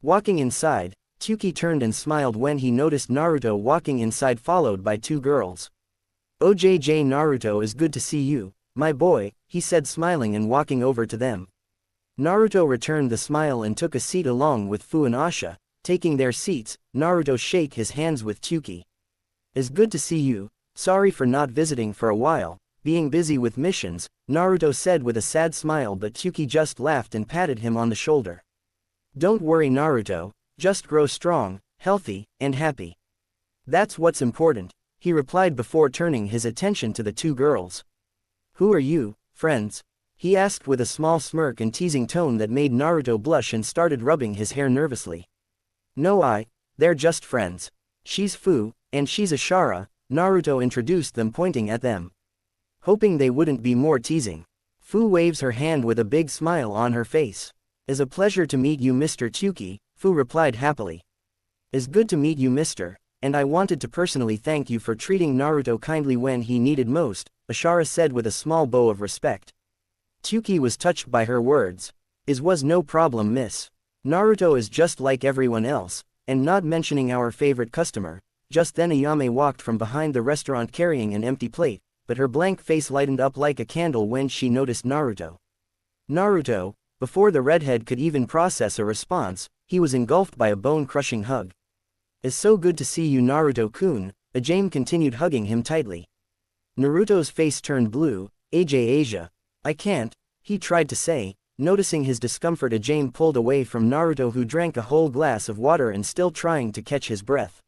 Walking inside, Tsuki turned and smiled when he noticed Naruto walking inside followed by two girls. "OJJ Naruto, is good to see you, my boy," he said smiling and walking over to them. Naruto returned the smile and took a seat along with Fu and Asha. Taking their seats, Naruto shook his hands with Tsuki. "It's good to see you, sorry for not visiting for a while, being busy with missions," Naruto said with a sad smile, but Tsuki just laughed and patted him on the shoulder. "Don't worry Naruto, just grow strong, healthy, and happy. That's what's important," he replied before turning his attention to the two girls. "Who are you, friends?" he asked with a small smirk and teasing tone that made Naruto blush and started rubbing his hair nervously. "No, they're just friends. She's Fu, and she's Ashara," Naruto introduced them pointing at them. Hoping they wouldn't be more teasing, Fu waves her hand with a big smile on her face. "It's a pleasure to meet you Mr. Tsuki," Fu replied happily. "It's good to meet you Mr. And I wanted to personally thank you for treating Naruto kindly when he needed most," Ashara said with a small bow of respect. Tsuki was touched by her words. "It was no problem miss. Naruto is just like everyone else, and not mentioning our favorite customer." Just then Ayame walked from behind the restaurant carrying an empty plate, but her blank face lightened up like a candle when she noticed Naruto. Naruto, before the redhead could even process a response, he was engulfed by a bone-crushing hug. "It's so good to see you Naruto-kun," Ajame continued hugging him tightly. Naruto's face turned blue. Asia, I can't," he tried to say. Noticing his discomfort, Ajame pulled away from Naruto, who drank a whole glass of water and still trying to catch his breath.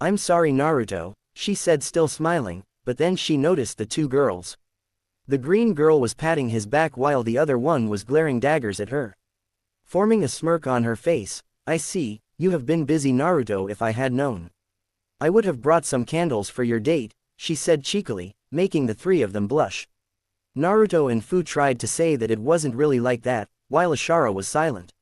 "I'm sorry Naruto," she said still smiling, but then she noticed the two girls. The green girl was patting his back while the other one was glaring daggers at her. Forming a smirk on her face, "I see, you have been busy Naruto. If I had known, I would have brought some candles for your date," she said cheekily, making the three of them blush. Naruto and Fu tried to say that it wasn't really like that, while Ashara was silent.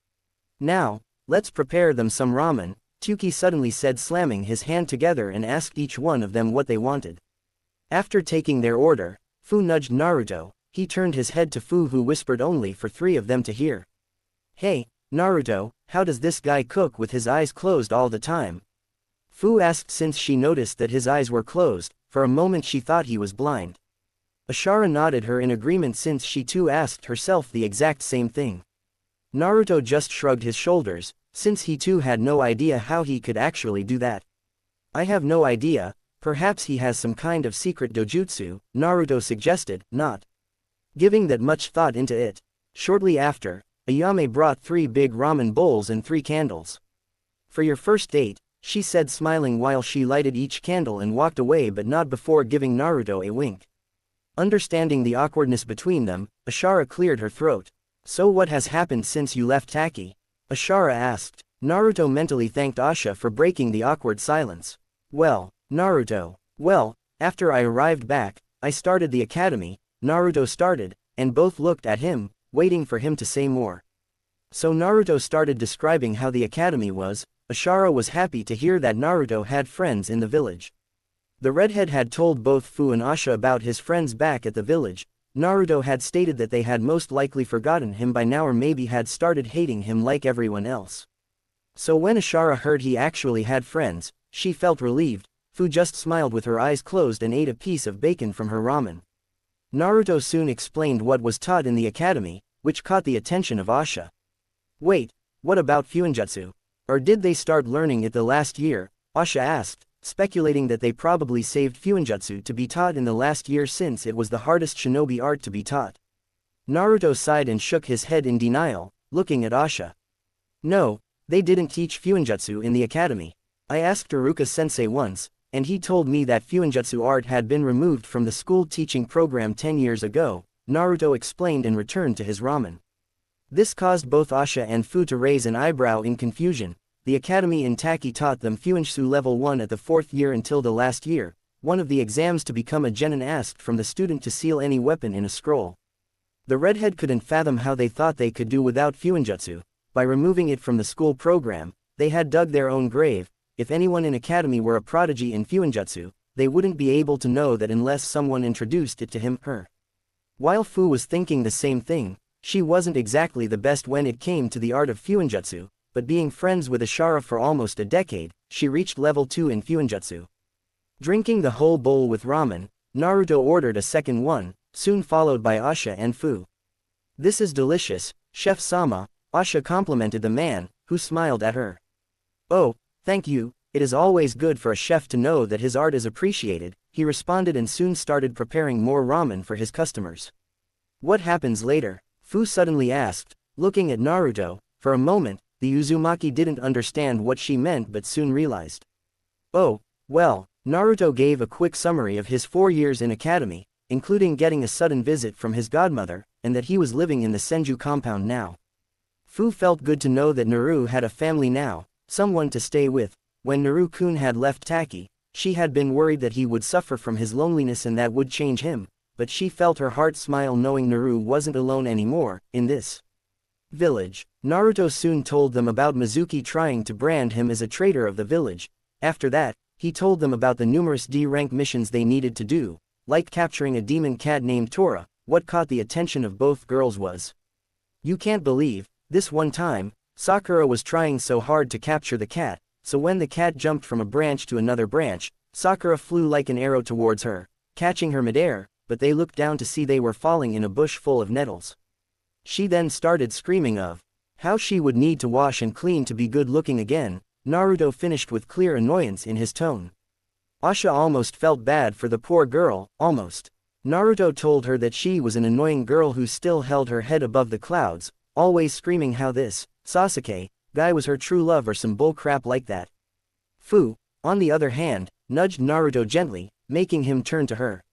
"Now, let's prepare them some ramen," Tsuki suddenly said, slamming his hand together, and asked each one of them what they wanted. After taking their order, Fu nudged Naruto. He turned his head to Fu, who whispered only for three of them to hear. "Hey, Naruto, how does this guy cook with his eyes closed all the time?" Fu asked since she noticed that his eyes were closed. For a moment she thought he was blind. Ashara nodded her in agreement since she too asked herself the exact same thing. Naruto just shrugged his shoulders, since he too had no idea how he could actually do that. "I have no idea, perhaps he has some kind of secret dojutsu," Naruto suggested, not giving that much thought into it. Shortly after, Ayame brought 3 big ramen bowls and 3 candles. "For your first date," she said smiling while she lighted each candle and walked away, but not before giving Naruto a wink. Understanding the awkwardness between them, Ashara cleared her throat. "So what has happened since you left Taki?" Ashara asked. Naruto mentally thanked Asha for breaking the awkward silence. "Well, Naruto. Well, after I arrived back, I started the academy," Naruto started, and both looked at him, waiting for him to say more. So Naruto started describing how the academy was. Ashara was happy to hear that Naruto had friends in the village. The redhead had told both Fu and Asha about his friends back at the village. Naruto had stated that they had most likely forgotten him by now, or maybe had started hating him like everyone else. So when Ashara heard he actually had friends, she felt relieved. Fu just smiled with her eyes closed and ate a piece of bacon from her ramen. Naruto soon explained what was taught in the academy, which caught the attention of Asha. "Wait, what about Fuinjutsu? Or did they start learning it the last year?" Asha asked, speculating that they probably saved Fuinjutsu to be taught in the last year since it was the hardest shinobi art to be taught. Naruto sighed and shook his head in denial, looking at Asha. "No, they didn't teach Fuinjutsu in the academy. I asked Iruka-sensei once, and he told me that Fuinjutsu art had been removed from the school teaching program 10 years ago," Naruto explained and returned to his ramen. This caused both Asha and Fu to raise an eyebrow in confusion. The academy in Taki taught them Fuinjutsu level 1 at the 4th year until the last year. One of the exams to become a genin asked from the student to seal any weapon in a scroll. The redhead couldn't fathom how they thought they could do without Fuinjutsu. By removing it from the school program, they had dug their own grave. If anyone in academy were a prodigy in Fuinjutsu, they wouldn't be able to know that unless someone introduced it to him/her. While Fu was thinking the same thing, she wasn't exactly the best when it came to the art of Fuinjutsu, but being friends with Ashara for almost a decade, she reached level 2 in Fuinjutsu. Drinking the whole bowl with ramen, Naruto ordered a second one, soon followed by Asha and Fu. "This is delicious, Chef-sama," Asha complimented the man, who smiled at her. "Oh, thank you, it is always good for a chef to know that his art is appreciated," he responded and soon started preparing more ramen for his customers. "What happens later?" Fu suddenly asked, looking at Naruto. For a moment, the Uzumaki didn't understand what she meant but soon realized. "Oh, well," Naruto gave a quick summary of his 4 years in academy, including getting a sudden visit from his godmother, and that he was living in the Senju compound now. Fu felt good to know that Naru had a family now, someone to stay with. When Naru-kun had left Taki, she had been worried that he would suffer from his loneliness and that would change him, but she felt her heart smile knowing Naru wasn't alone anymore. In this village, Naruto soon told them about Mizuki trying to brand him as a traitor of the village. After that, he told them about the numerous D-rank missions they needed to do, like capturing a demon cat named Tora. What caught the attention of both girls was, "You can't believe, this one time, Sakura was trying so hard to capture the cat, so when the cat jumped from a branch to another branch, Sakura flew like an arrow towards her, catching her midair, but they looked down to see they were falling in a bush full of nettles. She then started screaming of how she would need to wash and clean to be good looking again." Naruto finished with clear annoyance in his tone. Asha almost felt bad for the poor girl, almost. Naruto told her that she was an annoying girl who still held her head above the clouds, always screaming how this Sasuke guy was her true love or some bull crap like that. Fu, on the other hand, nudged Naruto gently, making him turn to her.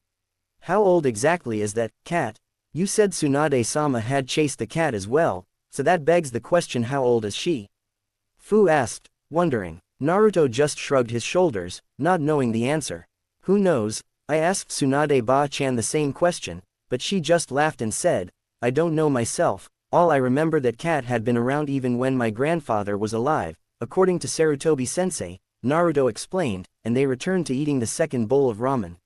"How old exactly is that cat? You said Tsunade-sama had chased the cat as well, so that begs the question, how old is she?" Fu asked, wondering. Naruto just shrugged his shoulders, not knowing the answer. "Who knows, I asked Tsunade-ba-chan the same question, but she just laughed and said, I don't know myself. All I remember that cat had been around even when my grandfather was alive," according to Sarutobi-sensei, Naruto explained, and they returned to eating the second bowl of ramen.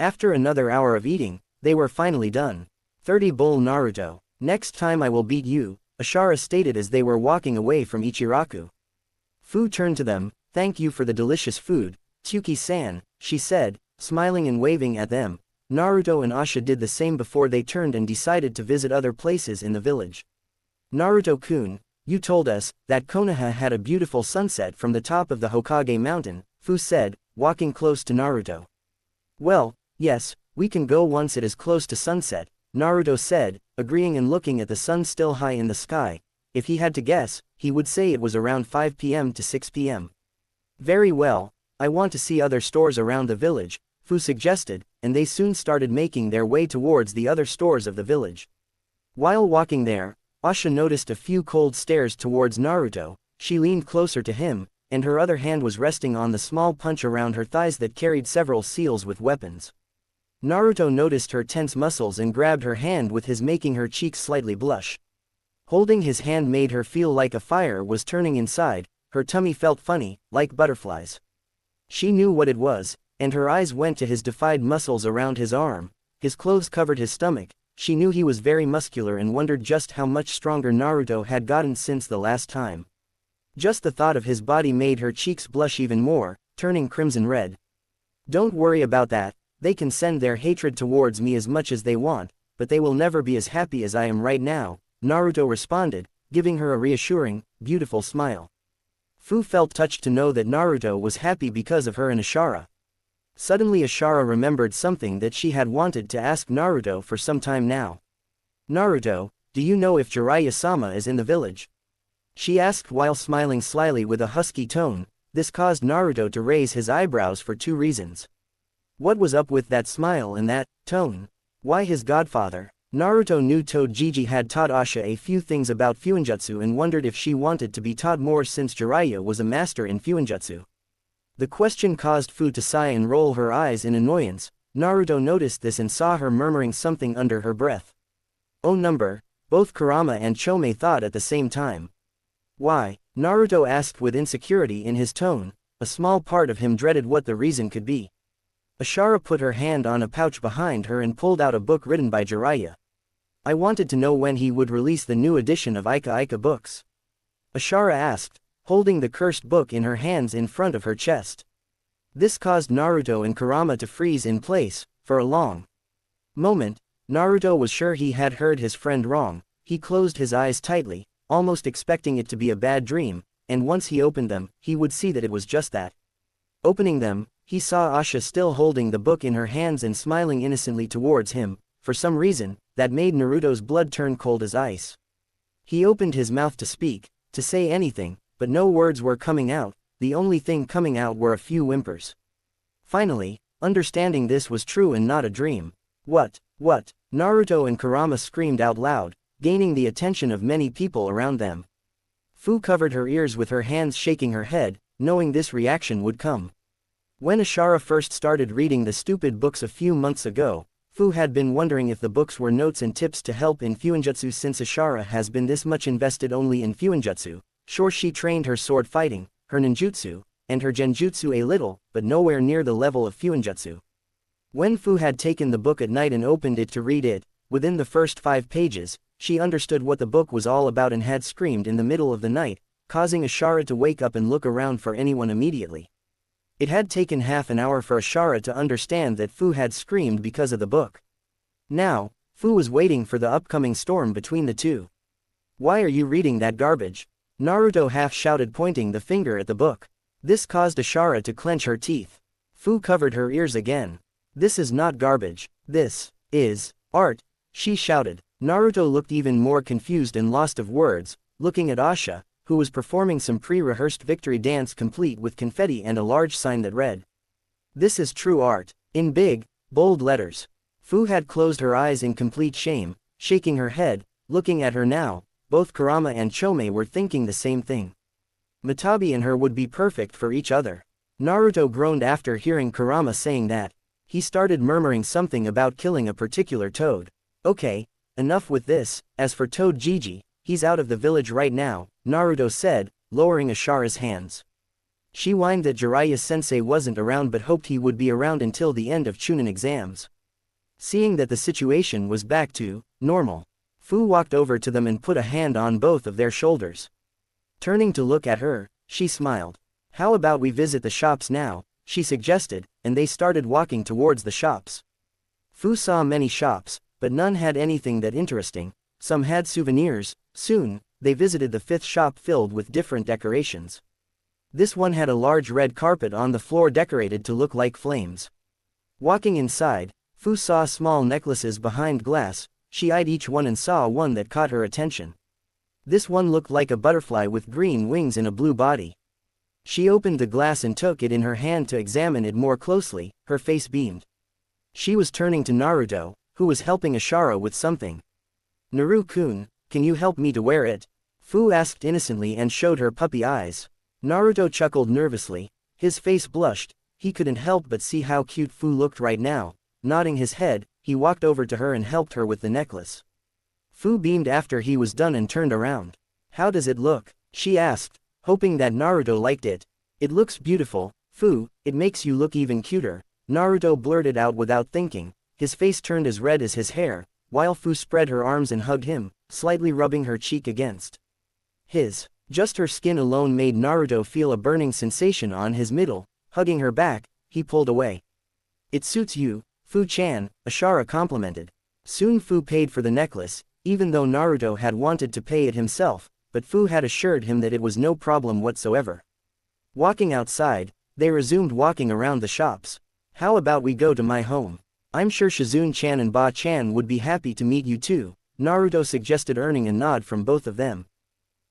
After another hour of eating, they were finally done. 30 bowl Naruto. "Next time I will beat you," Ashara stated as they were walking away from Ichiraku. Fu turned to them. "Thank you for the delicious food, Tsuki-san," she said, smiling and waving at them. Naruto and Asha did the same before they turned and decided to visit other places in the village. "Naruto-kun, you told us that Konoha had a beautiful sunset from the top of the Hokage mountain," Fu said, walking close to Naruto. "Well, yes, we can go once it is close to sunset," Naruto said, agreeing and looking at the sun still high in the sky. If he had to guess, he would say it was around 5 p.m. to 6 p.m. "Very well, I want to see other stores around the village," Fu suggested, and they soon started making their way towards the other stores of the village. While walking there, Asha noticed a few cold stares towards Naruto. She leaned closer to him, and her other hand was resting on the small punch around her thighs that carried several seals with weapons. Naruto noticed her tense muscles and grabbed her hand with his, making her cheeks slightly blush. Holding his hand made her feel like a fire was turning inside. Her tummy felt funny, like butterflies. She knew what it was, and her eyes went to his defined muscles around his arm. His clothes covered his stomach. She knew he was very muscular and wondered just how much stronger Naruto had gotten since the last time. Just the thought of his body made her cheeks blush even more, turning crimson red. "Don't worry about that, they can send their hatred towards me as much as they want, but they will never be as happy as I am right now," Naruto responded, giving her a reassuring, beautiful smile. Fu felt touched to know that Naruto was happy because of her and Ashara. Suddenly Ashara remembered something that she had wanted to ask Naruto for some time now. "Naruto, do you know if Jiraiya-sama is in the village?" she asked while smiling slyly with a husky tone. This caused Naruto to raise his eyebrows for 2 reasons. What was up with that smile and that tone? Why his godfather? Naruto knew Tojiji had taught Asha a few things about Fuinjutsu and wondered if she wanted to be taught more since Jiraiya was a master in Fuinjutsu. The question caused Fu to sigh and roll her eyes in annoyance. Naruto noticed this and saw her murmuring something under her breath. Oh number, both Kurama and Chome thought at the same time. Why? Naruto asked with insecurity in his tone. A small part of him dreaded what the reason could be. Ashara put her hand on a pouch behind her and pulled out a book written by Jiraiya. I wanted to know when he would release the new edition of Ika Ika books. Ashara asked, holding the cursed book in her hands in front of her chest. This caused Naruto and Kurama to freeze in place. For a long moment, Naruto was sure he had heard his friend wrong. He closed his eyes tightly, almost expecting it to be a bad dream, and once he opened them, he would see that it was just that. Opening them, he saw Asha still holding the book in her hands and smiling innocently towards him. For some reason, that made Naruto's blood turn cold as ice. He opened his mouth to speak, to say anything, but no words were coming out. The only thing coming out were a few whimpers. Finally, understanding this was true and not a dream. What? Naruto and Kurama screamed out loud, gaining the attention of many people around them. Fu covered her ears with her hands, shaking her head, knowing this reaction would come. When Ashara first started reading the stupid books a few months ago, Fu had been wondering if the books were notes and tips to help in Fuinjutsu. Since Ashara has been this much invested only in Fuinjutsu, sure she trained her sword fighting, her ninjutsu, and her genjutsu a little, but nowhere near the level of Fuinjutsu. When Fu had taken the book at night and opened it to read it, within the first 5 pages, she understood what the book was all about and had screamed in the middle of the night, causing Ashara to wake up and look around for anyone immediately. It had taken half an hour for Ashara to understand that Fu had screamed because of the book. Now, Fu was waiting for the upcoming storm between the two. Why are you reading that garbage? Naruto half shouted, pointing the finger at the book. This caused Ashara to clench her teeth. Fu covered her ears again. This is not garbage. This is art, she shouted. Naruto looked even more confused and lost of words, looking at Asha, who was performing some pre-rehearsed victory dance complete with confetti and a large sign that read, "This is true art," in big, bold letters. Fu had closed her eyes in complete shame, shaking her head, looking at her now. Both Kurama and Chome were thinking the same thing. Matabi and her would be perfect for each other. Naruto groaned after hearing Kurama saying that. He started murmuring something about killing a particular toad. Okay, enough with this. As for Toad Gigi, he's out of the village right now, Naruto said, lowering Ashara's hands. She whined that Jiraiya-sensei wasn't around but hoped he would be around until the end of Chunin exams. Seeing that the situation was back to normal, Fu walked over to them and put a hand on both of their shoulders. Turning to look at her, she smiled. How about we visit the shops now, she suggested, and they started walking towards the shops. Fu saw many shops, but none had anything that interesting. Some had souvenirs. Soon, they visited the 5th shop filled with different decorations. This one had a large red carpet on the floor decorated to look like flames. Walking inside, Fu saw small necklaces behind glass. She eyed each one and saw one that caught her attention. This one looked like a butterfly with green wings and a blue body. She opened the glass and took it in her hand to examine it more closely. Her face beamed. She was turning to Naruto, who was helping Ashara with something. Naru-kun, can you help me to wear it? Fu asked innocently and showed her puppy eyes. Naruto chuckled nervously. His face blushed. He couldn't help but see how cute Fu looked right now. Nodding his head, he walked over to her and helped her with the necklace. Fu beamed after he was done and turned around. How does it look? She asked, hoping that Naruto liked it. It looks beautiful, Fu, it makes you look even cuter, Naruto blurted out without thinking. His face turned as red as his hair, while Fu spread her arms and hugged him, slightly rubbing her cheek against his. Just her skin alone made Naruto feel a burning sensation on his middle. Hugging her back, he pulled away. It suits you, Fu-chan, Ashara complimented. Soon Fu paid for the necklace, even though Naruto had wanted to pay it himself, but Fu had assured him that it was no problem whatsoever. Walking outside, they resumed walking around the shops. How about we go to my home? I'm sure Shizune-chan and Ba-chan would be happy to meet you too, Naruto suggested, earning a nod from both of them.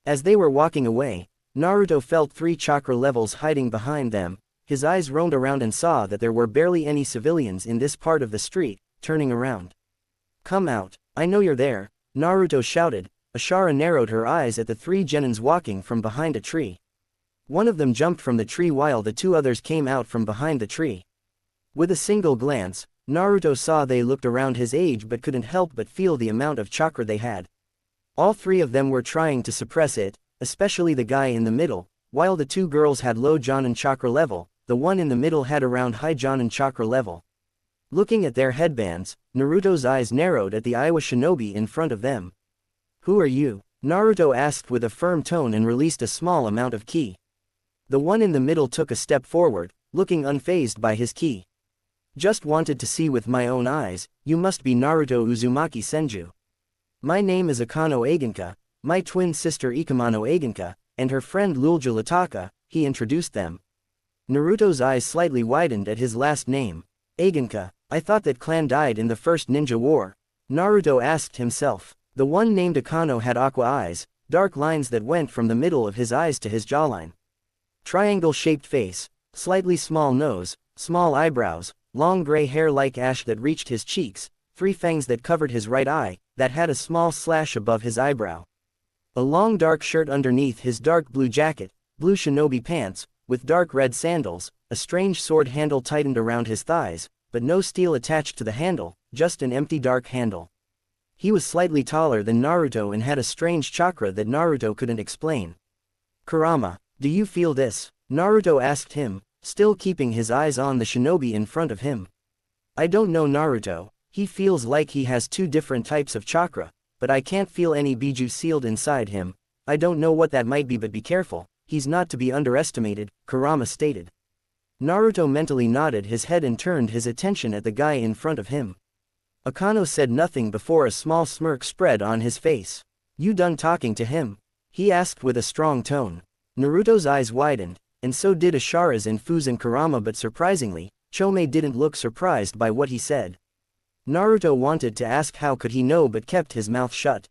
As they were walking away, Naruto felt 3 chakra levels hiding behind them. His eyes roamed around and saw that there were barely any civilians in this part of the street. Turning around. Come out, I know you're there, Naruto shouted. Ashara narrowed her eyes at the 3 genins walking from behind a tree. One of them jumped from the tree while the 2 others came out from behind the tree. With a single glance, Naruto saw they looked around his age but couldn't help but feel the amount of chakra they had. All three of them were trying to suppress it, especially the guy in the middle. While the two girls had low Jonin chakra level, the one in the middle had around high Jonin chakra level. Looking at their headbands, Naruto's eyes narrowed at the Iowa shinobi in front of them. "Who are you?" Naruto asked with a firm tone and released a small amount of ki. The one in the middle took a step forward, looking unfazed by his ki. "Just wanted to see with my own eyes, you must be Naruto Uzumaki Senju. My name is Akano Agenka, my twin sister Ikamano Agenka, and her friend Lulja Lataka," he introduced them. Naruto's eyes slightly widened at his last name. "Agenka, I thought that clan died in the first ninja war?" Naruto asked himself. The one named Akano had aqua eyes, dark lines that went from the middle of his eyes to his jawline. Triangle-shaped face, slightly small nose, small eyebrows, long gray hair like ash that reached his cheeks, three fangs that covered his right eye, that had a small slash above his eyebrow. A long dark shirt underneath his dark blue jacket, blue shinobi pants, with dark red sandals, a strange sword handle tightened around his thighs, but no steel attached to the handle, just an empty dark handle. He was slightly taller than Naruto and had a strange chakra that Naruto couldn't explain. "Kurama, do you feel this?" Naruto asked him, still keeping his eyes on the shinobi in front of him. "I don't know Naruto, he feels like he has two different types of chakra, but I can't feel any biju sealed inside him. I don't know what that might be, but be careful, he's not to be underestimated," Kurama stated. Naruto mentally nodded his head and turned his attention at the guy in front of him. Akano said nothing before a small smirk spread on his face. "You done talking to him?" he asked with a strong tone. Naruto's eyes widened, and so did Ashara's and Fu's and Kurama, but surprisingly, Chome didn't look surprised by what he said. Naruto wanted to ask how could he know but kept his mouth shut.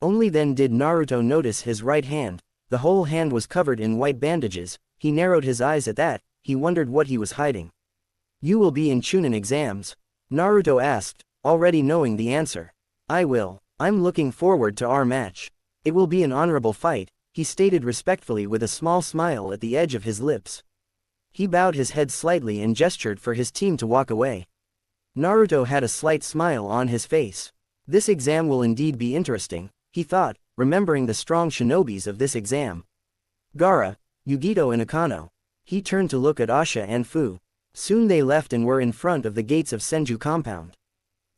Only then did Naruto notice his right hand. The whole hand was covered in white bandages. He narrowed his eyes at that. He wondered what he was hiding. "You will be in Chunin exams?" Naruto asked, already knowing the answer. "I will. I'm looking forward to our match. It will be an honorable fight," he stated respectfully with a small smile at the edge of his lips. He bowed his head slightly and gestured for his team to walk away. Naruto had a slight smile on his face. This exam will indeed be interesting, he thought, remembering the strong shinobis of this exam. Gaara, Yugito and Akano. He turned to look at Asha and Fu. Soon they left and were in front of the gates of Senju compound.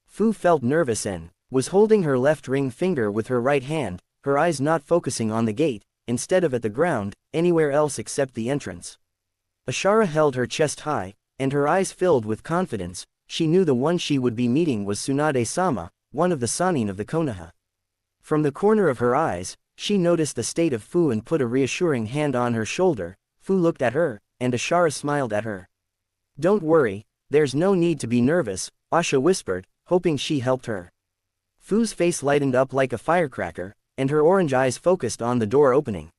Fu felt nervous and was holding her left ring finger with her right hand, her eyes not focusing on the gate, instead of at the ground, anywhere else except the entrance. Ashara held her chest high, and her eyes filled with confidence. She knew the one she would be meeting was Tsunade-sama, one of the Sannin of the Konoha. From the corner of her eyes, she noticed the state of Fu and put a reassuring hand on her shoulder. Fu looked at her, and Ashara smiled at her. "Don't worry, there's no need to be nervous," Asha whispered, hoping she helped her. Fu's face lightened up like a firecracker, and her orange eyes focused on the door opening.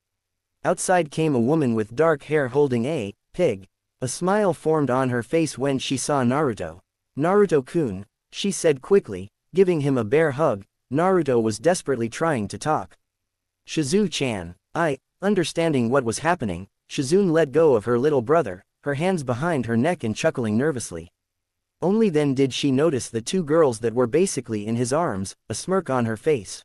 Outside came a woman with dark hair holding a pig. A smile formed on her face when she saw Naruto. "Naruto-kun," she said quickly, giving him a bear hug. Naruto was desperately trying to talk. "Shizu-chan." Understanding what was happening, Shizune let go of her little brother, her hands behind her neck and chuckling nervously. Only then did she notice the two girls that were basically in his arms, a smirk on her face.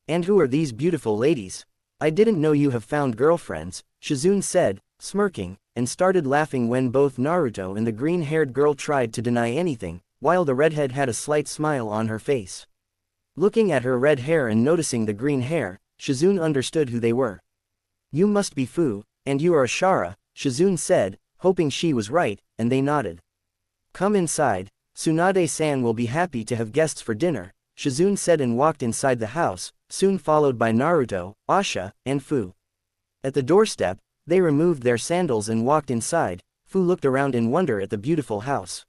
"And who are these beautiful ladies? I didn't know you have found girlfriends," Shizune said, smirking, and started laughing when both Naruto and the green-haired girl tried to deny anything, while the redhead had a slight smile on her face. Looking at her red hair and noticing the green hair, Shizune understood who they were. "You must be Fu, and you are Ashara," Shizune said, hoping she was right, and they nodded. "Come inside, Tsunade-san will be happy to have guests for dinner," Shizune said and walked inside the house, soon followed by Naruto, Asha, and Fu. At the doorstep, they removed their sandals and walked inside. Fu looked around in wonder at the beautiful house.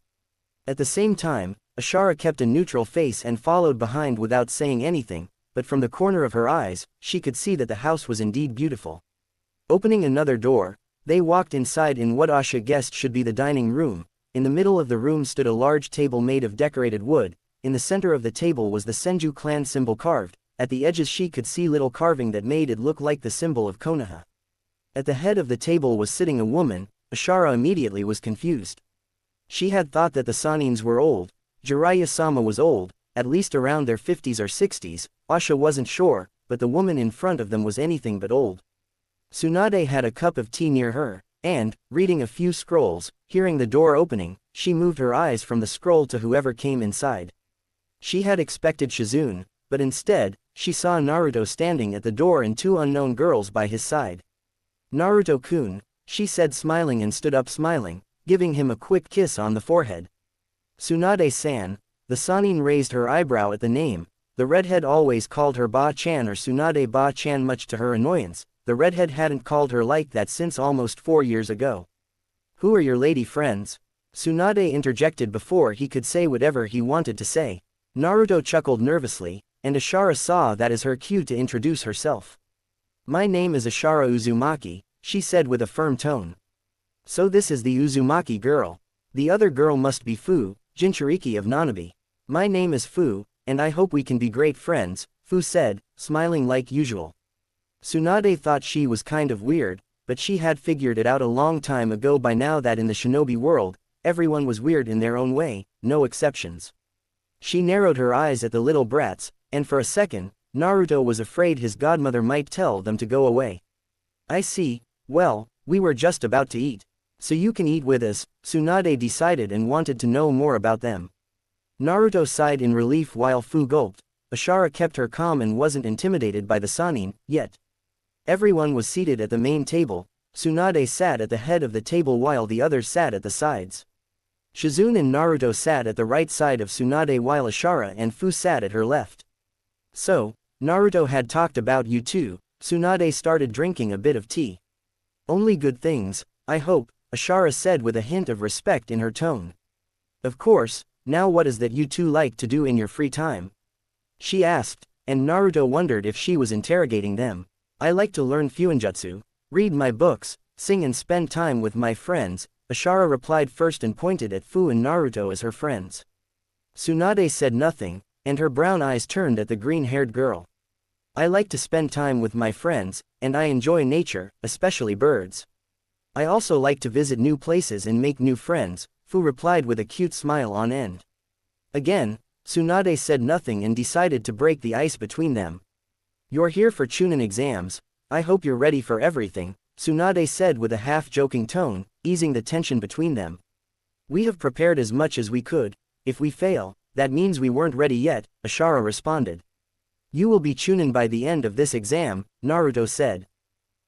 At the same time, Ashara kept a neutral face and followed behind without saying anything, but from the corner of her eyes, she could see that the house was indeed beautiful. Opening another door, they walked inside in what Asha guessed should be the dining room. In the middle of the room stood a large table made of decorated wood. In the center of the table was the Senju clan symbol carved. At the edges she could see little carving that made it look like the symbol of Konoha. At the head of the table was sitting a woman. Ashara immediately was confused. She had thought that the Sanins were old, Jiraiya-sama was old, at least around their 50s or 60s, Asha wasn't sure, but the woman in front of them was anything but old. Tsunade had a cup of tea near her, and, reading a few scrolls, hearing the door opening, she moved her eyes from the scroll to whoever came inside. She had expected Shizune, but instead, she saw Naruto standing at the door and two unknown girls by his side. "Naruto-kun," she said smiling and stood up smiling, giving him a quick kiss on the forehead. "Tsunade-san," the Sannin raised her eyebrow at the name. The redhead always called her Ba-chan or Tsunade Ba-chan, much to her annoyance. The redhead hadn't called her like that since almost 4 years ago. "Who are your lady friends?" Tsunade interjected before he could say whatever he wanted to say. Naruto chuckled nervously, and Ashara saw that as her cue to introduce herself. "My name is Ashara Uzumaki," she said with a firm tone. "So this is the Uzumaki girl. The other girl must be Fu, Jinchuriki of Nanabe. My name is Fu, and I hope we can be great friends," Fu said, smiling like usual. Tsunade thought she was kind of weird, but she had figured it out a long time ago by now that in the shinobi world, everyone was weird in their own way, no exceptions. She narrowed her eyes at the little brats, and for a second, Naruto was afraid his godmother might tell them to go away. "I see, well, we were just about to eat. So you can eat with us," Tsunade decided and wanted to know more about them. Naruto sighed in relief while Fu gulped. Ashara kept her calm and wasn't intimidated by the Sannin, yet. Everyone was seated at the main table. Tsunade sat at the head of the table while the others sat at the sides. Shizune and Naruto sat at the right side of Tsunade while Ashara and Fu sat at her left. "So, Naruto had talked about you too." Tsunade started drinking a bit of tea. "Only good things, I hope," Ashara said with a hint of respect in her tone. "Of course, now what is that you two like to do in your free time?" she asked, and Naruto wondered if she was interrogating them. "I like to learn Fuinjutsu, read my books, sing and spend time with my friends," Ashara replied first and pointed at Fu and Naruto as her friends. Tsunade said nothing, and her brown eyes turned at the green-haired girl. "I like to spend time with my friends, and I enjoy nature, especially birds. I also like to visit new places and make new friends," Fu replied with a cute smile on end. Again, Tsunade said nothing and decided to break the ice between them. "You're here for Chunin exams, I hope you're ready for everything," Tsunade said with a half-joking tone, easing the tension between them. "We have prepared as much as we could. If we fail, that means we weren't ready yet," Ashara responded. "You will be Chunin by the end of this exam," Naruto said.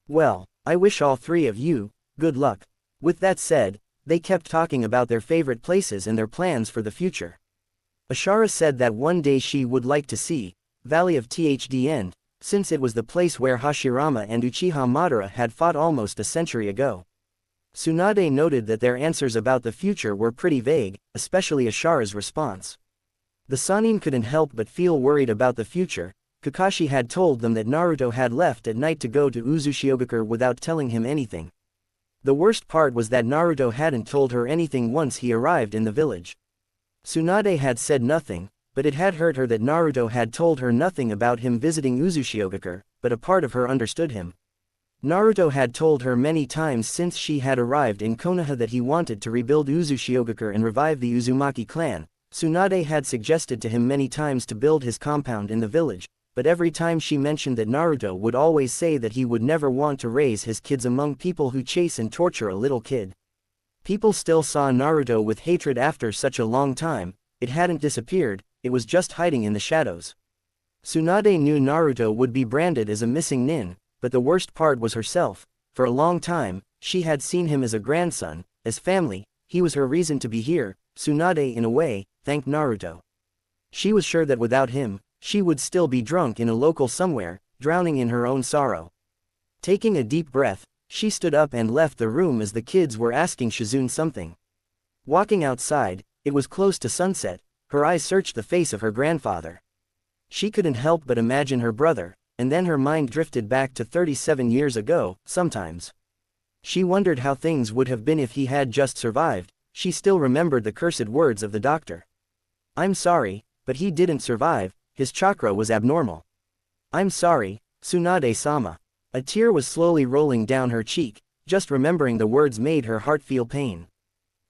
"Well, I wish all three of you good luck." With that said, they kept talking about their favorite places and their plans for the future. Ashara said that one day she would like to see Valley of Thdn, since it was the place where Hashirama and Uchiha Madara had fought almost a century ago. Tsunade noted that their answers about the future were pretty vague, especially Ashara's response. The Sannin couldn't help but feel worried about the future. Kakashi had told them that Naruto had left at night to go to Uzushiogakure without telling him anything. The worst part was that Naruto hadn't told her anything once he arrived in the village. Tsunade had said nothing, but it had hurt her that Naruto had told her nothing about him visiting Uzushiogakure, but a part of her understood him. Naruto had told her many times since she had arrived in Konoha that he wanted to rebuild Uzushiogakure and revive the Uzumaki clan. Tsunade had suggested to him many times to build his compound in the village, but every time she mentioned that Naruto would always say that he would never want to raise his kids among people who chase and torture a little kid. People still saw Naruto with hatred after such a long time. It hadn't disappeared, it was just hiding in the shadows. Tsunade knew Naruto would be branded as a missing nin, but the worst part was herself. For a long time, she had seen him as a grandson, as family. He was her reason to be here. Tsunade in a way thanked Naruto. She was sure that without him, she would still be drunk in a local somewhere, drowning in her own sorrow. Taking a deep breath, she stood up and left the room as the kids were asking Shizune something. Walking outside, it was close to sunset. Her eyes searched the face of her grandfather. She couldn't help but imagine her brother, and then her mind drifted back to 37 years ago. Sometimes she wondered how things would have been if he had just survived. She still remembered the cursed words of the doctor. "I'm sorry, but he didn't survive, his chakra was abnormal." "I'm sorry, Tsunade-sama." A tear was slowly rolling down her cheek. Just remembering the words made her heart feel pain.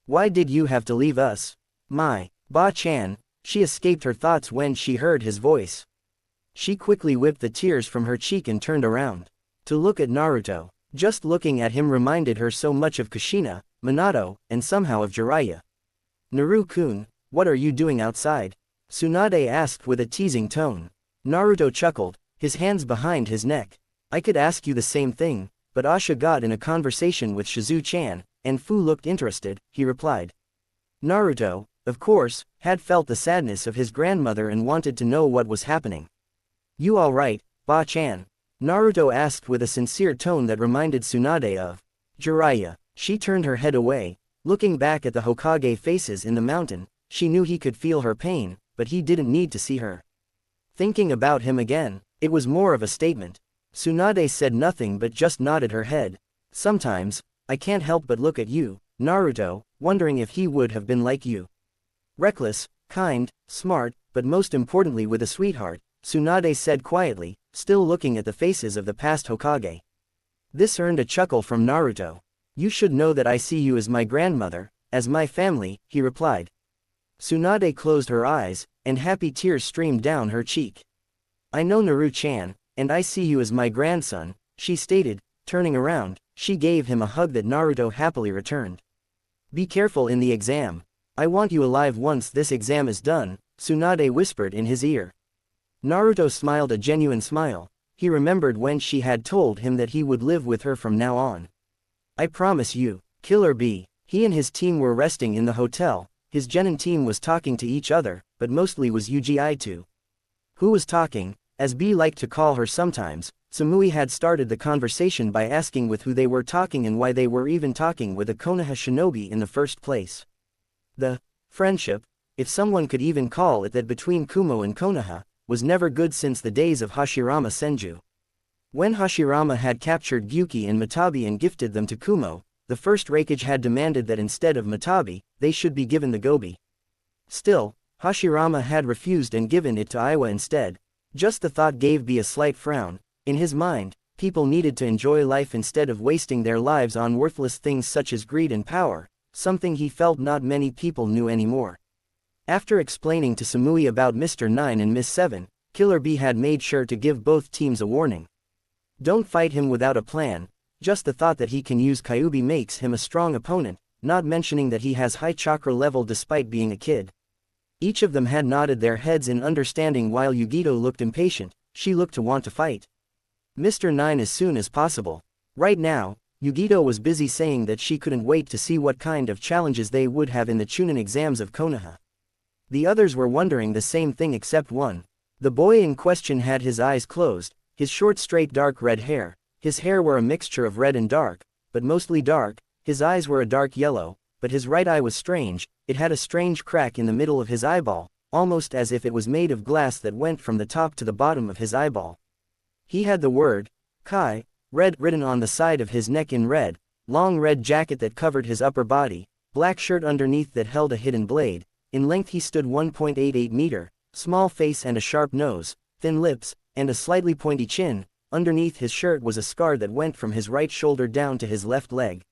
Why did you have to leave us? My, Ba-chan, she escaped her thoughts when she heard his voice. She quickly whipped the tears from her cheek and turned around to look at Naruto. Just looking at him reminded her so much of Kushina, Minato, and somehow of Jiraiya. Naru-kun, what are you doing outside? Tsunade asked with a teasing tone. Naruto chuckled, his hands behind his neck. I could ask you the same thing, but Asha got in a conversation with Shizu-chan, and Fu looked interested, he replied. Naruto, of course, had felt the sadness of his grandmother and wanted to know what was happening. You alright, Ba-chan? Naruto asked with a sincere tone that reminded Tsunade of Jiraiya. She turned her head away, looking back at the Hokage faces in the mountain. She knew he could feel her pain, but he didn't need to see her thinking about him again. It was more of a statement. Tsunade said nothing but just nodded her head. Sometimes, I can't help but look at you, Naruto, wondering if he would have been like you. Reckless, kind, smart, but most importantly with a sweetheart, Tsunade said quietly, still looking at the faces of the past Hokage. This earned a chuckle from Naruto. You should know that I see you as my grandmother, as my family, he replied. Tsunade closed her eyes, and happy tears streamed down her cheek. I know Naru-chan, and I see you as my grandson, she stated, turning around. She gave him a hug that Naruto happily returned. Be careful in the exam. I want you alive once this exam is done, Tsunade whispered in his ear. Naruto smiled a genuine smile. He remembered when she had told him that he would live with her from now on. I promise you, Killer Bee. He and his team were resting in the hotel. His genin team was talking to each other, but mostly was Ugi-2. Who was talking, as B liked to call her sometimes. Samui had started the conversation by asking with who they were talking and why they were even talking with a Konoha shinobi in the first place. The friendship, if someone could even call it that, between Kumo and Konoha, was never good since the days of Hashirama Senju. When Hashirama had captured Gyuki and Matabi and gifted them to Kumo, the first Raikage had demanded that instead of Matabi, they should be given the Gobi. Still, Hashirama had refused and given it to Aiwa instead. Just the thought gave B a slight frown. In his mind, people needed to enjoy life instead of wasting their lives on worthless things such as greed and power, something he felt not many people knew anymore. After explaining to Samui about Mr. 9 and Miss 7, Killer B had made sure to give both teams a warning. Don't fight him without a plan. Just the thought that he can use Kyuubi makes him a strong opponent, not mentioning that he has high chakra level despite being a kid. Each of them had nodded their heads in understanding while Yugito looked impatient. She looked to want to fight Mr. 9 as soon as possible. Right now, Yugito was busy saying that she couldn't wait to see what kind of challenges they would have in the Chunin exams of Konoha. The others were wondering the same thing except one. The boy in question had his eyes closed, his short straight dark red hair. His hair were a mixture of red and dark, but mostly dark. His eyes were a dark yellow, but his right eye was strange. It had a strange crack in the middle of his eyeball, almost as if it was made of glass that went from the top to the bottom of his eyeball. He had the word, Kai, red written on the side of his neck in red, long red jacket that covered his upper body, black shirt underneath that held a hidden blade. In length he stood 1.88 meter, small face and a sharp nose, thin lips, and a slightly pointy chin. Underneath his shirt was a scar that went from his right shoulder down to his left leg.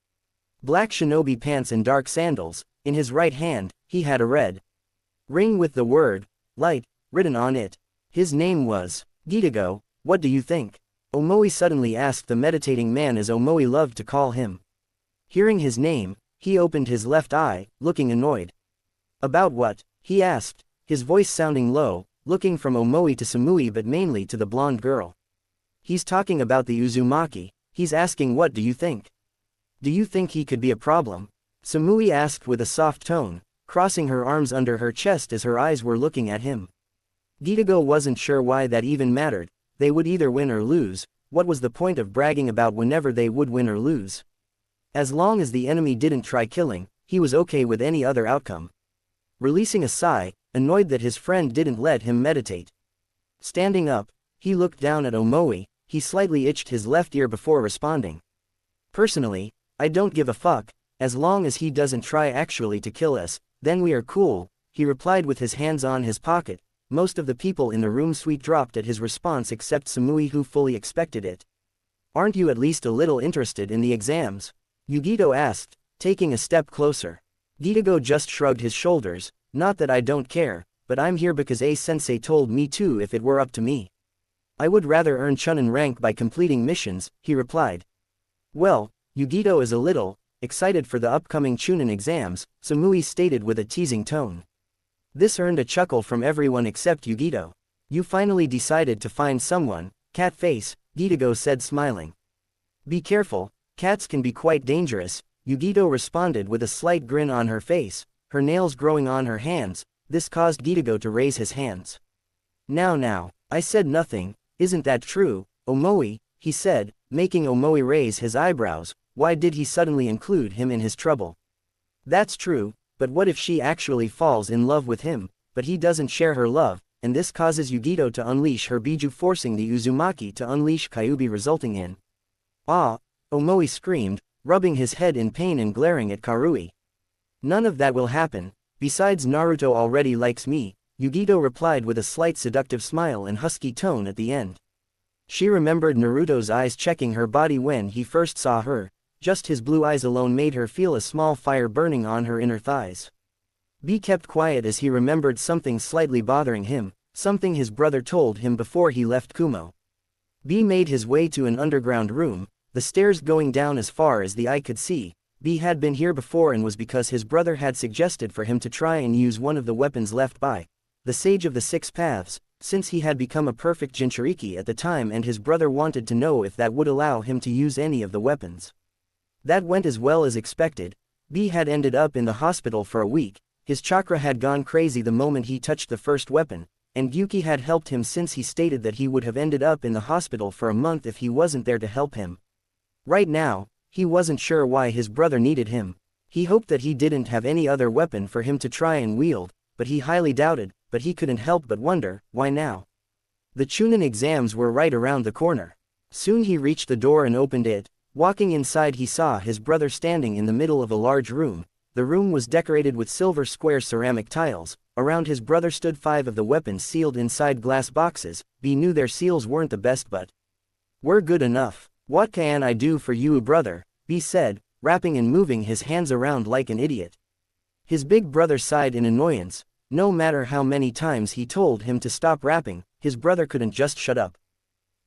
Black shinobi pants and dark sandals. In his right hand, he had a red ring with the word, light, written on it. His name was Gitago. What do you think? Omoi suddenly asked the meditating man, as Omoi loved to call him. Hearing his name, he opened his left eye, looking annoyed. About what? He asked, his voice sounding low, looking from Omoi to Samui but mainly to the blonde girl. He's talking about the Uzumaki. He's asking, what do you think? Do you think he could be a problem? Samui asked with a soft tone, crossing her arms under her chest as her eyes were looking at him. Gitago wasn't sure why that even mattered. They would either win or lose. What was the point of bragging about whenever they would win or lose? As long as the enemy didn't try killing, he was okay with any other outcome. Releasing a sigh, annoyed that his friend didn't let him meditate. Standing up, he looked down at Omoi. He slightly itched his left ear before responding. Personally, I don't give a fuck, as long as he doesn't try actually to kill us, then we are cool, he replied with his hands on his pocket. Most of the people in the room suite dropped at his response except Samui, who fully expected it. Aren't you at least a little interested in the exams? Yugito asked, taking a step closer. Gitago just shrugged his shoulders, not that I don't care, but I'm here because A-sensei told me to if it were up to me. I would rather earn Chunin rank by completing missions, he replied. Well, Yugito is a little excited for the upcoming Chunin exams, Samui stated with a teasing tone. This earned a chuckle from everyone except Yugito. You finally decided to find someone, cat face, Gitago said smiling. Be careful, cats can be quite dangerous, Yugito responded with a slight grin on her face, her nails growing on her hands. This caused Gitago to raise his hands. Now, I said nothing, isn't that true, Omoi, he said, making Omoi raise his eyebrows. Why did he suddenly include him in his trouble? That's true, but what if she actually falls in love with him, but he doesn't share her love, and this causes Yugito to unleash her Biju, forcing the Uzumaki to unleash Kyuubi, resulting in Ah! Omoi screamed, rubbing his head in pain and glaring at Karui. None of that will happen, besides Naruto already likes me, Yugito replied with a slight seductive smile and husky tone at the end. She remembered Naruto's eyes checking her body when he first saw her. Just his blue eyes alone made her feel a small fire burning on her inner thighs. B kept quiet as he remembered something slightly bothering him, something his brother told him before he left Kumo. B made his way to an underground room, the stairs going down as far as the eye could see. B had been here before and was because his brother had suggested for him to try and use one of the weapons left by the Sage of the Six Paths, since he had become a perfect Jinchuriki at the time and his brother wanted to know if that would allow him to use any of the weapons. That went as well as expected. B had ended up in the hospital for a week, his chakra had gone crazy the moment he touched the first weapon, and Yuki had helped him since he stated that he would have ended up in the hospital for a month if he wasn't there to help him. Right now, he wasn't sure why his brother needed him. He hoped that he didn't have any other weapon for him to try and wield, but he highly doubted, but he couldn't help but wonder, why now? The Chunin exams were right around the corner. Soon he reached the door and opened it. Walking inside he saw his brother standing in the middle of a large room. The room was decorated with silver square ceramic tiles. Around his brother stood 5 of the weapons sealed inside glass boxes. B knew their seals weren't the best but were good enough. What can I do for you, brother? B said, rapping and moving his hands around like an idiot. His big brother sighed in annoyance. No matter how many times he told him to stop rapping, his brother couldn't just shut up.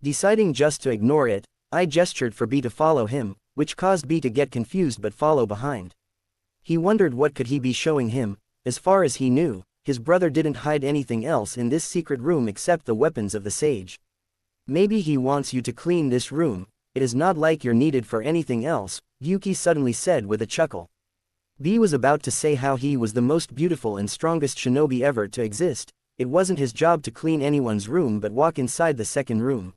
Deciding just to ignore it, I gestured for B to follow him, which caused B to get confused but follow behind. He wondered what could he be showing him. As far as he knew, his brother didn't hide anything else in this secret room except the weapons of the sage. Maybe he wants you to clean this room, it is not like you're needed for anything else, Yuki suddenly said with a chuckle. B was about to say how he was the most beautiful and strongest shinobi ever to exist. It wasn't his job to clean anyone's room but walk inside the second room.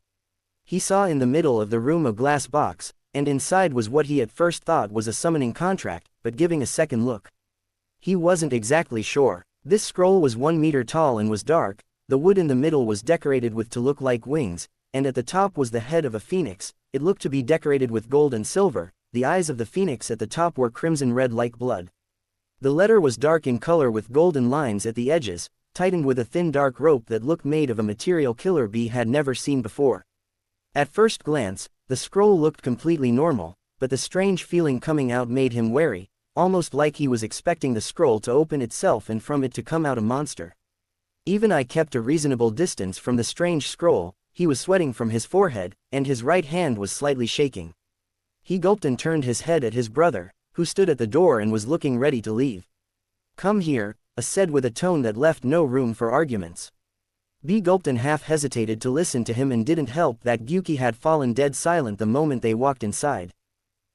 He saw in the middle of the room a glass box, and inside was what he at first thought was a summoning contract, but giving a second look, he wasn't exactly sure. This scroll was 1 meter tall and was dark. The wood in the middle was decorated with to look like wings, and at the top was the head of a phoenix. It looked to be decorated with gold and silver. The eyes of the phoenix at the top were crimson red like blood. The letter was dark in color with golden lines at the edges, tightened with a thin dark rope that looked made of a material Killer Bee had never seen before. At first glance, the scroll looked completely normal, but the strange feeling coming out made him wary, almost like he was expecting the scroll to open itself and from it to come out a monster. Even I kept a reasonable distance from the strange scroll. He was sweating from his forehead, and his right hand was slightly shaking. He gulped and turned his head at his brother, who stood at the door and was looking ready to leave. Come here, I said with a tone that left no room for arguments. B gulped and half hesitated to listen to him, and didn't help that Gyuki had fallen dead silent the moment they walked inside.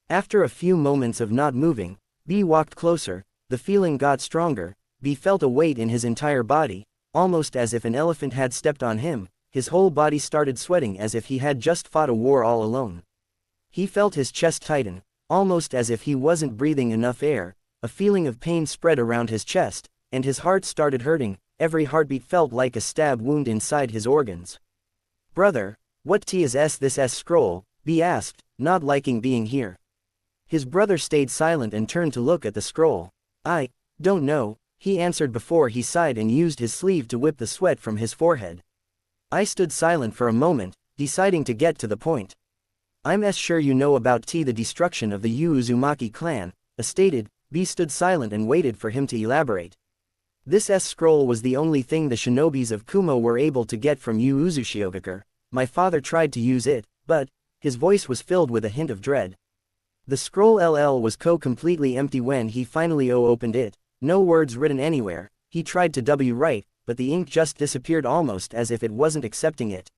After a few moments of not moving, B walked closer. The feeling got stronger. B felt a weight in his entire body, almost as if an elephant had stepped on him. His whole body started sweating as if he had just fought a war all alone. He felt his chest tighten, almost as if he wasn't breathing enough air. A feeling of pain spread around his chest, and his heart started hurting. Every heartbeat felt like a stab wound inside his organs. Brother, what is this scroll? B asked, not liking being here. His brother stayed silent and turned to look at the scroll. I don't know, he answered before he sighed and used his sleeve to whip the sweat from his forehead. I stood silent for a moment, deciding to get to the point. I'm sure you know about the destruction of the Uzumaki clan, I stated. B stood silent and waited for him to elaborate. This scroll was the only thing the shinobis of Kumo were able to get from Yu Uzushiogakure. My father tried to use it, but, his voice was filled with a hint of dread. The scroll LL was completely empty when he finally opened it, no words written anywhere. He tried to write, but the ink just disappeared almost as if it wasn't accepting it.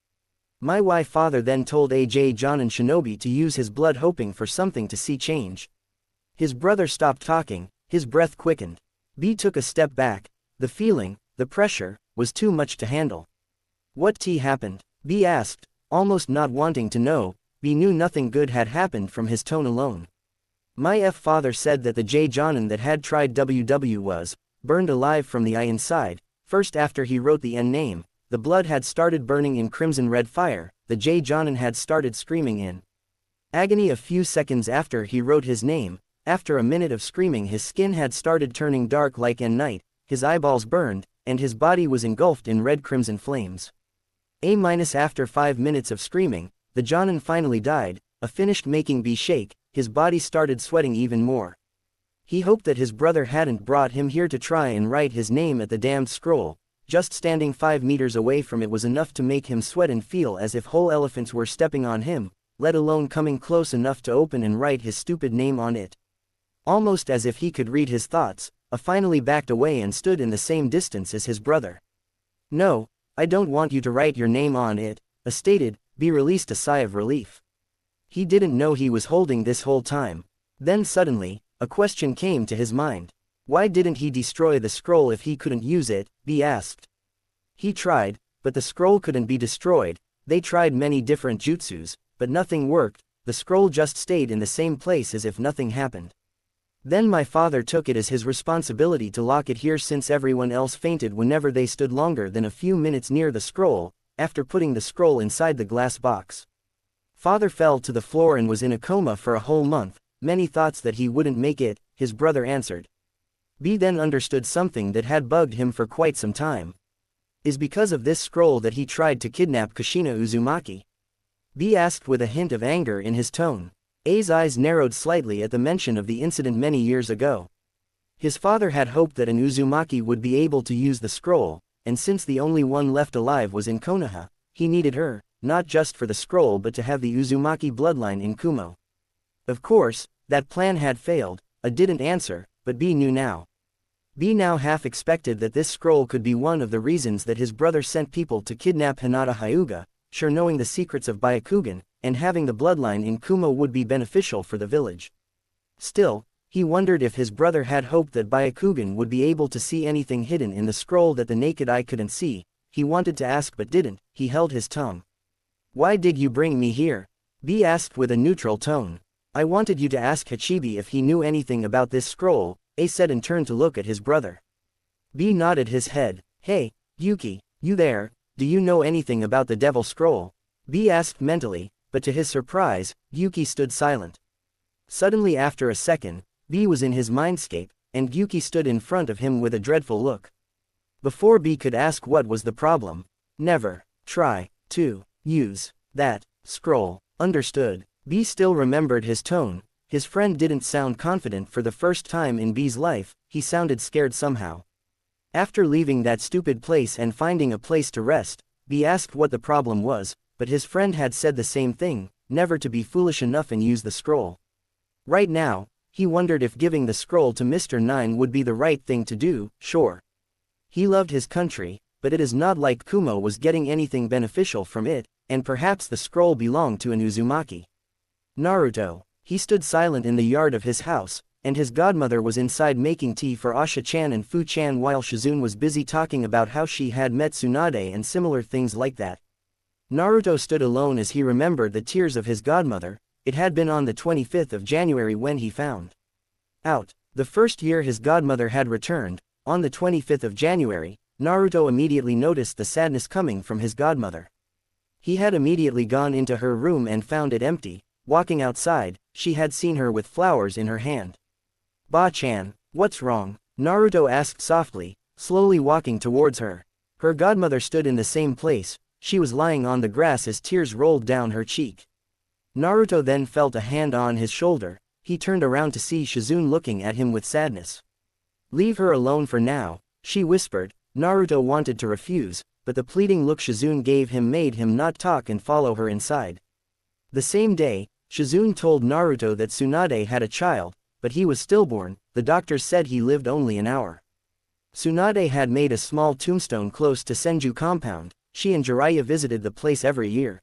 My father then told AJ Jonin Shinobi to use his blood hoping for something to see change. His brother stopped talking, his breath quickened. B took a step back. The feeling, the pressure, was too much to handle. What happened? B asked, almost not wanting to know. B knew nothing good had happened from his tone alone. My father said that the J Jonin that had tried was burned alive from the eye inside. First after he wrote the N name, the blood had started burning in crimson red fire. The J Jonin had started screaming in agony a few seconds after he wrote his name. After a minute of screaming, his skin had started turning dark like night. His eyeballs burned, and his body was engulfed in red-crimson flames. After 5 minutes of screaming, the Jonin finally died, finished making B shake. His body started sweating even more. He hoped that his brother hadn't brought him here to try and write his name at the damned scroll. Just standing 5 meters away from it was enough to make him sweat and feel as if whole elephants were stepping on him, let alone coming close enough to open and write his stupid name on it. Almost as if he could read his thoughts, finally backed away and stood in the same distance as his brother. No, I don't want you to write your name on it, stated. B released a sigh of relief. He didn't know he was holding this whole time. Then suddenly, a question came to his mind. Why didn't he destroy the scroll if he couldn't use it? B asked. He tried, but the scroll couldn't be destroyed. They tried many different jutsus, but nothing worked. The scroll just stayed in the same place as if nothing happened. Then my father took it as his responsibility to lock it here since everyone else fainted whenever they stood longer than a few minutes near the scroll. After putting the scroll inside the glass box, father fell to the floor and was in a coma for a whole month. Many thoughts that he wouldn't make it, his brother answered. B then understood something that had bugged him for quite some time. Is because of this scroll that he tried to kidnap Kushina Uzumaki? B asked with a hint of anger in his tone. A's eyes narrowed slightly at the mention of the incident many years ago. His father had hoped that an Uzumaki would be able to use the scroll, and since the only one left alive was in Konoha, he needed her, not just for the scroll but to have the Uzumaki bloodline in Kumo. Of course, that plan had failed. A didn't answer, but B knew now. B now half expected that this scroll could be one of the reasons that his brother sent people to kidnap Hinata Hyuga, sure knowing the secrets of Byakugan, and having the bloodline in Kumo would be beneficial for the village. Still, he wondered if his brother had hoped that Byakugan would be able to see anything hidden in the scroll that the naked eye couldn't see. He wanted to ask but didn't. He held his tongue. Why did you bring me here? B asked with a neutral tone. I wanted you to ask Hachibi if he knew anything about this scroll, A said and turned to look at his brother. B nodded his head. Hey, Yuki, you there, do you know anything about the Devil Scroll? B asked mentally, but to his surprise, Yuki stood silent. Suddenly after a second, B was in his mindscape, and Yuki stood in front of him with a dreadful look. Before B could ask what was the problem, never try to use that scroll. Understood. B still remembered his tone. His friend didn't sound confident for the first time in B's life, he sounded scared somehow. After leaving that stupid place and finding a place to rest, B asked what the problem was, but his friend had said the same thing, never to be foolish enough and use the scroll. Right now, he wondered if giving the scroll to Mr. Nine would be the right thing to do. Sure. He loved his country, but it is not like Kumo was getting anything beneficial from it, and perhaps the scroll belonged to an Uzumaki. Naruto. He stood silent in the yard of his house, and his godmother was inside making tea for Asha-chan and Fu-chan while Shizune was busy talking about how she had met Tsunade and similar things like that. Naruto stood alone as he remembered the tears of his godmother. It had been on the 25th of January when he found out. The first year his godmother had returned, on the 25th of January, Naruto immediately noticed the sadness coming from his godmother. He had immediately gone into her room and found it empty. Walking outside, she had seen her with flowers in her hand. Ba-chan, what's wrong? Naruto asked softly, slowly walking towards her. Her godmother stood in the same place. She was lying on the grass as tears rolled down her cheek. Naruto then felt a hand on his shoulder. he turned around to see Shizune looking at him with sadness. "Leave her alone for now," she whispered. Naruto wanted to refuse, but the pleading look Shizune gave him made him not talk and follow her inside. The same day, Shizune told Naruto that Tsunade had a child, but he was stillborn. The doctors said he lived only an hour. Tsunade had made a small tombstone close to Senju compound. She and Jiraiya visited the place every year.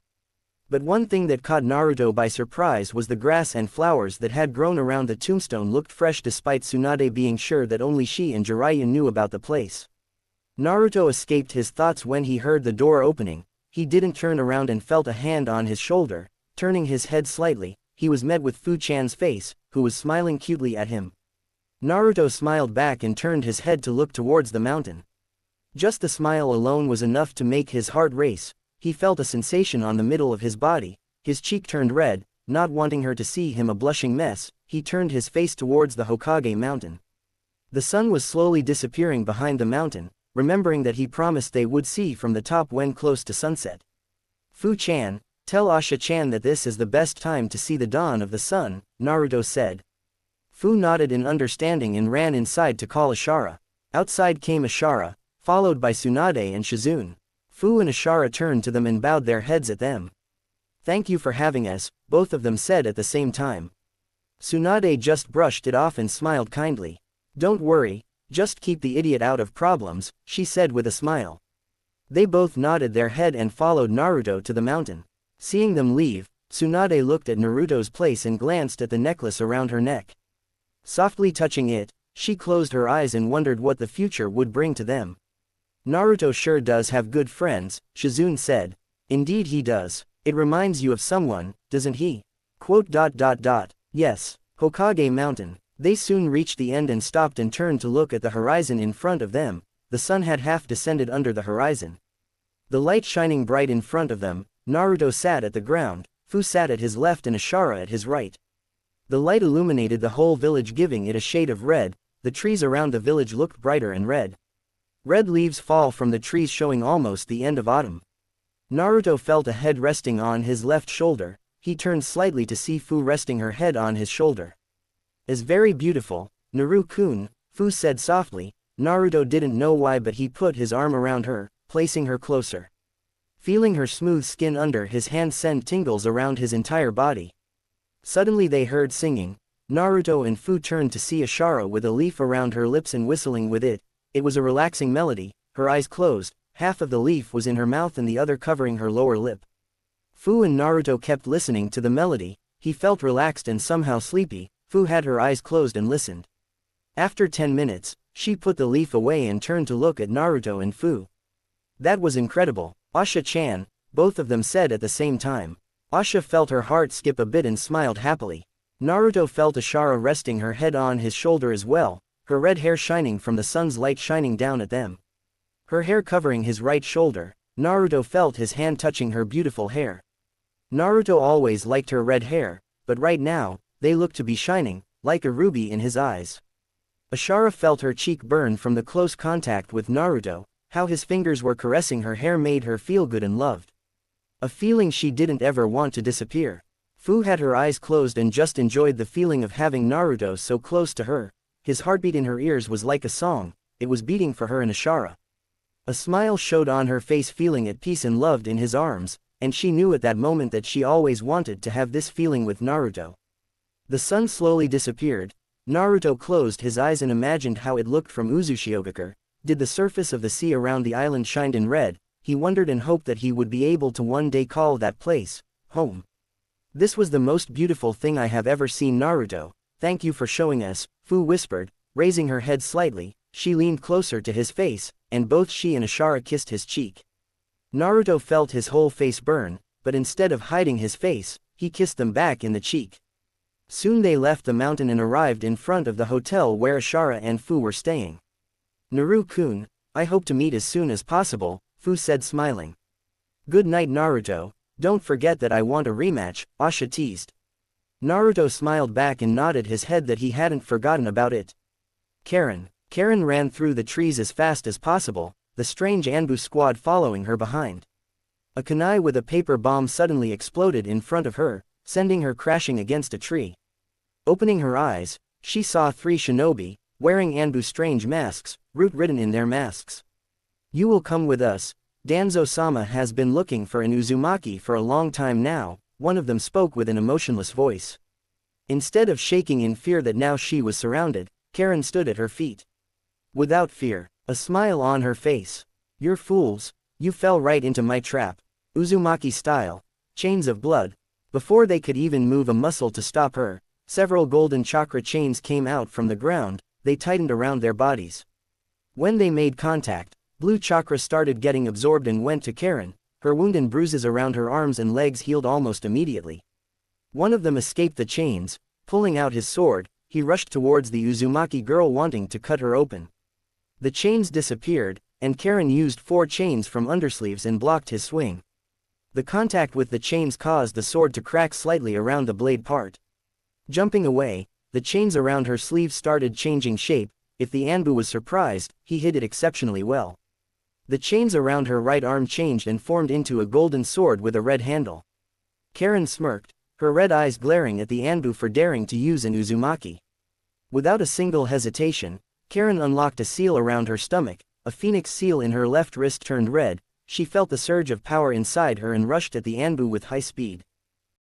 But one thing that caught Naruto by surprise was the grass and flowers that had grown around the tombstone looked fresh despite Tsunade being sure that only she and Jiraiya knew about the place. Naruto escaped his thoughts when he heard the door opening. He didn't turn around and felt a hand on his shoulder. Turning his head slightly, he was met with Fu-chan's face, who was smiling cutely at him. Naruto smiled back and turned his head to look towards the mountain. Just the smile alone was enough to make his heart race. He felt a sensation on the middle of his body. His cheek turned red. Not wanting her to see him a blushing mess, he turned his face towards the Hokage mountain. The sun was slowly disappearing behind the mountain, remembering that he promised they would see from the top when close to sunset. "Fu-chan, tell Asha-chan that this is the best time to see the dawn of the sun," Naruto said. Fu nodded in understanding and ran inside to call Ashara. Outside came Ashara, followed by Tsunade and Shizune. Fu and Ashara turned to them and bowed their heads at them. "Thank you for having us," both of them said at the same time. Tsunade just brushed it off and smiled kindly. "Don't worry, just keep the idiot out of problems," she said with a smile. They both nodded their head and followed Naruto to the mountain. Seeing them leave, Tsunade looked at Naruto's place and glanced at the necklace around her neck. Softly touching it, she closed her eyes and wondered what the future would bring to them. "Naruto sure does have good friends," Shizune said. "Indeed he does. It reminds you of someone, doesn't he?" Yes, Hokage Mountain. They soon reached the end and stopped and turned to look at the horizon in front of them. The sun had half descended under the horizon. The light shining bright in front of them. Naruto sat at the ground, Fu sat at his left and Ashara at his right. The light illuminated the whole village, giving it a shade of red. The trees around the village looked brighter and red. Red leaves fall from the trees, showing almost the end of autumn. Naruto felt a head resting on his left shoulder. He turned slightly to see Fu resting her head on his shoulder. "Is very beautiful, Naru-kun," Fu said softly. Naruto didn't know why, but he put his arm around her, placing her closer. Feeling her smooth skin under his hand sent tingles around his entire body. Suddenly they heard singing. Naruto and Fu turned to see Ashara with a leaf around her lips and whistling with it. It was a relaxing melody. Her eyes closed, half of the leaf was in her mouth and the other covering her lower lip. Fu and Naruto kept listening to the melody. He felt relaxed and somehow sleepy. Fu had her eyes closed and listened. After 10 minutes, she put the leaf away and turned to look at Naruto and Fu. "That was incredible, Asha-chan," both of them said at the same time. Asha felt her heart skip a bit and smiled happily. Naruto felt Ashara resting her head on his shoulder as well, her red hair shining from the sun's light shining down at them. Her hair covering his right shoulder. Naruto felt his hand touching her beautiful hair. Naruto always liked her red hair, but right now, they looked to be shining, like a ruby in his eyes. Ashara felt her cheek burn from the close contact with Naruto. How his fingers were caressing her hair made her feel good and loved. A feeling she didn't ever want to disappear. Fu had her eyes closed and just enjoyed the feeling of having Naruto so close to her. His heartbeat in her ears was like a song. It was beating for her and Ashara. A smile showed on her face, feeling at peace and loved in his arms, and she knew at that moment that she always wanted to have this feeling with Naruto. The sun slowly disappeared. Naruto closed his eyes and imagined how it looked from Uzushiogakure. Did the surface of the sea around the island shine in red? He wondered and hoped that he would be able to one day call that place home. "This was the most beautiful thing I have ever seen, Naruto. Thank you for showing us," Fu whispered, raising her head slightly. She leaned closer to his face, and both she and Ashara kissed his cheek. Naruto felt his whole face burn, but instead of hiding his face, he kissed them back in the cheek. Soon they left the mountain and arrived in front of the hotel where Ashara and Fu were staying. "Naru-kun, I hope to meet as soon as possible," Fu said smiling. "Good night, Naruto. Don't forget that I want a rematch," Asha teased. Naruto smiled back and nodded his head that he hadn't forgotten about it. Karen ran through the trees as fast as possible, the strange Anbu squad following her behind. A kunai with a paper bomb suddenly exploded in front of her, sending her crashing against a tree. Opening her eyes, she saw 3 shinobi, wearing Anbu's strange masks, root written in their masks. You will come with us. Danzo-sama has been looking for an Uzumaki for a long time now, one of them spoke with an emotionless voice. Instead of shaking in fear that now she was surrounded, Karen stood at her feet. Without fear, a smile on her face. You're fools, you fell right into my trap. Uzumaki style. Chains of blood. Before they could even move a muscle to stop her, several golden chakra chains came out from the ground, they tightened around their bodies. When they made contact, blue chakra started getting absorbed and went to Karen, her wound and bruises around her arms and legs healed almost immediately. One of them escaped the chains, pulling out his sword, he rushed towards the Uzumaki girl wanting to cut her open. The chains disappeared, and Karen used 4 chains from undersleeves and blocked his swing. The contact with the chains caused the sword to crack slightly around the blade part. Jumping away, the chains around her sleeve started changing shape. If the Anbu was surprised, he hid it exceptionally well. The chains around her right arm changed and formed into a golden sword with a red handle. Karen smirked, her red eyes glaring at the Anbu for daring to use an Uzumaki. Without a single hesitation, Karen unlocked a seal around her stomach, a phoenix seal in her left wrist turned red, she felt the surge of power inside her and rushed at the Anbu with high speed.